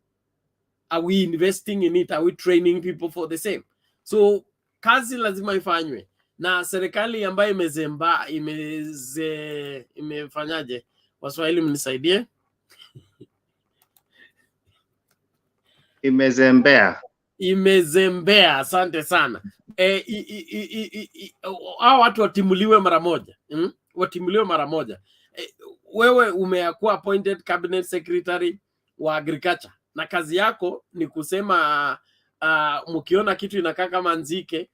Are we investing in it? Are we training people for the same? So kazi lazima ifanywe na serikali ambayo imefanyaje? Waswahili mnisaidie. Imezembea, asante sana. Hao watu watimuliwe mara moja. Watimuliwe mara moja. Wewe umeakuwa appointed cabinet secretary wa agriculture na kazi yako ni kusema mkiona kitu inakaa kama nzike,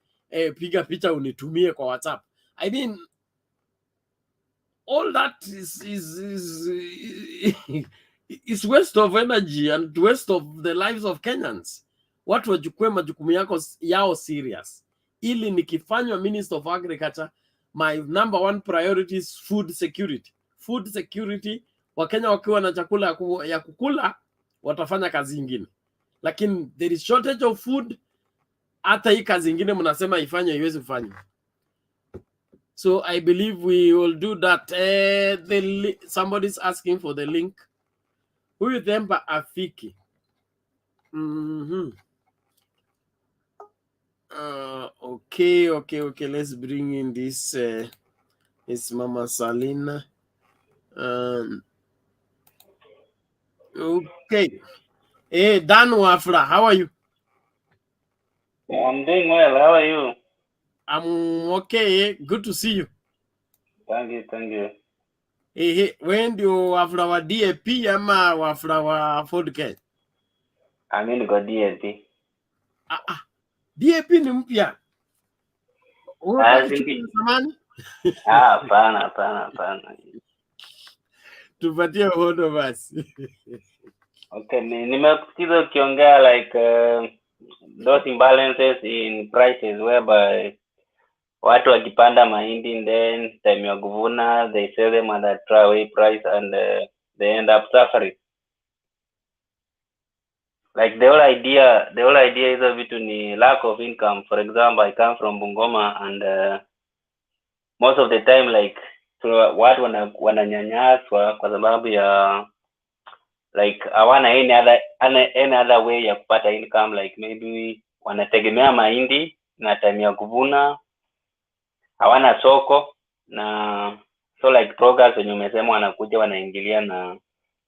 piga picha unitumie kwa WhatsApp. I mean, all that is waste of energy and waste of the lives of Kenyans. Watu wachukue majukumu yao serious. Ili nikifanywa Minister of Agriculture, my number one priority is food security. Food security, Wakenya wakiwa na chakula ya kukula, watafanya kazi ingine. Lakini there is shortage of food, hata hii kazi ingine mnasema ifanye iwezi kufanywa. So I believe we will do that. Somebody's asking for the link. Huyu Themba afiki. Okay. Let's bring in this. It's Mama Salina. Okay. Hey, Dan Wafra, how are you? I'm doing well. How are you? I'm okay. Good to see you. Thank you. Hey, when do you wafra wa DAP ama wafra wa Fordcat? I mean, got DAP. DAP ni mpya. Hapana. Tupatie hodo basi. Okay, nimekusikiza ukiongea like those imbalances in prices whereby watu wakipanda mahindi then time ya kuvuna they sell them at a throwaway price and they end up suffering. Like the whole idea hizo vitu ni lack of income. For example, I come from Bungoma and most of the time like watu wananyanyaswa kwa sababu ya like hawana any other way ya kupata income, like maybe wanategemea mahindi na time ya kuvuna hawana soko, na so like brokers wenye umesema wanakuja wanaingilia na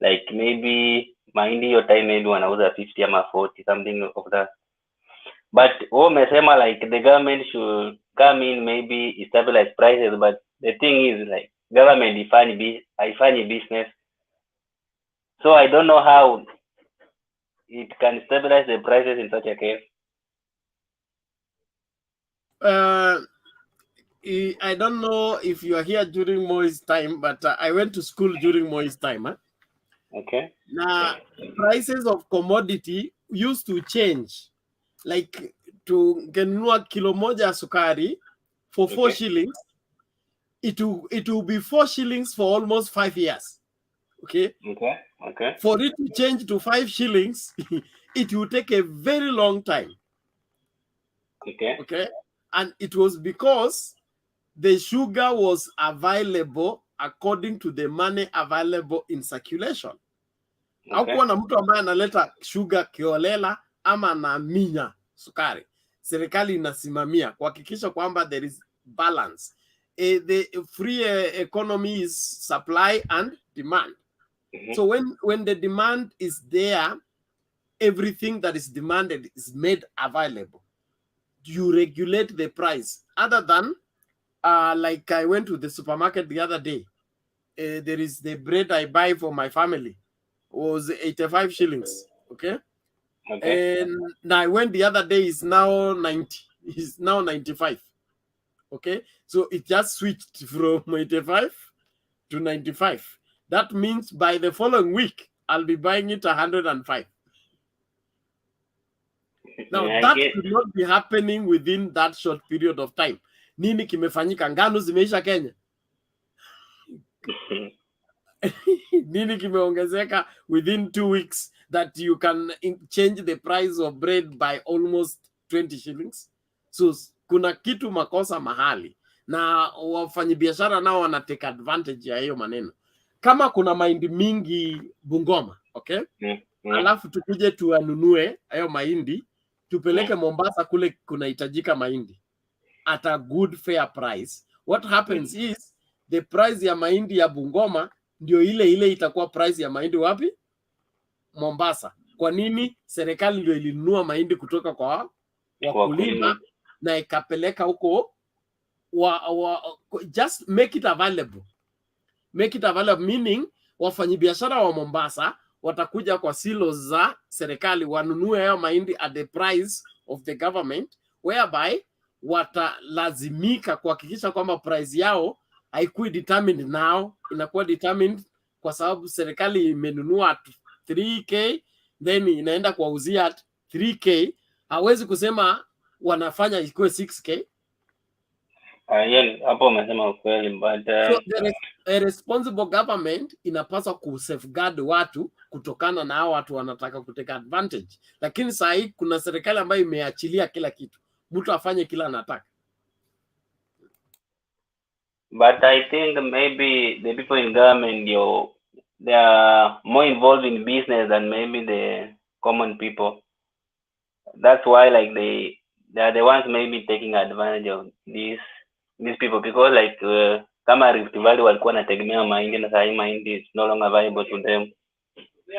like maybe mahindi hiyo time maybe wanauza 50 ama 40, something of that. But umesema like the government should come in, maybe stabilize prices, but the thing is like government haifanyi business, so I don't know how it can stabilize the prices in such a case. I don't know if you are here during Moi's time, but I went to school during Moi's time. Huh? Okay. Now, prices of commodity used to change. Like to genunua kilo moja ya sukari for 4 shillings, it will be 4 shillings for almost 5 years. Okay. For it to change to 5 shillings, it will take a very long time. Okay. And it was because the sugar was available according to the money available in circulation. Hakuwa na mtu ambaye analeta sugar kiolela ama na minya sukari. Serikali inasimamia kuhakikisha kwamba there is balance. The free economy is supply and demand. So when the demand is there, everything that is demanded is made available. You regulate the price. Other than like I went to the supermarket the other day. There is the bread I buy for my family was 85 shillings. Okay. And now I went the other day, is now 90. It's now 95. Okay. So it just switched from 85 to 95. That means by the following week, I'll be buying it 105. Now that should not be happening within that short period of time. Nini kimefanyika? Ngano zimeisha Kenya. Nini kimeongezeka within 2 weeks that you can change the price of bread by almost 20 shillings? So kuna kitu makosa mahali na wafanyabiashara nao wana take advantage ya hiyo maneno. Kama kuna mahindi mingi Bungoma, okay? Alafu tukuje tuanunue hayo mahindi, tupeleke Mombasa kule kunahitajika mahindi at a good fair price. What happens is the price ya mahindi ya Bungoma ndio ile itakuwa price ya mahindi wapi? Mombasa. Kwa nini? Serikali ndio ilinunua mahindi kutoka kwa wakulima na ikapeleka huko just make it available. Make it available meaning wafanyabiashara wa Mombasa watakuja kwa silos za serikali wanunue hayo mahindi at the price of the government, whereby watalazimika kuhakikisha kwamba price yao haikuwa determined now, inakuwa determined kwa sababu serikali imenunua at 3k then inaenda kuwauzia at 3k. Hawezi kusema wanafanya ikuwe 6k. Hapo umesema ukweli, but so a responsible government inapaswa kusafeguard watu kutokana na hao watu wanataka kuteka advantage. Lakini saa hii kuna serikali ambayo imeachilia kila kitu, mtu afanye kila anataka. But I think maybe the people in government, they are more involved in business than maybe the common people. That's why like they are the ones maybe taking advantage of these people, because like kama Rift Valley walikuwa nategemea mahindi na sasa mahindi is no longer available to them.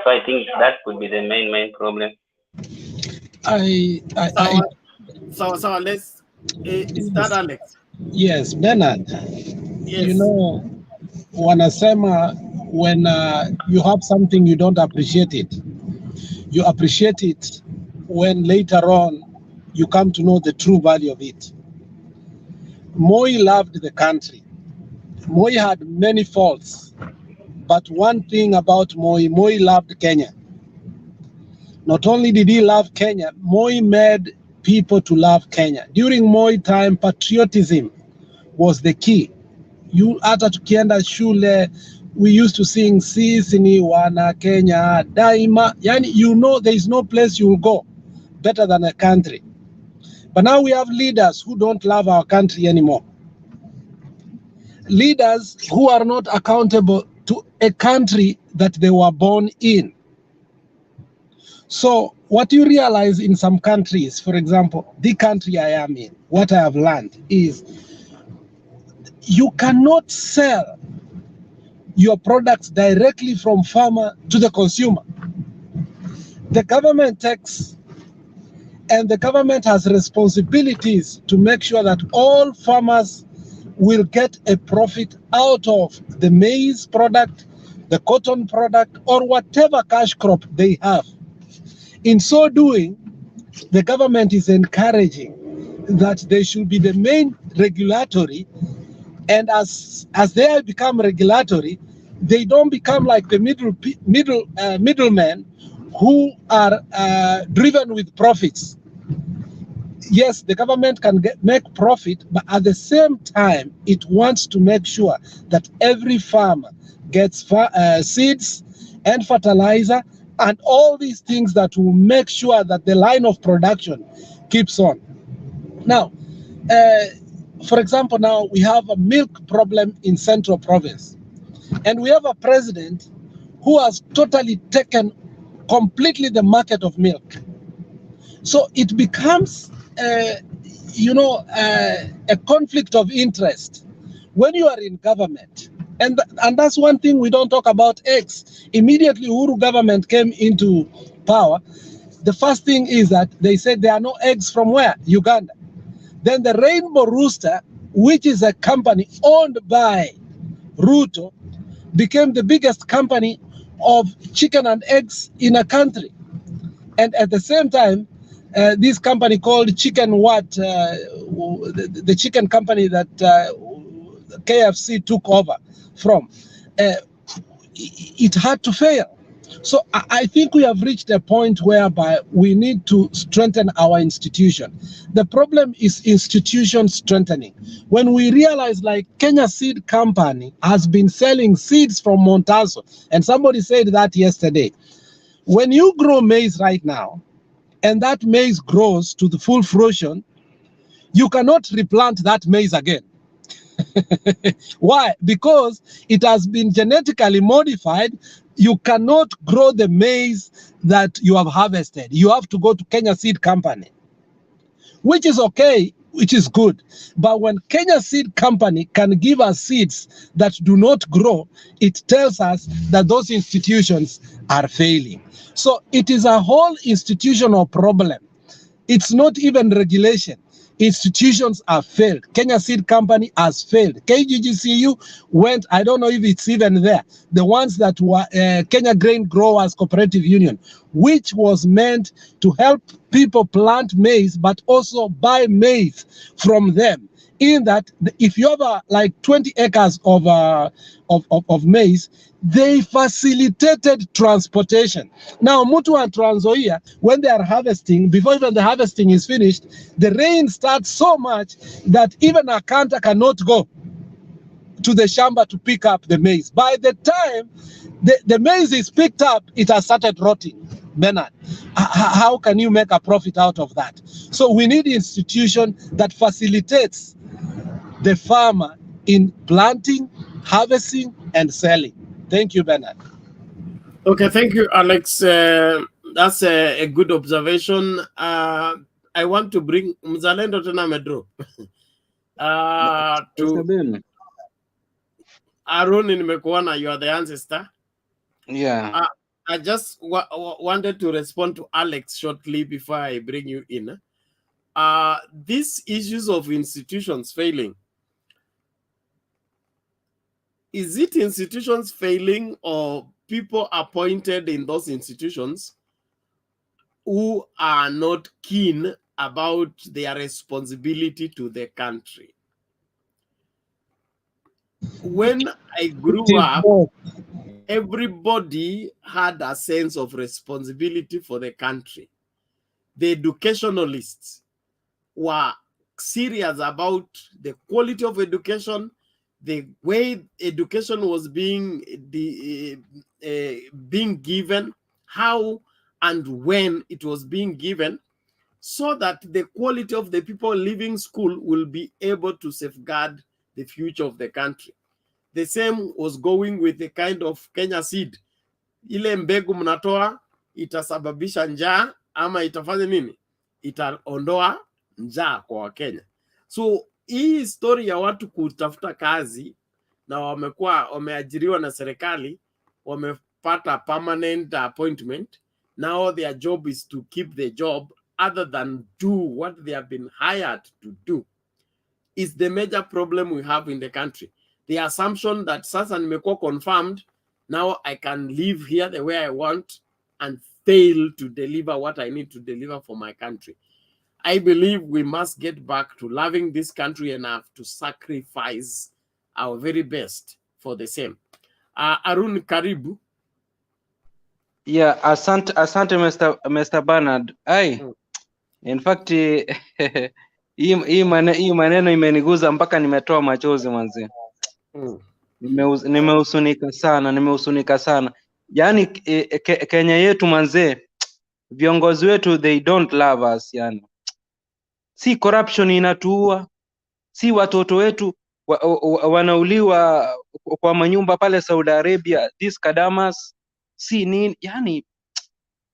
So I think that could be the main problem. So let's start Alex. Yes, Bernard. Yes. You know, wanasema when you have something you don't appreciate it. You appreciate it when later on you come to know the true value of it. Moi loved the country. Moi had many faults, but one thing about Moi loved Kenya. Not only did he love Kenya, Moi made people to love Kenya. During Moi time, patriotism was the key. You hata tukienda shule, we used to sing sisi ni wana Kenya daima. Yani, you know, there is no place you will go better than a country. But now we have leaders who don't love our country anymore. Leaders who are not accountable to a country that they were born in. So what you realize in some countries, for example, the country I am in, what I have learned is you cannot sell your products directly from farmer to the consumer. The government takes, and the government has responsibilities to make sure that all farmers will get a profit out of the maize product, the cotton product, or whatever cash crop they have. In so doing, the government is encouraging that they should be the main regulatory, and as they become regulatory, they don't become like the middlemen who are driven with profits. Yes, the government can make profit, but at the same time, it wants to make sure that every farmer gets seeds and fertilizer and all these things that will make sure that the line of production keeps on. Now, for example, now we have a milk problem in Central Province, and we have a president who has totally taken completely the market of milk. So it becomes, a conflict of interest when you are in government. And that's one thing we don't talk about eggs. Immediately Uhuru government came into power, the first thing is that they said there are no eggs from where? Uganda. Then the Rainbow Rooster, which is a company owned by Ruto, became the biggest company of chicken and eggs in a country. And at the same time, this company called Chicken the chicken company that KFC took over from, it had to fail. So I think we have reached a point whereby we need to strengthen our institution. The problem is institution strengthening. When we realize, like, Kenya Seed Company has been selling seeds from Montazo, and somebody said that yesterday. When you grow maize right now, and that maize grows to the full fruition, you cannot replant that maize again. Why? Because it has been genetically modified. You cannot grow the maize that you have harvested. You have to go to Kenya Seed Company, which is okay, which is good. But when Kenya Seed Company can give us seeds that do not grow, it tells us that those institutions are failing. So it is a whole institutional problem. It's not even regulation. Institutions have failed. Kenya Seed Company has failed. KGGCU went, I don't know if it's even there, the ones that were Kenya Grain Growers Cooperative Union, which was meant to help people plant maize, but also buy maize from them. In that, if you have like 20 acres of maize, they facilitated transportation. Now, Mutu and Trans Nzoia, when they are harvesting, before even the harvesting is finished, the rain starts so much that even a canter cannot go to the shamba to pick up the maize. By the time the maize is picked up, it has started rotting. Bernard, how can you make a profit out of that? So we need an institution that facilitates the farmer in planting, harvesting, and selling. Thank you, Bernard. Okay, thank you, Alex. That's a good observation. I want to bring Mzalendo tena Medro. To Aaron in Mekwana, you are the ancestor. Yeah. I just wanted to respond to Alex shortly before I bring you in. These issues of institutions failing, is it institutions failing or people appointed in those institutions who are not keen about their responsibility to the country? When I grew up, everybody had a sense of responsibility for the country. The educationalists were serious about the quality of education, the way education was being given, how and when it was being given, so that the quality of the people leaving school will be able to safeguard the future of the country. The same was going with the kind of Kenya Seed. Ile mbegu mnatoa itasababisha njaa ama itafanya nini? Itaondoa njaa kwa Wakenya. So hii story ya watu kutafuta kazi na wameajiriwa na serikali, wamepata permanent appointment. Now their job is to keep the job other than do what they have been hired to do. Is the major problem we have in the country. The assumption that sasa nimekuwa confirmed, now I can live here the way I want and fail to deliver what I need to deliver for my country. I believe we must get back to loving this country enough to sacrifice our very best for the same. Arun, karibu. Yeah, asante Mr. Bernard. In fact, hii maneno imeniguza mpaka nimetoa machozi manzi. Nimehusunika sana. Yaani Kenya yetu manze, viongozi wetu they don't love us yani. Si corruption inatuua, si watoto wetu wanauliwa kwa manyumba pale Saudi Arabia, these kadamas, si nini yani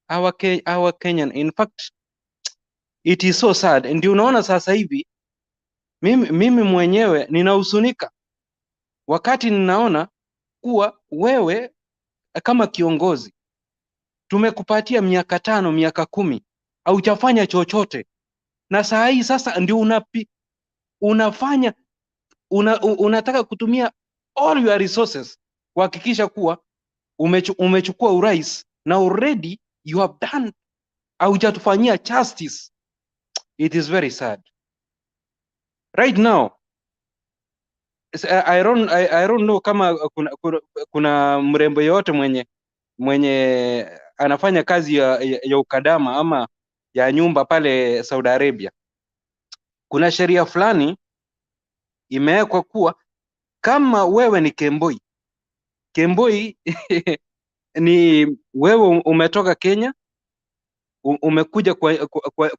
our Kenyan. In fact, it is so sad. Ndio unaona sasa hivi mimi mwenyewe ninahusunika wakati ninaona kuwa wewe kama kiongozi tumekupatia miaka 5 miaka 10 haujafanya chochote, na saa hii sasa ndio unataka kutumia all your resources kuhakikisha kuwa umechukua urais, na already you have done, haujatufanyia justice. It is very sad right now. I don't know kama kuna mrembo yote mwenye anafanya kazi ya ukadama ama ya nyumba pale Saudi Arabia. Kuna sheria fulani imewekwa kuwa kama wewe ni kemboi ni wewe umetoka Kenya, umekuja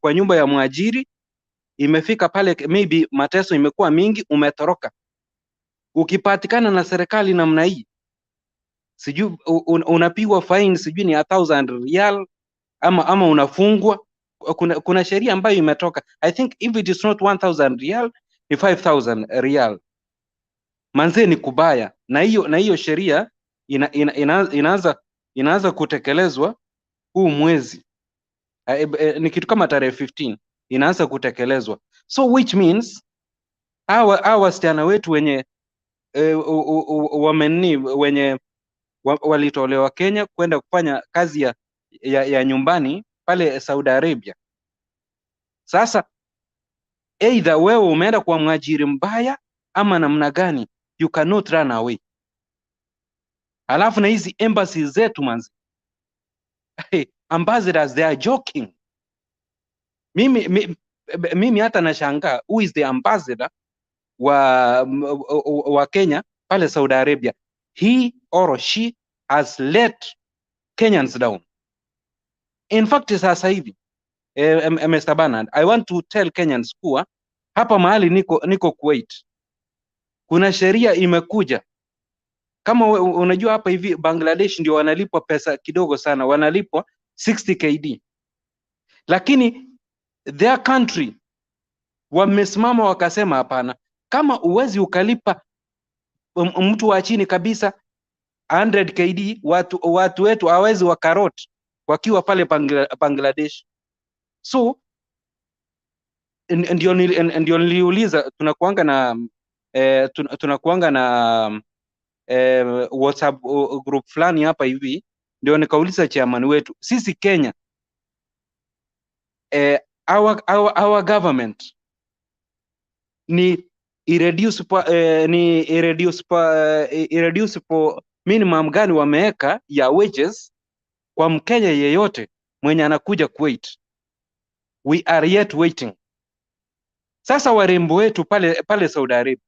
kwa nyumba ya mwajiri, imefika pale maybe mateso imekuwa mingi, umetoroka. Ukipatikana na serikali namna hii, sijui unapigwa fine, sijui ni 1000 riyal ama unafungwa. Kuna sheria ambayo imetoka, I think if it is not 1000 riyal ni 5000 riyal. Manze ni kubaya, na hiyo sheria inaanza kutekelezwa huu mwezi, ni kitu kama tarehe 15 inaanza kutekelezwa. So which means hawa wasichana wetu wenye wenye walitolewa Kenya kwenda kufanya kazi ya nyumbani pale Saudi Arabia, sasa either wewe umeenda kwa mwajiri mbaya ama namna gani, you cannot run away. Alafu na hizi embassies zetu manzi, ambassadors they are joking. Mimi hata nashangaa, who is the ambassador wa Kenya pale Saudi Arabia? He or she has let Kenyans down. In fact, sasa hivi Mr. Bernard, I want to tell Kenyans kuwa hapa mahali niko Kuwait, kuna sheria imekuja. Kama unajua hapa hivi Bangladesh ndio wanalipwa pesa kidogo sana, wanalipwa 60 KD. Lakini their country wamesimama wakasema hapana, kama uwezi ukalipa mtu wa chini kabisa 100 KD, watu wetu hawezi wakarot wakiwa pale Bangladesh. So ndio niliuliza, tunakuanga na WhatsApp group fulani hapa hivi, ndio nikauliza chairman wetu, sisi Kenya our government ni irreducible minimum gani wameweka ya wages kwa Mkenya yeyote mwenye anakuja Kuwait? We are yet waiting. Sasa warembo wetu pale Saudi Arabia,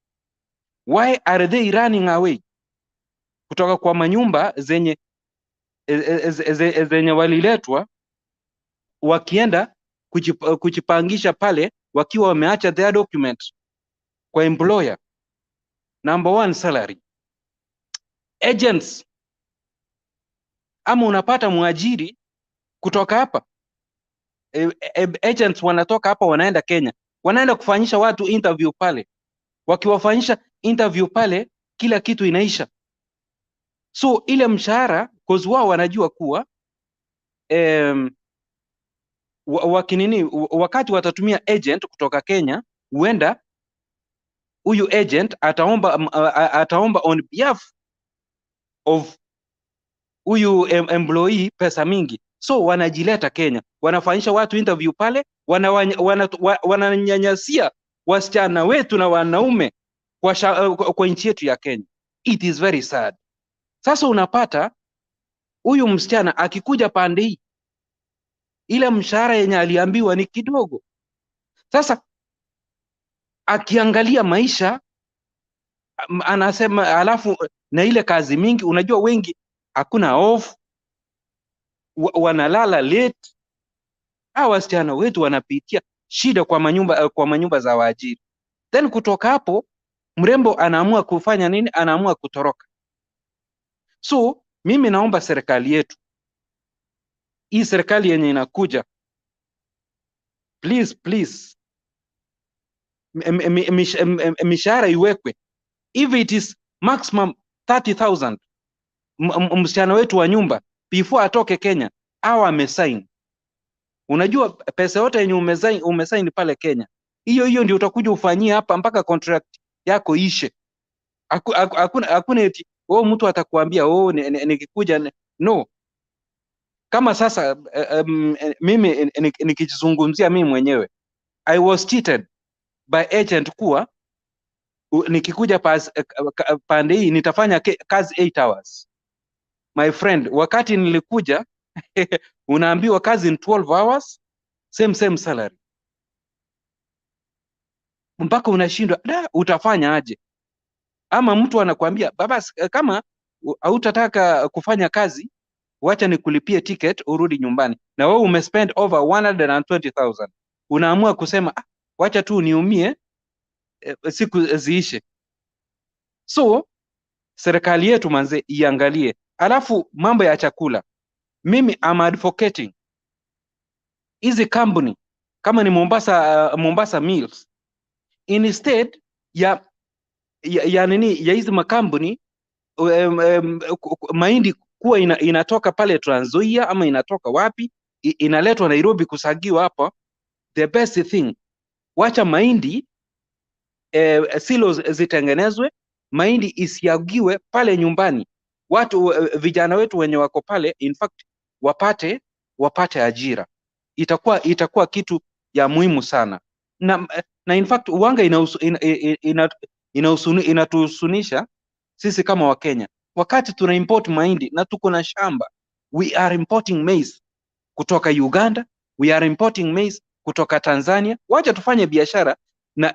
why are they running away kutoka kwa manyumba zenye waliletwa, wakienda kujipangisha pale wakiwa wameacha their document kwa employer? Number 1, salary. Agents, ama unapata mwajiri kutoka hapa, agents wanatoka hapa wanaenda Kenya, wanaenda kufanyisha watu interview pale. Wakiwafanyisha interview pale, kila kitu inaisha. So ile mshahara, cause wao wanajua kuwa wakati watatumia agent kutoka Kenya, huenda huyu agent ataomba on behalf of huyu employee pesa mingi. So wanajileta Kenya, wanafanyisha watu interview pale, wananyanyasia wasichana wetu na wanaume kwa nchi yetu ya Kenya. It is very sad. Sasa unapata huyu msichana akikuja pande hii, ile mshahara yenye aliambiwa ni kidogo. Sasa akiangalia maisha anasema, alafu na ile kazi mingi, unajua wengi hakuna off, wanalala late. Hawa wasichana wetu wanapitia shida kwa manyumba za waajiri. Then kutoka hapo mrembo anaamua kufanya nini? Anaamua kutoroka. So mimi naomba serikali yetu, hii serikali yenye inakuja, please mishahara iwekwe, if it is maximum 30,000. Msichana wetu wa nyumba before atoke Kenya au amesign. Unajua pesa yote yenye umesign pale Kenya, hiyo ndio utakuja ufanyie hapa mpaka contract yako ishe. Hakuna eti mtu atakwambia nikikuja no. Kama sasa mimi nikijizungumzia mimi mwenyewe, I was cheated by agent kuwa nikikuja pande hii nitafanya kazi 8 hours. My friend, wakati nilikuja unaambiwa kazi in 12 hours, same salary. Mpaka unashindwa utafanya aje? Ama mtu anakuambia baba, kama hautataka kufanya kazi, wacha nikulipie ticket urudi nyumbani, na wewe umespend over 120,000. Unaamua kusema wacha tu niumie siku ziishe. So serikali yetu manze iangalie. Alafu mambo ya chakula, mimi am advocating hizi company kama ni Mombasa Mills, instead ya hizi makampuni mahindi kuwa inatoka pale Trans Nzoia ama inatoka wapi, inaletwa Nairobi kusagiwa hapa. The best thing, wacha mahindi silos zitengenezwe, mahindi isiagiwe pale nyumbani. Watu vijana wetu wenye wako pale, in fact wapate ajira. Itakuwa kitu ya muhimu sana. Na in fact uwanga inatuhusunisha sisi kama Wakenya. Wakati tuna import mahindi na tuko na shamba, we are importing maize kutoka Uganda, we are importing maize kutoka Tanzania. Wacha tufanye biashara na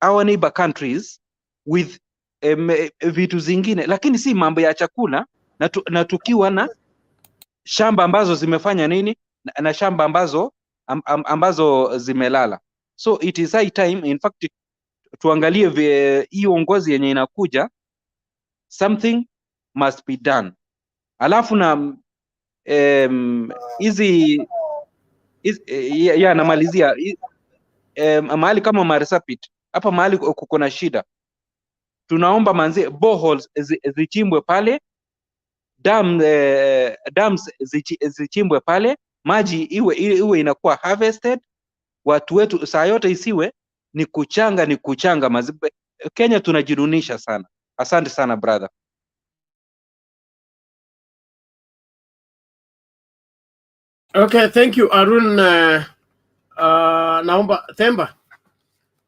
our neighbor countries with vitu zingine, lakini si mambo ya chakula na tukiwa na shamba ambazo zimefanya nini na shamba ambazo zimelala. So it is high time, in fact, tuangalie hii uongozi yenye inakuja, something must be done. Alafu na namalizia mahali kama Marsabit hapa, mahali kuko na shida, tunaomba manze boreholes zichimbwe pale, dams zichimbwe pale, maji iwe inakuwa harvested. Watu wetu saa yote isiwe ni kuchanga Kenya tunajidunisha sana. Asante sana brother. Okay, thank you Arun. Naomba Themba,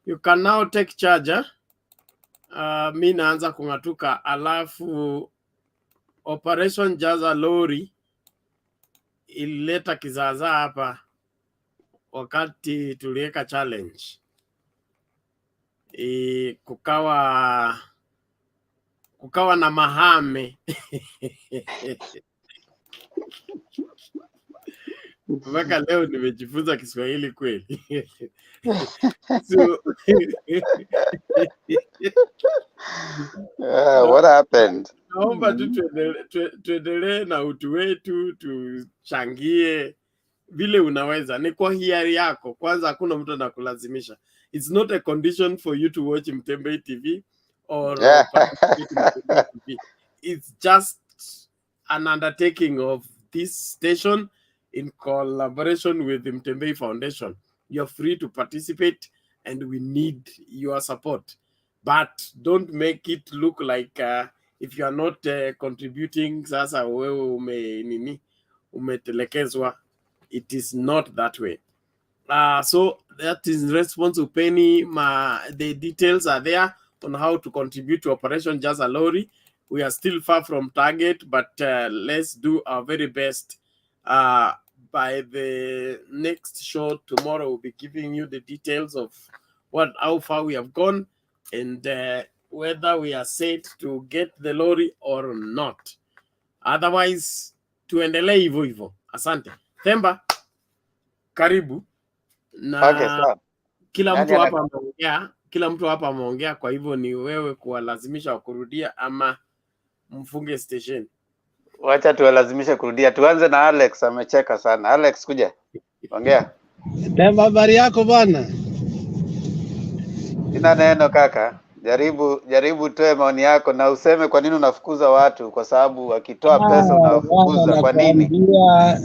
you can now take charge. Mi naanza kung'atuka, alafu Operation Jaza Lori ilileta kizaazaa hapa wakati tuliweka challenge. Kukawa na mahame mpaka leo nimejifunza Kiswahili kweli. So, what happened? Naomba tu tuendelee na utu wetu, tuchangie vile unaweza. Ni kwa hiari yako. Kwanza hakuna mtu anakulazimisha. It's not a condition for you to watch Mtembei TV or participate in Mtembei TV. It's just an undertaking of this station in collaboration with the Mtembei Foundation. You're free to participate and we need your support. But don't make it look like if you are not contributing, sasa wewe umetelekezwa. It is not that way. So that is in response to Penny. The details are there on how to contribute to Operation Jaza Lorry. We are still far from target, but let's do our very best. By the next show tomorrow, we'll be giving you the details of how far we have gone and whether we are set to get the lorry or not. Otherwise, tuendelee hivyo hivyo. Asante. Themba, karibu. Na Okay, sawa. kila Nani mtu hapa ana- ameongea, kila mtu hapa ameongea, kwa hivyo ni wewe kuwalazimisha wakurudia ama mfunge station. Wacha tuwalazimishe kurudia. Tuanze na Alex, amecheka sana. Alex, kuja. Ongea. Temba, habari yako bwana? Sina neno kaka. Jaribu toe maoni yako na useme kwa nini unafukuza watu, kwa sababu wakitoa pesa unawafukuza. Kwa nini?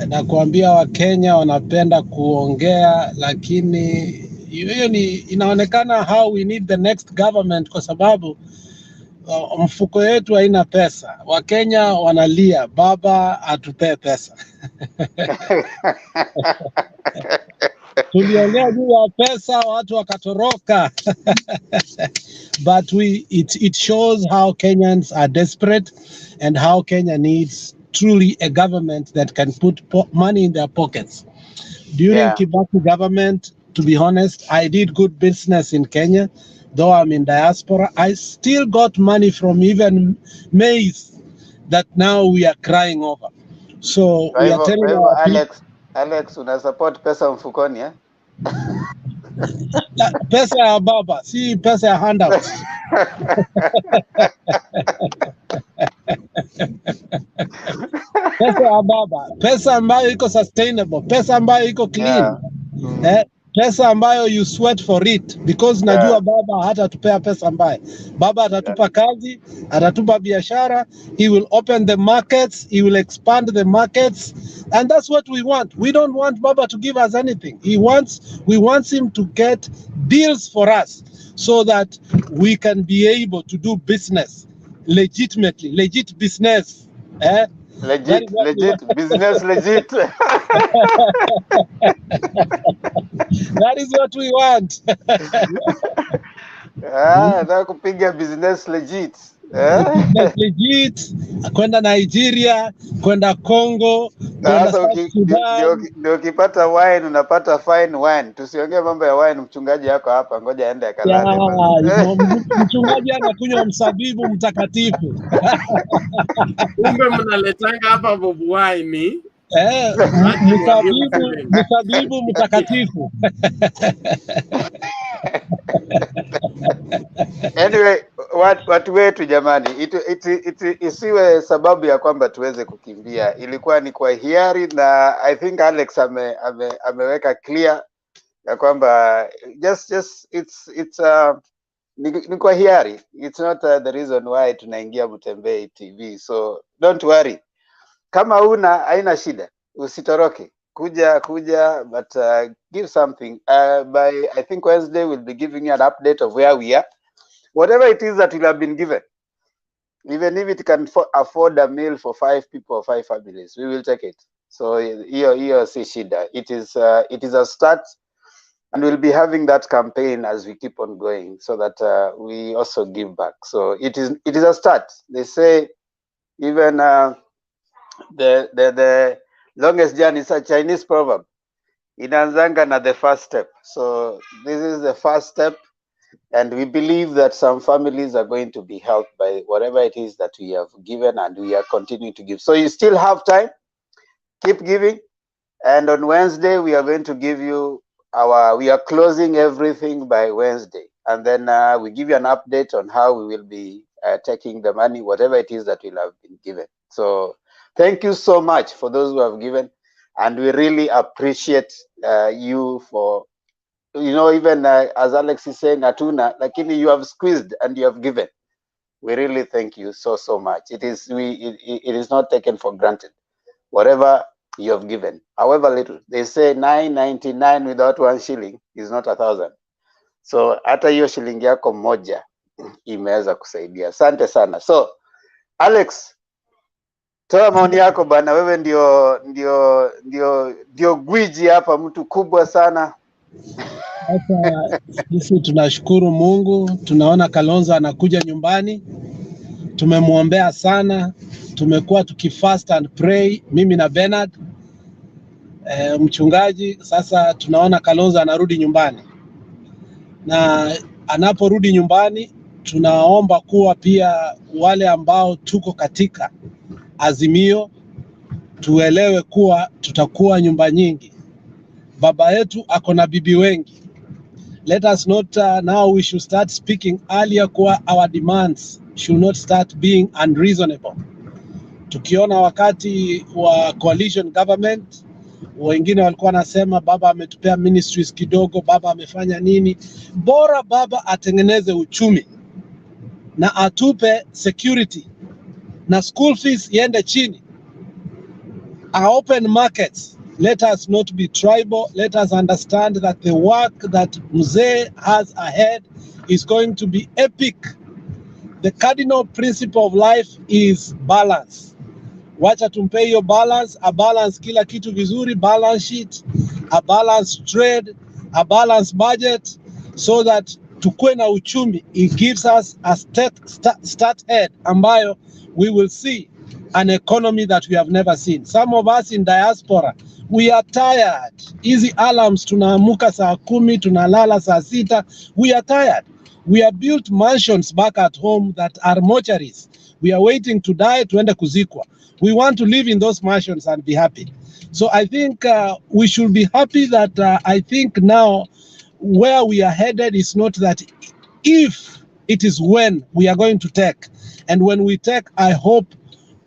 Nakwambia Wakenya wanapenda kuongea, lakini hiyo inaonekana how we need the next government, kwa sababu mfuko yetu haina pesa. Wakenya wanalia, baba atupee pesa. Tuliongea juu ya pesa, watu wakatoroka. But it shows how Kenyans are desperate and how Kenya needs truly a government that can put money in their pockets. During Kibaki government, to be honest, I did good business in Kenya. Though I'm in diaspora, I still got money from even maize that now we are crying over. So we are telling our people, Alex, una support pesa mfukoni eh? Pesa ya baba, si pesa ya handouts. Pesa ya baba, pesa ambayo iko sustainable, pesa ambayo iko clean. Pesa ambayo you sweat for it, because najua baba hatatupea pesa mbaya. Baba atatupa kazi, atatupa biashara, he will open the markets, he will expand the markets, and that's what we want. We don't want baba to give us anything. We want him to get deals for us so that we can be able to do business legitimately, legit business. Legit business, legit. That is what we want. Nataka kupiga business legit. Business legit, kwenda Nigeria, kwenda Congo, kwenda South Sudan. Ndio ukipata wine unapata fine wine. Tusiongee mambo ya wine, mchungaji yako hapa, ngoja aende akalale. Mchungaji anakunywa msabibu mtakatifu. Kumbe mnaletanga hapa bobu wine. Msabibu mtakatifu. Anyway, watu wetu jamani, isiwe sababu ya kwamba tuweze kukimbia. Ilikuwa ni kwa hiari, na I think Alex ameweka clear ya kwamba ni kwa hiari. It's not the reason why tunaingia Mtembei TV, so don't worry. Kama haina shida, usitoroke. Kuja, but give something. By I think Wednesday we'll be giving you an update of where we are. Whatever it is that will have been given, even if it can afford a meal for 5 people or 5 families, we will take it. So hiyo si shida. It is a start, and we'll be having that campaign as we keep on going, so that we also give back. So it is a start. They say even the longest journey is a Chinese proverb. Inaanzanga na the first step. So this is the first step, and we believe that some families are going to be helped by whatever it is that we have given, and we are continuing to give. So you still have time. Keep giving. And on Wednesday, we are going to give you we are closing everything by Wednesday. And then we give you an update on how we will be taking the money, whatever it is that will have been given. So thank you so much for those who have given. And we really appreciate you for, even as Alex is saying, Atuna, lakini you have squeezed and you have given. We really thank you so much. It is not taken for granted. Whatever you have given, however little. They say 999 without 1 shilling is not 1,000. So hata hiyo shilingi yako moja imeweza kusaidia. Asante sana. So Alex, toa maoni yako bana, wewe ndio gwiji hapa, mtu kubwa sana. Sasa sisi tunashukuru Mungu, tunaona Kalonzo anakuja nyumbani. Tumemwombea sana, tumekuwa tukifast and pray, mimi na Bernard mchungaji. Sasa tunaona Kalonzo anarudi nyumbani, na anaporudi nyumbani tunaomba kuwa pia wale ambao tuko katika Azimio tuelewe kuwa tutakuwa nyumba nyingi. Baba yetu ako na bibi wengi. Let us not now we should start speaking earlier kuwa our demands should not start being unreasonable. Tukiona wakati wa coalition government, wengine walikuwa nasema baba ametupea ministries kidogo, baba amefanya nini. Bora baba atengeneze uchumi na atupe security na school fees iende chini. Open markets. Let us not be tribal. Let us understand that the work that Mzee has ahead is going to be epic. The cardinal principle of life is balance. Wacha tumpe hiyo balance, a balance kila kitu vizuri, balance sheet, a balance trade, a balance budget, so that tukue na uchumi. It gives us a start head ambayo we will see an economy that we have never seen. Some of us in diaspora, we are tired. Easy alarms, tunaamuka saa 10, tunalala saa 6. We are tired. We have built mansions back at home that are mortuaries. We are waiting to die, tuende kuzikwa. We want to live in those mansions and be happy. So I think we should be happy that I think now where we are headed is not that if, it is when we are going to take. And when we take, I hope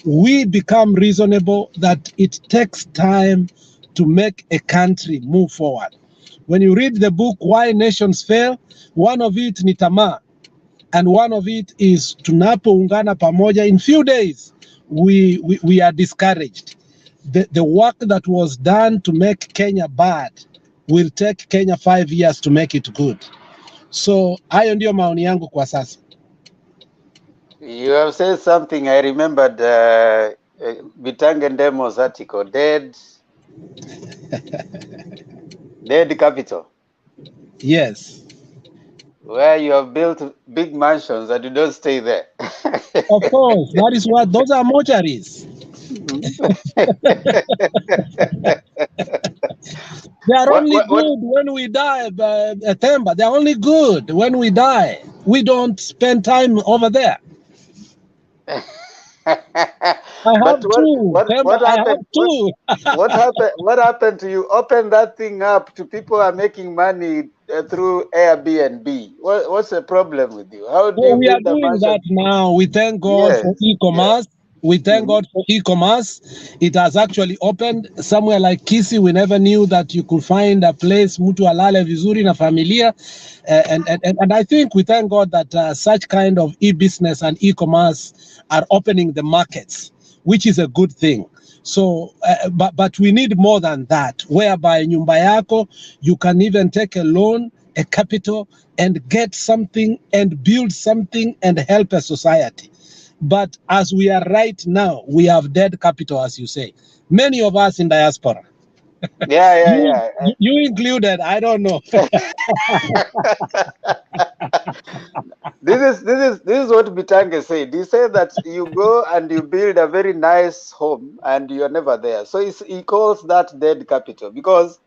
we become reasonable, that it takes time to make a country move forward. When you read the book, Why Nations Fail, one of it ni tamaa, and one of it is tunapoungana pamoja. In few days, we are discouraged. The work that was done to make Kenya bad will take Kenya 5 years to make it good. So hayo ndio maoni yangu kwa sasa. You have said something. I remembered Bitange Ndemo's article, Dead Capital. Yes. Where you have built big mansions and you don't stay there. Of course, that is what, those are mortuaries. They are only good when we die, Temba. They are only good when we die. We don't spend time over there. I have two. What happened to you? Open that thing up to people who are making money through Airbnb. What's the problem with you? How do you we are build a doing mansion? that now. We thank God for e-commerce. We thank God for e-commerce. It has actually opened somewhere like Kisii. We never knew that you could find a place mtu alale vizuri na familia. And I think we thank God that such kind of e-business and e-commerce are opening the markets, which is a good thing. So, but we need more than that, whereby nyumba yako, you can even take a loan, a capital, and get something and build something and help a society. But as we are right now, we have dead capital, as you say. Many of us in diaspora. You included, I don't know. This is what Bitange said. He said that you go and you build a very nice home and you're never there. So he calls that dead capital, because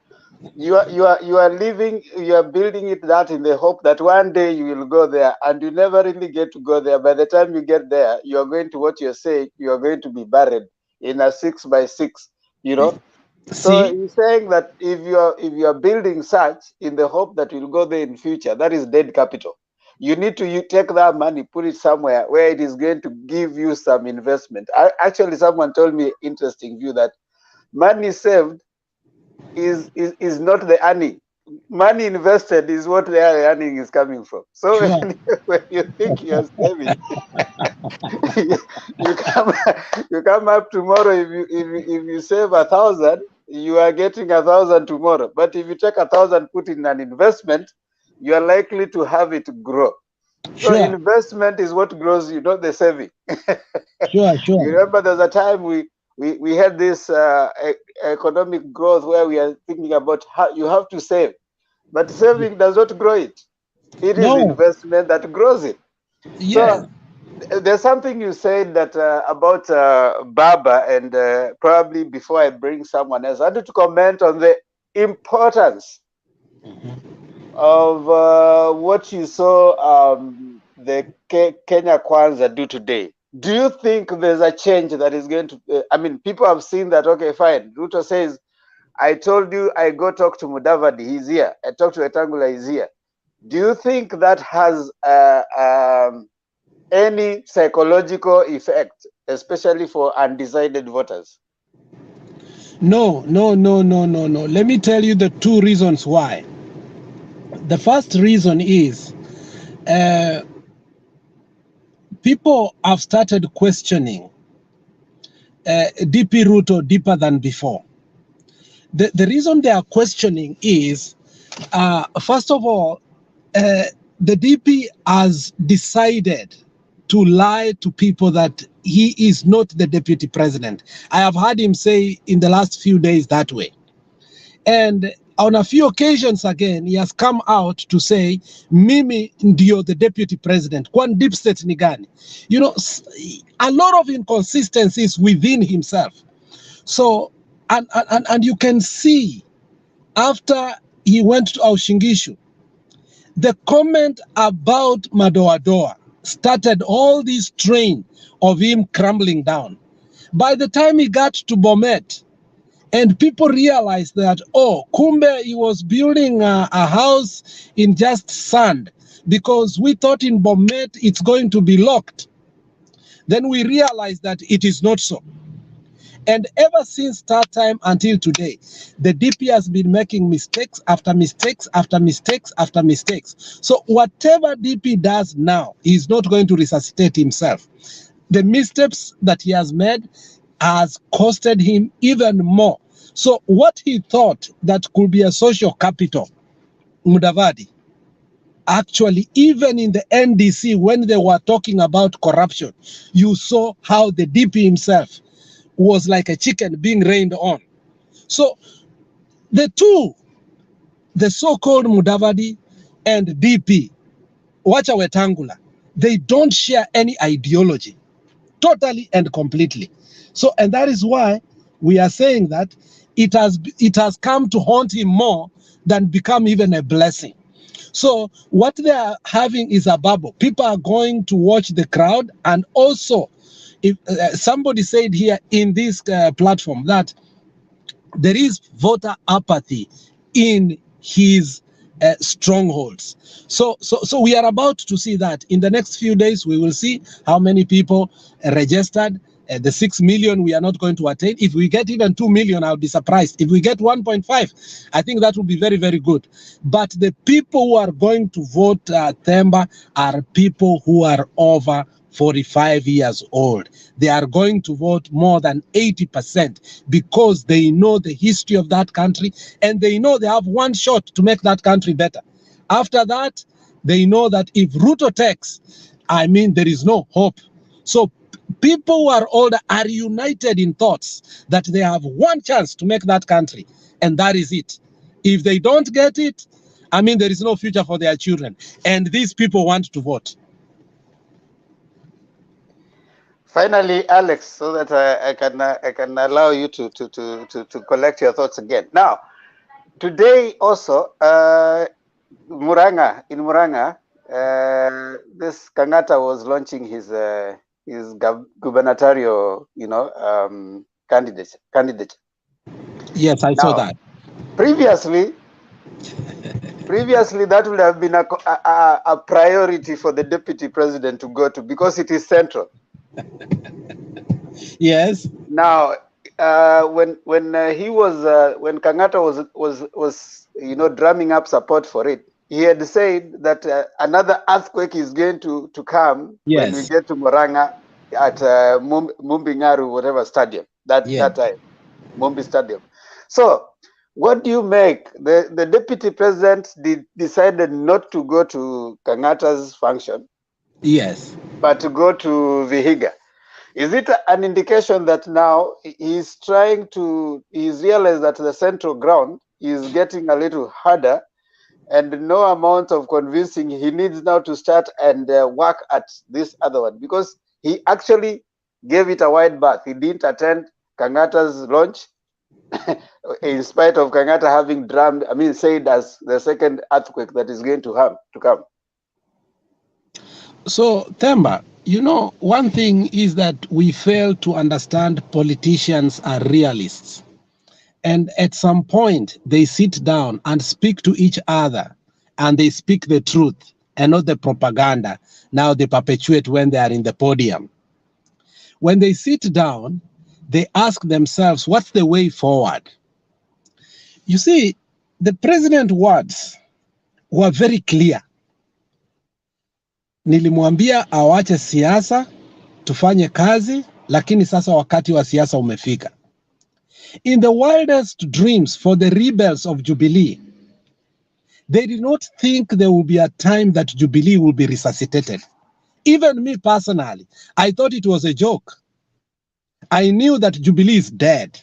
you are living, you are building it that in the hope that one day you will go there, and you never really get to go there. By the time you get there, you are going to, what you're saying, you are going to be buried in a 6x6, you know. So he's saying that if you are building such in the hope that you'll go there in future, that is dead capital. You need to take that money, put it somewhere where it is going to give you some investment. Actually, someone told me interesting view that money saved is not the earning. money invested is what their earning is coming from. So Sure. when you think you're saving, you come up tomorrow. If you save 1,000, you are getting 1,000 tomorrow. But if you take 1,000, put in an investment, you are likely to have it grow. So Sure. investment is what grows you, not the saving. Sure. You remember there's a time we had this economic growth where we are thinking about how you have to save, but saving does not grow it. It is No. investment that grows it. Yes. So there's something you said that about Baba, and probably before I bring someone else, I wanted to comment on the importance of what you saw the Kenya Kwanza do today. Do you think there's a change that is going to? I mean, people have seen that. Okay, fine. Ruto says, "I told you, I go talk to Mudavadi. He's here. I talked to Etangula. He's here." Do you think that has any psychological effect, especially for undecided voters? No. Let me tell you the two reasons why. The first reason is people have started questioning DP Ruto deeper than before. The reason they are questioning is, first of all, the DP has decided to lie to people that he is not the deputy president. I have heard him say in the last few days that way. And on a few occasions again, he has come out to say, Mimi ndio the deputy president. Kwan deep state ni gani? You know, a lot of inconsistencies within himself. So, and you can see after he went to Aushingishu, the comment about Madoadoa started all this train of him crumbling down. By the time he got to Bomet, and people realized that, oh, kumbe he was building a house in just sand because we thought in Bomet it's going to be locked. Then we realized that it is not so. And ever since that time until today, the DP has been making mistakes after mistakes after mistakes after mistakes. So whatever DP does now, he's not going to resuscitate himself. The missteps that he has made has costed him even more. So what he thought that could be a social capital, Mudavadi, actually, even in the NDC, when they were talking about corruption, you saw how the DP himself was like a chicken being rained on. So the two, the so-called Mudavadi and DP, Wacha Wetangula, they don't share any ideology, totally and completely. So, and that is why we are saying that it has come to haunt him more than become even a blessing. So what they are having is a bubble. People are going to watch the crowd, and also, if somebody said here in this platform that there is voter apathy in his strongholds. So we are about to see that in the next few days. We will see how many people registered. The 6 million we are not going to attain. If we get even 2 million, I'll be surprised. If we get 1.5, I think that will be very, very good. But the people who are going to vote Themba are people who are over 45 years old. They are going to vote more than 80% because they know the history of that country, and they know they have one shot to make that country better. After that, they know that if Ruto takes, I mean, there is no hope. So people who are older are united in thoughts that they have one chance to make that country, and that is it. If they don't get it, I mean, there is no future for their children, and these people want to vote. Finally, Alex, so that I can allow you to collect your thoughts again. Now, today also, Muranga, this Kangata was launching his gubernatorial, candidate. Yes, I saw that. Previously, that would have been a priority for the deputy president to go to because it is central. Yes. Now, when Kangata was drumming up support for it, he had said that another earthquake is going to come when we get to Moranga at Mumbingaru, whatever stadium that time, Mumbi Stadium. So, what do you make? The deputy president decided not to go to Kangata's function. Yes. But to go to VIHIGA. Is it an indication that now he's realized that the central ground is getting a little harder, and no amount of convincing, he needs now to start and work at this other one, because he actually gave it a wide berth. He didn't attend Kangata's launch, in spite of Kangata having said as the second earthquake that is going to come. So, Themba, one thing is that we fail to understand politicians are realists. And at some point, they sit down and speak to each other, and they speak the truth and not the propaganda now they perpetuate when they are in the podium. When they sit down, they ask themselves, what's the way forward? You see, the president's words were very clear. Nilimwambia awache siasa, tufanye kazi, lakini sasa wakati wa siasa umefika. In the wildest dreams for the rebels of Jubilee, they did not think there will be a time that Jubilee will be resuscitated. Even me personally, I thought it was a joke. I knew that Jubilee is dead.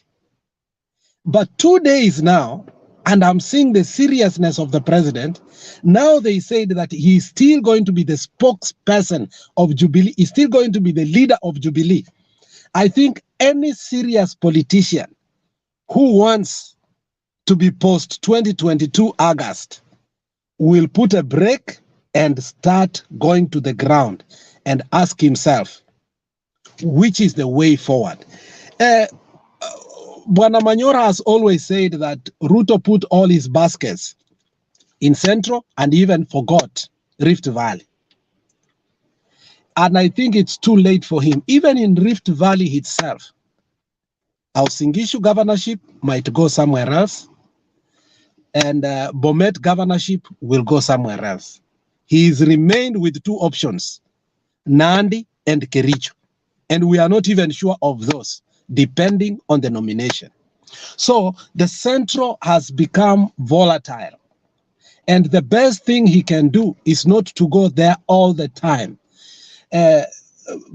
But 2 days now, and I'm seeing the seriousness of the president, now they said that he's still going to be the spokesperson of Jubilee, he's still going to be the leader of Jubilee. I think any serious politician who wants to be post-2022 August will put a break and start going to the ground and ask himself, which is the way forward? Bwana Manyora has always said that Ruto put all his baskets in Central and even forgot Rift Valley. And I think it's too late for him. Even in Rift Valley itself, our Singishu governorship might go somewhere else, and Bomet governorship will go somewhere else. He's remained with two options, Nandi and Kericho. And we are not even sure of those, depending on the nomination. So the Central has become volatile. And the best thing he can do is not to go there all the time.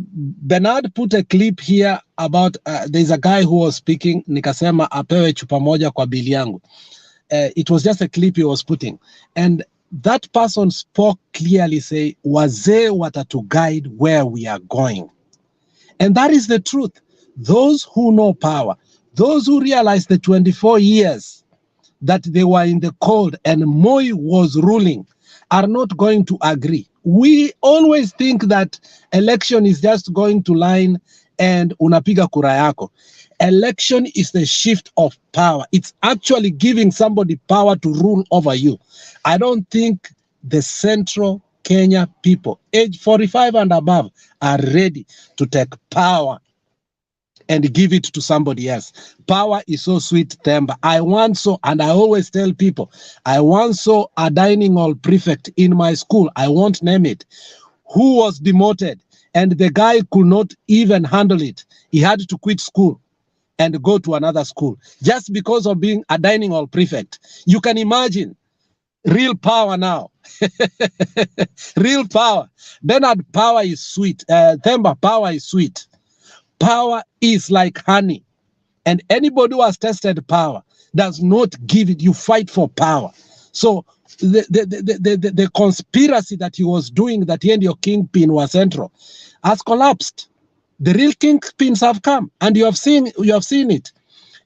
Bernard put a clip here about, there's a guy who was speaking, nikasema apewe chupa moja kwa bili yangu. It was just a clip he was putting. And that person spoke clearly, say, wazee watatu guide where we are going. And that is the truth. Those who know power, those who realize the 24 years that they were in the cold and Moi was ruling are not going to agree. We always think that election is just going to line and unapiga kura yako. Election is the shift of power. It's actually giving somebody power to rule over you. I don't think the Central Kenya people, age 45 and above, are ready to take power and give it to somebody else. Power is so sweet, Themba. And I always tell people, I once saw a dining hall prefect in my school, I won't name it, who was demoted, and the guy could not even handle it. He had to quit school and go to another school just because of being a dining hall prefect. You can imagine real power now. Real power. Bernard, power is sweet. Themba, power is sweet. Power is like honey. And anybody who has tested power does not give it. You fight for power. So the conspiracy that he was doing, that he and your kingpin was Central, has collapsed. The real kingpins have come, and you have seen it.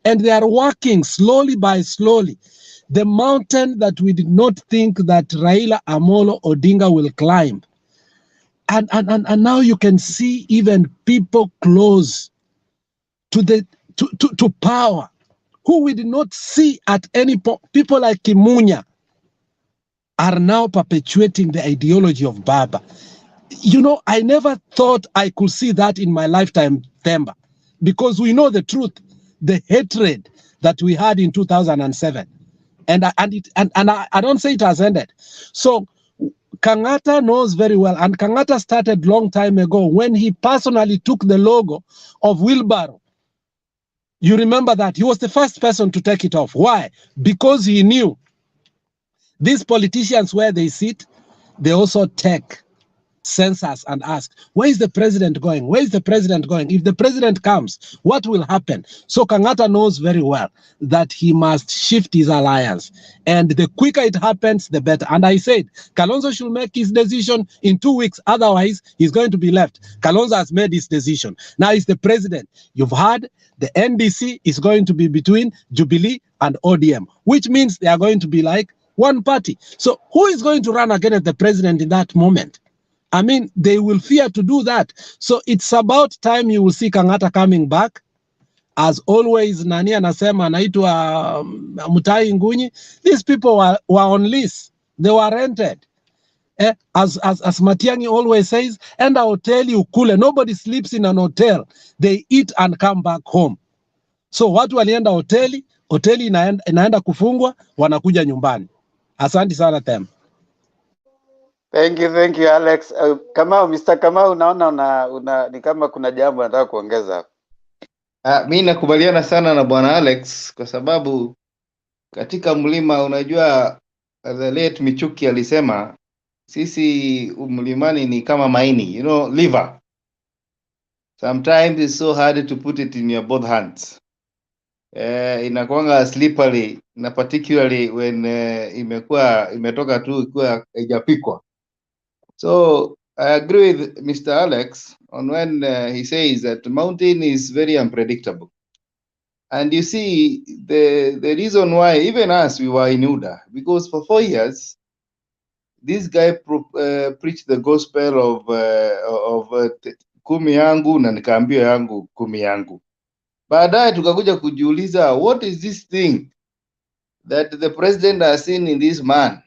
And they are working slowly by slowly. The mountain that we did not think that Raila Amolo Odinga will climb. And now you can see even people close to power who we did not see at any point. People like Kimunya are now perpetuating the ideology of Baba. You know, I never thought I could see that in my lifetime, Themba, because we know the truth. the hatred that we had in 2007. And I don't say it has ended. So Kangata knows very well, and Kangata started long time ago when he personally took the logo of wheelbarrow. You remember that he was the first person to take it off. Why? Because he knew these politicians, where they sit, they also take census and ask, where is the president going? Where is the president going? If the president comes, what will happen? So Kangata knows very well that he must shift his alliance. And the quicker it happens, the better. And I said, Kalonzo should make his decision in 2 weeks. Otherwise, he's going to be left. Kalonzo has made his decision. Now he's the president. You've heard the NDC is going to be between Jubilee and ODM, which means they are going to be like one party. So who is going to run against the president in that moment? I mean, they will fear to do that. So it's about time you will see Kangata coming back. As always, Nani anasema anaitwa Mutai Ngunyi. These people were on lease. They were rented. As Matiang'i always says, and I'll tell you, kule, nobody sleeps in an hotel. They eat and come back home. So watu walienda hoteli inaenda kufungwa, wanakuja nyumbani. Asante sana Tem. Thank you Alex. Mr. Kamau, naona ni kama kuna jambo nataka kuongeza. Mimi nakubaliana sana na bwana Alex kwa sababu katika mlima, unajua the late Michuki alisema sisi mlimani ni kama maini, liver. Sometimes it's so hard to put it in your both hands. Inakuanga slippery, na particularly when imetoka tu ikiwa haijapikwa. So I agree with Mr. Alex on when he says that the mountain is very unpredictable. And you see, the reason why, even us, we were in UDA, because for 4 years, this guy preached the gospel of kumi yangu na nikaambia yangu kumi yangu. Baadaye tukakuja kujiuliza, what is this thing that the president has seen in this man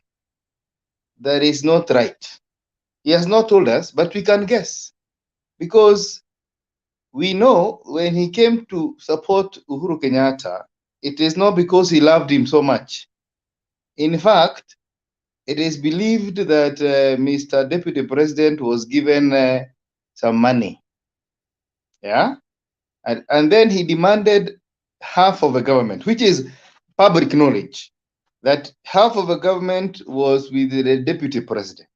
that is not right? He has not told us, but we can guess. Because we know when he came to support Uhuru Kenyatta, it is not because he loved him so much. In fact, it is believed that Mr. Deputy President was given some money. Yeah? And then he demanded half of the government, which is public knowledge, that half of the government was with the Deputy President.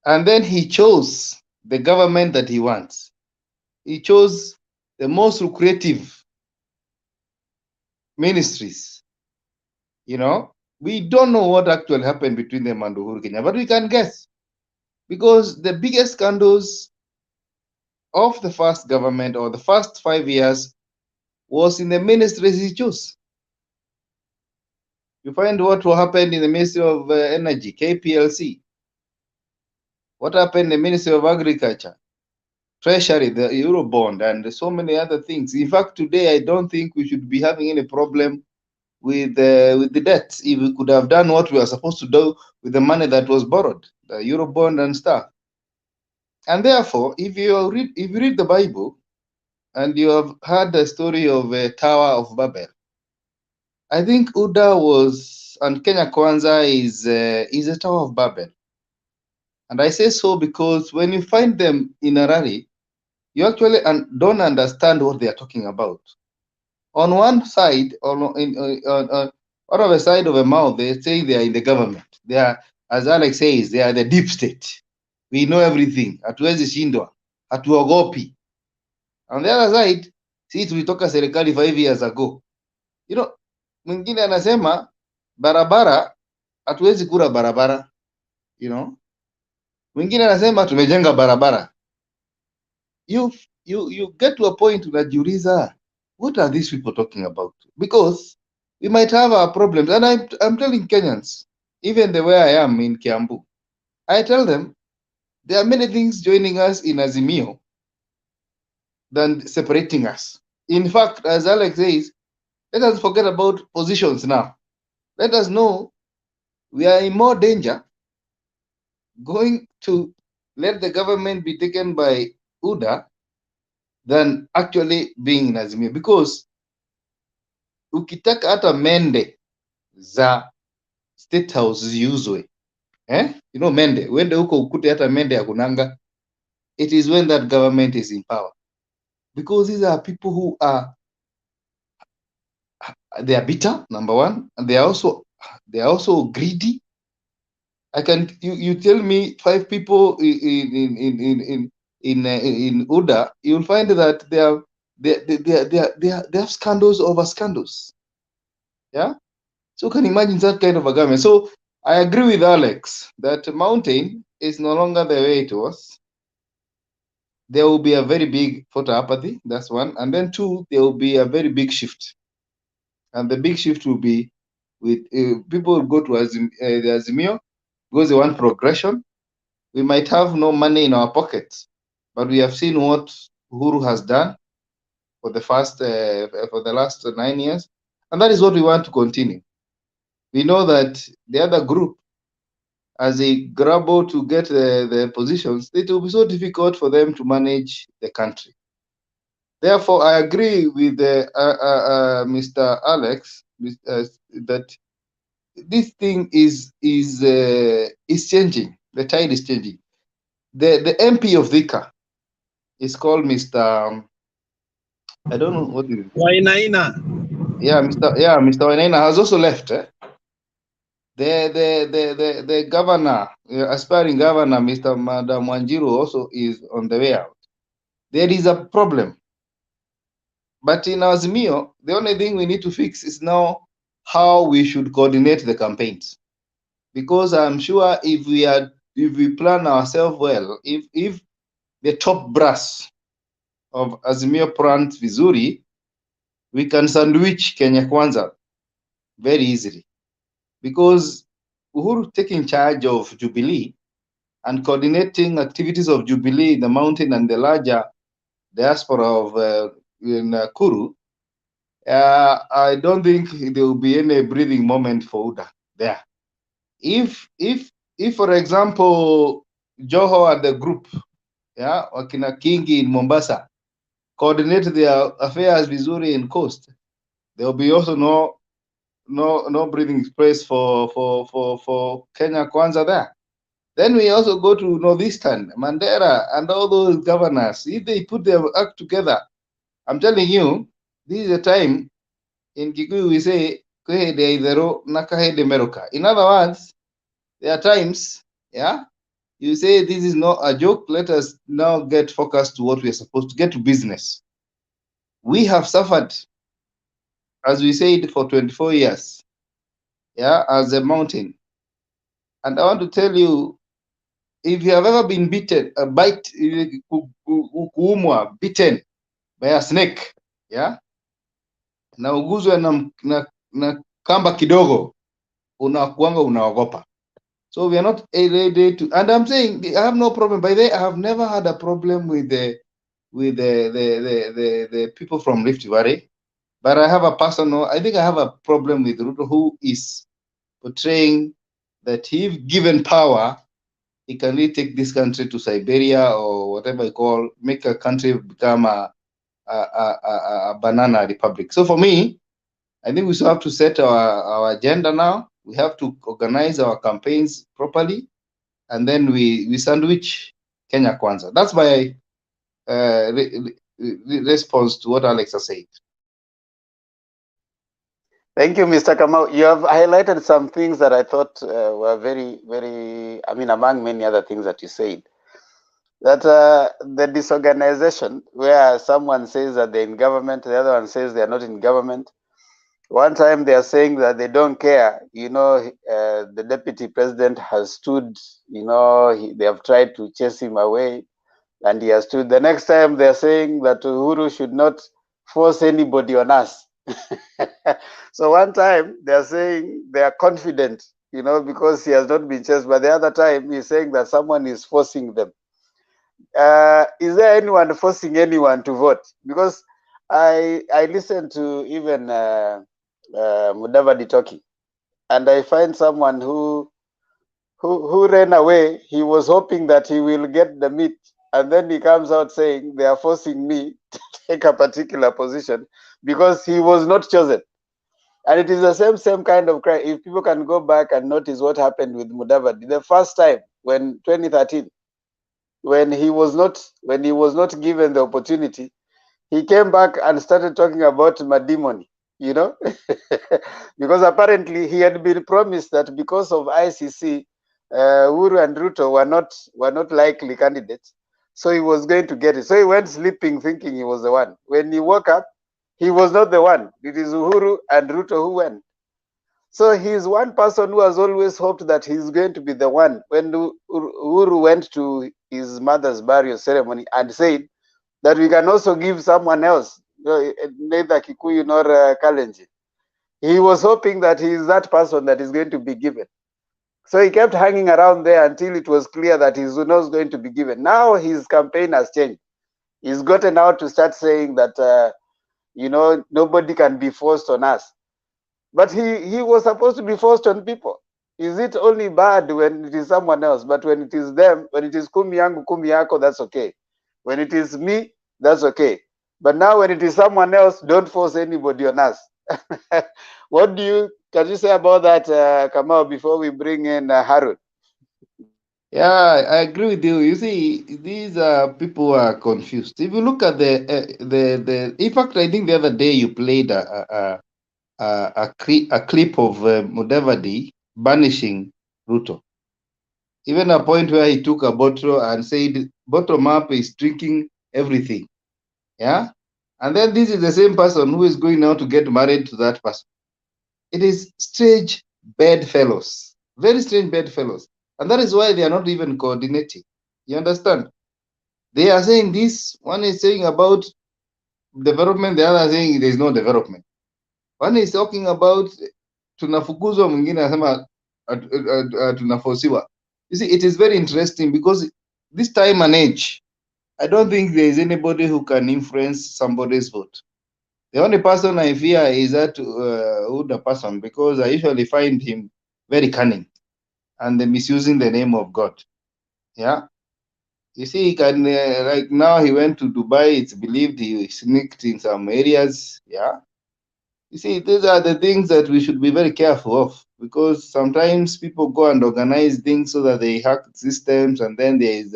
And then he chose the government that he wants. He chose the most lucrative ministries. We don't know what actually happened between them and Uhuru Kenyatta, but we can guess. Because the biggest scandals of the first government or the first 5 years was in the ministries he chose. You find what happened in the Ministry of Energy, KPLC. What happened in the Ministry of Agriculture, Treasury, the Eurobond, and so many other things. In fact, today, I don't think we should be having any problem with the debt if we could have done what we are supposed to do with the money that was borrowed, the Eurobond and stuff. And therefore, if you read the Bible and you have heard the story of the Tower of Babel, I think UDA was, and Kenya Kwanza is a Tower of Babel. And I say so because when you find them in a rally, you actually don't understand what they are talking about. On one side, on the side of a mouth, they say they are in the government. They are, as Alex says, they are the deep state. We know everything. Hatuwezi shindwa. Hatuogopi. On the other side, sisi tulitoka serikali 5 years ago. Mwingine anasema barabara, hatuwezi kura barabara. Mwingine anasema tumejenga barabara. You get to a point unajiuliza, what are these people talking about? Because we might have our problems. And I'm telling Kenyans, even the way I am in Kiambu, I tell them, there are many things joining us in Azimio than separating us. In fact, as Alex says, let us forget about positions now. Let us know we are in more danger going to let the government be taken by UDA than actually being in Azimio. Because ukitaka hata mende za State House ziuzwe, you know, mende, uende huko ukute hata mende ya kunanga. It is when that government is in power, because these are people who are, they are bitter, number one, and they are also greedy. I can, you tell me 5 people in UDA, you'll find that they have scandals over scandals. Yeah, so you can imagine that kind of a government. So I agree with Alex that mountain is no longer the way it was. There will be a very big photo apathy. That's one, and then 2, there will be a very big shift, and the big shift will be with people will go to the Azimio because they want progression. We might have no money in our pockets, but we have seen what Uhuru has done for the last 9 years, and that is what we want to continue. We know that the other group, as they grapple to get the positions, it will be so difficult for them to manage the country. Therefore, I agree with Mr. Alex that this thing is changing. The tide is changing. The MP of VIHIGA is called Mr. I don't know what is it. Wainaina. Yeah, Mr. Wainaina has also left. The governor, aspiring governor, Mr. Madam Wanjiru, also is on the way out. There is a problem. But in Azimio, the only thing we need to fix is now how we should coordinate the campaigns. Because I'm sure if we plan ourselves well, if the top brass of Azimio plans vizuri, we can sandwich Kenya Kwanza very easily. Because Uhuru taking charge of Jubilee and coordinating activities of Jubilee in the mountain and the larger diaspora of Kuru, I don't think there will be any breathing moment for UDA there. If for example, Joho and the group, Wakina Kingi in Mombasa, coordinate their affairs vizuri in coast, there will be also no breathing space for Kenya Kwanza there. Then we also go to Northeastern, Mandera, and all those governors. If they put their act together, I'm telling you, this is a time, in Kikuyu we say, in other words, there are times, you say this is not a joke, let us now get focused to what we are supposed to get to business. We have suffered, as we said, for 24 years, as a mountain. And I want to tell you, if you have ever been bitten by a snake, na uguzwe na kamba kidogo, unakuanga unaogopa. So we are not ready to, and I'm saying I have no problem. By the way, I have never had a problem with the people from Rift Valley, but I have I think I have a problem with Ruto, who is portraying that if given power, he can really take this country to Siberia or whatever you call, make a country become a banana republic. So for me, I think we still have to set our agenda now. We have to organize our campaigns properly, and then we sandwich Kenya Kwanza. That's my response to what Alex has said. Thank you, Mr. Kamau. You have highlighted some things that I thought were very, very, among many other things that you said. That the disorganization, where someone says that they're in government, the other one says they're not in government. One time they are saying that they don't care. The deputy president has stood, they have tried to chase him away and he has stood. The next time they're saying that Uhuru should not force anybody on us. So one time they're saying they are confident, because he has not been chased. But the other time he's saying that someone is forcing them. Is there anyone forcing anyone to vote? Because I listened to even Mudavadi talking, and I find someone who ran away. He was hoping that he will get the meat, and then he comes out saying they are forcing me to take a particular position because he was not chosen. And it is the same kind of crime. If people can go back and notice what happened with Mudavadi, the first time when 2013, when he was not given the opportunity, he came back and started talking about Madimoni, you know, because apparently he had been promised that because of ICC, Uhuru and Ruto were not likely candidates, so he was going to get it. So he went sleeping thinking he was the one. When he woke up, he was not the one. It is Uhuru and Ruto who went. So he's one person who has always hoped that he's going to be the one. When Uhuru went to his mother's burial ceremony and said that we can also give someone else, neither Kikuyu nor Kalenjin, he was hoping that he is that person that is going to be given. So he kept hanging around there until it was clear that he's not going to be given. Now his campaign has changed. He's gotten out to start saying that, you know, nobody can be forced on us. But he was supposed to be forced on people. Is it only bad when it is someone else? But when it is them, when it is kumi yangu kumi yako, that's okay. When it is me, that's okay. But now when it is someone else, don't force anybody on us. Can you say about that, Kamau, before we bring in Harun? Yeah, I agree with you. You see, these people who are confused. If you look at in fact, I think the other day you played a clip of Mudavadi banishing Ruto. Even a point where he took a bottle and said, bottom up is drinking everything. Yeah? And then this is the same person who is going now to get married to that person. It is strange bedfellows, very strange bedfellows. And that is why they are not even coordinating. You understand? They are saying this, one is saying about development, the other saying there is no development. One is talking about tunafukuzwa, mwingine anasema tunafosiwa. You see, it is very interesting because this time and age, I don't think there is anybody who can influence somebody's vote. The only person I fear is that Uda person, because I usually find him very cunning and misusing the name of God. Yeah. You see, he can, like now he went to Dubai, it's believed he sneaked in some areas. Yeah. You see, these are the things that we should be very careful of, because sometimes people go and organize things so that they hack systems, and then there is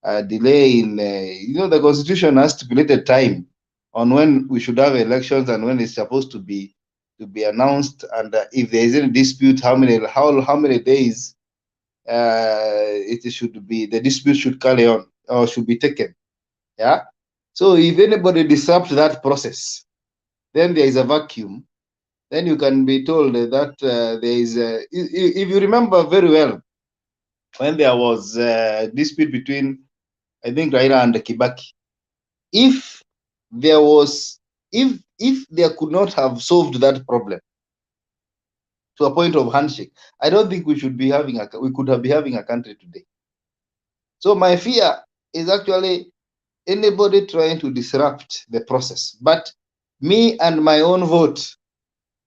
a delay in, you know, the constitution has stipulated time on when we should have elections and when it's supposed to be announced, and if there is any dispute, how many days it should be, the dispute should carry on or should be taken. Yeah. So if anybody disrupts that process, then there is a vacuum. Then you can be told that there is if you remember very well, when there was a dispute between, I think, Raila and Kibaki, if there could not have solved that problem to a point of handshake, I don't think we could be having a country today. So my fear is actually anybody trying to disrupt the process. But me and my own vote,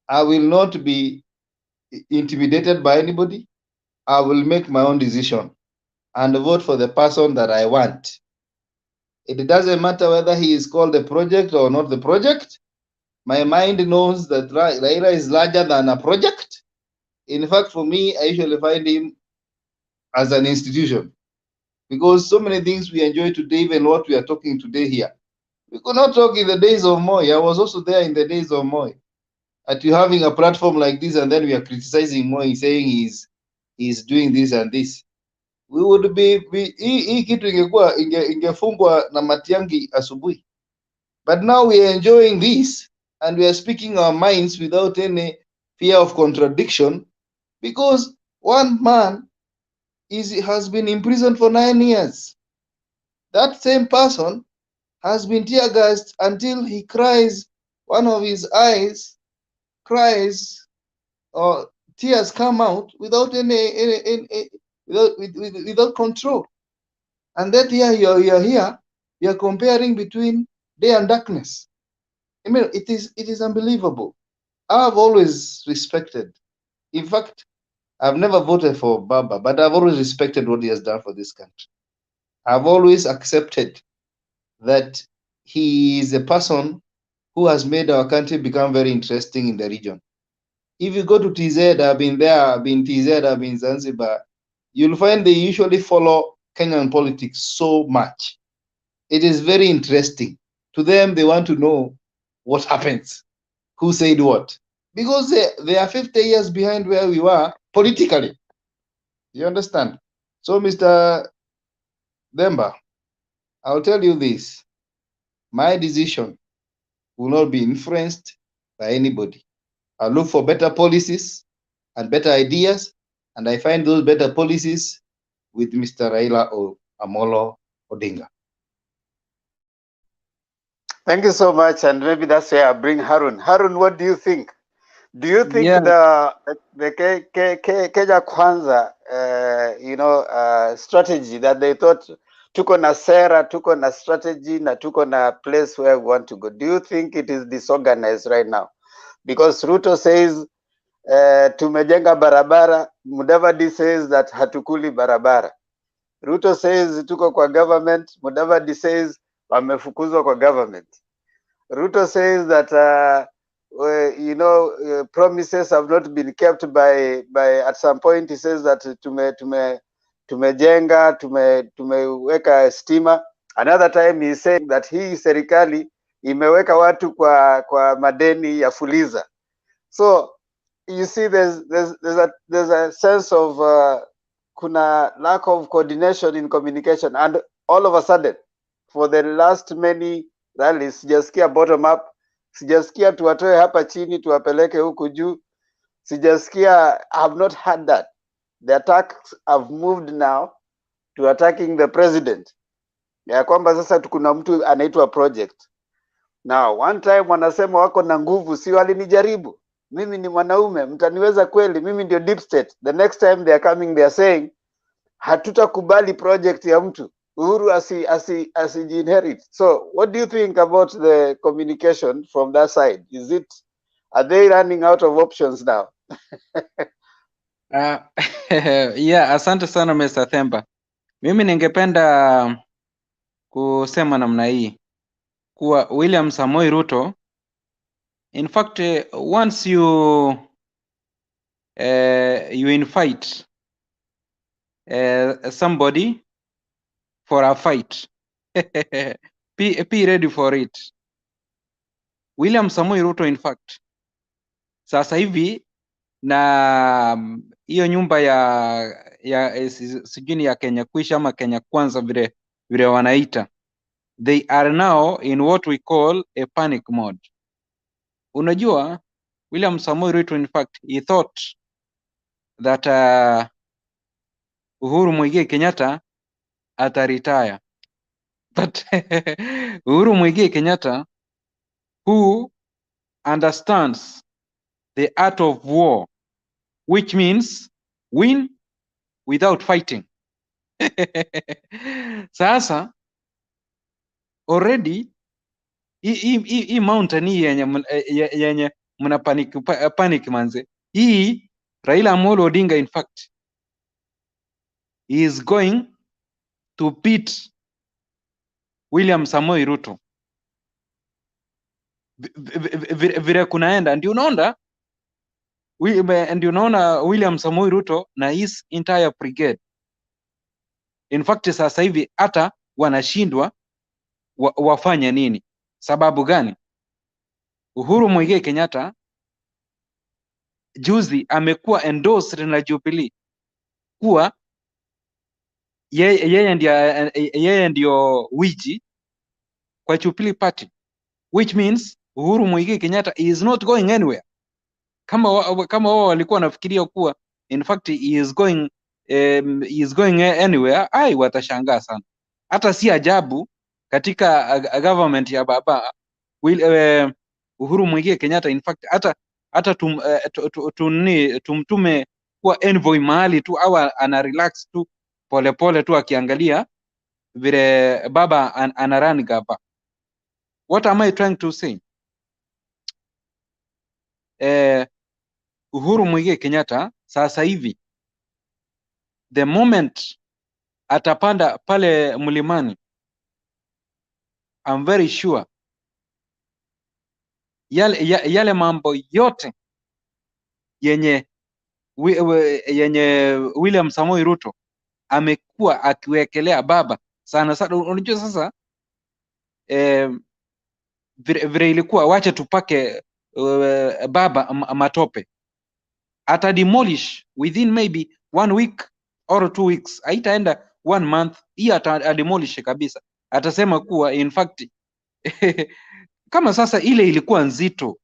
I will not be intimidated by anybody. I will make my own decision and vote for the person that I want. It doesn't matter whether he is called the project or not the project. My mind knows that Raila is larger than a project. In fact, for me, I usually find him as an institution, because so many things we enjoy today, even what we are talking today here, we could not talk in the days of Moi. I was also there in the days of Moi. At you having a platform like this, and then we are criticizing Moi, saying he's doing this and this. We would hii kitu ingefungwa na Matiangi asubuhi. But now we are enjoying this, and we are speaking our minds without any fear of contradiction, because one man has been imprisoned for 9 years. That same person has been tear gassed until he cries, one of his eyes cries, or tears come out without without control. And that here you're comparing between day and darkness. I mean, it is unbelievable. I've always respected. In fact, I've never voted for Baba, but I've always respected what he has done for this country. I've always accepted that he is a person who has made our country become very interesting in the region. If you go to TZ, I've been there, I've been TZ, I've been Zanzibar, you'll find they usually follow Kenyan politics so much. It is very interesting. To them, they want to know what happens, who said what. Because they are 50 years behind where we were politically. You understand? So, Mr. Demba, I'll tell you this. My decision will not be influenced by anybody. I'll look for better policies and better ideas, and I find those better policies with Mr. Raila Amolo Odinga. Thank you so much, and maybe that's where I bring Harun. Harun, what do you think? Do you think Yeah. the Kenya Kwanza, strategy that they thought tuko na sera, tuko na strategy, na tuko na place where we want to go? Do you think it is disorganized right now? Because Ruto says tumejenga barabara, Mudavadi says that hatukuli barabara. Ruto says tuko kwa government, Mudavadi says wamefukuzwa kwa government. Ruto says that promises have not been kept by at some point he says that tumejenga tumeweka stima. Another time he said that hii serikali imeweka watu kwa madeni ya fuliza. So you see there's a sense of kuna lack of coordination in communication, and all of a sudden for the last many rallies sijasikia bottom up, sijasikia tuwatoe hapa chini tuwapeleke huku juu, sijasikia. I have not heard that. The attacks have moved now to attacking the president, ya kwamba sasa kuna mtu anaitwa project. Now one time wanasema wako na nguvu, si walinijaribu mimi, ni mwanaume, mtaniweza kweli, mimi ndio deep state. The next time they are coming they are saying hatutakubali project ya mtu, Uhuru inherit. So what do you think about the communication from that side? Are they running out of options now? Yeah, asante sana Mr. Themba. Mimi ningependa kusema namna hii kuwa William Samoei Ruto, in fact, once you invite somebody for a fight, be ready for it. William Samoei Ruto, in fact, sasa hivi na hiyo nyumba ya sijini ya Kenya Kwisha ama Kenya Kwanza vile wanaita, they are now in what we call a panic mode. Unajua William Samoei Ruto, in fact, he thought that Uhuru Muigai Kenyatta ataretire, but Uhuru Muigai Kenyatta, who understands the art of war, which means win without fighting. Sasa already hii mountain hii yenye mna panic manze, hii Raila Amolo Odinga, in fact, he is going to beat William Samoei Ruto. Vile kunaenda ndio unaona William Samoei Ruto na his entire brigade. In fact, sasa hivi hata wanashindwa wafanye nini. Sababu gani? Uhuru Muigai Kenyatta juzi amekuwa endorsed na Jubilee kuwa yeye ndio wiji kwa Jubilee Party, which means Uhuru Muigai Kenyatta is not going anywhere. Kama wao walikuwa wanafikiria kuwa in fact he is going anywhere, watashangaa sana. Hata si ajabu katika government ya baba Uhuru Muigai Kenyatta, in fact hata tumtume kuwa envoy mahali tu, au ana relax tu polepole tu akiangalia vile baba anarun gava. What am I trying to say? Uhuru Muigai Kenyatta sasa hivi, the moment atapanda pale mlimani, I'm very sure yale mambo yote yenye William Samoei Ruto amekuwa akiwekelea baba sana sana. Unajua sasa vile ilikuwa, wacha tupake baba matope, ata demolish within maybe 1 week or 2 weeks, haitaenda 1 month, hii ata demolish kabisa. Atasema kuwa in fact kama sasa ile ilikuwa nzito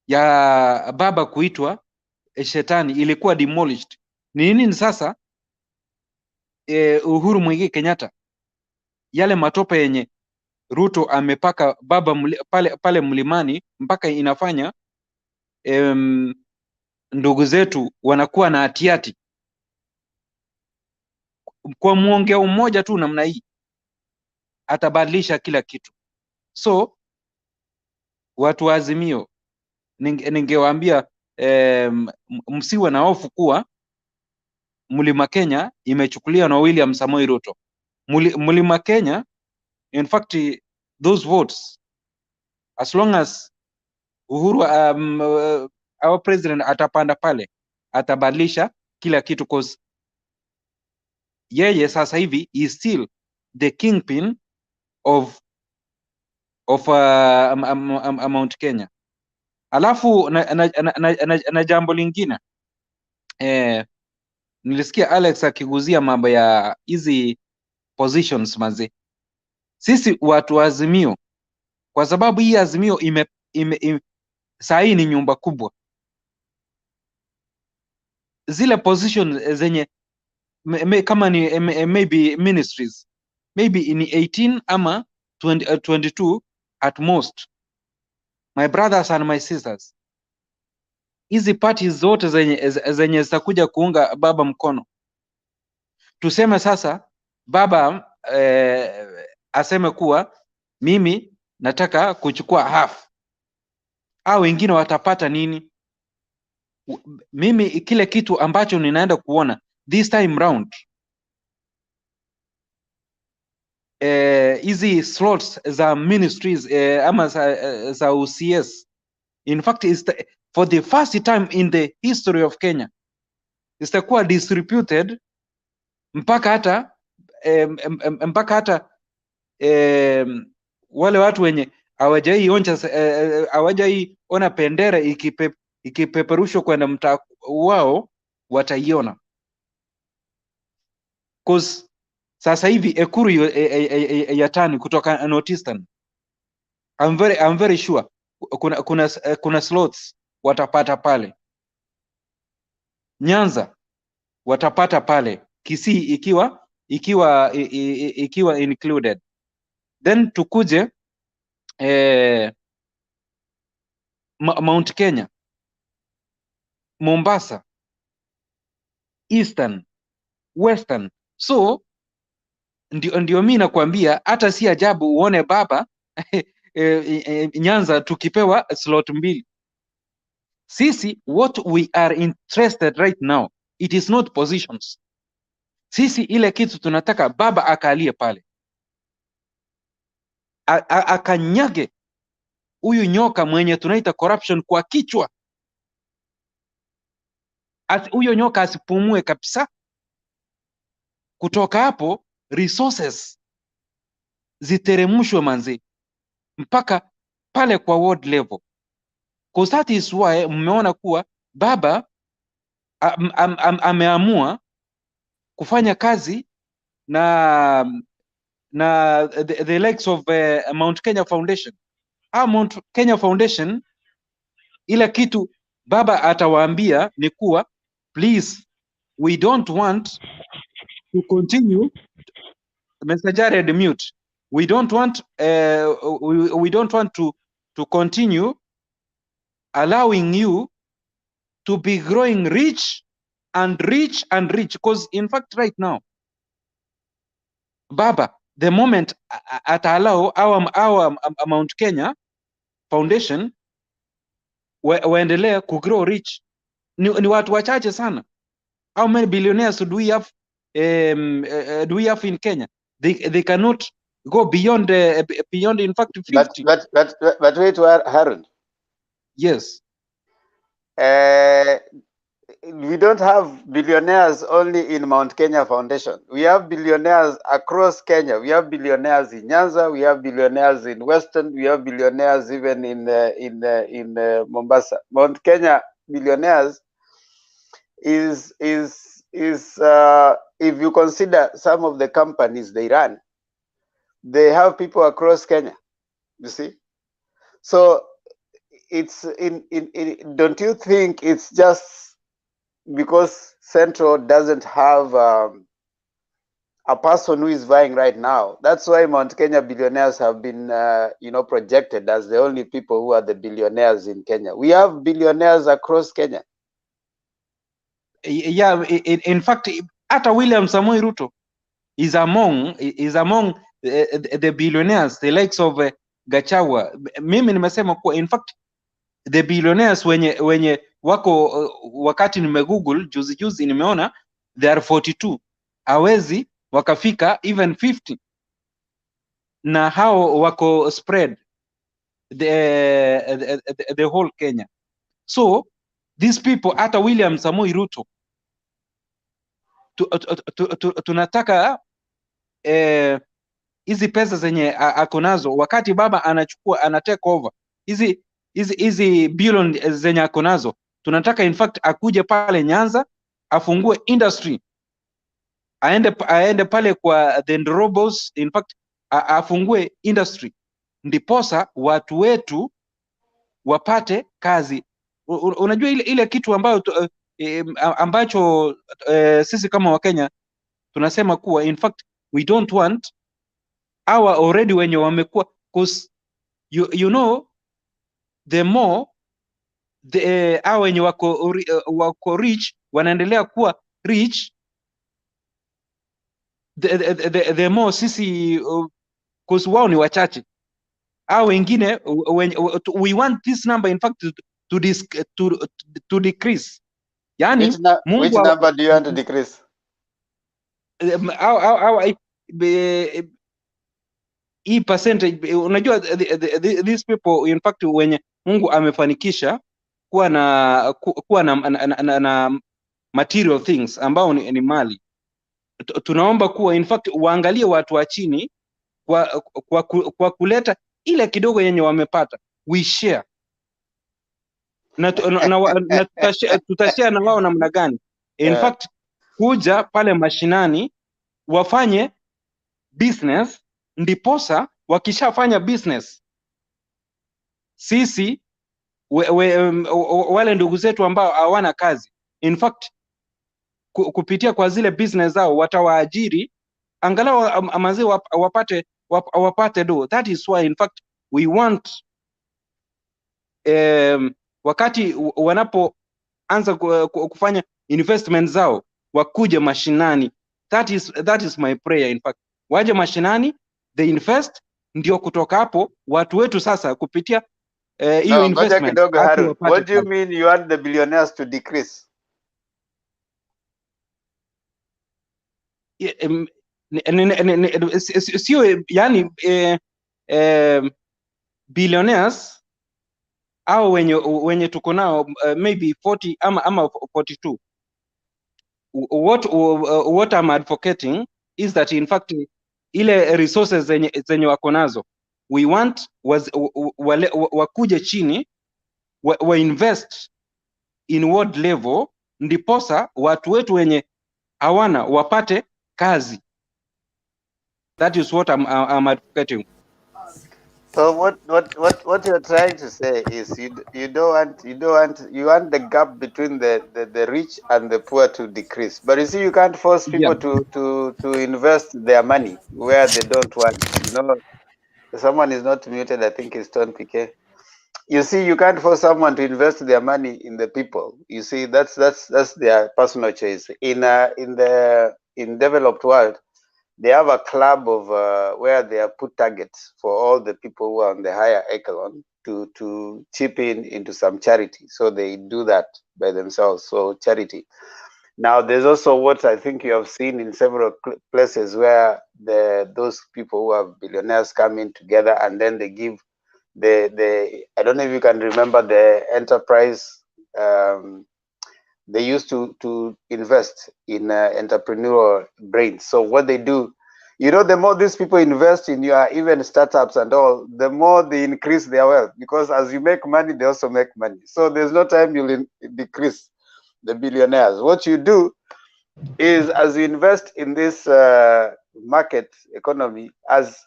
ya baba kuitwa shetani ilikuwa demolished, ni nini sasa Uhuru Muigai Kenyatta, yale matope yenye Ruto amepaka baba pale mlimani mpaka inafanya ndugu zetu wanakuwa na hatiati kwa muongeo mmoja tu namna hii, atabadilisha kila kitu. So watu wa Azimio, ningewaambia msiwe na hofu kuwa Mlima Kenya imechukuliwa na William Samoei Ruto. Mlima Kenya, in fact, those votes, as long as Uhuru our president atapanda pale, atabadilisha kila kitu, cause yeye sasa hivi is still the kingpin of Mount Kenya. Alafu na jambo lingine nilisikia Alex akiguzia mambo ya hizi positions mazi. Sisi watu wa Azimio, kwa sababu hii Azimio saa hii ni nyumba kubwa, zile position zenye kama ni maybe ministries, maybe in 18 ama 22 at most. My brothers and my sisters, hizi parties zote zenye zitakuja kuunga baba mkono, tuseme sasa baba aseme kuwa mimi nataka kuchukua half, au wengine watapata nini? Mimi kile kitu ambacho ninaenda kuona this time round, hizi slots za ministries ama za OCS, in fact is for the first time in the history of Kenya zitakuwa distributed mpaka hata wale watu wenye hawajai ona bendera ikipeperushwa kwenda mtaa wao wataiona, cause sasa hivi Ekuru ya tani kutoka Northeastern, I'm very sure kuna slots watapata pale, Nyanza watapata pale, Kisii ikiwa included. Then tukuje Mount Kenya, Mombasa, Eastern, Western. So ndio mimi nakwambia, hata si ajabu uone baba Nyanza tukipewa slot 2. Sisi what we are interested right now, it is not positions. Sisi ile kitu tunataka baba akalie pale, akanyage huyu nyoka mwenye tunaita corruption kwa kichwa, huyo nyoka asipumue kabisa. Kutoka hapo resources ziteremshwe manzi mpaka pale kwa ward level, because that is why mmeona kuwa baba ameamua kufanya kazi na the likes of Mount Kenya Foundation. Mount Kenya Foundation, ile kitu baba atawaambia ni kuwa please, we don't want to continue. Mr. Jared mute. We don't want to continue allowing you to be growing rich and rich and rich, because in fact right now baba, the moment atallow our Mount Kenya Foundation waendelee ku grow rich, ni watu wachache sana. How many billionaires do we have in Kenya? They cannot go beyond in fact 50. But wait, Harun. Yes. we don't have billionaires only in Mount Kenya Foundation. We have billionaires across Kenya. We have billionaires in Nyanza. We have billionaires in Western. We have billionaires even in Mombasa. Mount Kenya billionaires is if you consider some of the companies they run, they have people across Kenya. You see, so it's don't you think it's just because Central doesn't have a person who is vying right now? That's why Mount Kenya billionaires have been, projected as the only people who are the billionaires in Kenya. We have billionaires across Kenya. Yeah, in fact, hata William Samoei Ruto is among the billionaires, the likes of Gachagua. Mimi nimesema kuwa in fact the billionaires wenye wako wakati nimegoogle juzi nimeona they are 42, hawezi wakafika even 50, na hao wako spread the whole Kenya. So these people, hata William Samoei Ruto tunataka hizi pesa zenye ako nazo wakati baba anachukua ana take over hizi billion zenye ako nazo, tunataka in fact akuje pale Nyanza afungue industry, aende pale kwa the Ndorobos, in fact afungue industry, ndiposa watu wetu wapate kazi. Unajua ile kitu ambacho sisi kama Wakenya tunasema kuwa in fact we don't want our already wenye wamekuwa, because you know the more hao wenye wako rich wanaendelea kuwa rich, the more sisi because wao ni wachache, hao wengine we want this number in fact to decrease. Yani which number do you want to decrease? Hii percentage, unajua these people in fact wenye Mungu amefanikisha kuwa na material things ambao ni mali, tunaomba kuwa in fact waangalie watu wa chini kwa kuleta ile kidogo yenye wamepata, we share na tutashare na wao namna gani? In fact kuja pale mashinani wafanye business, ndiposa wakishafanya business sisi wale ndugu zetu ambao hawana kazi, in fact kupitia kwa zile business zao watawaajiri, angalau amazi wapate do. That is why in fact we want wakati wanapoanza kufanya investment zao wakuje mashinani. That is my prayer in fact, waje mashinani, they invest, ndio kutoka hapo watu wetu sasa kupitia hiyo investment. Kidogo, Haru, what do you mean you want the billionaires to decrease? Sio yani billionaires au wenye tuko nao maybe 40 ama 42. What I'm advocating is that in fact ile resources zenye wako nazo we want wakuje chini wa invest in world level, ndiposa watu wetu wenye hawana wapate kazi. That is what I'm advocating. So what you're trying to say is you want the gap between the rich and the poor to decrease. But you see, you can't force people to invest their money where they don't want. You know, someone is not muted. I think it's Ton PK. You see, you can't force someone to invest their money in the people. You see, that's their personal choice. In developed world, they have a club of where they have put targets for all the people who are on the higher echelon to chip into some charity. So they do that by themselves. So charity. Now there's also what I think you have seen in several places where those people who are billionaires come in together and then they give the I don't know if you can remember the enterprise they used to invest in entrepreneurial brains. So what they do, you know, the more these people invest in your even startups and all, the more they increase their wealth, because as you make money, they also make money. So there's no time you'll decrease the billionaires. What you do is, as you invest in this market economy, as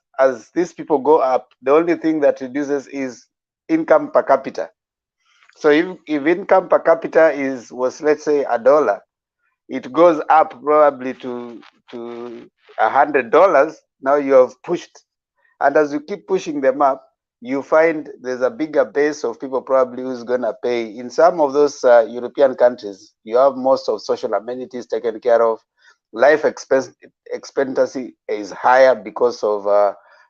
these people go up, the only thing that reduces is income per capita. So if income per capita was let's say $1, it goes up probably to $100. Now you have pushed, and as you keep pushing them up, you find there's a bigger base of people probably who's gonna pay. In some of those European countries, you have most of social amenities taken care of. Life expectancy is higher because of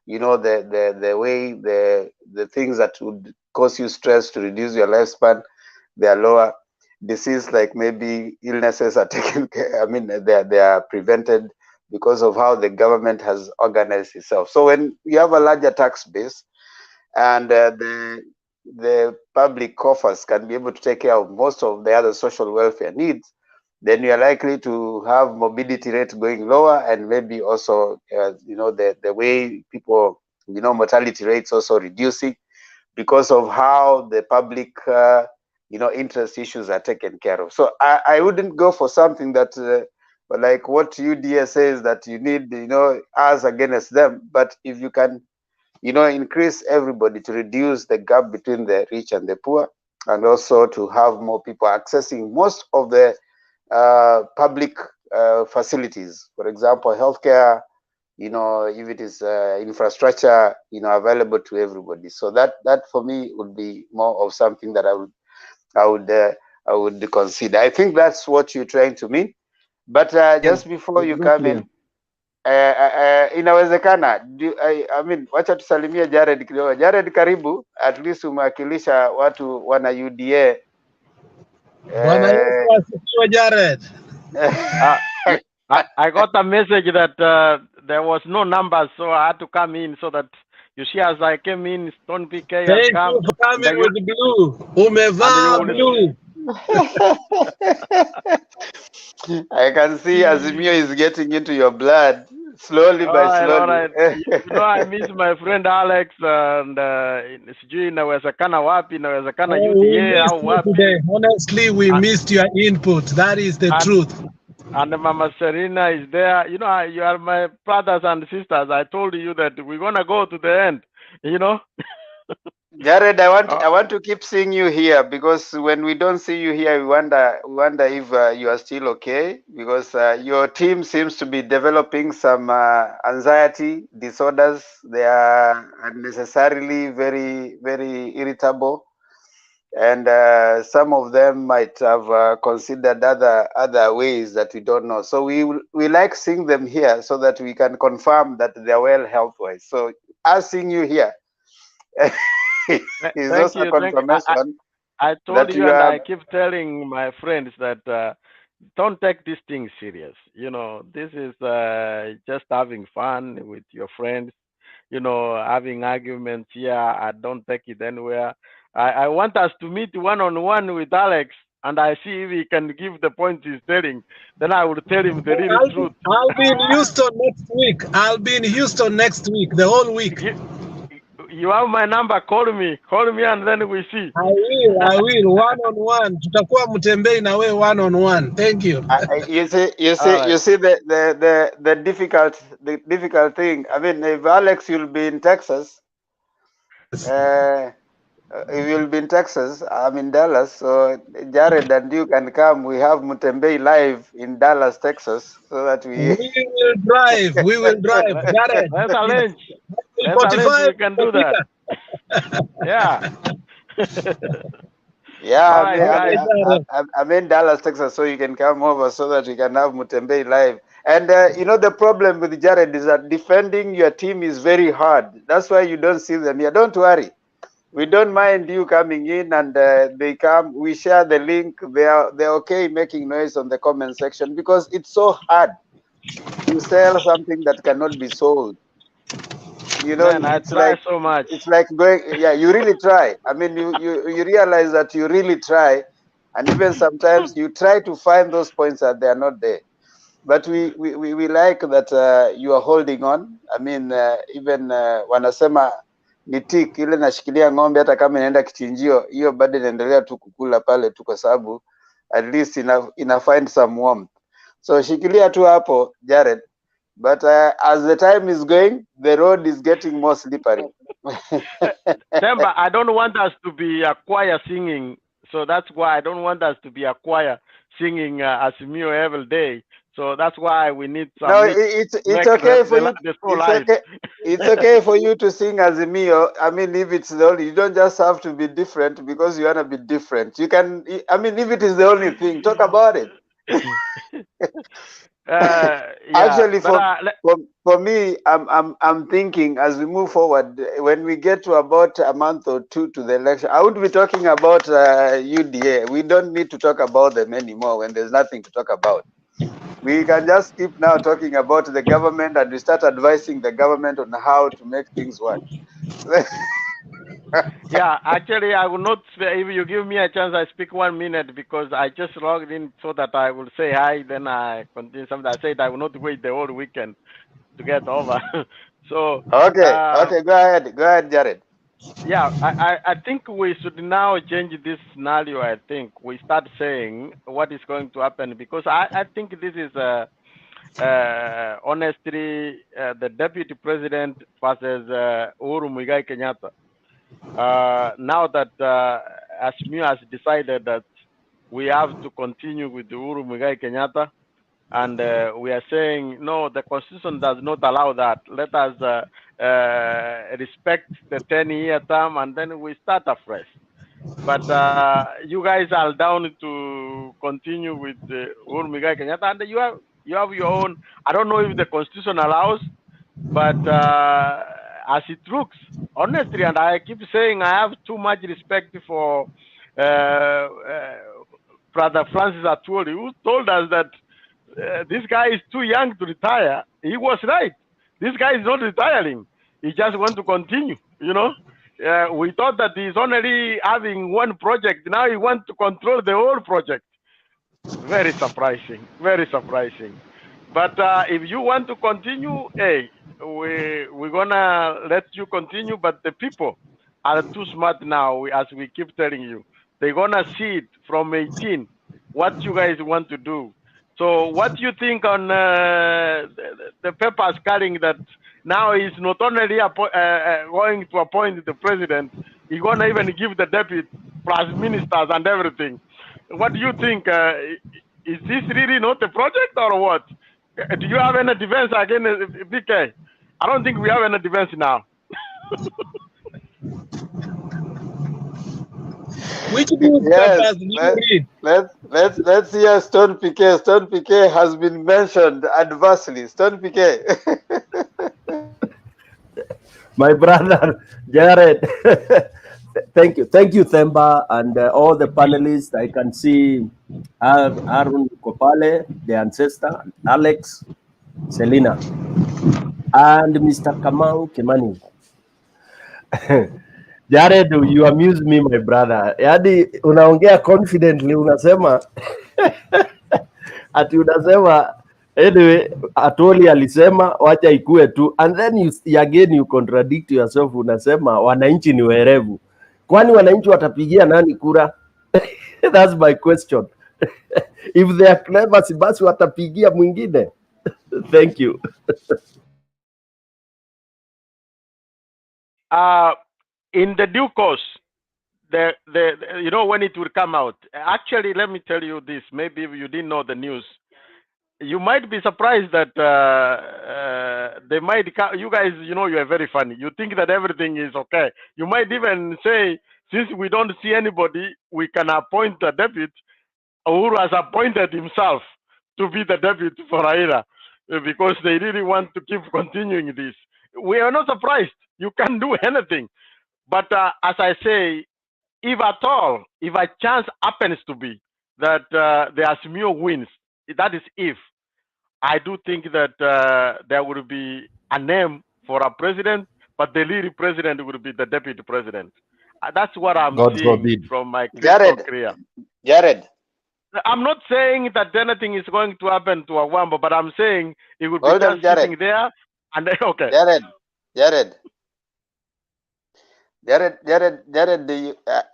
you know, the way the things that would cause you stress to reduce your lifespan, they are lower. Disease like maybe illnesses are taken care, I mean, they are prevented because of how the government has organized itself. So when you have a larger tax base and the public coffers can be able to take care of most of the other social welfare needs, then you are likely to have morbidity rate going lower, and maybe also you know, the way people, you know, mortality rates also reducing because of how the public you know, interest issues are taken care of. So I wouldn't go for something that like what UDA says, that you need, you know, us against them. But if you can, you know, increase everybody to reduce the gap between the rich and the poor, and also to have more people accessing most of the public facilities, for example, healthcare, you know, if it is infrastructure, you know, available to everybody. So that for me would be more of something that I would consider. I think that's what you're trying to mean. But just before you come in, inawezekana I mean, wacha tusalimie Jared kidogo. Jared, karibu, at least umewakilisha watu wana UDA. Bwana Yesu asifiwe, Jared. I got a message that there was no numbers, so I had to come in so that you see, as I came in, Stone PK has come. Thank you for coming with blue. Umevaa blue. I can see Azimio is getting into your blood slowly by slowly. All right. You know, I miss my friend Alex, and sijui inawezekana wapi, inawezekana UDA au wapi. Honestly, we missed your input. That is the truth. And Mama Serena is there. You know, you are my brothers and sisters. I told you that we're gonna go to the end. You know. Jared, I want to keep seeing you here, because when we don't see you here, we wonder if you are still okay, because your team seems to be developing some anxiety disorders. They are unnecessarily very, very irritable, and some of them might have considered other ways that we don't know. So we like seeing them here so that we can confirm that they are well health-wise. So us seeing you here is also a confirmation. I told you, and I keep telling my friends that don't take this thing serious. You know, this is just having fun with your friends. You know, having arguments here. I don't take it anywhere. I want us to meet one-on-one with Alex, and I see if he can give the points he's telling. Then I will tell him the real truth. I'll be in Houston next week. I'll be in Houston next week, the whole week. You have my number. Call me, and then we see. I will. One-on-one. Tutakuwa mtembei na we one-on-one. Thank you. You see the difficult thing. I mean, if Alex will be in Texas, if you'll be in Texas, I'm in Dallas. So Jared and you can come. We have Mutembei live in Dallas, Texas, so that we will drive. We will drive. Jared. Let's arrange. You can do that. Yeah. Yeah, I'm in Dallas, Texas, so you can come over so that we can have Mutembei live. And you know, the problem with Jared is that defending your team is very hard. That's why you don't see them here. Don't worry. We don't mind you coming in, and they come. We share the link. They're okay making noise on the comment section, because it's so hard to sell something that cannot be sold. You know, Man, I try so much. It's like going. Yeah, you really try. I mean, you realize that you really try, And even sometimes you try to find those points that they are not there. But we like that you are holding on. I mean, even wanasema ni tik ile nashikilia ng'ombe hata kama inaenda kichinjio, hiyo bado inaendelea tu kukula pale tu kwa sababu at least ina find some warmth. So shikilia tu hapo Jared. But as the time is going, the road is getting more slippery. Temba, I don't want us to be a choir singing. So that's why I don't want us to be a choir singing Azimio every day. So that's why we need some. No, it's okay for you. It's okay for you to sing Azimio. I mean, if it's the only, you don't just have to be different because you want to be different. You can. I mean, if it is the only thing, talk about it. Actually, for me, I'm thinking as we move forward, when we get to about a month or two to the election, I would be talking about UDA. We don't need to talk about them anymore when there's nothing to talk about. We can just keep now talking about the government and we start advising the government on how to make things work. Yeah, actually, I will not. If you give me a chance, I speak 1 minute because I just logged in so that I will say hi. Then I continue something. I said I will not wait the whole weekend to get over. So okay, go ahead, Jared. Yeah, I think we should now change this scenario. I think we start saying what is going to happen because I think this is honestly the deputy president versus Uhuru Muigai Kenyatta. Now that Azimio has decided that we have to continue with the Uhuru Muigai Kenyatta, and we are saying no, the constitution does not allow that. Let us respect the 10-year term, and then we start afresh. But you guys are down to continue with Uhuru Muigai Kenyatta, and you have your own. I don't know if the constitution allows, but as it looks, honestly, and I keep saying I have too much respect for Brother Francis Atwoli, who told us that this guy is too young to retire. He was right. This guy is not retiring. He just wants to continue, you know. We thought that he's only having one project. Now he wants to control the whole project. Very surprising. Very surprising. But if you want to continue, hey, we're going to let you continue. But the people are too smart now, as we keep telling you. They're going to see it from 18, what you guys want to do. So what do you think on the papers carrying that now he's not only going to appoint the president, he's going to even give the deputy plus ministers and everything. What do you think? Is this really not a project or what? Do you have any defense against BK? I don't think we have any defense now. Which news papers do you read? Let's hear Stone Piquet. Stone Piquet has been mentioned adversely. Stone Piquet. My brother Jared, thank you, Themba, and all the panelists. I can see Arun Kopale, the ancestor, Alex, Selina, and Mr. Kamau Kimani. Jared, you amuse me, my brother. Yaani unaongea confidently, unasema ati unasema anyway, Atwoli alisema wacha ikue tu, and then you contradict yourself, unasema wananchi ni werevu. Kwani wananchi watapigia nani kura? That's my question. If they are clever, si basi watapigia mwingine. Thank you. In the due course, you know when it will come out. Actually, let me tell you this. Maybe if you didn't know the news, you might be surprised that they might. You guys, you know, you are very funny. You think that everything is okay. You might even say, since we don't see anybody, we can appoint a deputy. Uhuru has appointed himself to be the deputy for Raila because they really want to keep continuing this. We are not surprised. You can do anything. But as I say, if at all, if a chance happens to be that the Azimio wins, that is if, I do think that there will be a name for a president, but the lead president will be the deputy president. That's what I'm God seeing forbid. from my crystal clear. Jared. I'm not saying that anything is going to happen to Awambo, but I'm saying it would be Hold on, just Jared. sitting there and then, okay. Jared,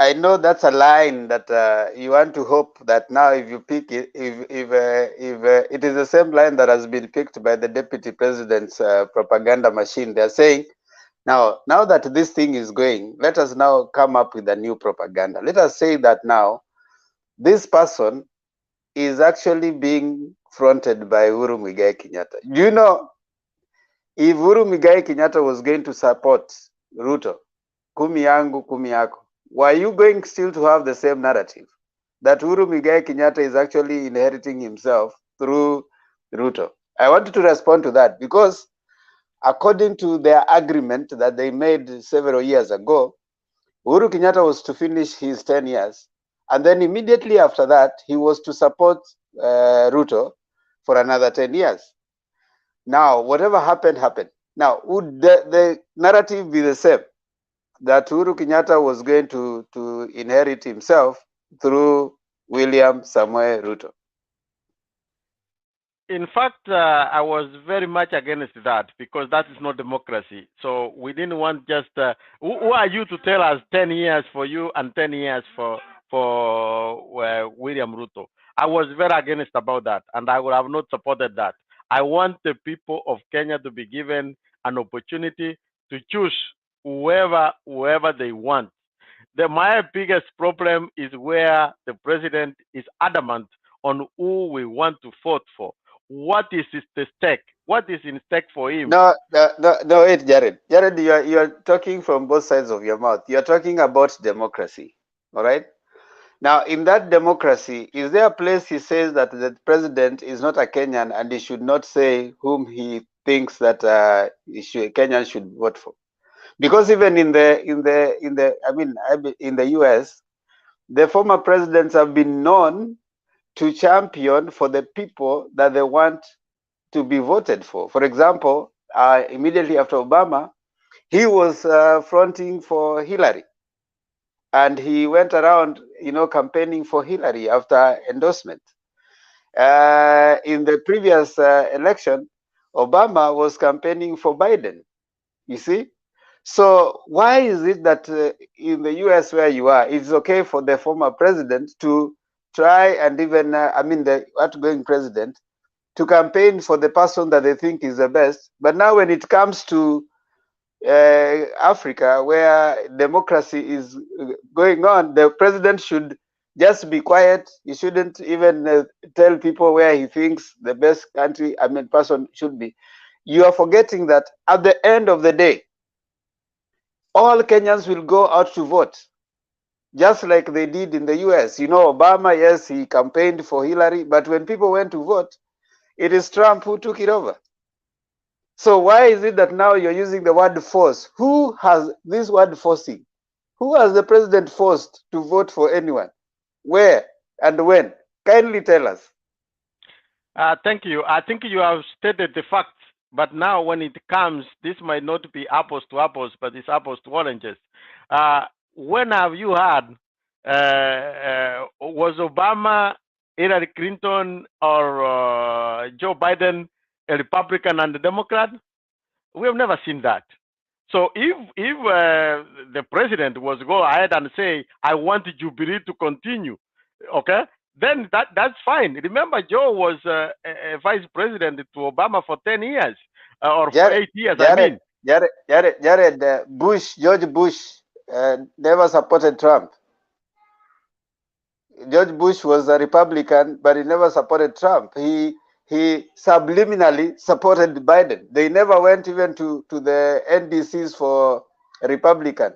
I know that's a line that you want to hope that now if you pick it, if it is the same line that has been picked by the deputy president's propaganda machine. They're saying, now that this thing is going, let us now come up with a new propaganda. Let us say that now this person is actually being fronted by Uhuru Muigai Kenyatta. Do you know, if Uhuru Muigai Kenyatta was going to support Ruto, kumi yangu, kumi yako, were you going still to have the same narrative that Uhuru Muigai Kenyatta is actually inheriting himself through Ruto? I wanted to respond to that because according to their agreement that they made several years ago, Uhuru Kenyatta was to finish his 10 years. And then immediately after that, he was to support Ruto for another 10 years. Now, whatever happened, happened. Now, would the narrative be the same? That Uhuru Kenyatta was going to inherit himself through William Samoei Ruto? In fact, I was very much against that because that is not democracy. So we didn't want just, who are you to tell us 10 years for you and 10 years for William Ruto? I was very against about that, and I would have not supported that. I want the people of Kenya to be given an opportunity to choose whoever they want. My biggest problem is where the president is adamant on who we want to vote for. What is the stake? What is in stake for him? No, wait, Jared. Jared, you are talking from both sides of your mouth. You are talking about democracy, all right? Now, in that democracy, is there a place he says that the president is not a Kenyan and he should not say whom he thinks that Kenyans should vote for? Because even in the US, the former presidents have been known to champion for the people that they want to be voted for. For example, immediately after Obama, he was fronting for Hillary, and he went around, campaigning for Hillary after endorsement. In the previous election, Obama was campaigning for Biden. You see, so why is it that in the US where you are, it's okay for the former president to try and even, the outgoing president, to campaign for the person that they think is the best. But now when it comes to Africa, where democracy is going on, the president should just be quiet. He shouldn't even tell people where he thinks the best person should be. You are forgetting that at the end of the day, all Kenyans will go out to vote, just like they did in the US. Obama, yes, he campaigned for Hillary, but when people went to vote, it is Trump who took it over. So why is it that now you're using the word force? Who has this word forcing? Who has the president forced to vote for anyone? Where and when? Kindly tell us. Thank you. I think you have stated the facts, but now when it comes, this might not be apples to apples, but it's apples to oranges. When have you had, was Obama, Hillary Clinton, or Joe Biden a Republican and a Democrat? We have never seen that. So if the president was go ahead and say, I want Jubilee to continue, okay, then that's fine. Remember, Joe was a vice president to Obama for 10 years, or for 8 years, George Bush never supported Trump. George Bush was a Republican, but he never supported Trump. He subliminally supported Biden. They never went even to the NDCs for a Republican.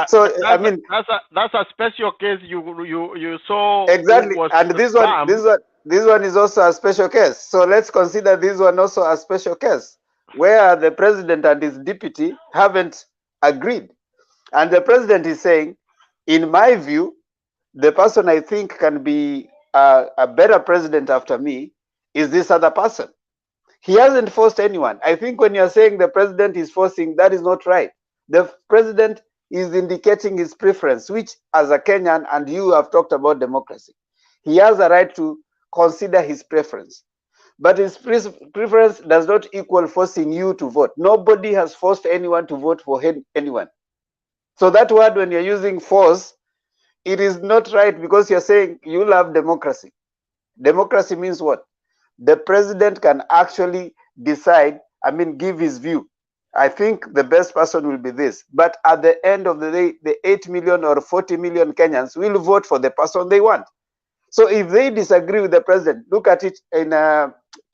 So that's a special case you saw. Exactly, and this one is also a special case. So let's consider this one also a special case where the president and his deputy haven't agreed, and the president is saying, in my view, the person I think can be a better president after me is this other person. He hasn't forced anyone. I think when you're saying the president is forcing, that is not right. The president is indicating his preference, which as a Kenyan, and you have talked about democracy, he has a right to consider his preference. But his preference does not equal forcing you to vote. Nobody has forced anyone to vote for anyone. So that word, when you're using force, it is not right, because you're saying you love democracy. Democracy means what? The president can actually decide, give his view. I think the best person will be this. But at the end of the day, the 8 million or 40 million Kenyans will vote for the person they want. So if they disagree with the president, look at it in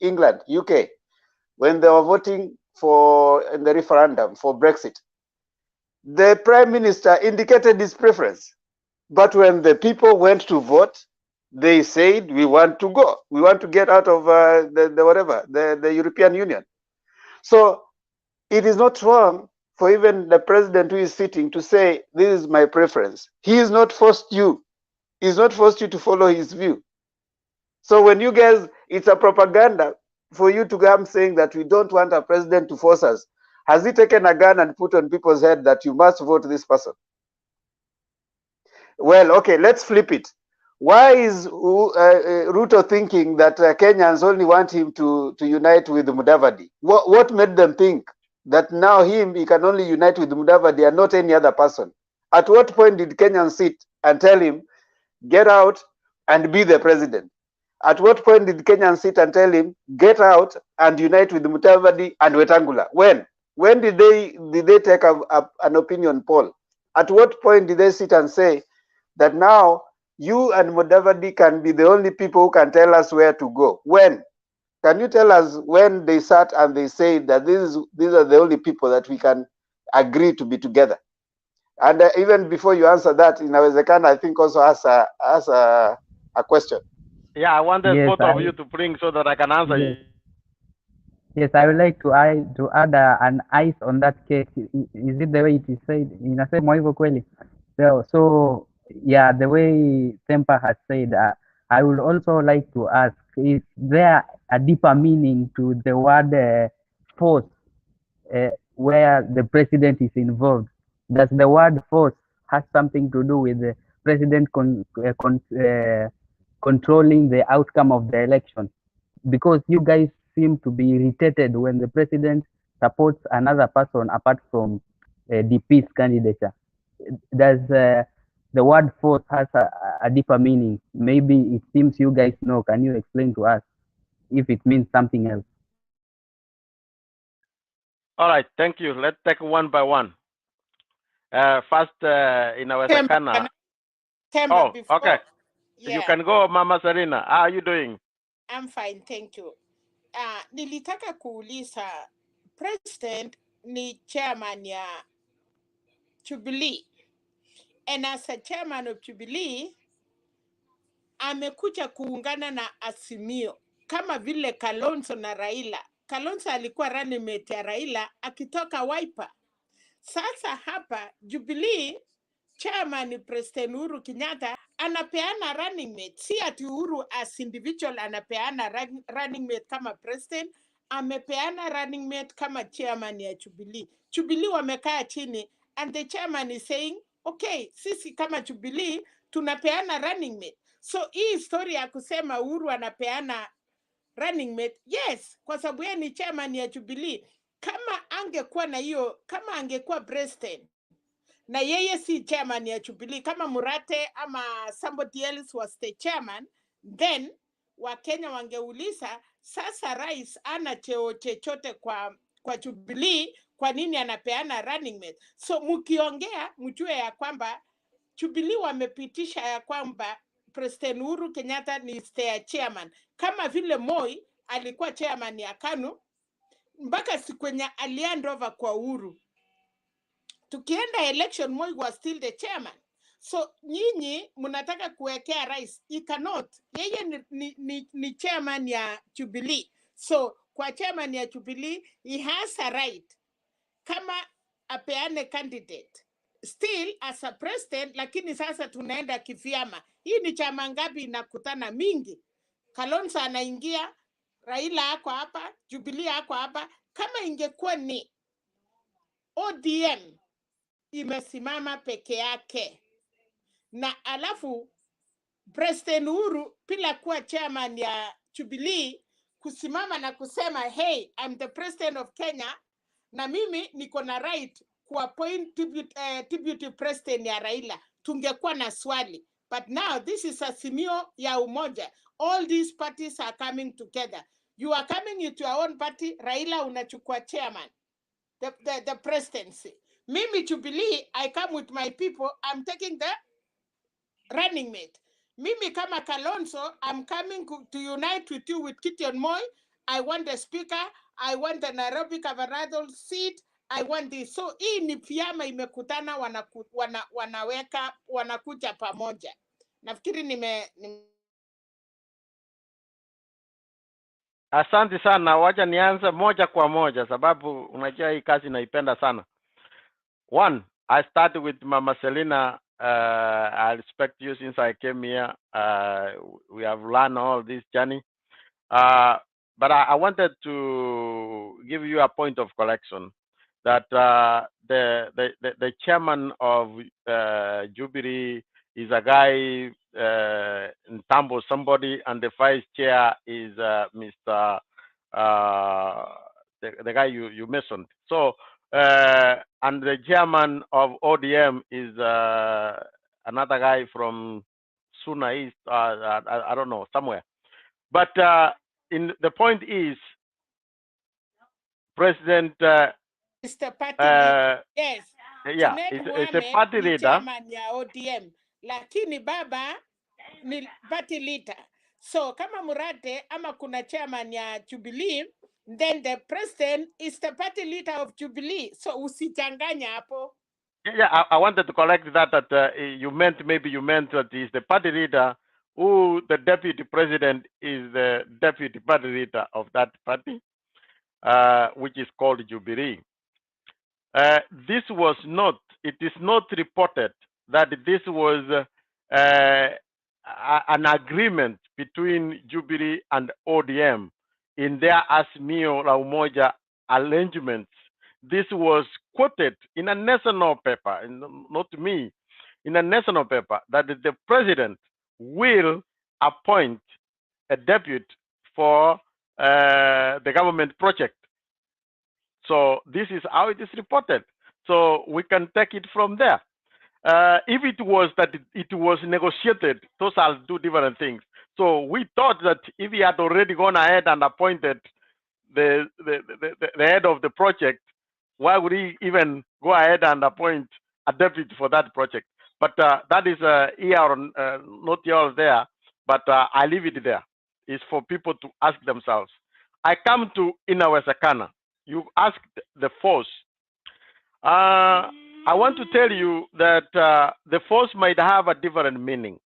England, UK, when they were voting in the referendum for Brexit. The prime minister indicated his preference. But when the people went to vote, they said, we want to go. We want to get out of the European Union. So it is not wrong for even the president who is sitting to say, this is my preference. He is not forced you. He's not forced you to follow his view. So when you guys, it's a propaganda for you to come saying that we don't want a president to force us. Has he taken a gun and put on people's head that you must vote this person? Well, okay, let's flip it. Why is Ruto thinking that Kenyans only want him to unite with Mudavadi? What made them think that now he can only unite with Mudavadi and not any other person? At what point did Kenyans sit and tell him, get out and be the president? At what point did Kenyans sit and tell him, get out and unite with Mudavadi and Wetangula? When did they take an opinion poll? At what point did they sit and say that now you and Mudavadi can be the only people who can tell us where to go? When? Can you tell us when they sat and they said that these are the only people that we can agree to be together? And even before you answer that, inawezekana, I think also ask a question. Yeah, I wanted both of you to bring so that I can answer you. Yes, I would like to add an ice on that cake. Is it the way it is said? Inasema hivyo kweli? So yeah, the way Tempa has said, I would also like to ask, is there a deeper meaning to the word force where the president is involved? Does the word force has something to do with the president controlling the outcome of the election? Because you guys seem to be irritated when the president supports another person apart from DP's candidature. Does the word force has a deeper meaning? Maybe it seems you guys know. Can you explain to us if it means something else? All right, thank you. Let's take one by one. First, inawezekana. Oh, okay. Yeah. You can go, Mama Serena. How are you doing? I'm fine, thank you. Nilitaka kuuliza, president ni chairman ya Jubilee. And as a chairman of Jubilee, amekuja kuungana na Azimio kama vile Kalonzo na Raila. Kalonzo alikuwa running mate ya Raila akitoka Wiper. Sasa hapa Jubilee chairman President Uhuru Kenyatta anapeana running mate. Si ati Uhuru as individual anapeana running mate kama president, amepeana running mate kama chairman ya Jubilee. Jubilee wamekaa chini and the chairman is saying, okay, sisi kama Jubilee tunapeana running mate. So hii story ya kusema Uhuru anapeana running mate, yes, kwa sababu yeye ni chairman ya Jubilee. Kama angekuwa na hiyo, kama angekuwa president na yeye si chairman ya Jubilee, kama Murate ama somebody else was the chairman, then Wakenya wangeuliza, sasa rais ana cheo chochote kwa Jubilee, kwa nini anapeana running mate? So mkiongea mjue ya kwamba Jubilee wamepitisha ya kwamba President Uhuru Kenyatta ni their chairman, kama vile Moi alikuwa chairman ya KANU mpaka siku yenye aliand over kwa Uhuru. Tukienda election, Moi was still the chairman. So nyinyi mnataka kuwekea rais, he cannot. Yeye ni chairman ya Jubilee. So kwa chairman ya Jubilee, he has a right kama apeane candidate still as a president, lakini sasa tunaenda kivyama. Hii ni chama ngapi inakutana mingi? Kalonzo anaingia, Raila ako hapa, Jubilee ako hapa. Kama ingekuwa ni ODM imesimama peke yake, na alafu President Uhuru bila kuwa chairman ya Jubilee kusimama na kusema hey, I'm the president of Kenya na mimi niko na right kuappoint deputy president ya Raila, tungekuwa na swali. But now this is Azimio ya umoja. All these parties are coming together. You are coming into your own party, Raila unachukua chairman, the presidency. Mimi Jubilee, I come with my people, I'm taking the running mate. Mimi kama Kalonzo, I'm coming to unite with you with Gideon Moi. I want the speaker, I want the Nairobi gubernatorial seat, I want this. So hii ni vyama imekutana wanakuja pamoja. Nafikiri Asante sana, wacha nianze moja kwa moja sababu unajua hii kazi naipenda sana. One, I started with Mama Selina. I respect you since I came here. We have learned all this journey. But I wanted to give you a point of correction that the chairman of Jubilee is a guy Ntambo somebody, and the vice chair is Mr. The guy you mentioned. So and the chairman of ODM is another guy from Suna East, I don't know, somewhere. But the point is, President Mr. Party leader. Yes. Yeah, it's a party leader. Chairman ya ODM. Lakini baba ni party leader. So kama Murate ama kuna chairman ya Jubilee, then the president is the party leader of Jubilee. So usichanganya hapo. Yeah, I wanted to correct that maybe you meant that he's the party leader who the deputy president is the deputy party leader of that party, which is called Jubilee. It is not reported that this was an agreement between Jubilee and ODM in their Azimio la Umoja arrangements. This was quoted in a national paper, not me, in a national paper, that the president will appoint a deputy for the government project. So this is how it is reported. So we can take it from there. If it was that it was negotiated, those are two different things. So we thought that if he had already gone ahead and appointed the head of the project, why would he even go ahead and appoint a deputy for that project? But that is here, not yours there, but I leave it there. It's for people to ask themselves. I come to Inawezekana. You asked the force. I want to tell you that the force might have a different meaning.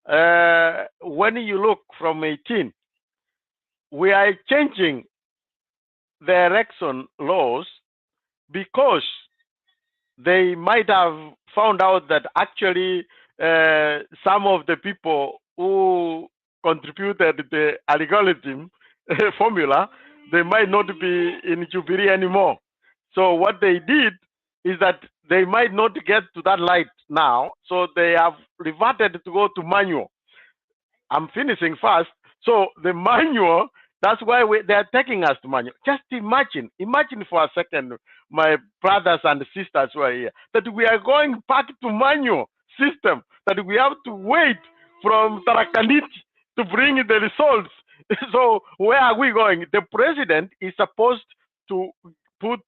When you look from 18, we are changing the election laws because they might have found out that actually some of the people who contributed the algorithm formula, they might not be in Jubilee anymore. So what they did is that they might not get to that light now, so they have reverted to go to manual. I'm finishing fast. So the manual, that's why they are taking us to manual. Just imagine for a second, my brothers and sisters who are here, that we are going back to manual system, that we have to wait from Tarakaniti to bring the results. So where are we going? The president is supposed to put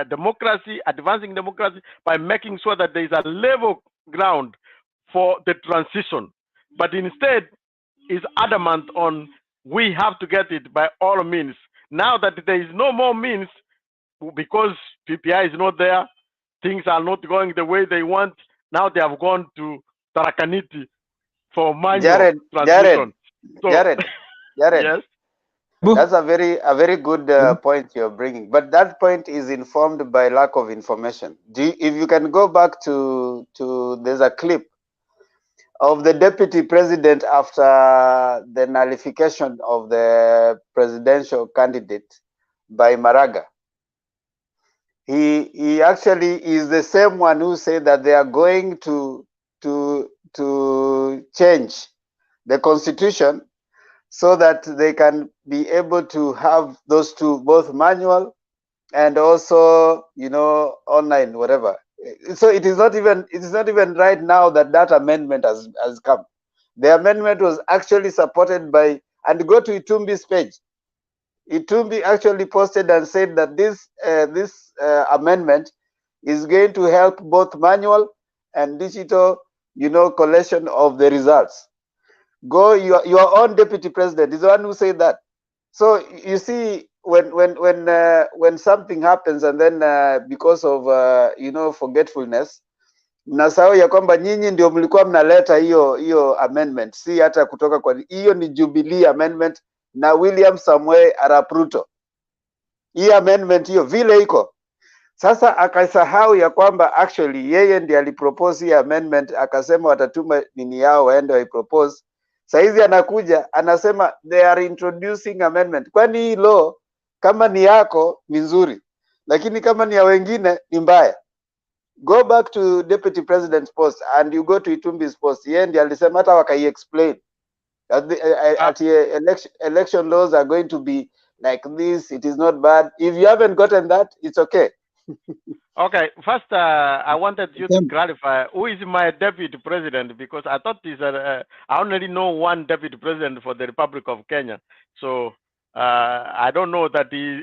democracy, advancing democracy, by making sure that there is a level ground for the transition. But instead, is adamant on we have to get it by all means. Now that there is no more means, because PPI is not there, things are not going the way they want. Now they have gone to Tarakaniti for manual transition. Jared, yes. That's a very good point you're bringing, but that point is informed by lack of information. If you can go back to there's a clip of the deputy president after the nullification of the presidential candidate by Maraga. He actually is the same one who said that they are going to change the constitution so that they can be able to have those two, both manual and also, you know, online, whatever. So it is not even right now that amendment has come. The amendment was actually supported by, and go to Itumbi's page. Itumbi actually posted and said that this amendment is going to help both manual and digital, you know, collection of the results. Go, your own deputy president is the one who said that. So you see, when something happens and then because of you know, forgetfulness, mnasahau ya kwamba nyinyi ndio mlikuwa mnaleta hiyo amendment, si hata kutoka kwa hiyo. Ni Jubilee amendment na William Samuel Arap Ruto. Hii amendment hiyo vile iko sasa, akasahau ya kwamba actually yeye ndiye alipropose hii amendment, akasema watatuma nini yao waende waipropose. Saizi anakuja anasema they are introducing amendment. Kwani hii law kama ni yako ni nzuri, lakini kama ni ya wengine ni mbaya. Go back to deputy president's post and you go to Itumbi's post. Yeye ndiye alisema, hata wakai explain that election laws are going to be like this. It is not bad. If you haven't gotten that, it's okay. Okay, first I wanted you to clarify who is my deputy president, because I thought I only know one deputy president for the Republic of Kenya. So I don't know that he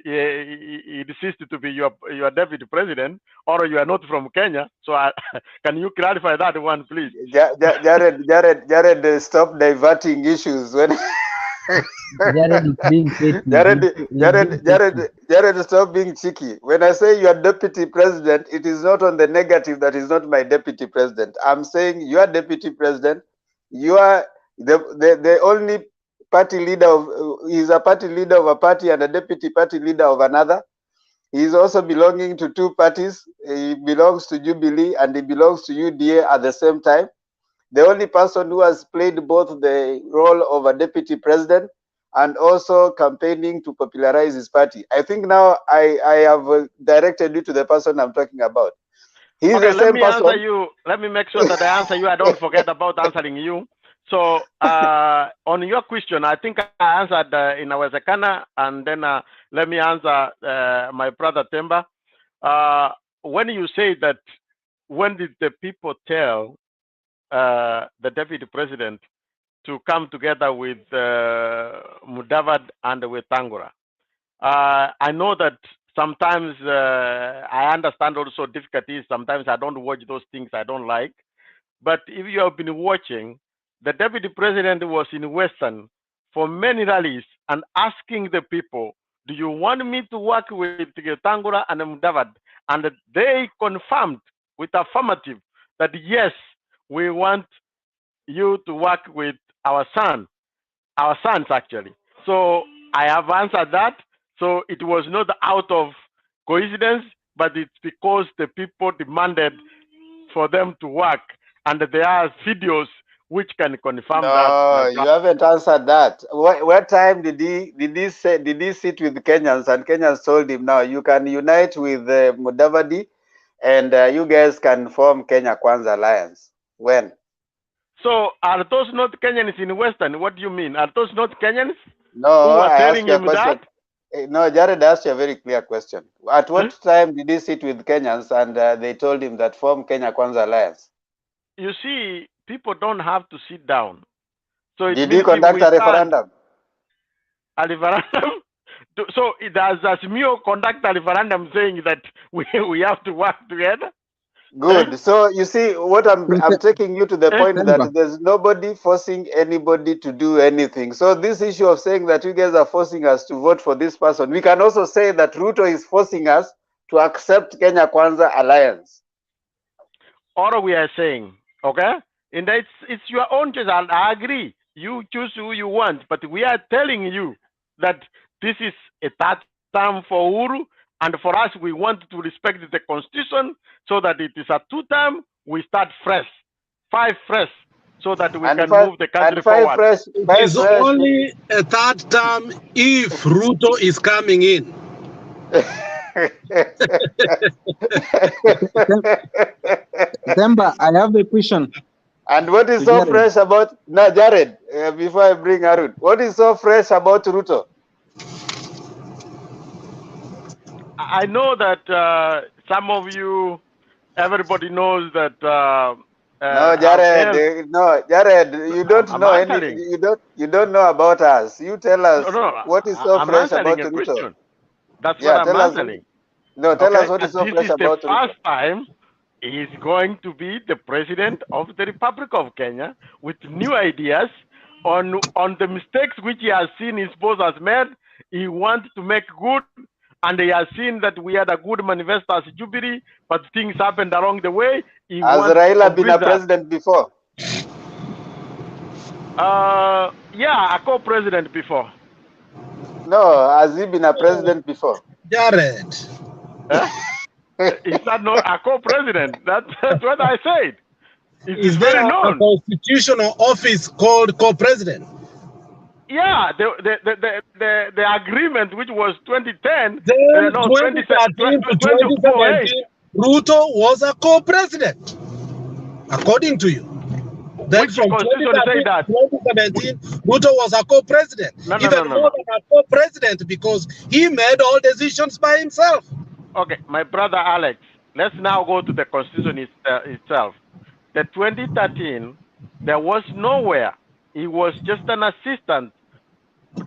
insists to be your deputy president, or you are not from Kenya. So can you clarify that one, please? Jared, stop diverting issues. When Jared, stop being cheeky. When I say you are deputy president, it is not on the negative that is not my deputy president. I'm saying you are deputy president. You are the only party leader he's a party leader of a party and a deputy party leader of another. He is also belonging to two parties. He belongs to Jubilee and he belongs to UDA at the same time. The only person who has played both the role of a deputy president and also campaigning to popularize his party. I think now I have directed you to the person I'm talking about. He's okay, the same person. Answer you. Let me make sure that I answer you. I don't forget about answering you. So on your question, I think I answered Inawezekana, and then let me answer my brother Temba. When you say that, when did the people tell the deputy president to come together with Mudavad and with Tangura? I know that sometimes I understand also difficulties. Sometimes I don't watch those things I don't like. But if you have been watching, the deputy president was in Western for many rallies and asking the people, do you want me to work with Tangura and Mudavad? And they confirmed with affirmative that yes, we want you to work with our sons actually. So I have answered that. So it was not out of coincidence, but it's because the people demanded for them to work, and there are videos which can confirm that. No, you haven't answered that. What time did he sit with Kenyans and Kenyans told him, now you can unite with Mudavadi and you guys can form Kenya Kwanza Alliance? When? So are those not Kenyans in Western? What do you mean? Are those not Kenyans? No, who are I telling asked you a him question. that? No, Jared asked you a very clear question. At what time did he sit with Kenyans and they told him that form Kenya Kwanza Alliance? You see, people don't have to sit down. So it Did means he conduct a referendum? A referendum? So does Azimio conduct a referendum saying that we have to work together? Good. So you see, what I'm taking you to the point that there's nobody forcing anybody to do anything. So this issue of saying that you guys are forcing us to vote for this person, we can also say that Ruto is forcing us to accept Kenya Kwanza Alliance. Or we are saying, okay, and it's your own choice. I agree. You choose who you want, but we are telling you that this is a third term for Uhuru. And for us, we want to respect the constitution so that it is a 2-term. We start fresh, 5 fresh, so that we can move the country forward. It's only a 3rd term if Ruto is coming in. Demba, I have a question. And what is to so Jared. fresh about Jared? Before I bring Arun, what is so fresh about Ruto? I know that some of you, everybody knows that. No, I've Jared. No, Jared. You don't I'm know answering. any. You don't know about us. You tell us No, what is so I'm fresh answering about a Ruto. question. That's what Yeah, I'm tell us. answering. No, tell us Okay, what is and so this fresh is the about Ruto. first time he's going to be the president of the Republic of Kenya with new ideas on the mistakes which he has seen his boss has made. He wants to make good, and he has seen that we had a good manifesto as Jubilee, but things happened along the way. He Has wants to Raila been complete a that. president before? Yeah, a co-president before. No, has he been a president before? Jared. Is that not a co-president? That's what I said. Is there a constitutional office called co-president? Yeah, the agreement which was 2010, Then no, 2013 to 2008. 2017, Ruto was a co-president, according to you. Then Which from constitution 2013 say that? to 2017, Ruto was a co-president. No, Even more than a co-president because he made all decisions by himself. Okay, my brother Alex, let's now go to the constitution itself. The 2013, there was nowhere. He was just an assistant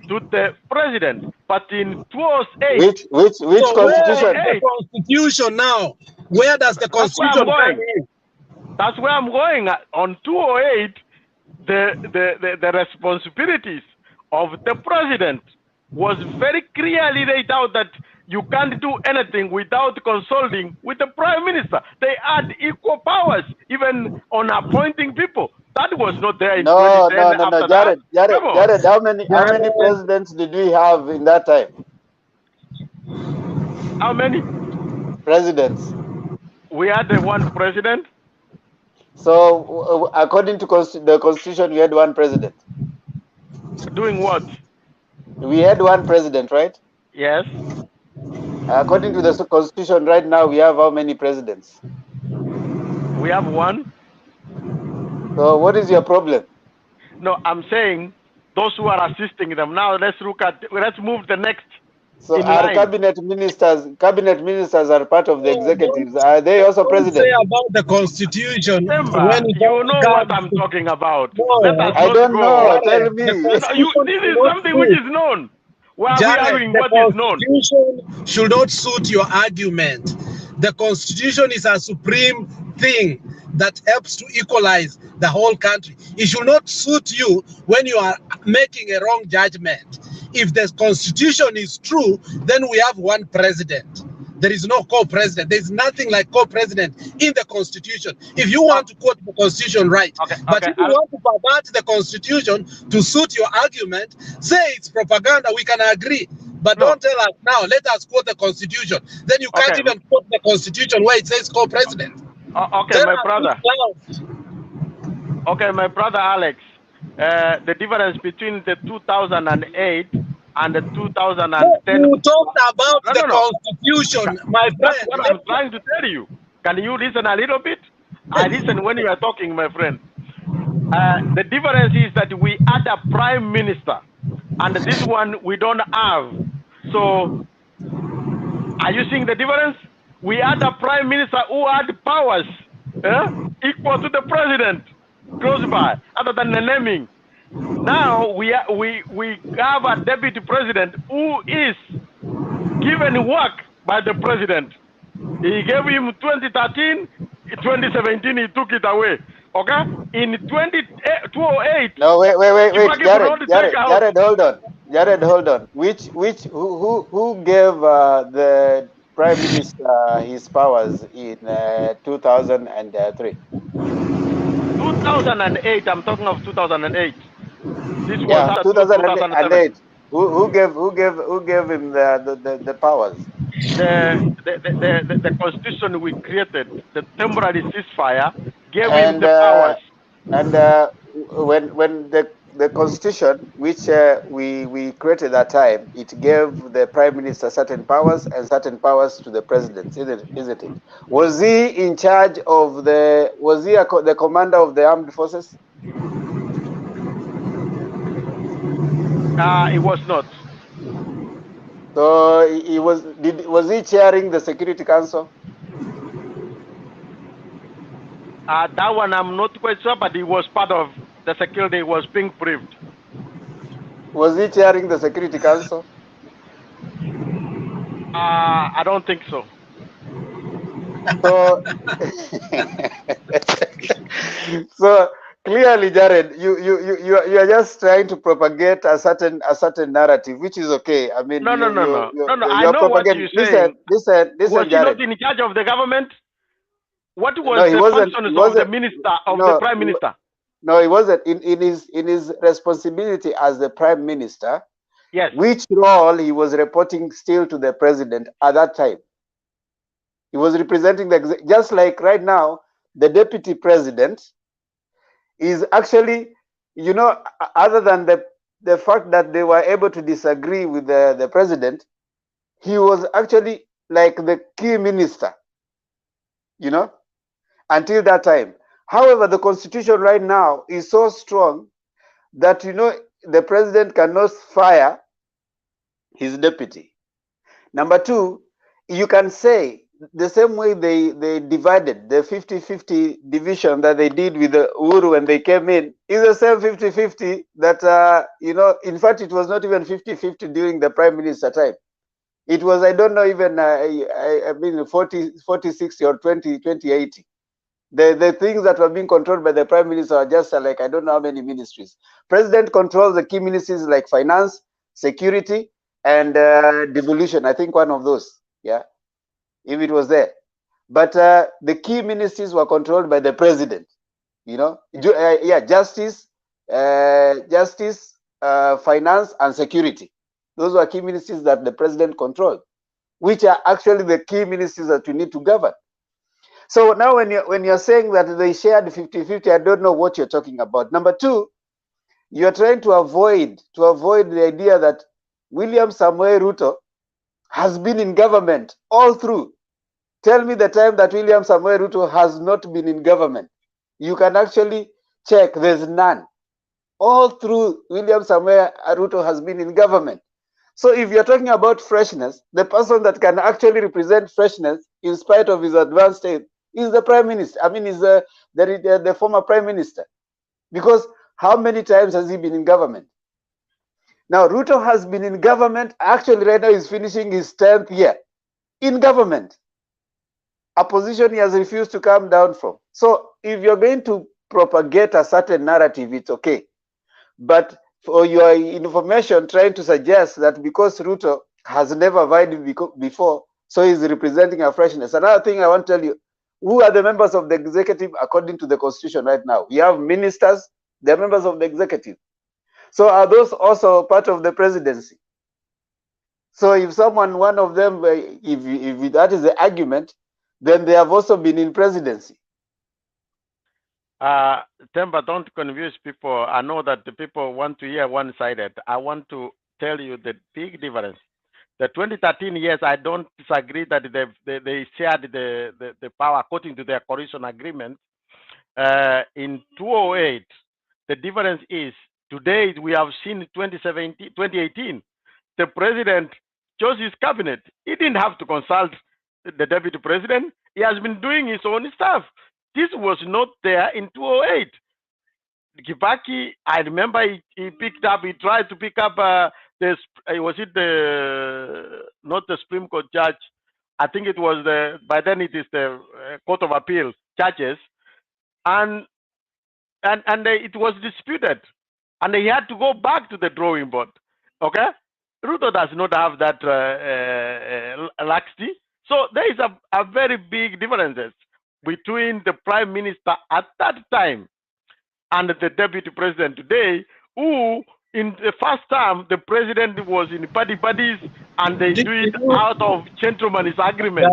to the president. But in 2008, Which so constitution? Where is the constitution now? Where does the constitution come in? That's where I'm going. On 208, the responsibilities of the president was very clearly laid out that you can't do anything without consulting with the prime minister. They had equal powers, even on appointing people. That was not there in 2010. Jared, how many presidents did we have in that time? How many presidents? We had one president. So, according to the constitution, we had one president. Doing what? We had one president, right? Yes. According to the constitution, right now we have how many presidents? We have one. So, what is your problem? No, I'm saying those who are assisting them. Now let's move the next. So our cabinet ministers are part of the executives. Are they also presidents? Say about the constitution. Remember, you know what I'm talking about. No, I don't know. Tell me. This is something which is known. Why are we arguing what is known? The constitution should not suit your argument. The constitution is a supreme thing that helps to equalize the whole country. It should not suit you when you are making a wrong judgment. If the constitution is true, then we have one president. There is no co-president. There is nothing like co-president in the constitution. If you want to quote the constitution, right. But if you want to pervert the constitution to suit your argument, say it's propaganda, we can agree. But don't tell us now, let us quote the constitution. Then you can't even quote the constitution where it says co-president. Okay, my brother. Okay, my brother Alex. The difference between the 2008 and the 2010. You talked about the constitution, my friend. That's what I'm trying to tell you. Can you listen a little bit? I listen when you are talking, my friend. The difference is that we had a prime minister, and this one we don't have. So, are you seeing the difference? We had a prime minister who had powers equal to the president, close by, other than the naming. Now we have a deputy president who is given work by the president. He gave him 2013, 2017 he took it away. Okay? In 2008. No, wait, Jared, hold on. Who gave the prime minister his powers in 2003? 2008. I'm talking of 2008. This was 2008. Who gave him the powers? The constitution we created, the temporary ceasefire, gave him the powers. And when the the constitution, which we created that time, it gave the prime minister certain powers and certain powers to the president, isn't it? Was he in charge of the? Was he the commander of the armed forces? It was not. So he was. Was he chairing the Security Council? That one I'm not quite sure, but he was part of the security. He was being briefed. Was he chairing the Security Council? I don't think so. So, so clearly, Jared, you are just trying to propagate a certain narrative, which is okay. I mean, No. I you're know what you're saying. Listen, Was he Jared. not in charge of the government? What was No, he the wasn't. functions of the minister, of the prime minister? No, he wasn't. In his responsibility as the prime minister, yes, which role he was reporting still to the president at that time. He was representing just like right now, the deputy president is actually, other than the fact that they were able to disagree with the president, he was actually like the key minister, until that time. However, the constitution right now is so strong that, the president cannot fire his deputy. Number two, you can say the same way they divided the 50-50 division that they did with the Uhuru when they came in is the same 50-50 that, in fact, it was not even 50-50 during the prime minister time. It was, I don't know, even, I mean, 40-60 or 20-80. The things that were being controlled by the prime minister are just like, I don't know how many ministries. President controls the key ministries like finance, security, and devolution. I think one of those, yeah, if it was there. But the key ministries were controlled by the president, justice, finance, and security. Those were key ministries that the president controlled, which are actually the key ministries that you need to govern. So now when you're saying that they shared 50-50, I don't know what you're talking about. Number two, you're trying to avoid the idea that William Samoei Ruto has been in government all through. Tell me the time that William Samoei Ruto has not been in government. You can actually check, there's none. All through, William Samoei Ruto has been in government. So if you're talking about freshness, the person that can actually represent freshness in spite of his advanced state is the prime minister. I mean, is the former prime minister. Because how many times has he been in government? Now, Ruto has been in government. Actually, right now he's finishing his 10th year in government. A position he has refused to come down from. So if you're going to propagate a certain narrative, it's okay. But for your information, trying to suggest that because Ruto has never vied before, so he's representing a freshness. Another thing I want to tell you, who are the members of the executive according to the constitution right now? We have ministers, they're members of the executive. So are those also part of the presidency? So if one of them, if that is the argument, then they have also been in presidency. Temba, don't confuse people. I know that the people want to hear one-sided. I want to tell you the big difference. The 2013 years, I don't disagree that they shared the power according to their coalition agreement. In 2008, the difference is today we have seen 2018, the president chose his cabinet. He didn't have to consult the deputy president. He has been doing his own stuff. This was not there in 2008. Kibaki, I remember he tried to pick up not the Supreme Court judge. I think it was by then it is the Court of Appeal judges. And it was disputed. And he had to go back to the drawing board. Okay? Ruto does not have that laxity. So there is a very big differences between the prime minister at that time and the deputy president today, who in the first term, the president was in buddies and they do it out of gentleman's agreement,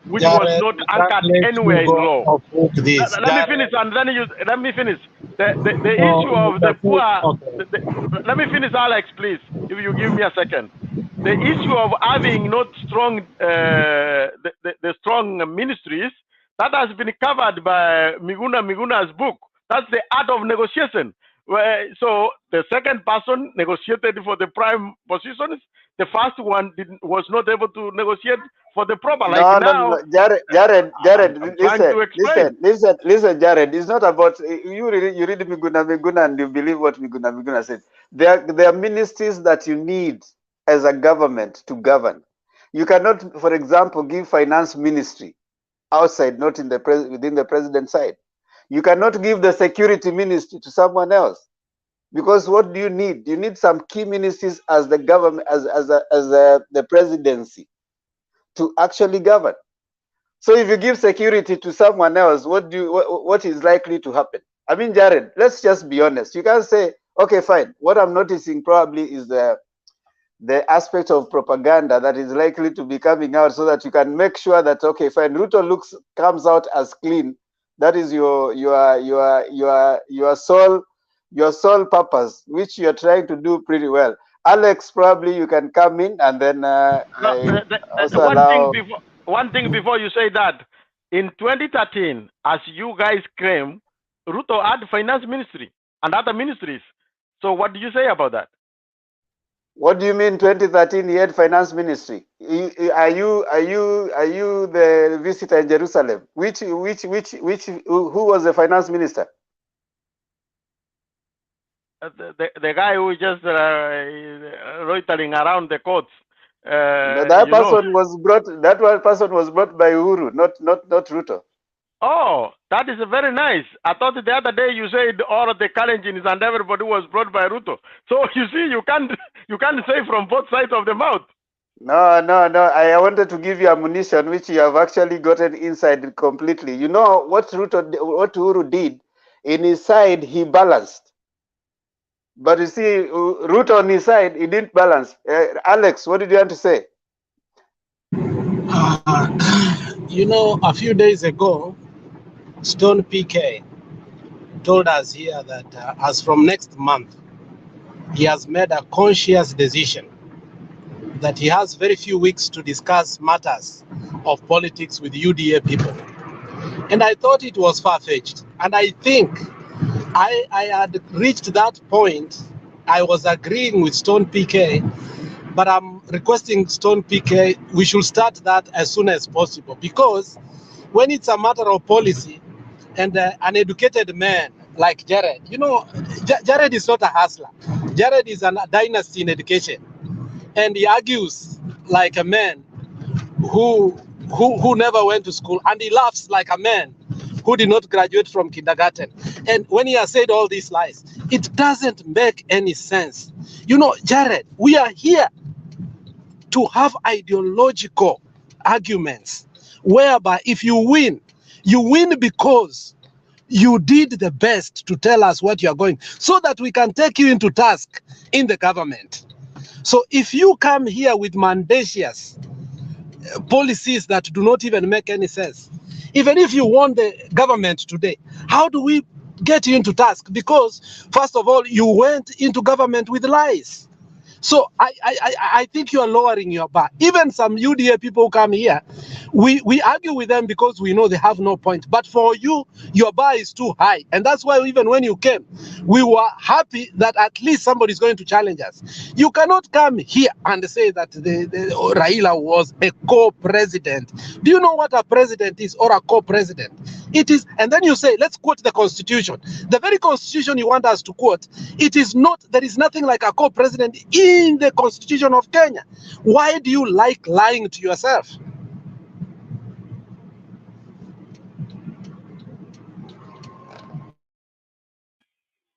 which was Jared, not I can't anchored let anywhere you in go law. off with this. Let me Jared, finish, and then let me finish. The no, issue of the poor. okay. Let me finish, Alex, please. If you give me a second. The issue of having not strong, the strong ministries, that has been covered by Miguna's book. That's the art of negotiation. So the second person negotiated for the prime positions. The first one was not able to negotiate for the proper. Like now, Jared, I'm trying to explain. listen, Jared. It's not about you. You read Miguna, and you believe what Miguna said. There are ministries that you need as a government to govern. You cannot, for example, give finance ministry outside, not in the within the president's side. You cannot give the security ministry to someone else, because what do you need? You need some key ministries as the government, as the presidency, to actually govern. So if you give security to someone else, what is likely to happen? I mean, Jared, let's just be honest. You can't say, okay, fine. What I'm noticing probably is the aspect of propaganda that is likely to be coming out, so that you can make sure that, okay, fine, Ruto comes out as clean. That is your sole purpose, which you're trying to do pretty well. Alex, probably you can come in, and then also allow. One thing before you say that, in 2013, as you guys claim, Ruto had finance ministry and other ministries. So what do you say about that? What do you mean 2013 he had finance ministry? Are you the visitor in Jerusalem? Who was the finance minister? The guy who is just loitering around the courts. That person was brought by Uhuru, not Ruto. Oh, that is very nice. I thought the other day you said all of the Kalenjins and everybody was brought by Ruto. So you see, you can't say from both sides of the mouth. No. I wanted to give you ammunition, which you have actually gotten inside completely. You know what Uhuru did? In his side, he balanced. But you see, Ruto on his side, he didn't balance. Alex, what did you want to say? You know, a few days ago, Stone PK told us here that as from next month, he has made a conscious decision that he has very few weeks to discuss matters of politics with UDA people. And I thought it was far-fetched. And I think I had reached that point. I was agreeing with Stone PK, but I'm requesting Stone PK, we should start that as soon as possible, because when it's a matter of policy and an educated man like Jared, you know, Jared is not a hustler. Jared is a dynasty in education, and he argues like a man who never went to school, and he laughs like a man who did not graduate from kindergarten. And when he has said all these lies, it doesn't make any sense. You know, Jared, we are here to have ideological arguments whereby if you win because you did the best to tell us what you are going, so that we can take you into task in the government. So if you come here with mendacious policies that do not even make any sense, even if you want the government today, how do we get you into task? Because first of all, you went into government with lies. So I think you are lowering your bar. Even some UDA people who come here, we argue with them because we know they have no point. But for you, your bar is too high. And that's why even when you came, we were happy that at least somebody is going to challenge us. You cannot come here and say that Raila was a co-president. Do you know what a president is, or a co-president? It is, and then you say, let's quote the Constitution. The very Constitution you want us to quote, it is not, there is nothing like a co-president in the Constitution of Kenya. Why do you like lying to yourself?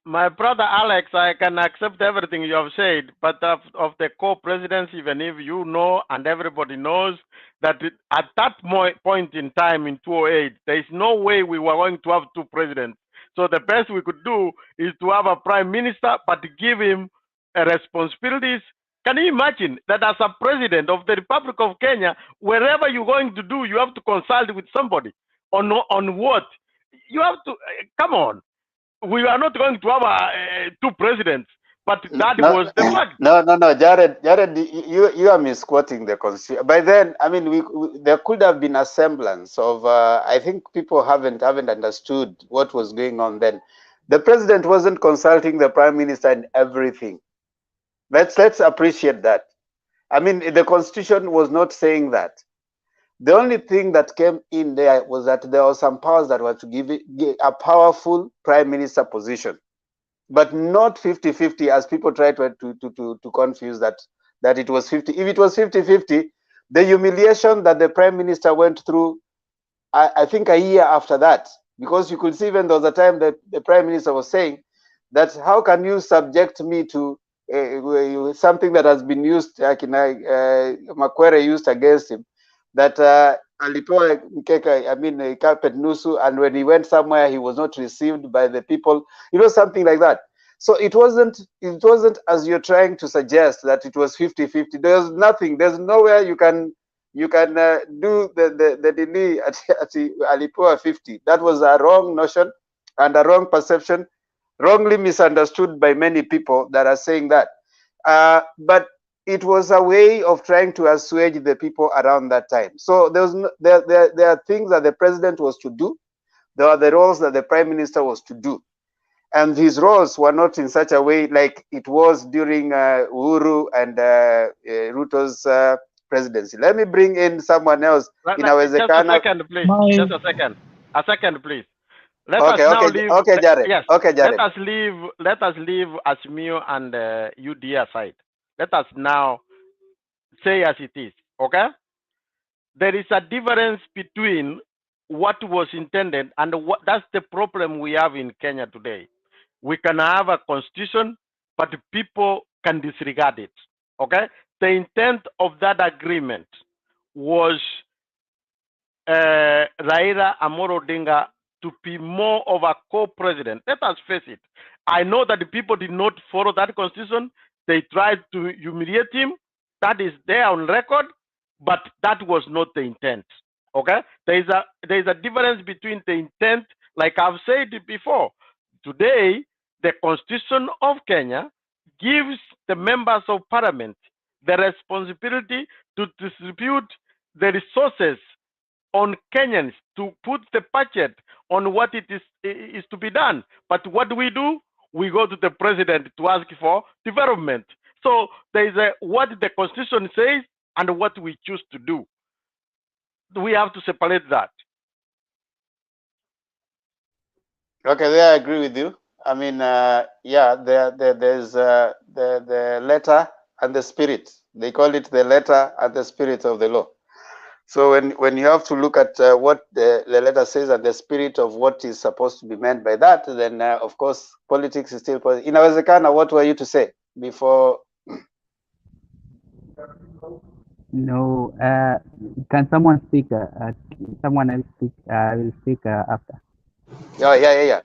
My brother Alex, I can accept everything you have said, but of the co-presidency, even if you know and everybody knows that at that point in time in 2008, there is no way we were going to have two presidents. So the best we could do is to have a prime minister, but give him responsibilities Can you imagine that as a president of the Republic of Kenya, wherever you're going to do, you have to consult with somebody on what? You have to, come on. We are not going to have two presidents, but that was the fact. No, Jared, you are misquoting the constitution. By then, I mean, there could have been a semblance of, I think people haven't understood what was going on then. The president wasn't consulting the prime minister in everything. Let's appreciate that. I mean, the constitution was not saying that. The only thing that came in there was that there were some powers that were to give a powerful prime minister position, but not 50-50 as people try to confuse that it was 50. If it was 50-50, the humiliation that the prime minister went through, I think a year after that, because you could see even there was a time that the prime minister was saying that how can you subject me to something that has been used, like Makwere used against him, that alipewa mkeka, I mean carpet nusu, and when he went somewhere he was not received by the people, something like that. So it wasn't as you're trying to suggest that it was 50-50. There's nothing, there's nowhere you can do the delay at alipewa 50. That was a wrong notion and a wrong perception, wrongly misunderstood by many people that are saying that. But it was a way of trying to assuage the people around that time. So there are things that the president was to do. There are the roles that the prime minister was to do. And his roles were not in such a way like it was during Uhuru and Ruto's presidency. Let me bring in someone else. Just a second, please. Just a second. A second, please. Let us leave. Jared. Yes. Okay, Jared. Let us leave Azimio and UD aside. Let us now say as it is. Okay. There is a difference between what was intended and what. That's the problem we have in Kenya today. We can have a constitution, but people can disregard it. Okay. The intent of that agreement was Raila Amolo Odinga to be more of a co-president. Let us face it. I know that the people did not follow that constitution. They tried to humiliate him. That is there on record, but that was not the intent. Okay? There is a difference between the intent, like I've said before. Today, the Constitution of Kenya gives the members of parliament the responsibility to distribute the resources on Kenyans, to put the budget on what it is to be done. But what do? We go to the president to ask for development. So there is what the constitution says and what we choose to do. We have to separate that. Okay, there I agree with you. I mean, yeah, there's the letter and the spirit. They call it the letter and the spirit of the law. So when you have to look at what the letter says and the spirit of what is supposed to be meant by that, then of course politics is still positive. Inawezekana, what were you to say before? No, can someone speak? Someone else speak? I will speak after. Yeah.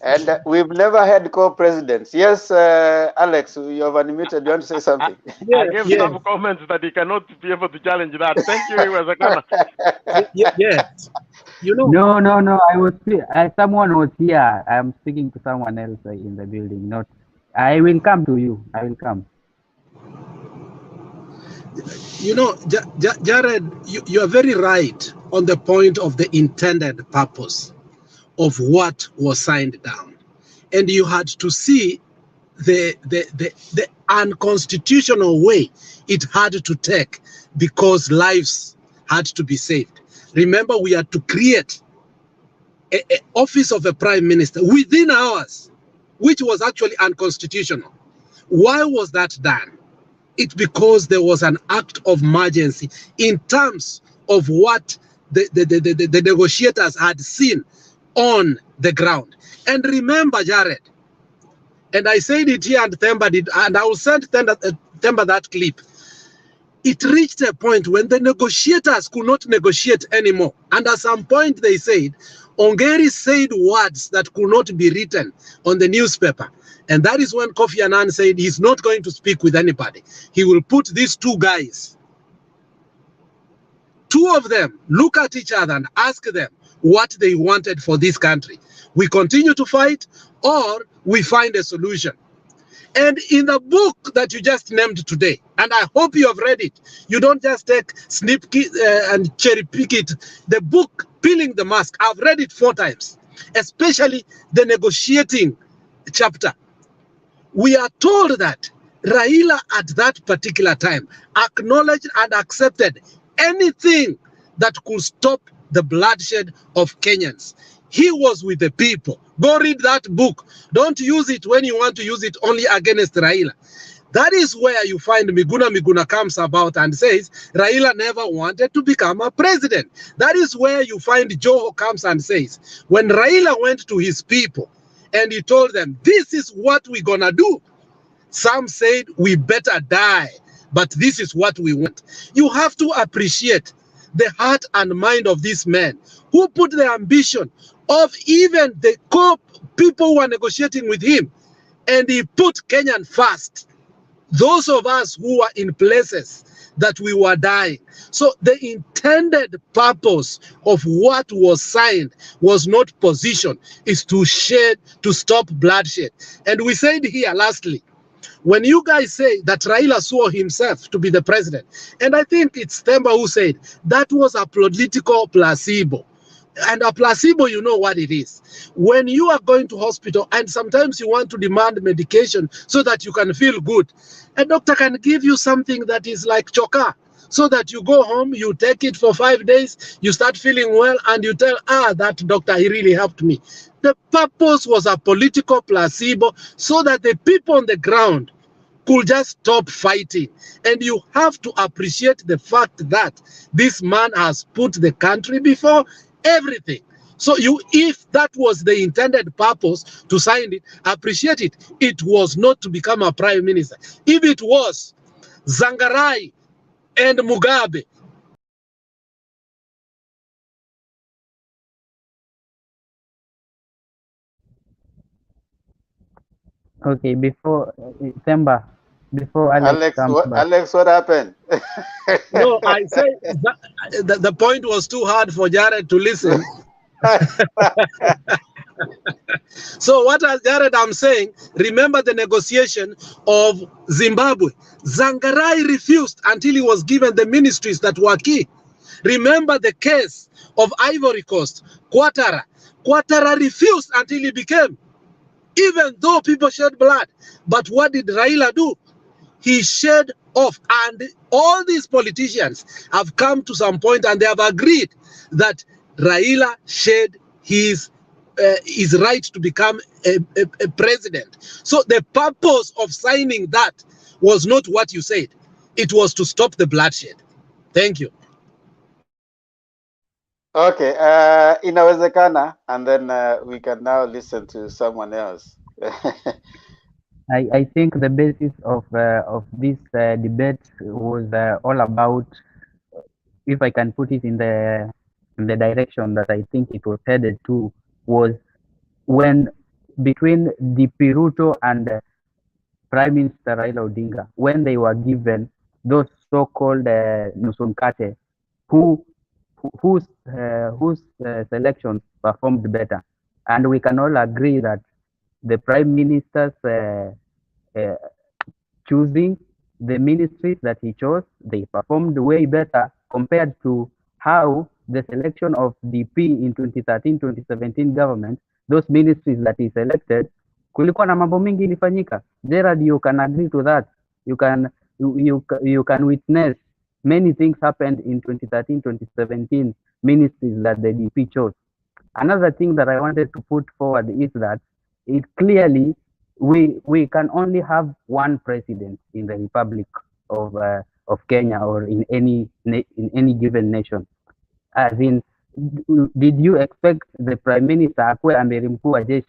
And we've never had co-presidents. Yes, Alex, you have unmuted. You want to say something? I gave some comments that he cannot be able to challenge that. Thank you, Wezekana. Yes. You know. No. I was someone was here. I'm speaking to someone else in the building. Not. I will come to you. I will come. You know, Jared, you are very right on the point of the intended purpose of what was signed down, and you had to see the unconstitutional way it had to take because lives had to be saved. Remember, we had to create an office of a prime minister within hours, which was actually unconstitutional. Why was that done? It's because there was an act of emergency in terms of what the negotiators had seen on the ground. And remember, Jared, and I said it here and Themba did, and I will send Themba that clip. It reached a point when the negotiators could not negotiate anymore. And at some point they said, Ongeri said words that could not be written on the newspaper. And that is when Kofi Annan said he's not going to speak with anybody. He will put these two guys, two of them, look at each other and ask them what they wanted for this country. We continue to fight or we find a solution. And in the book that you just named today, and I hope you have read it, you don't just take and cherry pick it. The book, Peeling the Mask, I've read it 4 times, especially the negotiating chapter. We are told that Raila at that particular time acknowledged and accepted anything that could stop the bloodshed of Kenyans. He was with the people. Go read that book. Don't use it when you want to use it only against Raila. That is where you find Miguna comes about and says Raila never wanted to become a president. That is where you find Joho comes and says when Raila went to his people and he told them, this is what we're gonna do. Some said we better die, but this is what we want. You have to appreciate the heart and mind of this man who put the ambition of even the people who are negotiating with him, and he put Kenyan first. Those of us who are in places that we were dying. So the intended purpose of what was signed was not position, is to stop bloodshed. And we said here lastly, when you guys say that Raila swore himself to be the president, and I think it's Themba who said that was a political placebo. And a placebo, you know what it is. When you are going to hospital and sometimes you want to demand medication so that you can feel good, a doctor can give you something that is like choka, so that you go home, you take it for 5 days, you start feeling well, and you tell, that doctor, he really helped me. The purpose was a political placebo so that the people on the ground could just stop fighting. And you have to appreciate the fact that this man has put the country before everything. So if that was the intended purpose to sign it, appreciate it. It was not to become a prime minister. If it was, Zangarai and Mugabe. Okay, before Themba, before Alex comes back. Alex, what happened? No, I say the point was too hard for Jared to listen. So what Jared, I'm saying, remember the negotiation of Zimbabwe. Zangarai refused until he was given the ministries that were key. Remember the case of Ivory Coast, Ouattara. Ouattara refused until he became, even though people shed blood. But what did Raila do? He shed off, and all these politicians have come to some point and they have agreed that Raila shed his right to become a president. So the purpose of signing that was not what you said. It was to stop the bloodshed. Thank you. Okay, inawezekana, and then we can now listen to someone else. I think the basis of this debate was all about, if I can put it in the direction that I think it was headed to, was when between DP Ruto and Prime Minister Raila Odinga, when they were given those so-called Nusunkate, whose selections performed better. And we can all agree that the Prime Minister's choosing the ministries that he chose, they performed way better compared to how the selection of DP in 2013-2017 government, those ministries that he selected, kulikuwa na mambo mingi ilifanyika. Gerard, you can agree to that. You can witness many things happened in 2013-2017 ministries that the DP chose. Another thing that I wanted to put forward is that it clearly we can only have one president in the Republic of Kenya or in any given nation. As in, did you expect the Prime Minister akwe amiri mkuu wa jeshi?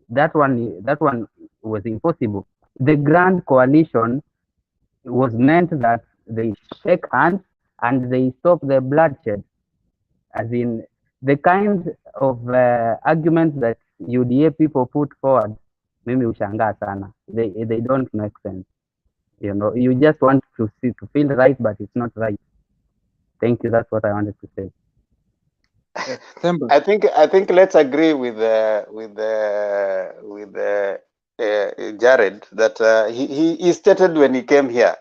That one was impossible. The Grand Coalition was meant that they shake hands and they stop the bloodshed. As in, the kind of arguments that UDA people put forward, mimi ushangaa sana. They don't make sense. You know, you just want to feel right, but it's not right. Thank you. That's what I wanted to say. I think let's agree with Jared that he stated when he came here,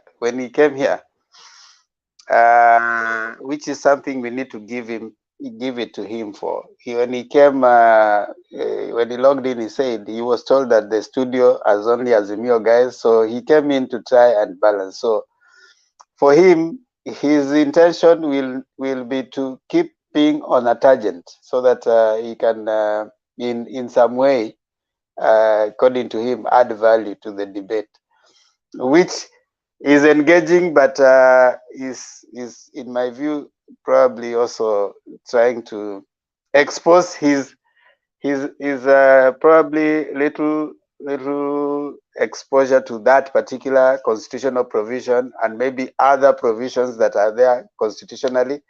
which is something we need to give it to him for. When he came, when he logged in, he said he was told that the studio has only Azimio guys, so he came in to try and balance. So for him, his intention will be to keep being on a tangent so that he can, in some way, according to him, add value to the debate, which is engaging, but is in my view probably also trying to expose his probably little exposure to that particular constitutional provision and maybe other provisions that are there constitutionally.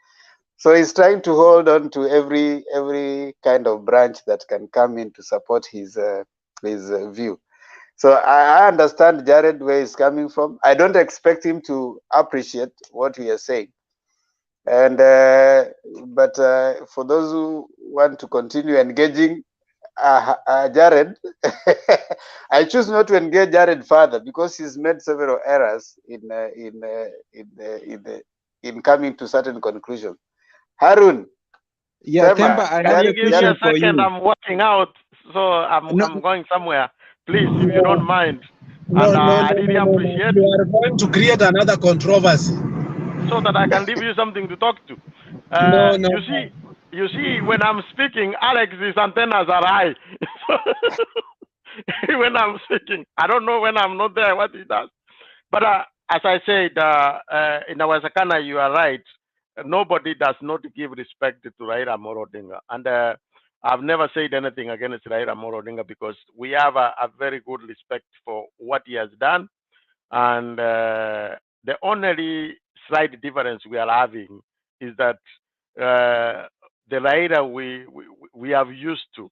So he's trying to hold on to every kind of branch that can come in to support his view. So I understand Jared where he's coming from. I don't expect him to appreciate what we are saying. And but for those who want to continue engaging Jared, I choose not to engage Jared further because he's made several errors in coming to certain conclusions. Harun, yeah, Temba, can you give me a second? I'm walking out, so I'm going somewhere. Please, if you don't mind. I really appreciate. You are going to create another controversy. So that I can give you something to talk to. You see, when I'm speaking, Alex's antennas are high. When I'm speaking, I don't know when I'm not there what he does. But as I said, in our Sakana, you are right. Nobody does not give respect to Raila Amolo Odinga. And I've never said anything against Raila Amolo Odinga because we have a very good respect for what he has done. And the only slight difference we are having is that the Raila we have used to,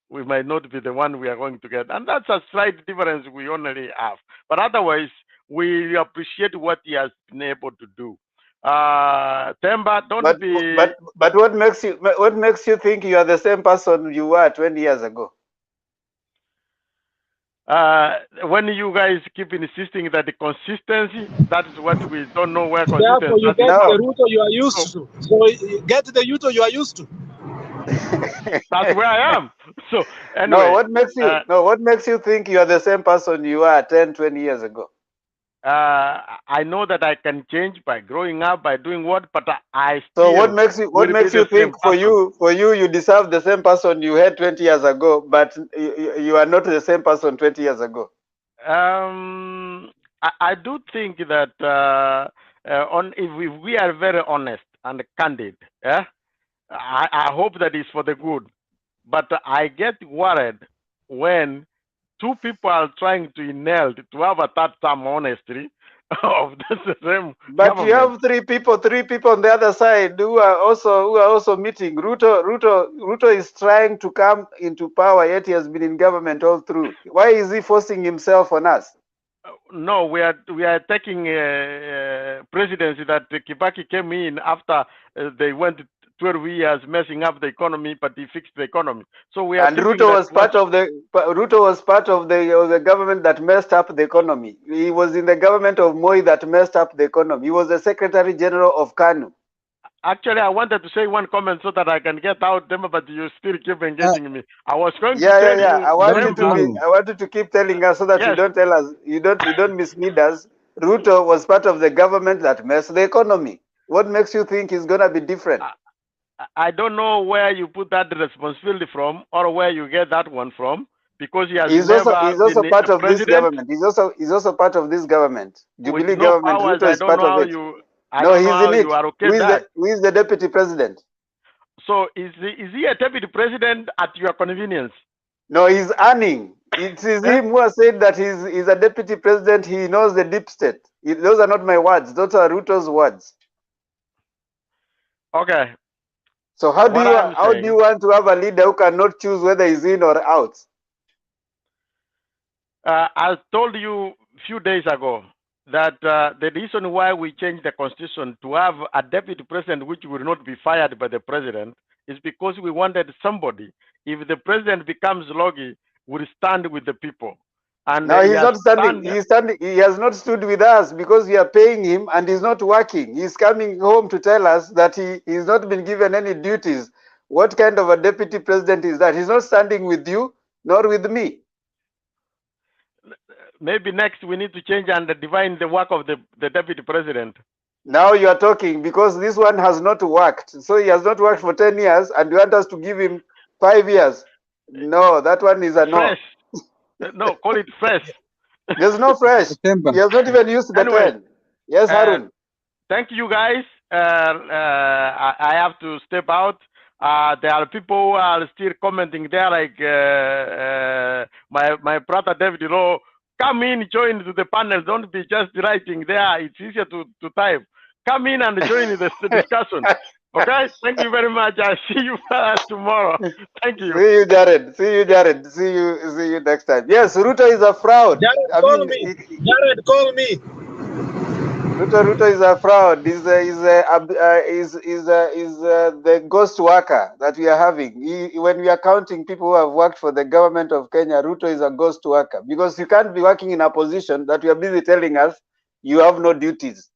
we might not be the one we are going to get. And that's a slight difference we only have. But otherwise, we appreciate what he has been able to do. Temba, but what makes you think you are the same person you were 20 years ago? When you guys keep insisting that the consistency, that is what we don't know where Therefore, consistency. you get the route you are used to. So get the route you are used to. That's where I am. So anyway, no, what makes you think you are the same person you were 10, 20 years ago? I know that I can change by growing up, by doing what, but I still. So what makes you think for you deserve the same person you had 20 years ago, but you are not the same person 20 years ago? I do think that if we are very honest and candid, I hope that is for the good. But I get worried when two people are trying to inhale to have a third term, honestly, of the same. But government. you have three people on the other side who are also meeting. Ruto is trying to come into power, yet he has been in government all through. Why is he forcing himself on us? No, we are taking presidency that Kibaki came in after they went 12 years messing up the economy, but he fixed the economy. So we are. And Ruto was part of the government that messed up the economy. He was in the government of Moi that messed up the economy. He was the Secretary General of KANU. Actually, I wanted to say one comment so that I can get out, but you still keep engaging me. I was going to tell you. I wanted to keep telling us so that you don't tell us, you don't mislead us. Ruto was part of the government that messed the economy. What makes you think he's gonna be different? I don't know where you put that responsibility from, or where you get that one from, because he has he's never also been part of president. this government. He's also part of this government. Jubilee no government. Powers, Ruto is part of it. You are okay. Who is the deputy president? So is he a deputy president at your convenience? No, he's earning. It is him who has said that he's a deputy president. He knows the deep state. Those are not my words. Those are Ruto's words. Okay. So how do you want to have a leader who cannot choose whether he's in or out? I told you a few days ago that the reason why we changed the constitution to have a deputy president which will not be fired by the president is because we wanted somebody, if the president becomes loggy, will stand with the people. And now he's not standing. He has not stood with us because we are paying him and he's not working. He's coming home to tell us that he's not been given any duties. What kind of a deputy president is that? He's not standing with you nor with me. Maybe next we need to change and divine the work of the deputy president. Now you are talking because this one has not worked. So he has not worked for 10 years and you want us to give him 5 years. No, that one is a no. Fresh. No, call it fresh. There's no fresh. He has not even used the anyway, 10. Yes, Harun. Thank you guys. I have to step out. There are people who are still commenting there, like my brother David Rowe. Come in, join to the panel. Don't be just writing there. It's easier to type. Come in and join the discussion. Okay? Thank you very much. I'll see you tomorrow. Thank you. See you, Jared. See you, Jared. See you next time. Yes, Ruto is a fraud. Jared, call me. Jared, call me. Ruto is a fraud. Is the ghost worker that we are having. When we are counting people who have worked for the government of Kenya, Ruto is a ghost worker because you can't be working in a position that you are busy telling us you have no duties.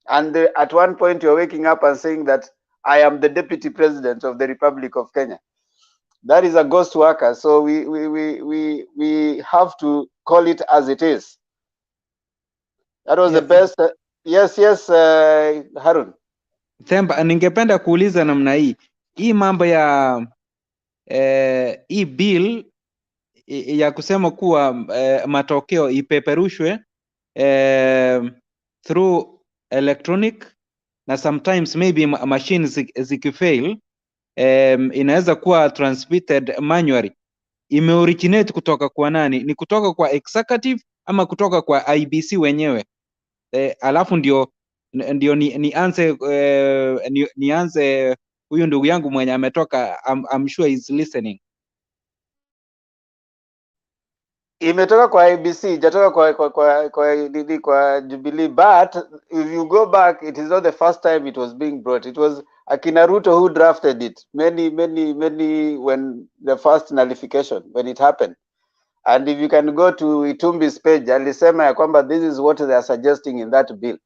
And at one point you're waking up and saying that I am the deputy president of the Republic of Kenya. That is a ghost worker. So we have to call it as it is. That was the best. Yes, Harun. Themba, ningependa kuuliza namna hii mambo ya hii bill ya kusema kuwa matokeo ipeperushwe through electronic na sometimes maybe machines zikifail inaweza kuwa transmitted manually. Imeoriginate kutoka kwa nani? Ni kutoka kwa executive ama kutoka kwa IBC wenyewe? Alafu ndio nianze huyu ndugu yangu mwenye ametoka, I'm sure he's listening. Imetoka kwa IBC, ijatoka kwa Jubilee, but if you go back, it is not the first time it was being brought. It was Akina Ruto who drafted it many when the first nullification, when it happened. And if you can go to Itumbi's page, alisema ya kwamba this is what they are suggesting in that bill.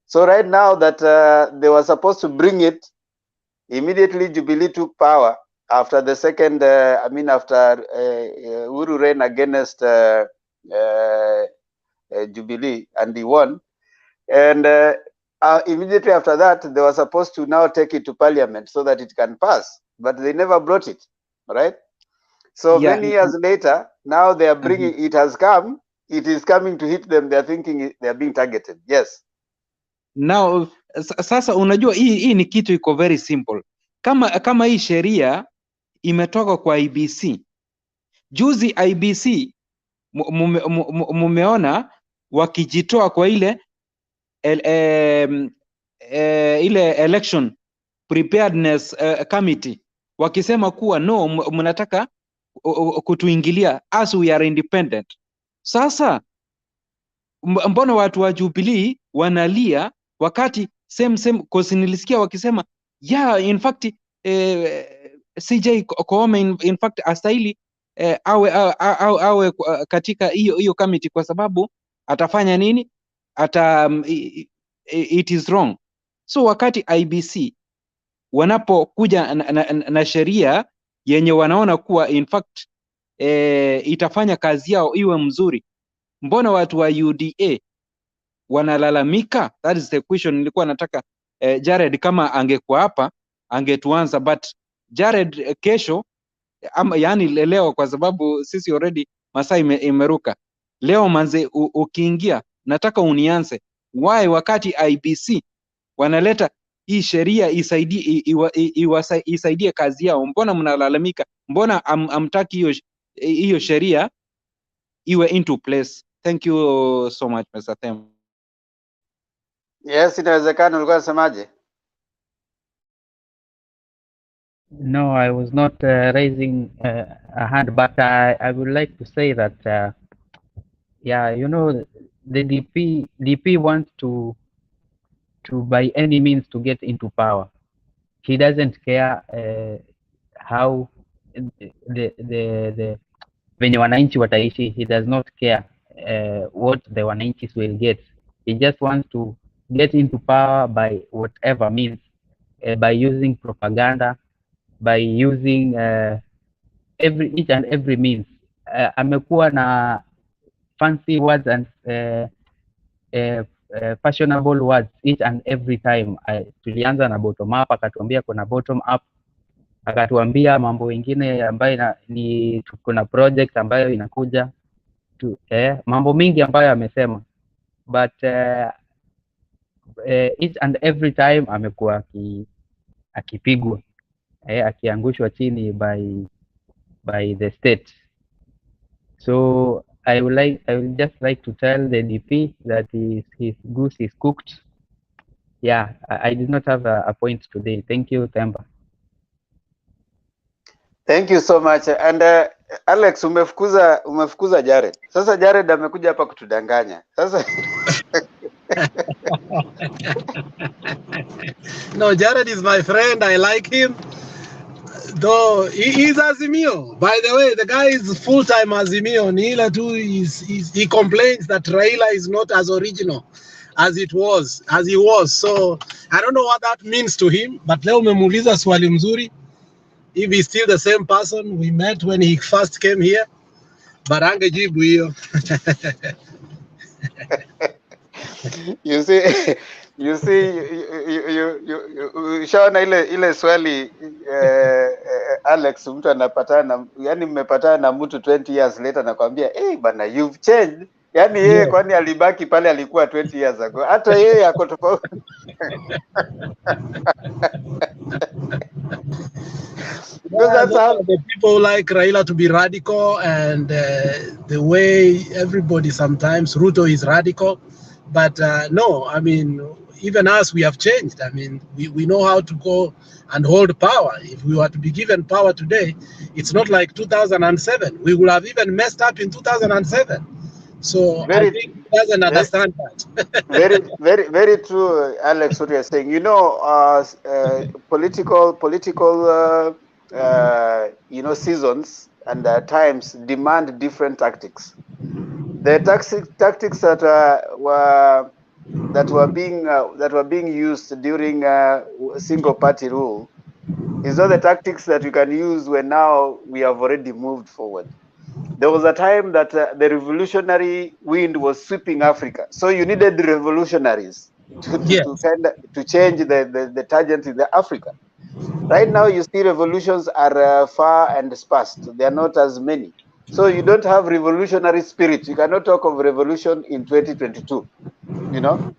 So right now that they were supposed to bring it, immediately Jubilee took power after the second, after Uhuru ran against Jubilee and he won. And immediately after that, they were supposed to now take it to parliament so that it can pass, but they never brought it, right? So many years later, now they are bringing, it has come, it is coming to hit them, they are thinking they are being targeted. Yes. Now, sasa unajua hii ni kitu iko very simple. Kama hii sheria imetoka kwa IBC. Juzi IBC mumeona wakijitoa kwa ile election preparedness committee wakisema kuwa no, mnataka kutuingilia as we are independent. Sasa mbona watu wa Jubilee wanalia wakati same cause nilisikia wakisema in fact CJ Koome in fact astahili awe katika hiyo committee kwa sababu atafanya nini? It is wrong. So wakati IBC wanapokuja na sheria yenye wanaona kuwa in fact itafanya kazi yao iwe mzuri, mbona watu wa UDA wanalalamika? That is the question nilikuwa nataka Jared kama angekuwa hapa angetuanza, but Jared kesho yani leo, kwa sababu sisi already masaa imeruka leo manze, ukiingia nataka unianze why wakati IBC wanaleta hii sheria isaidie kazi yao, mbona mnalalamika? Mbona amtaki hiyo sheria iwe into place? Thank you so much, Mr. Them. Yes, inawezekana. Ulikuwa unasemaje? No, I was not raising a hand, but I would like to say that, yeah, you know, the DP wants to by any means to get into power. He doesn't care how the venye wananchi wataishi. He does not care what the wananchis will get. He just wants to get into power by whatever means, by using propaganda, by using each and every means. Amekuwa na fancy words and fashionable words each and every time. Tulianza na bottom up, akatuambia kuna bottom up, akatuambia mambo mengine ambayo ni kuna project ambayo inakuja mambo mingi ambayo amesema, but each and every time amekuwa akipigwa akiangushwa chini by the state. So I would just like to tell the DP that his goose is cooked. Yeah, I did not have a point today. Thank you, Temba. Thank you so much. And Alex, umefukuza Jared. Sasa Jared amekuja hapa kutudanganya. Sasa No, Jared is my friend. I like him. Though he is Azimio. By the way, the guy is full-time Azimio. Nila too he complains that Raila is not as original as he was. So I don't know what that means to him. But leo umemuuliza swali mzuri. If he's still the same person we met when he first came here. But angejibu hiyo. You see, shaona ile swali Alex, mtu anapatana, yani mmepatana na mtu 20 years later nakwambia, bana you've changed. Yani yeye kwani alibaki pale alikuwa 20 years ago. Hata yeye ako tofauti. The people like Raila to be radical, and the way everybody sometimes, Ruto is radical. But no, I mean, even us, we have changed. I mean, we know how to go and hold power. If we were to be given power today, it's not like 2007. We would have even messed up in 2007. So I think he doesn't understand that. Very true, Alex, what you're saying. You know, political seasons and times demand different tactics. The tactics that were being used during single party rule is not the tactics that you can use when now we have already moved forward. There was a time that the revolutionary wind was sweeping Africa, so you needed revolutionaries to change the tangent in Africa. Right now, you see revolutions are far and sparse. They are not as many. So you don't have revolutionary spirit. You cannot talk of revolution in 2022, you know.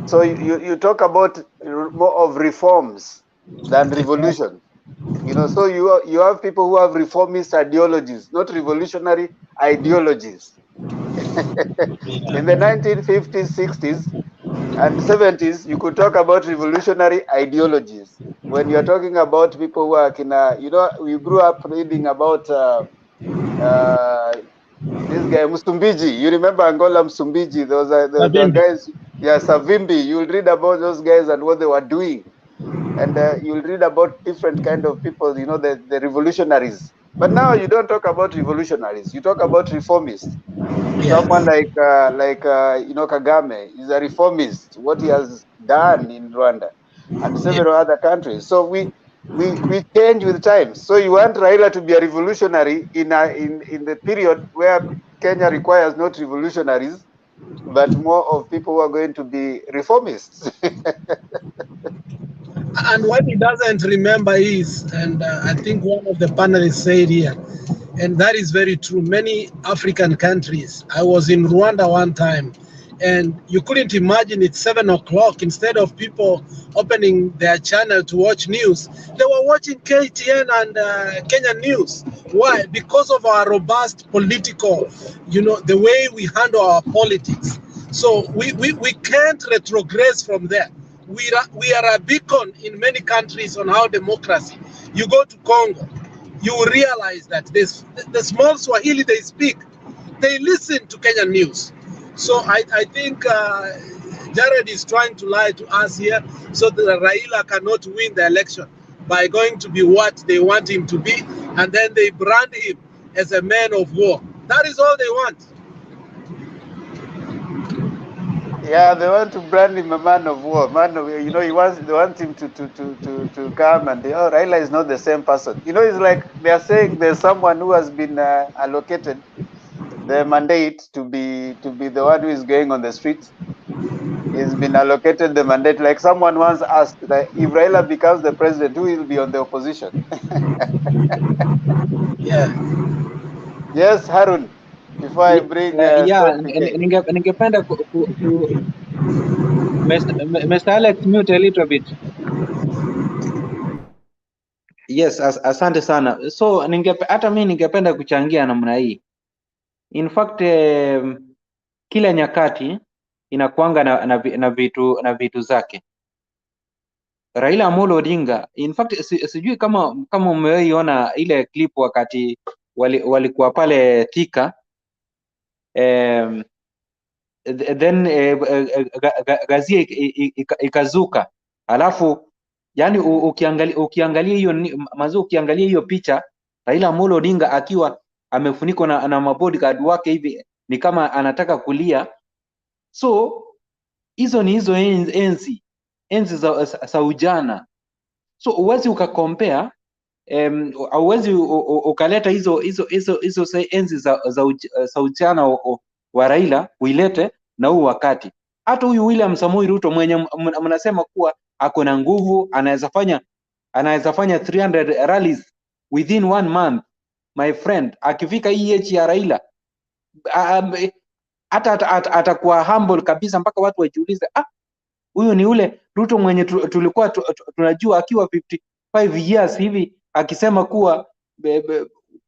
So you talk about more of reforms than revolution, you know. So you have people who have reformist ideologies, not revolutionary ideologies. In the 1950s, 60s, and 70s, you could talk about revolutionary ideologies. When you're talking about people who are, you know, we grew up reading about this guy Msumbiji. You remember Angola Msumbiji? Those are guys, Savimbi. You'll read about those guys and what they were doing, and you'll read about different kind of people, you know, the revolutionaries. But now you don't talk about revolutionaries. You talk about reformists. Someone like you know, Kagame is a reformist. What he has done in Rwanda and several other countries. So we change with time. So you want Raila to be a revolutionary in the period where Kenya requires not revolutionaries, but more of people who are going to be reformists. And what he doesn't remember is, and I think one of the panelists said here, and that is very true, many African countries. I was in Rwanda one time, and you couldn't imagine it's 7 o'clock. Instead of people opening their channel to watch news, they were watching KTN and Kenyan news. Why? Because of our robust political, you know, the way we handle our politics. So we can't retrogress from there. we are a beacon in many countries on how democracy. You go to Congo, you will realize that the small Swahili they speak, they listen to Kenyan news. So I think Jared is trying to lie to us here so that Raila cannot win the election by going to be what they want him to be, and then they brand him as a man of war. That is all they want. Yeah, they want to brand him a man of war. Man of, you know, they want him to come and Raila is not the same person. You know, it's like they are saying there's someone who has been allocated the mandate to be the one who is going on the streets. He's been allocated the mandate. Like someone once asked that if Raila becomes the president, who will be on the opposition? Yeah. Yes, Harun. Before I bring Yeah, Stone PK. ningependa Mr. Alex, mute a little bit. Yes, asante sana. So hata mimi ningependa kuchangia namna hii. In fact, kila nyakati inakuanga na vitu zake. Raila Amolo Odinga, in fact sijui kama umeiona ile clip wakati walikuwa pale Thika, then gazia ikazuka, alafu yani ukiangalia hiyo picha, Raila Amolo Odinga akiwa amefunikwa na mabodyguard wake hivi, ni kama anataka kulia. So hizo ni hizo enzi za ujana. So uwezi ukacompare, uwezi ukaleta hizo enzi za ujana wa Raila uilete na huu wakati. Hata huyu William Samoei Ruto mwenye mnasema kuwa ako na nguvu, anaweza fanya 300 rallies within 1 month. My friend, akifika hii age ya Raila, hata atakuwa humble kabisa mpaka watu wajiulize, huyu ni ule Ruto mwenye tulikuwa tunajua akiwa 55 years hivi akisema kuwa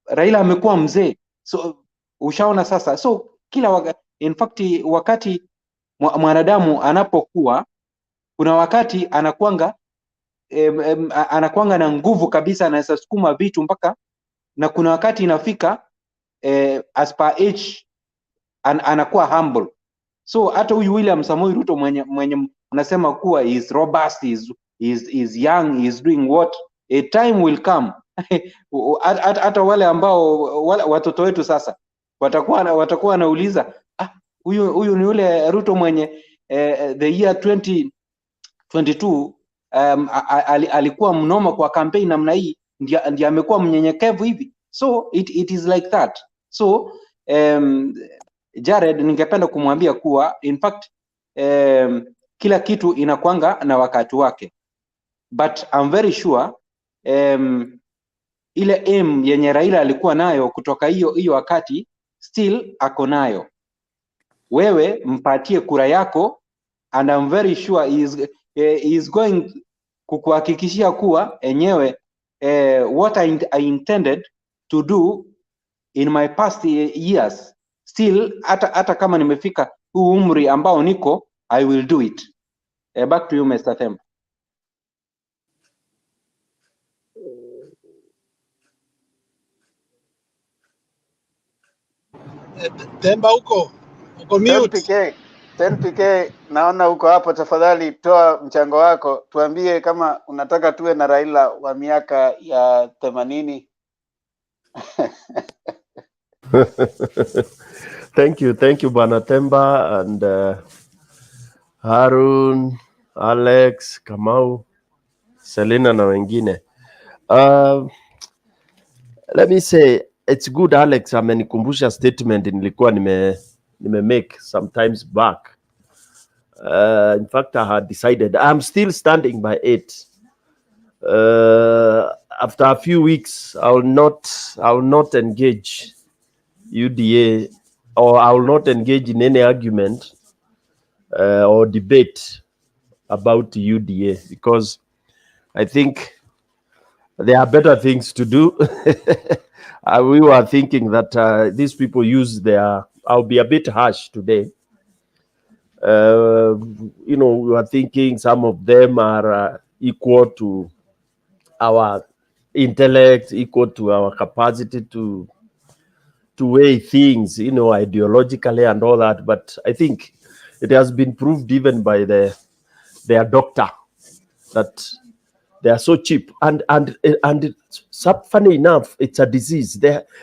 Raila amekuwa mzee. So ushaona sasa. So kila in fact wakati mwanadamu anapokuwa, kuna wakati anakuanga na nguvu kabisa, anaweza sukuma vitu mpaka, na kuna wakati inafika as per age anakuwa humble. So hata huyu William Samoei Ruto mwenye unasema kuwa is robust, is young, is doing what, a time will come hata wale ambao watoto wetu sasa watakuwa wanauliza, huyu ni ule Ruto mwenye the year 2022 alikuwa mnoma kwa campaign namna hii, ndiye amekuwa mnyenyekevu hivi. So it is like that. So Jared, ningependa kumwambia kuwa in fact kila kitu inakwanga na wakati wake, but I'm very sure ile aim yenye Raila alikuwa nayo kutoka hiyo wakati still ako nayo. Wewe mpatie kura yako, and I'm very sure he is going kukuhakikishia kuwa enyewe what I intended to do in my past years, still hata kama nimefika huu umri ambao niko, I will do it. Back to you, Mr. Themba. Themba uko mute. PK, naona uko hapo, tafadhali toa mchango wako, tuambie kama unataka tuwe na Raila wa miaka ya 80. Thank you Bwana Themba and Harun, Alex, Kamau, Selina na wengine. Let me say it's good Alex amenikumbusha statement nilikuwa nime make sometimes back. In fact I had decided I'm still standing by it. After a few weeks I will not engage UDA, or I will not engage in any argument or debate about UDA, because I think there are better things to do. We were thinking that these people use I'll be a bit harsh today. you know, we were thinking some of them are equal to our intellect, equal to our capacity to weigh things, you know, ideologically and all that. But I think it has been proved even by their doctor that they are so cheap, and funny enough, it's a disease.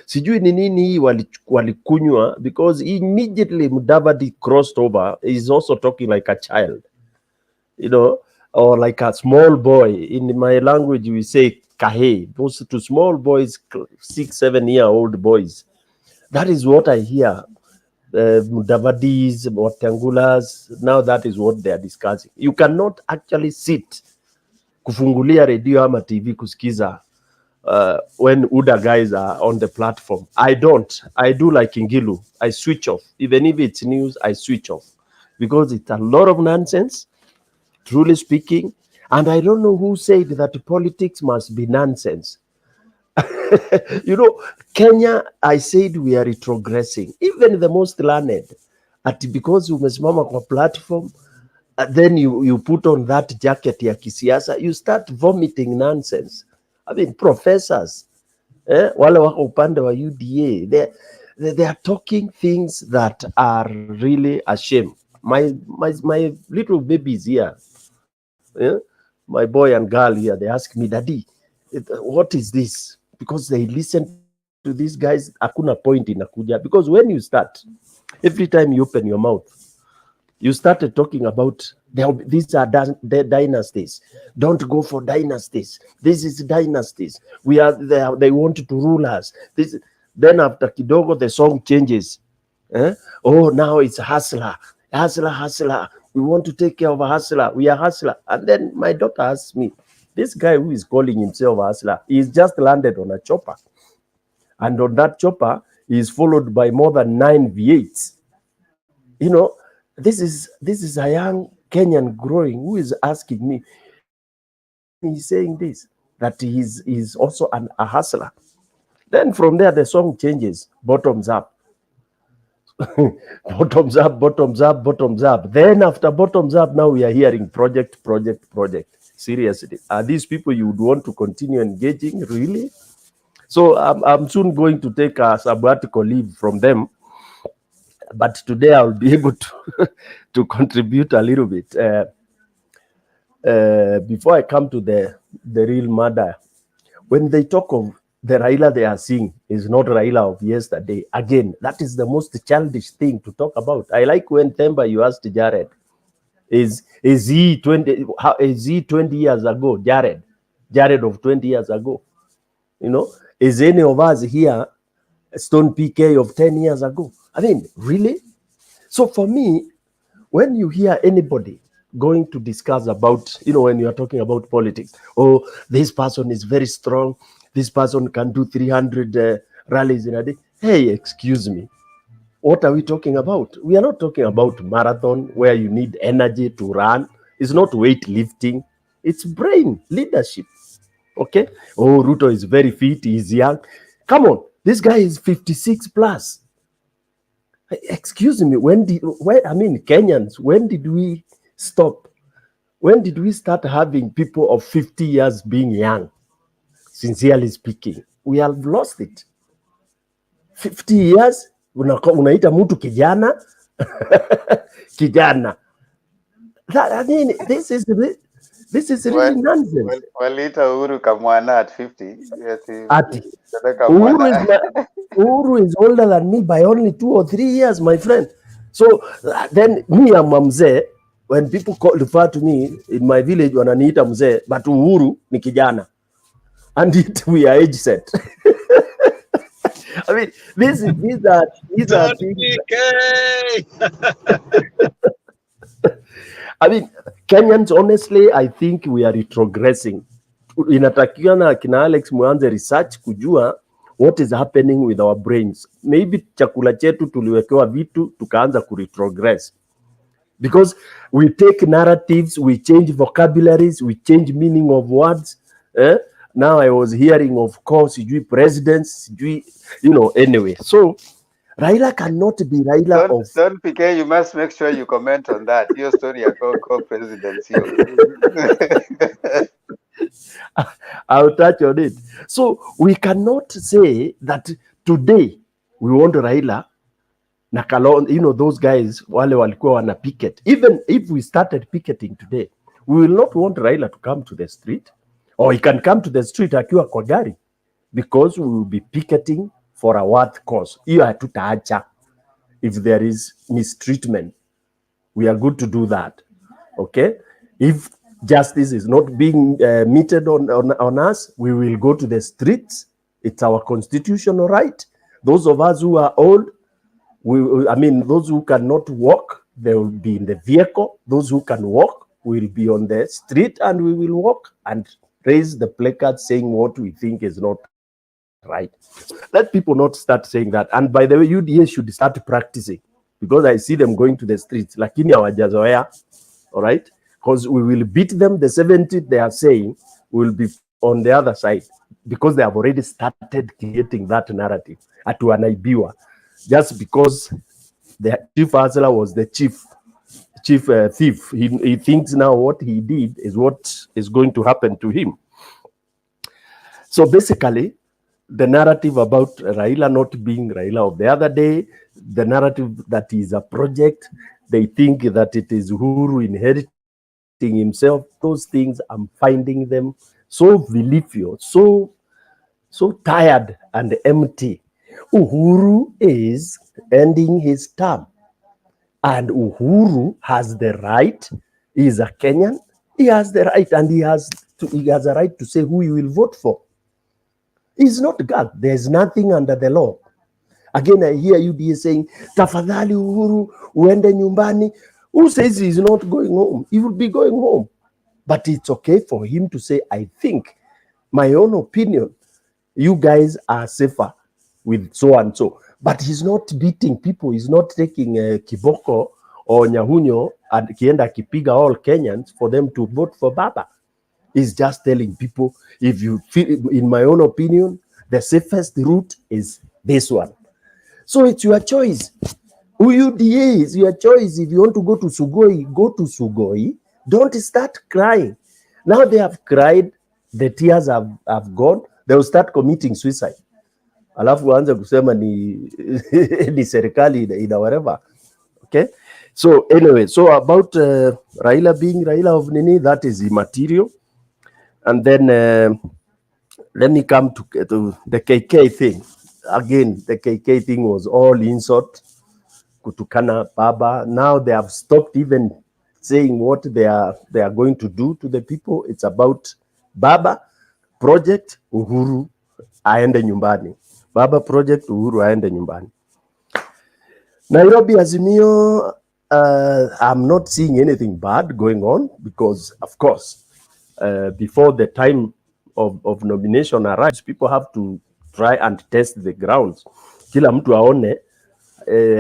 Sijui ni nini walikunywa, because immediately Mudavadi crossed over. He's also talking like a child, you know, or like a small boy. In my language, we say kahe. Those to small boys, 6-7-year-old boys. That is what I hear. Mudavadis, Watangulas. Now that is what they are discussing. You cannot actually sit kufungulia radio ama TV kusikiza when Uda guys are on the platform. I don't. I do like Ngilu. I switch off. Even if it's news, I switch off. Because it's a lot of nonsense, truly speaking. And I don't know who said that politics must be nonsense. You know, Kenya, I said we are retrogressing. Even the most learned. Because umesimama kwa platform, then you put on that jacket ya kisiasa, you start vomiting nonsense. I mean, professors, wale wako upande wa UDA, they are talking things that are really a shame. My little babies here, my boy and girl here, they ask me, Daddy, what is this? Because they listen to these guys, hakuna point inakuja. Because when you start, every time you open your mouth, you started talking about these are dynasties. Don't go for dynasties. This is dynasties. We are there. They want to rule us. Then after kidogo, the song changes. Oh, now it's hustler. Hustler. We want to take care of a hustler. We are hustler. And then my daughter asks me, this guy who is calling himself hustler, he's just landed on a chopper. And on that chopper, he is followed by more than 9 V8s. You know, this is a young Kenyan growing who is asking me, he's saying this, that he's also a hustler. Then from there, the song changes, bottoms up. Bottoms up, bottoms up, bottoms up. Then after bottoms up, now we are hearing project. Seriously, are these people you would want to continue engaging, really? So I'm soon going to take a sabbatical leave from them. But today I'll be able to contribute a little bit. Before I come to the real matter, when they talk of the Raila they are seeing is not Raila of yesterday. Again, that is the most childish thing to talk about. I like when Themba you asked Jared, is he 20 years ago? Jared of 20 years ago. You know, is any of us here Stone PK of 10 years ago? I mean, really? So for me, when you hear anybody going to discuss about, you know, when you are talking about politics, oh, this person is very strong, this person can do 300 rallies in a day. Hey, excuse me. What are we talking about? We are not talking about marathon where you need energy to run. It's not weightlifting. It's brain leadership. Okay? Oh, Ruto is very fit. He's young. Come on. This guy is 56 plus. Excuse me. Kenyans, when did we stop? When did we start having people of 50 years being young? Sincerely speaking, we have lost it. 50 years, unaita mtu kijana. Kijana. This is really nonsense. Waliita Uhuru kamwana at 50. Ati. Uhuru is older than me by only 2 or 3 years, my friend. So then me, I'm mzee. When people refer to me in my village, wananiita mzee, but Uhuru ni kijana. And we are age set. I mean, these are things. I mean, Kenyans, honestly, I think we are retrogressing. Inatakiana kina Alex muanze research kujua what is happening with our brains. Maybe chakula chetu tuliwekewa vitu tukaanza kuretrogress. Because we take narratives, we change vocabularies, we change meaning of words. Now I was hearing of course, presidents, you know, anyway. So Raila cannot be Raila of... Don't PK, you must make sure you comment on that. Your story ya co-presidency. I'll touch on it. So we cannot say that today we want Raila na Kalonzo, you know, those guys wale walikuwa wana picket. Even if we started picketing today, we will not want Raila to come to the street, or he can come to the street akiwa kwa gari, because we will be picketing for a worth cause. Hiyo hatutaacha. If there is mistreatment, we are good to do that. Okay? If justice is not being meted on us, we will go to the streets. It's our constitutional right. Those of us who are old, those who cannot walk, they will be in the vehicle. Those who can walk will be on the street, and we will walk and raise the placard saying what we think is not right. Let people not start saying that. And by the way, UDA should start practicing, because I see them going to the streets. Lakini hawajazoea, all right? Because we will beat them. The 70 they are saying will be on the other side, because they have already started creating that narrative. Atuanaibiwa, just because the chief hustler was the chief thief. He thinks now what he did is what is going to happen to him. So basically, the narrative about Raila not being Raila of the other day, the narrative that is a project, they think that it is Uhuru inheriting himself. Those things, I'm finding them so vilifious, so tired and empty. Uhuru is ending his term, and Uhuru has the right. He is a Kenyan. He has the right, and he has a right to say who he will vote for. He's not God. There's nothing under the law. Again, I hear UDA saying, tafadhali Uhuru, uende nyumbani. Who says he's not going home? He will be going home. But it's okay for him to say, I think, my own opinion, you guys are safer with so and so. But he's not beating people. He's not taking Kiboko or Nyahunyo and kienda kipiga all Kenyans for them to vote for Baba. He's just telling people, if you feel, in my own opinion, the safest route is this one. So it's your choice. UDA is your choice. If you want to go to Sugoi, go to Sugoi. Don't start crying. Now they have cried, the tears have gone, they will start committing suicide. Alafu waanze kusema ni serikali ina whatever. Okay? So anyway, so about Raila being Raila of Nini, that is immaterial. And then let me come to the KK thing. Again, the KK thing was all insult, kutukana Baba. Now they have stopped even saying what they are going to do to the people. It's about Baba project, Uhuru aende nyumbani. Baba project, Uhuru aende nyumbani. Nairobi Azimio, I'm not seeing anything bad going on, because of course, before the time of nomination arrives, people have to try and test the grounds. Kila mtu aone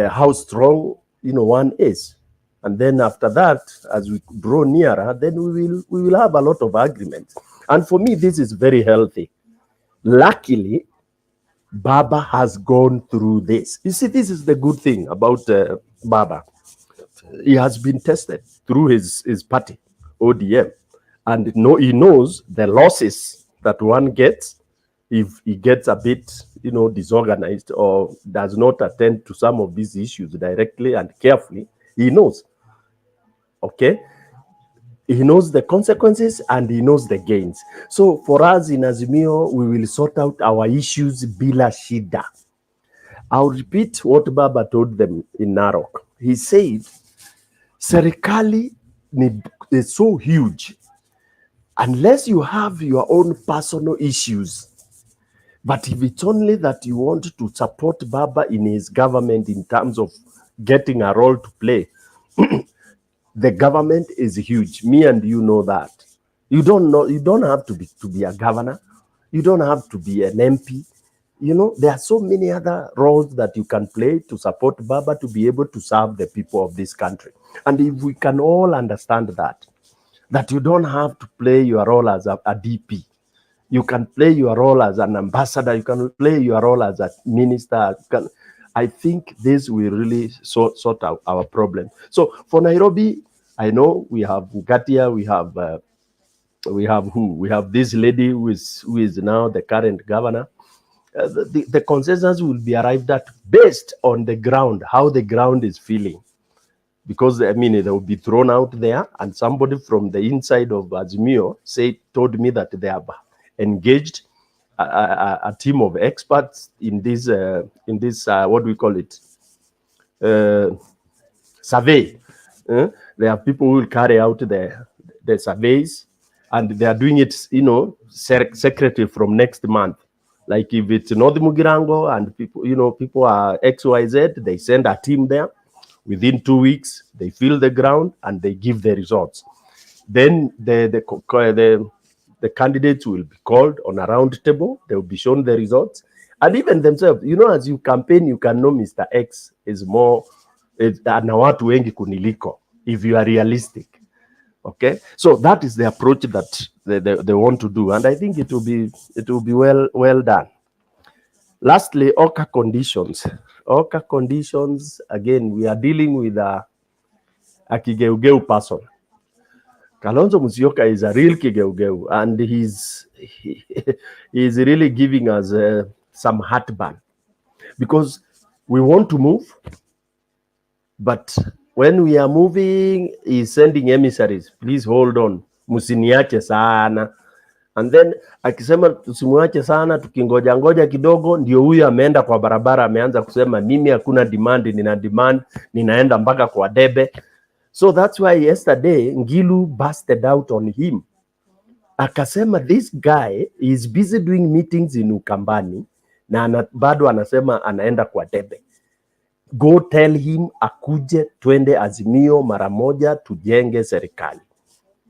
how strong one is, and then after that, as we draw nearer, then we will have a lot of agreements. And for me, this is very healthy. Luckily, Baba has gone through this. You see, this is the good thing about Baba. He has been tested through his party, ODM. And he knows the losses that one gets if he gets a bit, disorganized or does not attend to some of these issues directly and carefully. He knows. Okay? He knows the consequences and he knows the gains. So for us in Azimio, we will sort out our issues bila shida. I'll repeat what Baba told them in Narok. He said, serikali is so huge. Unless you have your own personal issues, but if it's only that you want to support Baba in his government in terms of getting a role to play, the government is huge. Me and you know that. You don't have to be a governor. You don't have to be an MP. There are so many other roles that you can play to support Baba to be able to serve the people of this country. And if we can all understand that you don't have to play your role as a DP. You can play your role as an ambassador. You can play your role as a minister. I think this will really sort out our problem. So for Nairobi, I know we have Ngatia, we have who? We have this lady who is now the current governor. The consensus will be arrived at based on the ground, how the ground is feeling. Because I mean, they will be thrown out there, and somebody from the inside of Azimio told me that they have engaged a team of experts in this what do we call it, survey. There are people who will carry out the surveys, and they are doing it, you know, secretly from next month. Like if it's North Mugirango and people, you know, people are XYZ, they send a team there. Within 2 weeks, they feel the ground and they give the results. Then the candidates will be called on a round table. They will be shown the results. And even themselves, you know, as you campaign, you can know Mr. X is more na watu wengi kuniliko, if you are realistic. Okay, so that is the approach that they want to do, and I think it will be well done. Lastly, OKA conditions. OKA conditions, again, we are dealing with a kigeugeu person. Kalonzo Musyoka is a real kigeugeu, and he's really giving us some heartburn, because we want to move, but when we are moving, he's sending emissaries. Please hold on, musiniache sana. And then akisema tusimuache sana, tukingoja ngoja kidogo, ndio huyu ameenda kwa barabara, ameanza kusema mimi hakuna demand, nina demand, ninaenda mpaka kwa debe. So that's why yesterday Ngilu busted out on him. Akasema this guy is busy doing meetings in Ukambani na bado anasema anaenda kwa debe. Go tell him akuje twende Azimio mara moja tujenge serikali.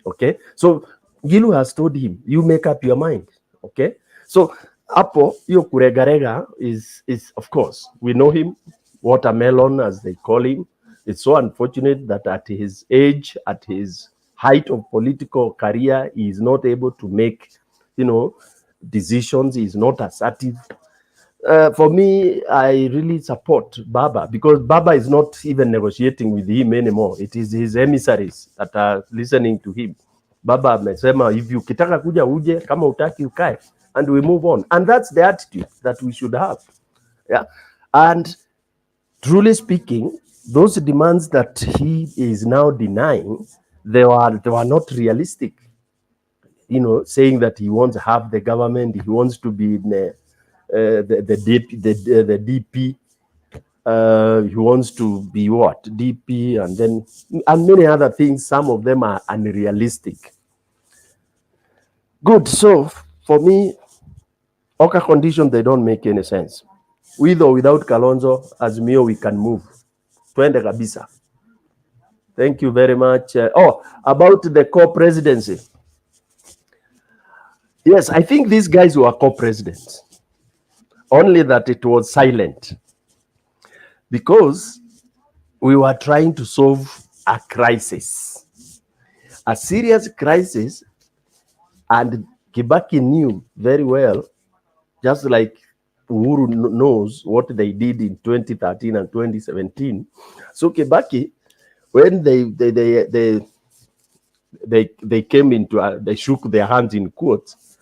Okay? So Gilu has told him, you make up your mind. Okay? So hapo hiyo kuregarega is of course, we know him, watermelon as they call him. It's so unfortunate that at his age, at his height of political career, he is not able to make, you know, decisions. He is not assertive. For me, I really support Baba, because Baba is not even negotiating with him anymore. It is his emissaries that are listening to him. Baba amesema, if you kitaka kuja uje, kama utaki ukae, and we move on. And that's the attitude that we should have. Yeah. And truly speaking, those demands that he is now denying, they were not realistic. You know, saying that he wants to have the government, he wants to be in the DP, he wants to be what? DP, and many other things. Some of them are unrealistic. Good. So for me, OKA conditions, they don't make any sense. With or without Kalonzo, Azimio, we can move. Twende kabisa. Thank you very much. About the co-presidency. Yes, I think these guys were co-presidents. Only that it was silent. Because we were trying to solve a crisis. A serious crisis, and Kibaki knew very well, just like Uhuru knows what they did in 2013 and 2017. So Kibaki, when they came into, they shook their hands in quotes.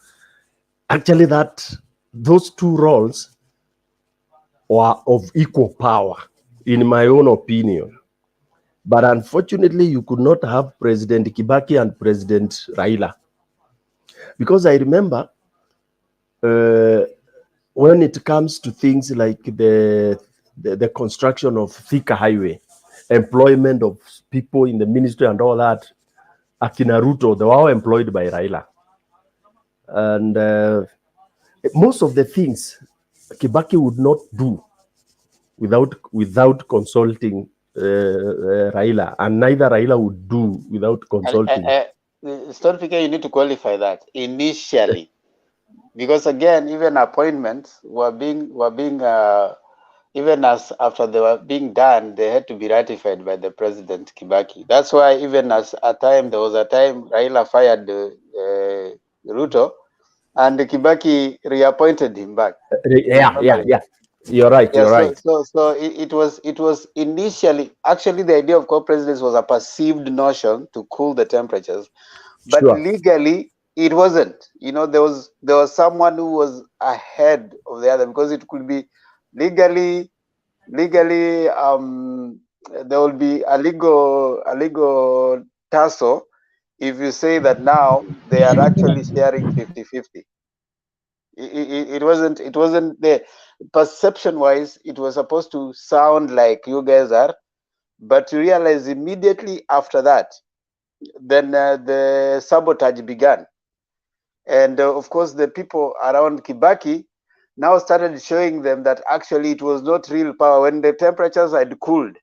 Actually, those two roles were of equal power, in my own opinion. But unfortunately, you could not have President Kibaki and President Raila. Because I remember when it comes to things like the construction of Thika Highway, employment of people in the ministry and all that, Akina Ruto, they were all employed by Raila. And most of the things Kibaki would not do without consulting Raila, and neither Raila would do without consulting. Stonefika, you need to qualify that initially, because again, even appointments were being even as after they were being done, they had to be ratified by the President Kibaki. That's why even there was a time Raila fired Ruto, and Kibaki reappointed him back. Yeah. You're right. Yeah, You're right. so it was initially, actually the idea of co-presidents was a perceived notion to cool the temperatures, but Sure. legally it wasn't. You know, there was someone who was ahead of the other, because it could be legally there will be a legal tussle if you say that now they are actually sharing 50-50. It wasn't the perception wise, it was supposed to sound like you guys are, but you realize immediately after that, then the sabotage began. And of course the people around Kibaki now started showing them that actually it was not real power when the temperatures had cooled.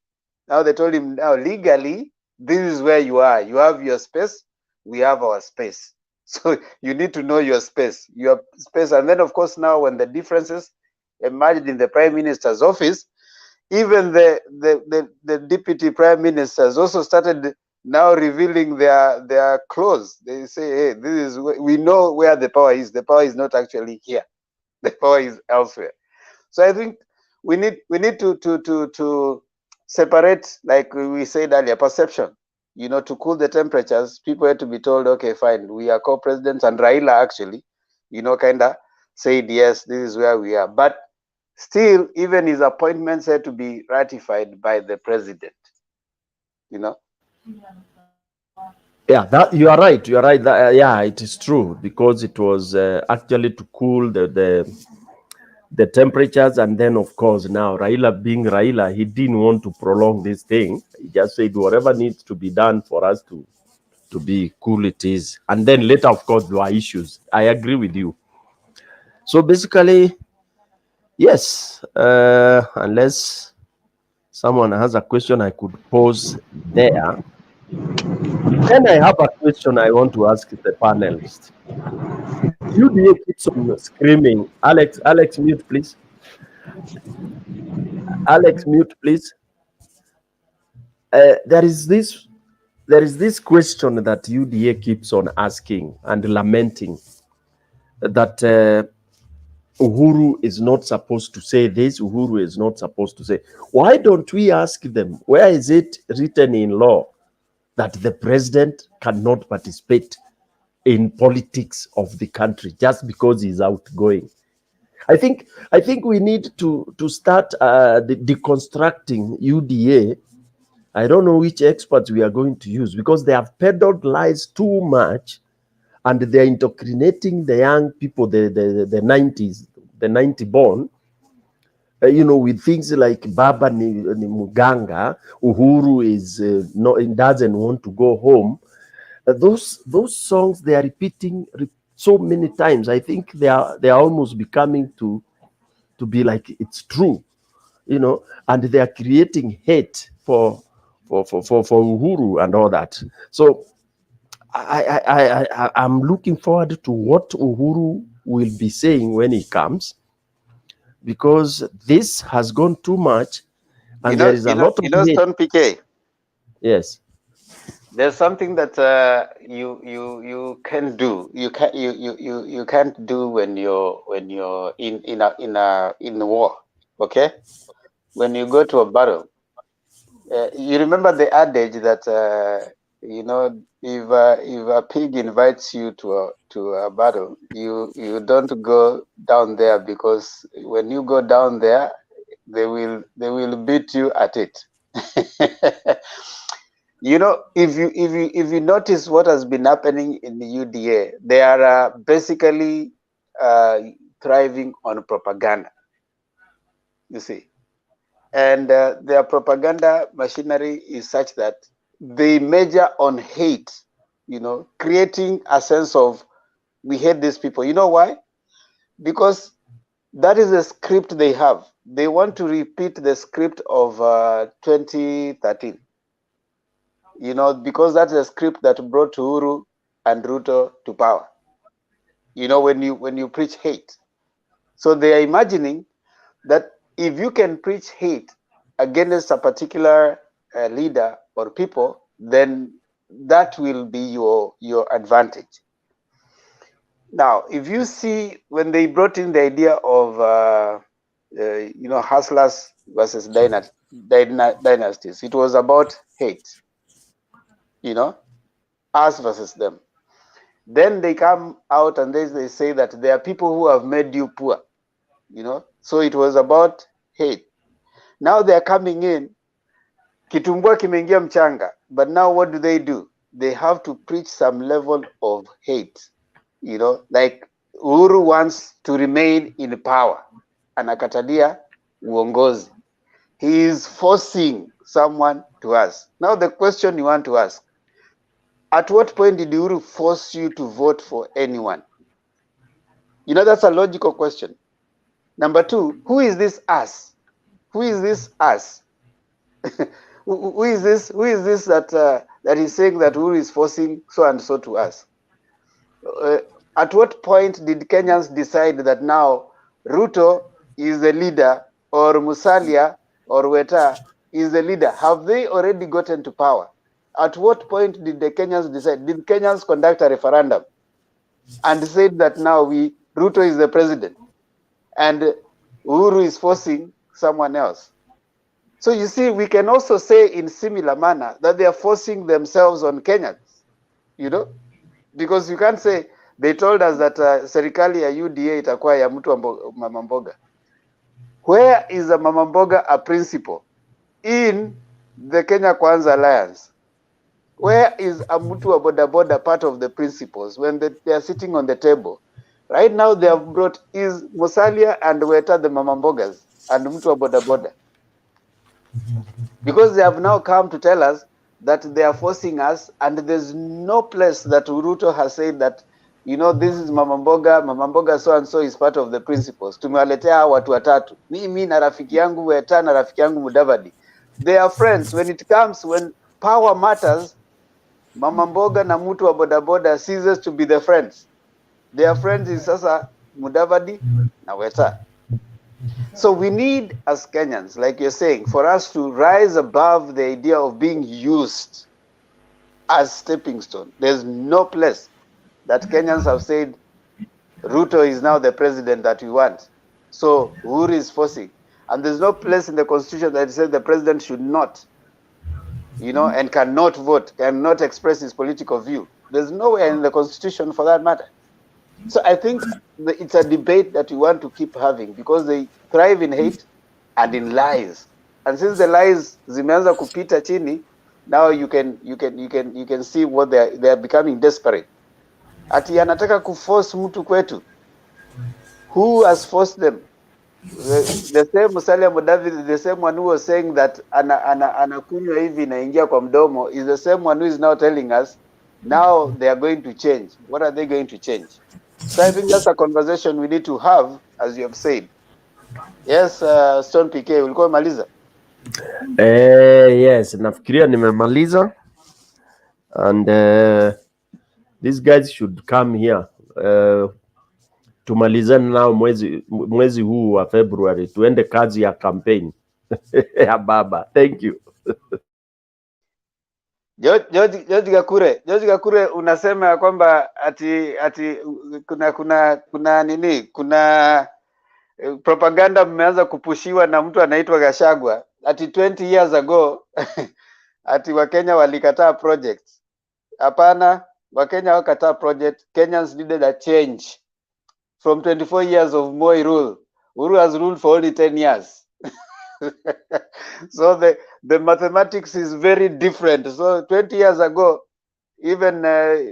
Now they told him, now legally this is where you are, you have your space, we have our space. So you need to know your space. And then of course now when the differences emerged in the Prime Minister's office, even the deputy prime ministers also started now revealing their clause. They say, hey, this is, we know where the power is. The power is not actually here. The power is elsewhere. So I think we need to separate, like we said earlier, perception. You know, to cool the temperatures, people had to be told, okay, fine, we are co-presidents, and Raila actually, you know, kind of said, yes, this is where we are. But still, even his appointments had to be ratified by the president. You know. Yeah, that you are right. You are right. That, yeah, it is true, because it was actually to cool the temperatures, and then of course now Raila being Raila, he didn't want to prolong this thing. He just said whatever needs to be done for us to be cool it is, and then later of course there are issues. I agree with you. So basically, yes, unless someone has a question I could pose there. Then I have a question I want to ask the panelists. UDA keeps on screaming. Alex, mute, please. Alex, mute, please. There is this question that UDA keeps on asking and lamenting, that Uhuru is not supposed to say this, Uhuru is not supposed to say. Why don't we ask them, where is it written in law that the president cannot participate in politics of the country just because he's outgoing? I think we need to start deconstructing UDA. I don't know which experts we are going to use, because they have peddled lies too much, and they're indoctrinating the young people, the 90s, the 90 born, you know, with things like Baba ni Muganga, Uhuru is doesn't want to go home. Those songs they are repeating so many times. I think they are almost becoming to be like it's true, you know, and they are creating hate for Uhuru and all that. So I'm looking forward to what Uhuru will be saying when he comes, because this has gone too much, and there is a lot of hate. Stone PK. Yes. There's something that you can do. You can't do when you're in war. Okay, when you go to a battle, you remember the adage that you know, if a pig invites you to a battle, you don't go down there, because when you go down there, they will beat you at it. You know, if you notice what has been happening in the UDA, they are basically thriving on propaganda. You see, and their propaganda machinery is such that they measure on hate. You know, creating a sense of we hate these people. You know why? Because that is the script they have. They want to repeat the script of 2013. You know, because that's a script that brought Uhuru and Ruto to power. You know, when you preach hate. So they are imagining that if you can preach hate against a particular leader or people, then that will be your advantage. Now, if you see when they brought in the idea of hustlers versus dynasties. It was about hate, us versus them. Then they come out and they say that there are people who have made you poor, so it was about hate. Now they're coming in, kitumbua kimeingia mchanga, but now what do? They have to preach some level of hate, like Uhuru wants to remain in power, anakatalia uongozi. He is forcing someone to us. Now the question you want to ask, at what point did Uhuru force you to vote for anyone? That's a logical question. Number two, who is this us? Who is this us? Who is this that is saying that Uhuru is forcing so and so to us? At what point did Kenyans decide that now Ruto is the leader, or Musalia or Weta is the leader? Have they already gotten to power? At what point did the Kenyans decide? Did Kenyans conduct a referendum and said that now Ruto is the president and Uhuru is forcing someone else? So you see, we can also say in similar manner that they are forcing themselves on Kenyans, because you can't say they told us that serikali ya UDA itakuwa ya mtu mama mboga. Where is a mama mboga a principle in the Kenya Kwanza Alliance? Where is a mtu wa boda boda part of the principles when they are sitting on the table? Right now they have brought is Musalia and Weta the mama mbogas and mtu wa boda boda, because they have now come to tell us that they are forcing us, and there's no place that Ruto has said that this is mama mboga so and so is part of the principles. Tumewaletea watu watatu, mimi na rafiki yangu Weta na rafiki yangu Mudavadi. They are friends. When power matters, mama mboga na mtu wa boda boda ceases to be the friends. Their friends is sasa Mudavadi na Weta. So we need, as Kenyans, like you're saying, for us to rise above the idea of being used as stepping stone. There's no place that Kenyans have said Ruto is now the president that we want, so Uhuru is forcing. And there's no place in the constitution that says the president should not, and cannot vote, cannot express his political view. There's nowhere in the constitution for that matter. So I think it's a debate that we want to keep having, because they thrive in hate and in lies. And since the lies zimeanza kupita chini, now you can see what they are becoming desperate. Ati anataka kuforce mtu kwetu. Who has forced them? The same Musalia Mudavadi, the same one who was saying that anakunywa hivi inaingia kwa mdomo, is the same one who is now telling us now they are going to change. What are they going to change? So I think that's a conversation we need to have, as you have said. Yes, Stone PK, ulikuwa maliza? Yes, nafikiria nimemaliza, and these guys should come here. Tumalizane nao mwezi huu wa February, tuende kazi ya campaign ya baba. Thank you. George Gakure, unasema ya kwamba ati kuna propaganda mmeanza kupushiwa na mtu anaitwa Gashagwa ati 20 years ago ati Wakenya walikataa project. Hapana, Wakenya wakataa project. Kenyans needed a change from 24 years of Moi rule. Uhuru has ruled for only 10 years. So the mathematics is very different. So 20 years ago, even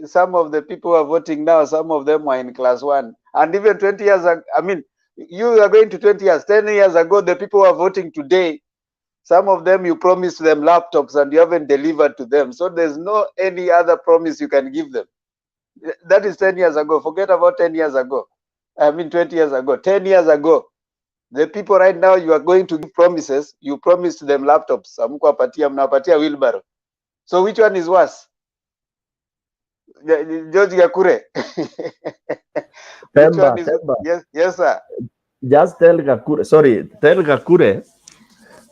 some of the people who are voting now, some of them were in class 1. And even 20 years ago, I mean, you are going to 20 years, 10 years ago, the people who are voting today, some of them you promised them laptops and you haven't delivered to them. So there's no any other promise you can give them. That is 10 years ago. Forget about 10 years ago. I mean 20 years ago. 10 years ago, the people right now you are going to give promises, you promised them laptops. Mnapatia wheelbarrow. So which one is worse? George Gakure. Temba. Yes, sir. Just tell Gakure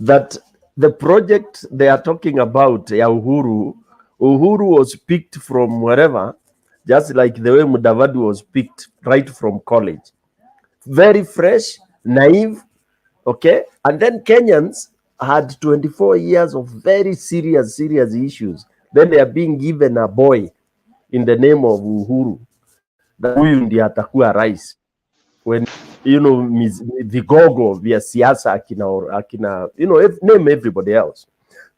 that the project they are talking about, Uhuru was picked from wherever, just like the way Mudavadi was picked right from college. Very fresh, naive, Okay, and then Kenyans had 24 years of very serious issues. Then they are being given a boy in the name of Uhuru. Huyu ndiye atakuwa rais. When vigogo vya siasa akina name everybody else.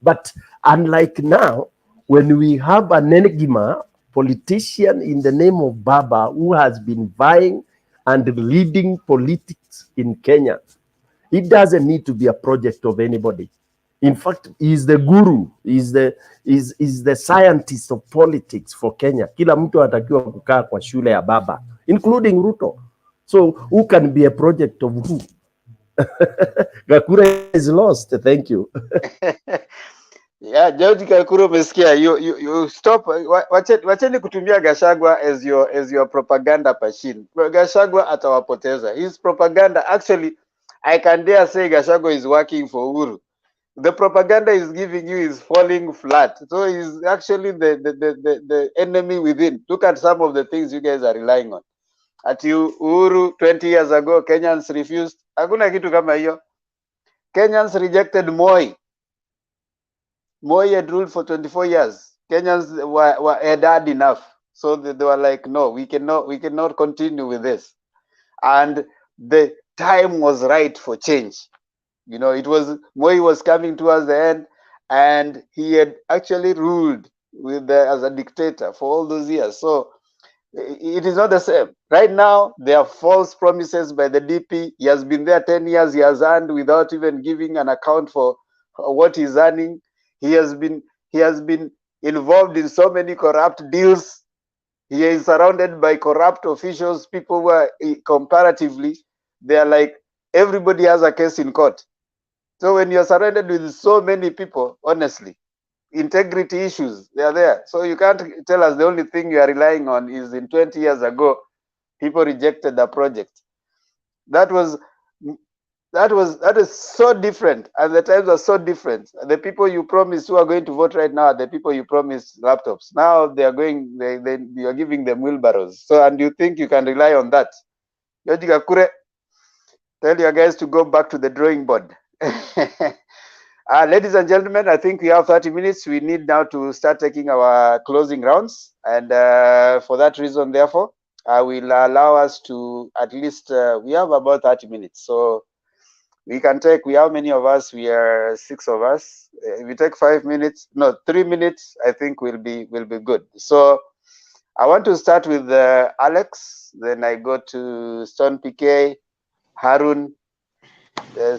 But unlike now, when we have an enigma politician in the name of Baba who has been vying and leading politics in Kenya, it doesn't need to be a project of anybody. In fact, he's the guru, is the scientist of politics for Kenya. Kila mtu atakiwa kukaa kwa shule ya Baba, including Ruto. So who can be a project of who? Gakura is lost. Thank you. Yeah, George Kakuru umesikia, you stop. Wacheni kutumia Gachagua as your propaganda machine. Gachagua atawapoteza. His propaganda, actually, I can dare say Gachagua is working for Uhuru. The propaganda is giving you is falling flat. So he's actually the enemy within. Look at some of the things you guys are relying on. At Uhuru 20 years ago, Kenyans refused. Hakuna kitu kama hiyo. Kenyans rejected Moi. Moi had ruled for 24 years. Kenyans had had enough. So they were like, no, we cannot continue with this. And the time was right for change. You know, Moi was coming towards the end, and he had actually ruled as a dictator for all those years. So it is not the same. Right now, there are false promises by the DP. He has been there 10 years. He has earned without even giving an account for what he's earning. He has been involved in so many corrupt deals. He is surrounded by corrupt officials, people who are comparatively, they are like, everybody has a case in court. So when you're surrounded with so many people, honestly, integrity issues, they are there. So you can't tell us the only thing you are relying on is in 20 years ago, people rejected the project. That is so different, and the times are so different. The people you promised who are going to vote right now are the people you promised laptops. Now they are you are giving them wheelbarrows. So, and you think you can rely on that? Tell your guys to go back to the drawing board. Ladies and gentlemen, I think we have 30 minutes. We need now to start taking our closing rounds. And for that reason, therefore, I will allow us to at least, we have about 30 minutes. So we can take, how many of us? We are 6 of us. If we take 5 minutes, no, 3 minutes, I think will be good. So I want to start with Alex, then I go to Stone PK, Harun,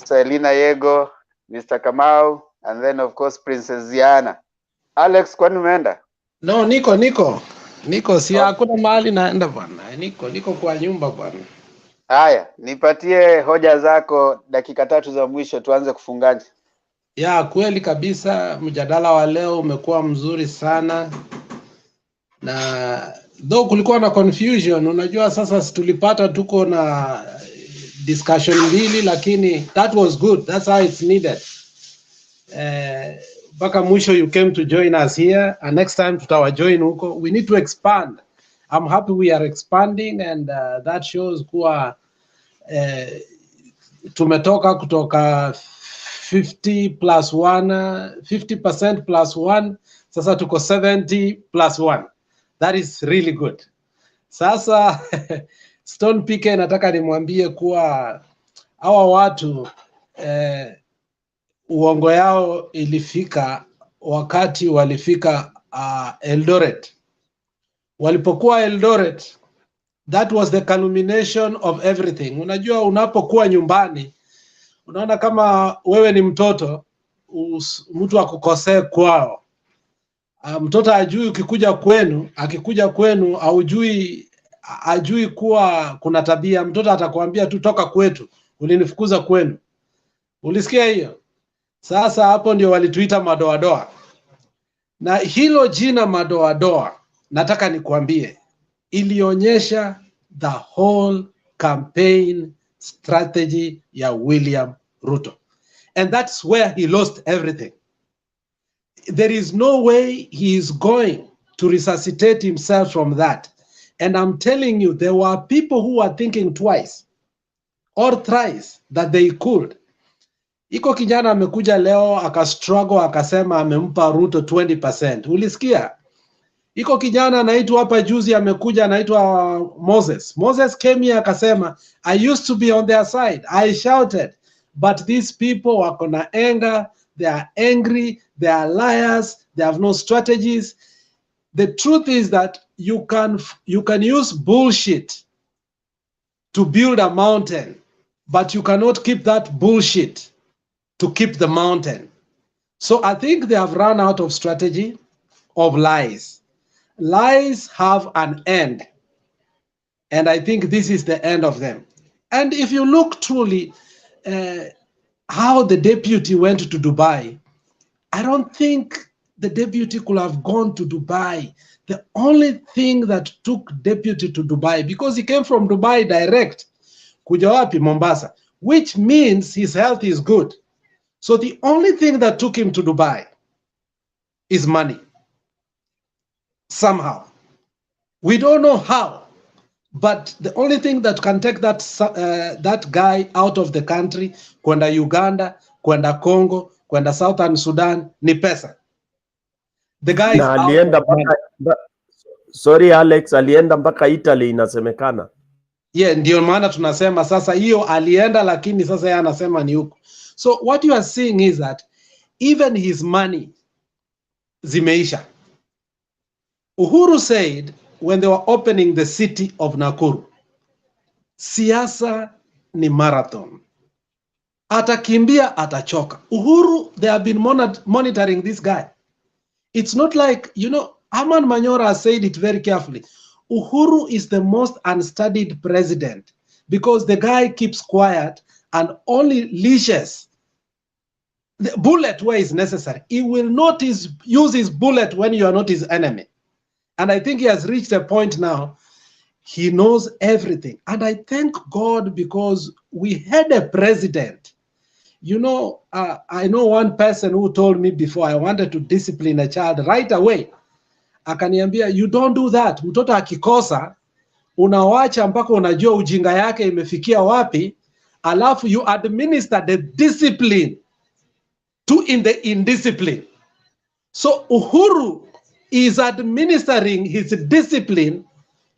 Selina Yego, Mr. Kamau, and then of course Princess Ziana. Alex, kwani umeenda? No, niko si hakuna mahali naenda bwana. Niko kwa nyumba bwana. Haya, nipatie hoja zako dakika 3 za mwisho tuanze kufunganya. Ya kweli kabisa, mjadala wa leo umekuwa mzuri sana. Na though kulikuwa na confusion, unajua sasa tulipata tuko na discussion mbili, lakini that was good. That's how it's needed. Mpaka mwisho you came to join us here, and next time tutawajoin huko. We need to expand. I'm happy we are expanding, and that shows kuwa tumetoka kutoka 50% plus 1, sasa tuko 70 plus 1. That is really good. Sasa Stone PK nataka nimwambie kuwa hawa watu uongo yao ilifika wakati walifika Eldoret. Walipokuwa Eldoret, that was the culmination of everything. Unajua unapokuwa nyumbani, unaona kama wewe ni mtoto, mtu akukosee kwao. Mtoto ajui akikuja kwenu ajui kuwa kuna tabia. Mtoto atakwambia tu toka kwetu, ulinifukuza kwenu. Ulisikia hiyo? Sasa hapo ndio walituita madoadoa. Na hilo jina madoadoa, nataka nikuambie, ilionyesha the whole campaign strategy ya William Ruto. And that's where he lost everything. There is no way he is going to resuscitate himself from that. And I'm telling you, there were people who were thinking twice or thrice that they could. Iko kijana amekuja leo akastruggle akasema amempa Ruto 20%. Ulisikia? Iko kijana anaitwa hapa juzi amekuja anaitwa Moses. Moses came here akasema I used to be on their side. I shouted, but these people wako na anger, they are angry, they are liars, they have no strategies. The truth is that you can use bullshit to build a mountain, but you cannot keep that bullshit to keep the mountain. So I think they have run out of strategy of lies. Lies have an end, and I think this is the end of them. And if you look truly how the deputy went to Dubai, I don't think the deputy could have gone to Dubai. The only thing that took deputy to Dubai, because he came from Dubai direct, kuja wapi? Mombasa, which means his health is good. So the only thing that took him to Dubai is money. Somehow. We don't know how, but the only thing that can take that guy out of the country, kwenda Uganda, kwenda Congo, kwenda Southern Sudan, ni pesa. The guy is alienda sorry Alex, alienda mpaka Italy inasemekana. Yeah, ndio maana tunasema sasa hiyo alienda, lakini sasa yeye anasema ni huko. So what you are seeing is that even his money zimeisha. Uhuru said when they were opening the city of Nakuru, siasa ni marathon. Atakimbia, atachoka. Uhuru, they have been monitoring this guy. It's not like, you know, Herman Manyora has said it very carefully. Uhuru is the most unstudied president because the guy keeps quiet and only leashes the bullet where is necessary. He will not use his bullet when you are not his enemy. And I think he has reached a point now, he knows everything. And I thank God because we had a president. You know, I know one person who told me before I wanted to discipline a child right away. Akaniambia, you don't do that. Mtoto akikosa, unawacha mpaka unajua ujinga yake imefikia wapi, alafu you administer the discipline to the indiscipline. So Uhuru is administering his discipline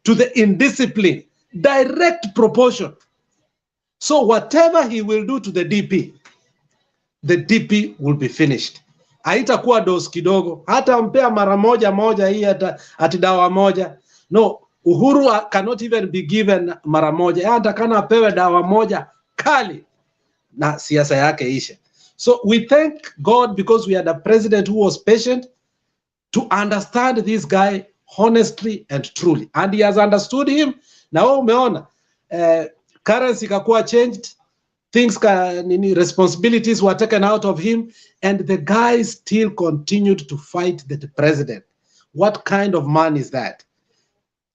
to the indiscipline, direct proportion. So whatever he will do to the DP will be finished. Haitakuwa dose kidogo, hata mpea mara moja moja hii ati dawa moja. No, Uhuru cannot even be given mara moja. Hata kana apewe dawa moja kali na siasa yake ishe. So we thank God because we had a president who was patient to understand this guy honestly and truly. And he has understood him. Now umeona, currency kakuwa changed, things responsibilities were taken out of him, and the guy still continued to fight the president. What kind of man is that?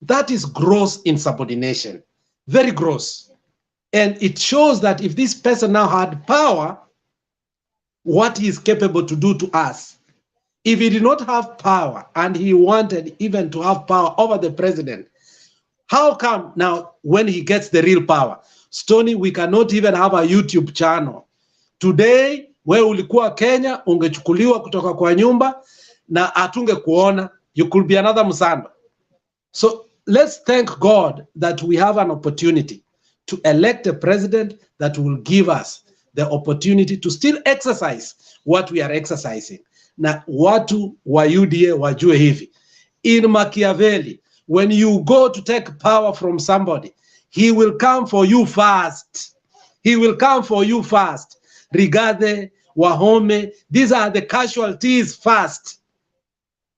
That is gross insubordination, very gross. And it shows that if this person now had power, what he is capable to do to us. If he did not have power and he wanted even to have power over the president, how come now when he gets the real power, Stoney, we cannot even have a YouTube channel. Today, we ulikuwa Kenya, ungechukuliwa kutoka kwa nyumba na atunge kuona, you could be another Musando. So let's thank God that we have an opportunity to elect a president that will give us the opportunity to still exercise what we are exercising. Na watu wa UDA wajue hivi. In Machiavelli, when you go to take power from somebody, he will come for you fast. He will come for you fast. Rigade, Wahome, these are the casualties first.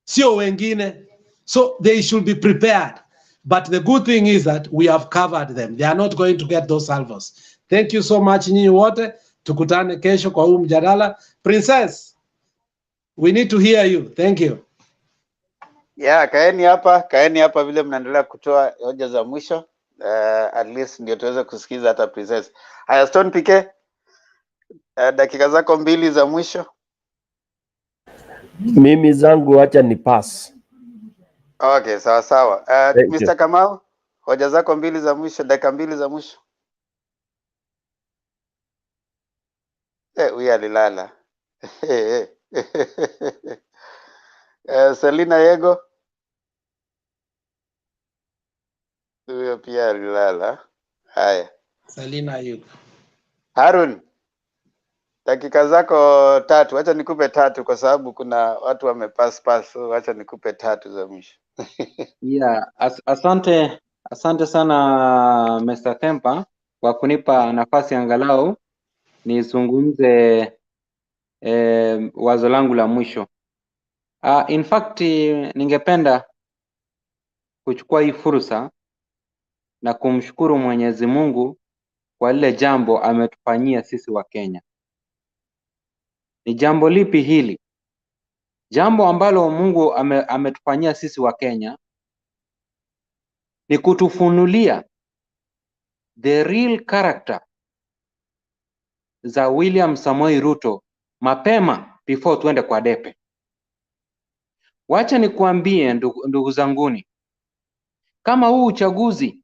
Sio wengine. So they should be prepared. But the good thing is that we have covered them. They are not going to get those salvos. Thank you so much, nyinyi wote. Tukutane kesho kwa huu mjadala. Princess, we need to hear you. Thank you. Yeah, kaeni hapa vile mnaendelea kutoa hoja za mwisho. At least ndio tuweze kusikiza hata Princess. Haya, Stone PK, dakika zako 2 za mwisho. Mimi zangu acha ni pass. Okay, sawa sawa. Mr. Kamau, hoja zako 2 za mwisho, dakika 2 za mwisho. Huyu alilala. Selina Yego, huyo pia alilala. Haya, Selina yuko. Harun, dakika zako 3. Acha nikupe 3 kwa sababu kuna watu wamepass, so acha nikupe 3 za mwisho. Yeah, asante sana Mr. Tempa kwa kunipa nafasi angalau nizungumze wazo langu la mwisho. In fact ningependa kuchukua hii fursa na kumshukuru Mwenyezi Mungu kwa lile jambo ametufanyia sisi wa Kenya. Ni jambo lipi hili? Jambo ambalo Mungu ametufanyia sisi wa Kenya ni kutufunulia the real character za William Samoei Ruto mapema before tuende kwa debe. Wacha nikuambie ndugu zanguni, kama huu uchaguzi,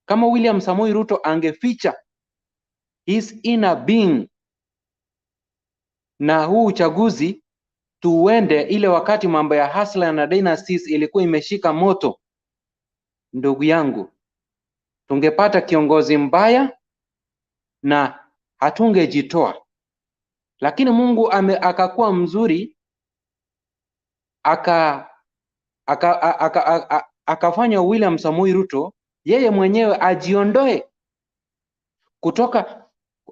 kama William Samoei Ruto angeficha his inner being na huu uchaguzi tuende ile wakati mambo ya hustler na dynasties ilikuwa imeshika moto, ndugu yangu, tungepata kiongozi mbaya na hatungejitoa. Lakini Mungu akakuwa mzuri, akafanya William Samoei Ruto yeye mwenyewe ajiondoe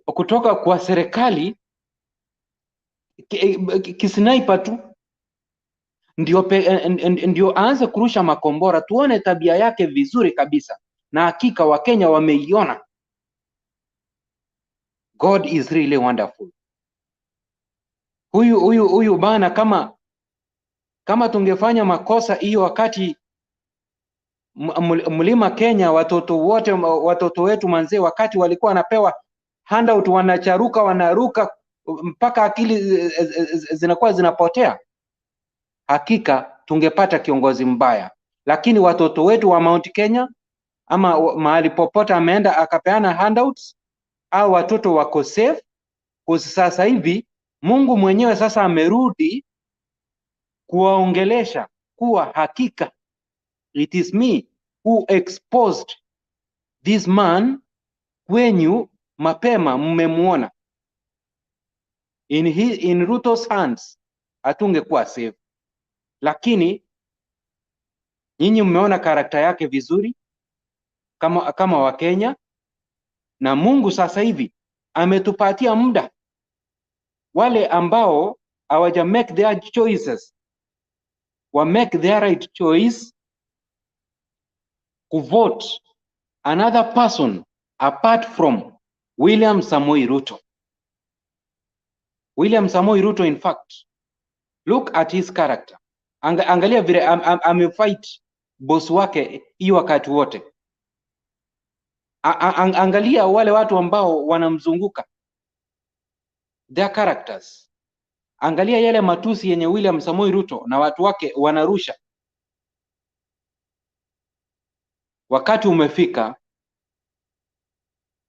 kutoka kwa serikali kisnaipa tu, ndio aanze kurusha makombora. Tuone tabia yake vizuri kabisa, na hakika Wakenya wameiona. God is really wonderful. Huyu bana, kama tungefanya makosa hiyo wakati mlima Kenya, watoto wetu manzee, wakati walikuwa wanapewa handout, wanaruka mpaka akili zinakuwa zinapotea, hakika tungepata kiongozi mbaya. Lakini watoto wetu wa Mount Kenya ama mahali popote ameenda akapeana handouts, au watoto wako safe. Kwa sasa hivi Mungu mwenyewe sasa amerudi kuwaongelesha kuwa hakika it is me who exposed this man kwenyu mapema, mmemuona. In Ruto's hands hatungekuwa safe, lakini nyinyi mmeona karakta yake vizuri kama Wakenya, na Mungu sasa hivi ametupatia muda. Wale ambao hawaja make their choices wa make their right choice, kuvote another person apart from William Samoei Ruto. William Samoei Ruto, in fact, look at his character. Angalia vile amefight boss wake hiyo wakati wote. Angalia wale watu ambao wanamzunguka, their characters. Angalia yale matusi yenye William Samoei Ruto na watu wake wanarusha. Wakati umefika,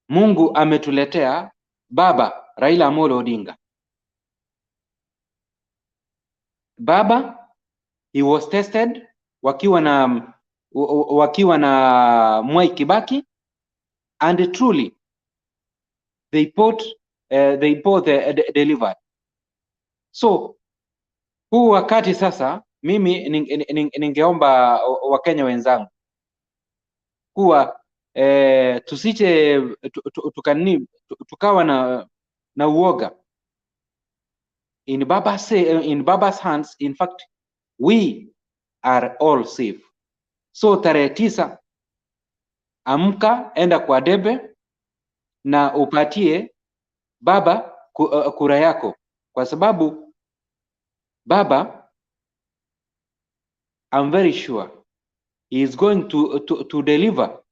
Mungu ametuletea baba Raila Amolo Odinga. Baba, he was tested wakiwa na Mwai Kibaki, and truly they both delivered. So huu wakati sasa, mimi ningeomba Wakenya wenzangu kuwa tusiche tukawa na uoga. In Baba's hands, in fact, we are all safe. So tarehe 9, amka, enda kwa debe na upatie baba kura yako, kwa sababu baba, I'm very sure he is going to deliver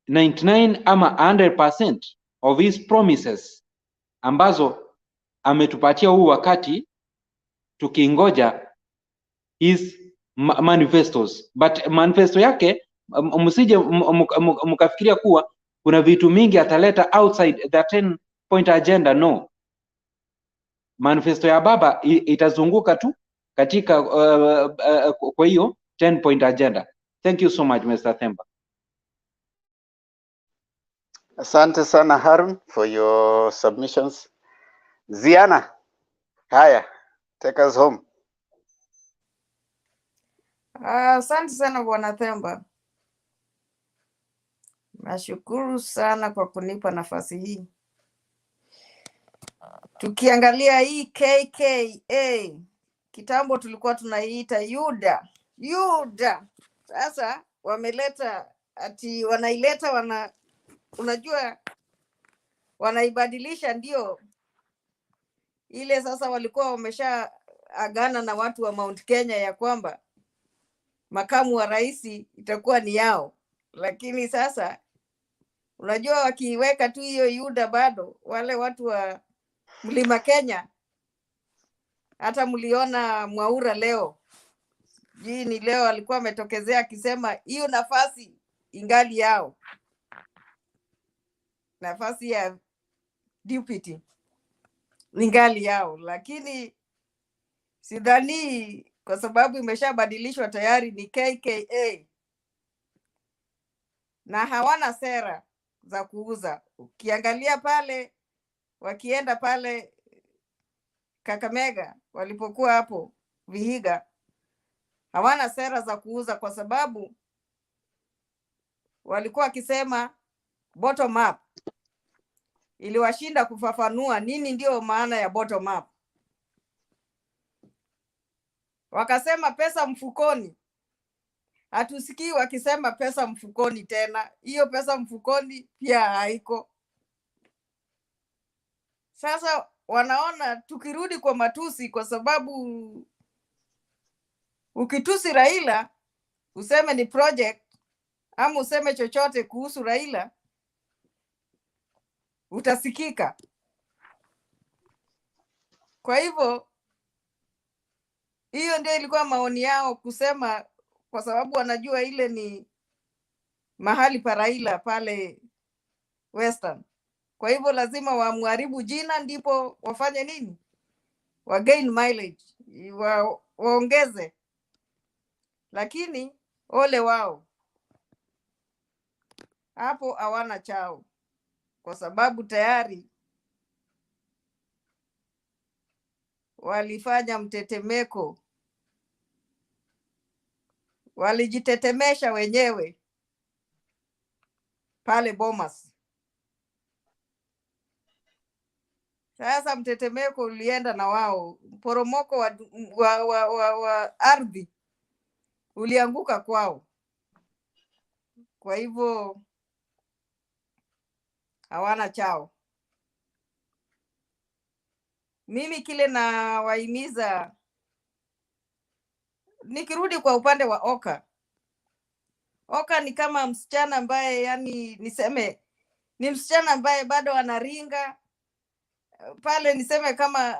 99 ama 100% of his promises ambazo ametupatia huu wakati tukingoja his manifestos. But manifesto yake msije mkafikiria kuwa kuna vitu mingi ataleta outside the point agenda, no. Manifesto ya baba itazunguka tu katika kwa hiyo 10 point agenda. Thank you so much, Mr. Themba. Asante sana Harun for your submissions. Ziana, haya, take us home. Asante sana Bwana Themba. Nashukuru sana kwa kunipa nafasi hii. Tukiangalia hii KKA, kitambo tulikuwa tunaiita Yuda. Sasa wameleta ati wanaileta unajua wanaibadilisha, ndio ile sasa walikuwa wamesha agana na watu wa Mount Kenya ya kwamba makamu wa rais itakuwa ni yao, lakini sasa unajua wakiweka tu hiyo Yuda, bado wale watu wa Mlima Kenya, hata mliona Mwaura leo ni leo alikuwa ametokezea akisema hiyo nafasi ingali yao, nafasi ya deputy ingali yao, lakini sidhani kwa sababu imeshabadilishwa tayari ni KKA na hawana sera za kuuza. Ukiangalia pale, wakienda pale Kakamega walipokuwa hapo VIHIGA, hawana sera za kuuza kwa sababu walikuwa wakisema bottom up. Iliwashinda kufafanua nini ndio maana ya bottom up. Wakasema pesa mfukoni. Hatusikii wakisema pesa mfukoni tena. Hiyo pesa mfukoni pia haiko. Sasa wanaona tukirudi kwa matusi, kwa sababu ukitusi Raila useme ni project ama useme chochote kuhusu Raila utasikika. Kwa hivyo hiyo ndio ilikuwa maoni yao kusema, kwa sababu wanajua ile ni mahali pa Raila pale Western. Kwa hivyo lazima wamharibu jina ndipo wafanye nini? Wa gain mileage, waongeze. Lakini ole wao. Hapo hawana chao. Kwa sababu tayari walifanya mtetemeko. Walijitetemesha wenyewe pale Bomas. Sasa mtetemeko ulienda na wao. Poromoko wa ardhi ulianguka kwao. Kwa hivyo hawana chao. Mimi kile na wahimiza, nikirudi kwa upande wa OKA. OKA ni kama msichana ambaye, yani niseme ni msichana ambaye bado anaringa pale, niseme kama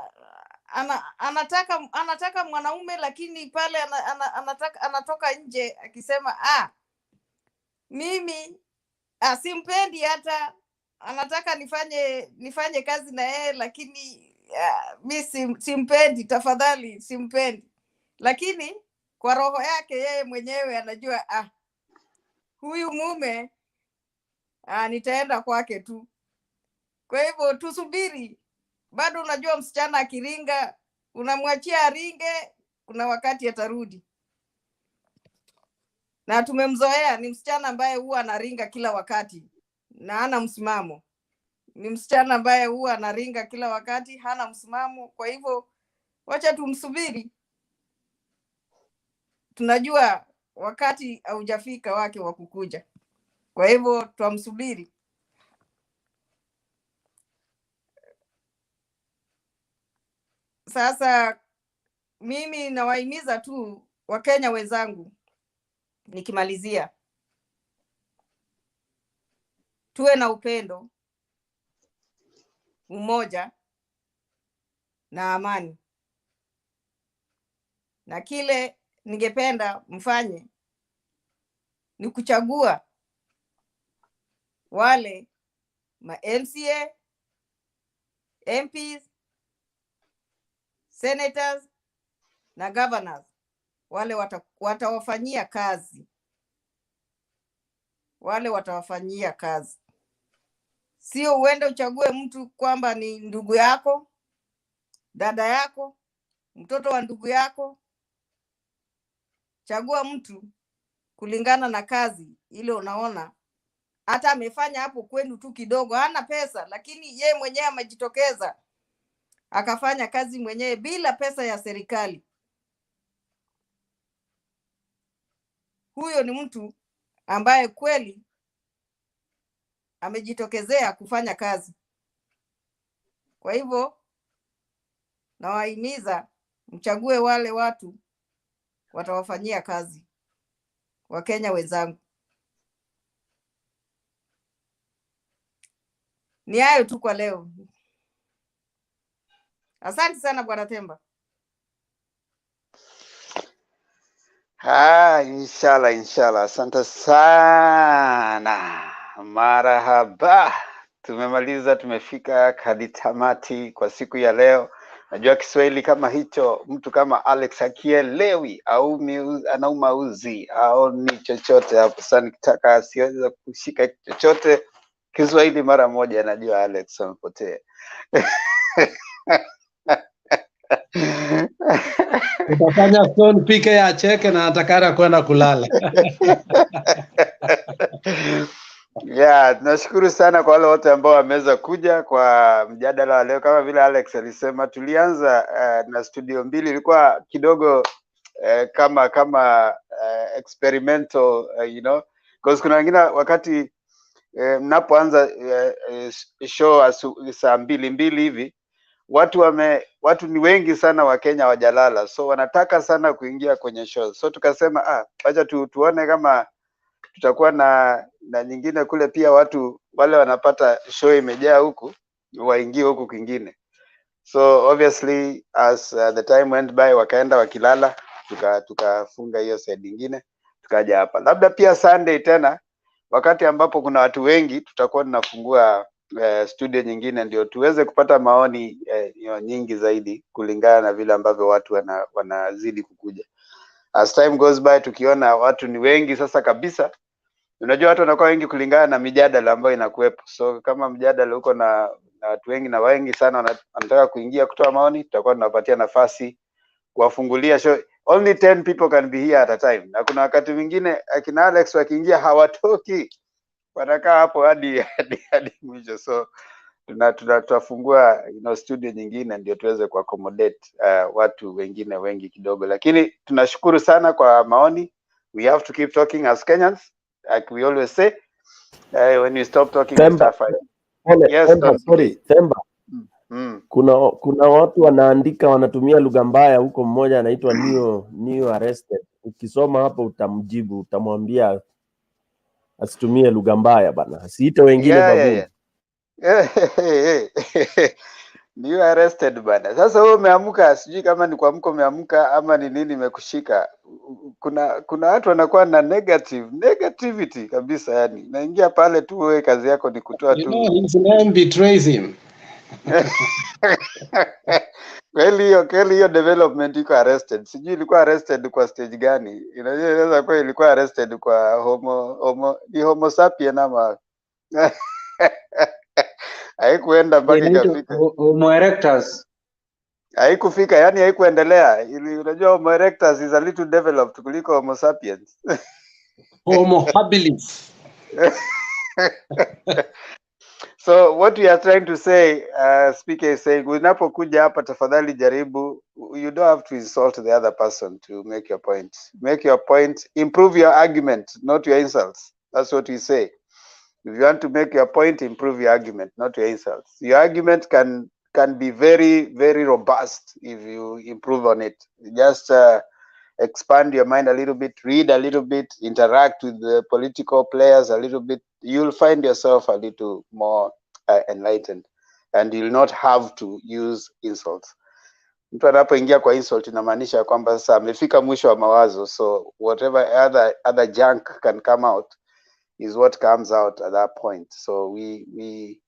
anataka mwanaume, lakini pale anatoka nje akisema mimi simpendi, hata anataka nifanye kazi na yeye, lakini mi simpendi, tafadhali simpendi. Lakini kwa roho yake yeye mwenyewe anajua huyu mume nitaenda kwake tu. Kwa hivyo tusubiri. Bado unajua msichana akiringa unamwachia aringe, kuna wakati atarudi. Na tumemzoea, ni msichana ambaye huwa anaringa kila wakati na hana msimamo. Ni msichana ambaye huwa anaringa kila wakati, hana msimamo. Kwa hivyo wacha tumsubiri. Tunajua wakati haujafika wake wa kukuja. Kwa hivyo tuamsubiri. Sasa mimi nawahimiza tu Wakenya wenzangu, nikimalizia, tuwe na upendo, umoja na amani. Na kile ningependa mfanye ni kuchagua wale ma MCA MPs, senators na governors, wale watawafanyia kazi, wale watawafanyia kazi. Sio uende uchague mtu kwamba ni ndugu yako, dada yako, mtoto wa ndugu yako. Chagua mtu kulingana na kazi ile unaona hata amefanya hapo kwenu tu kidogo, hana pesa, lakini ye mwenyewe amejitokeza akafanya kazi mwenyewe bila pesa ya serikali. Huyo ni mtu ambaye kweli amejitokezea kufanya kazi. Kwa hivyo nawahimiza mchague wale watu watawafanyia kazi, Wakenya wenzangu. Ni hayo tu kwa leo. Asante sana Bwana Temba. Inshallah, inshallah. Asante sana. Marahaba. Tumemaliza, tumefika hadi tamati kwa siku ya leo. Najua Kiswahili kama hicho mtu kama Alex hakielewi au anauma uzi au ni chochote hapo. Sasa nikitaka asiweze kushika chochote Kiswahili mara moja, najua Alex amepotea. Utafanya Stone pike ya cheke na atakara kwenda kulala. Yeah, tunashukuru sana kwa wale wote ambao wameweza kuja kwa mjadala wa leo. Kama vile Alex alisema, tulianza na studio mbili, ilikuwa kidogo kama experimental, you know, because kuna wengine wakati mnapoanza show saa 2 hivi, watu ni wengi sana wa Kenya hawajalala, so wanataka sana kuingia kwenye show. So tukasema acha tuone kama tutakuwa na nyingine kule pia, watu wale wanapata show imejaa huku waingie huku kwingine. So obviously as the time went by, wakaenda wakilala, tukafunga hiyo side nyingine, tukaja hapa. Labda pia Sunday tena, wakati ambapo kuna watu wengi, tutakuwa tunafungua studio nyingine, ndio tuweze kupata maoni nyingi zaidi kulingana na vile ambavyo watu wanazidi kukuja. As time goes by, tukiona watu ni wengi sasa kabisa, unajua watu wanakuwa wengi kulingana na mijadala ambayo inakuwepo. So kama mjadala uko na watu wengi na wengi sana wanataka kuingia kutoa maoni, tutakuwa tunapatia nafasi kuwafungulia show. Only 10 people can be here at a time. Na kuna wakati mwingine akina Alex wakiingia hawatoki, wanakaa hapo hadi mwisho. So tutafungua studio nyingine ndio tuweze kuaccommodate watu wengine wengi kidogo, lakini tunashukuru sana kwa maoni. We have to keep talking as Kenyans, like we always say. When you stop talking, you start fighting. Yes, Temba, sorry, Temba. Kuna watu wanaandika wanatumia lugha mbaya huko, mmoja anaitwa new arrested. Ukisoma hapo utamjibu, utamwambia asitumie lugha mbaya bana, asiite wengine babu. New arrested bana. Sasa wewe umeamka, sijui kama ni kuamka umeamka ama ni nini imekushika. Kuna watu wanakuwa na negativity kabisa, yani naingia pale tu, wewe kazi yako ni kutoa tu. His name betrays him. Kweli hiyo development iko arrested. Sijui ilikuwa arrested kwa stage gani. Inaweza kuwa ilikuwa arrested kwa homo sapien ama haikuenda mpaka ikafika Homo erectus. Haikufika, yani haikuendelea. Unajua Homo erectus is a little developed kuliko Homo sapiens. Homo habilis. So what we are trying to say, speaker is saying, unapokuja hapa tafadhali jaribu, you don't have to insult the other person to make your point. Make your point, improve your argument, not your insults. That's what we say. If you want to make your point, improve your argument, not your insults. Your argument can be very, very robust if you improve on it. Just expand your mind a little bit, read a little bit, interact with the political players a little bit. You'll find yourself a little more enlightened, and you'll not have to use insults. Mtu anapoingia kwa insult inamaanisha kwamba sasa amefika mwisho wa mawazo, so whatever other junk can come out is what comes out at that point. So we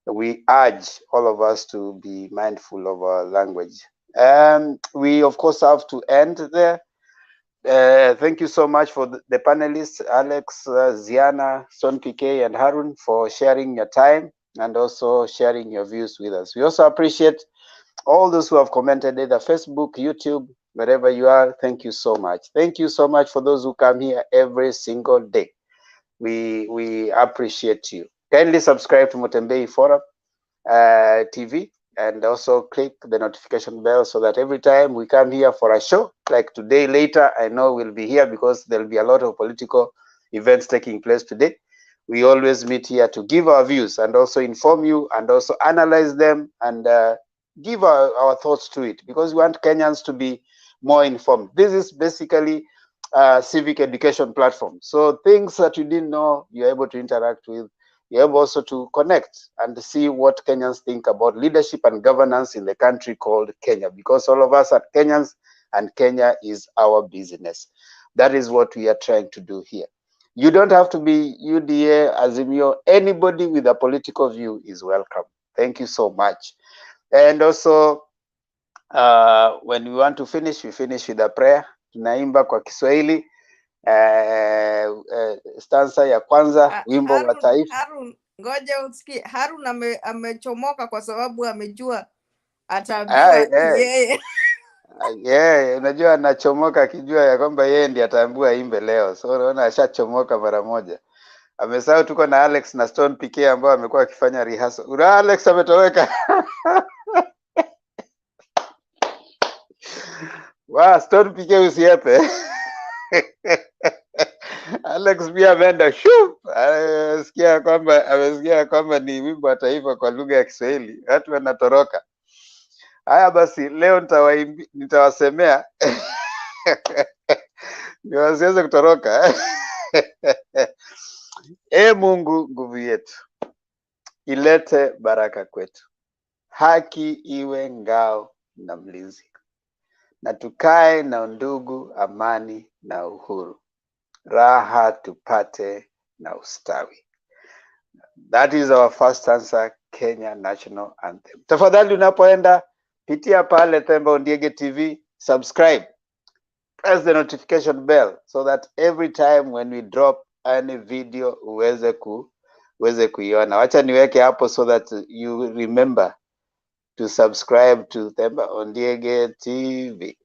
we urge all of us to be mindful of our language. We of course have to end there. Thank you so much for the panelists, Alex, Ziana, Son PK, and Harun, for sharing your time and also sharing your views with us. We also appreciate all those who have commented, either Facebook, YouTube, wherever you are. Thank you so much. Thank you so much for those who come here every single day. We appreciate you. Kindly subscribe to Mutembei Forum TV, and also click the notification bell so that every time we come here for a show, like today later, I know we'll be here because there'll be a lot of political events taking place today. We always meet here to give our views and also inform you and also analyze them and give our thoughts to it, because we want Kenyans to be more informed. This is basically a civic education platform. So things that you didn't know, you're able to interact with. You're able also to connect and see what Kenyans think about leadership and governance in the country called Kenya, because all of us are Kenyans and Kenya is our business. That is what we are trying to do here. You don't have to be UDA, Azimio. Anybody with a political view is welcome. Thank you so much. And also, when we want to finish, we finish with a prayer. Tunaimba kwa Kiswahili. Stanza ya kwanza, wimbo wa taifa. Harun, ngoja usikie. Harun amechomoka kwa sababu amejua ataambiwa yeye. Unajua anachomoka akijua ya kwamba yeye ndiye ataambiwa imbe leo. So unaona ashachomoka mara moja. Amesahau tuko na Alex na Stone PK ambao amekuwa akifanya rehearsal. Alex ametoweka. Wow, Stone PK usiepe. Alex pia ameenda amesikia kwamba ni wimbo wa taifa kwa lugha ya Kiswahili. Watu wanatoroka. Haya basi, leo nitawasemea ndio wasiweze kutoroka. Mungu, nguvu yetu, ilete baraka kwetu, haki iwe ngao na mlinzi, na tukae na undugu, amani na uhuru, raha tupate na ustawi. That is our first answer, Kenya National Anthem. Tafadhali unapoenda, pitia pale Themba Ondiege TV, subscribe, press the notification bell so that every time when we drop any video uweze kuiona. Wacha niweke hapo so that you remember to subscribe to Themba Ondiege TV.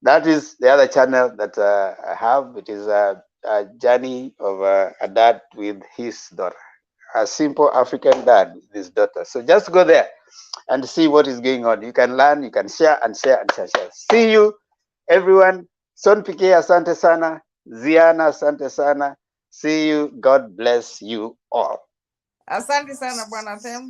That is the other channel that I have. It is a journey of a dad with his daughter, a simple African dad with his daughter. So just go there and see what is going on. You can learn, you can share and share and share. See you, everyone. Son PK, asante sana. Ziana, asante sana. See you. God bless you all. Asante sana Bwana Themba.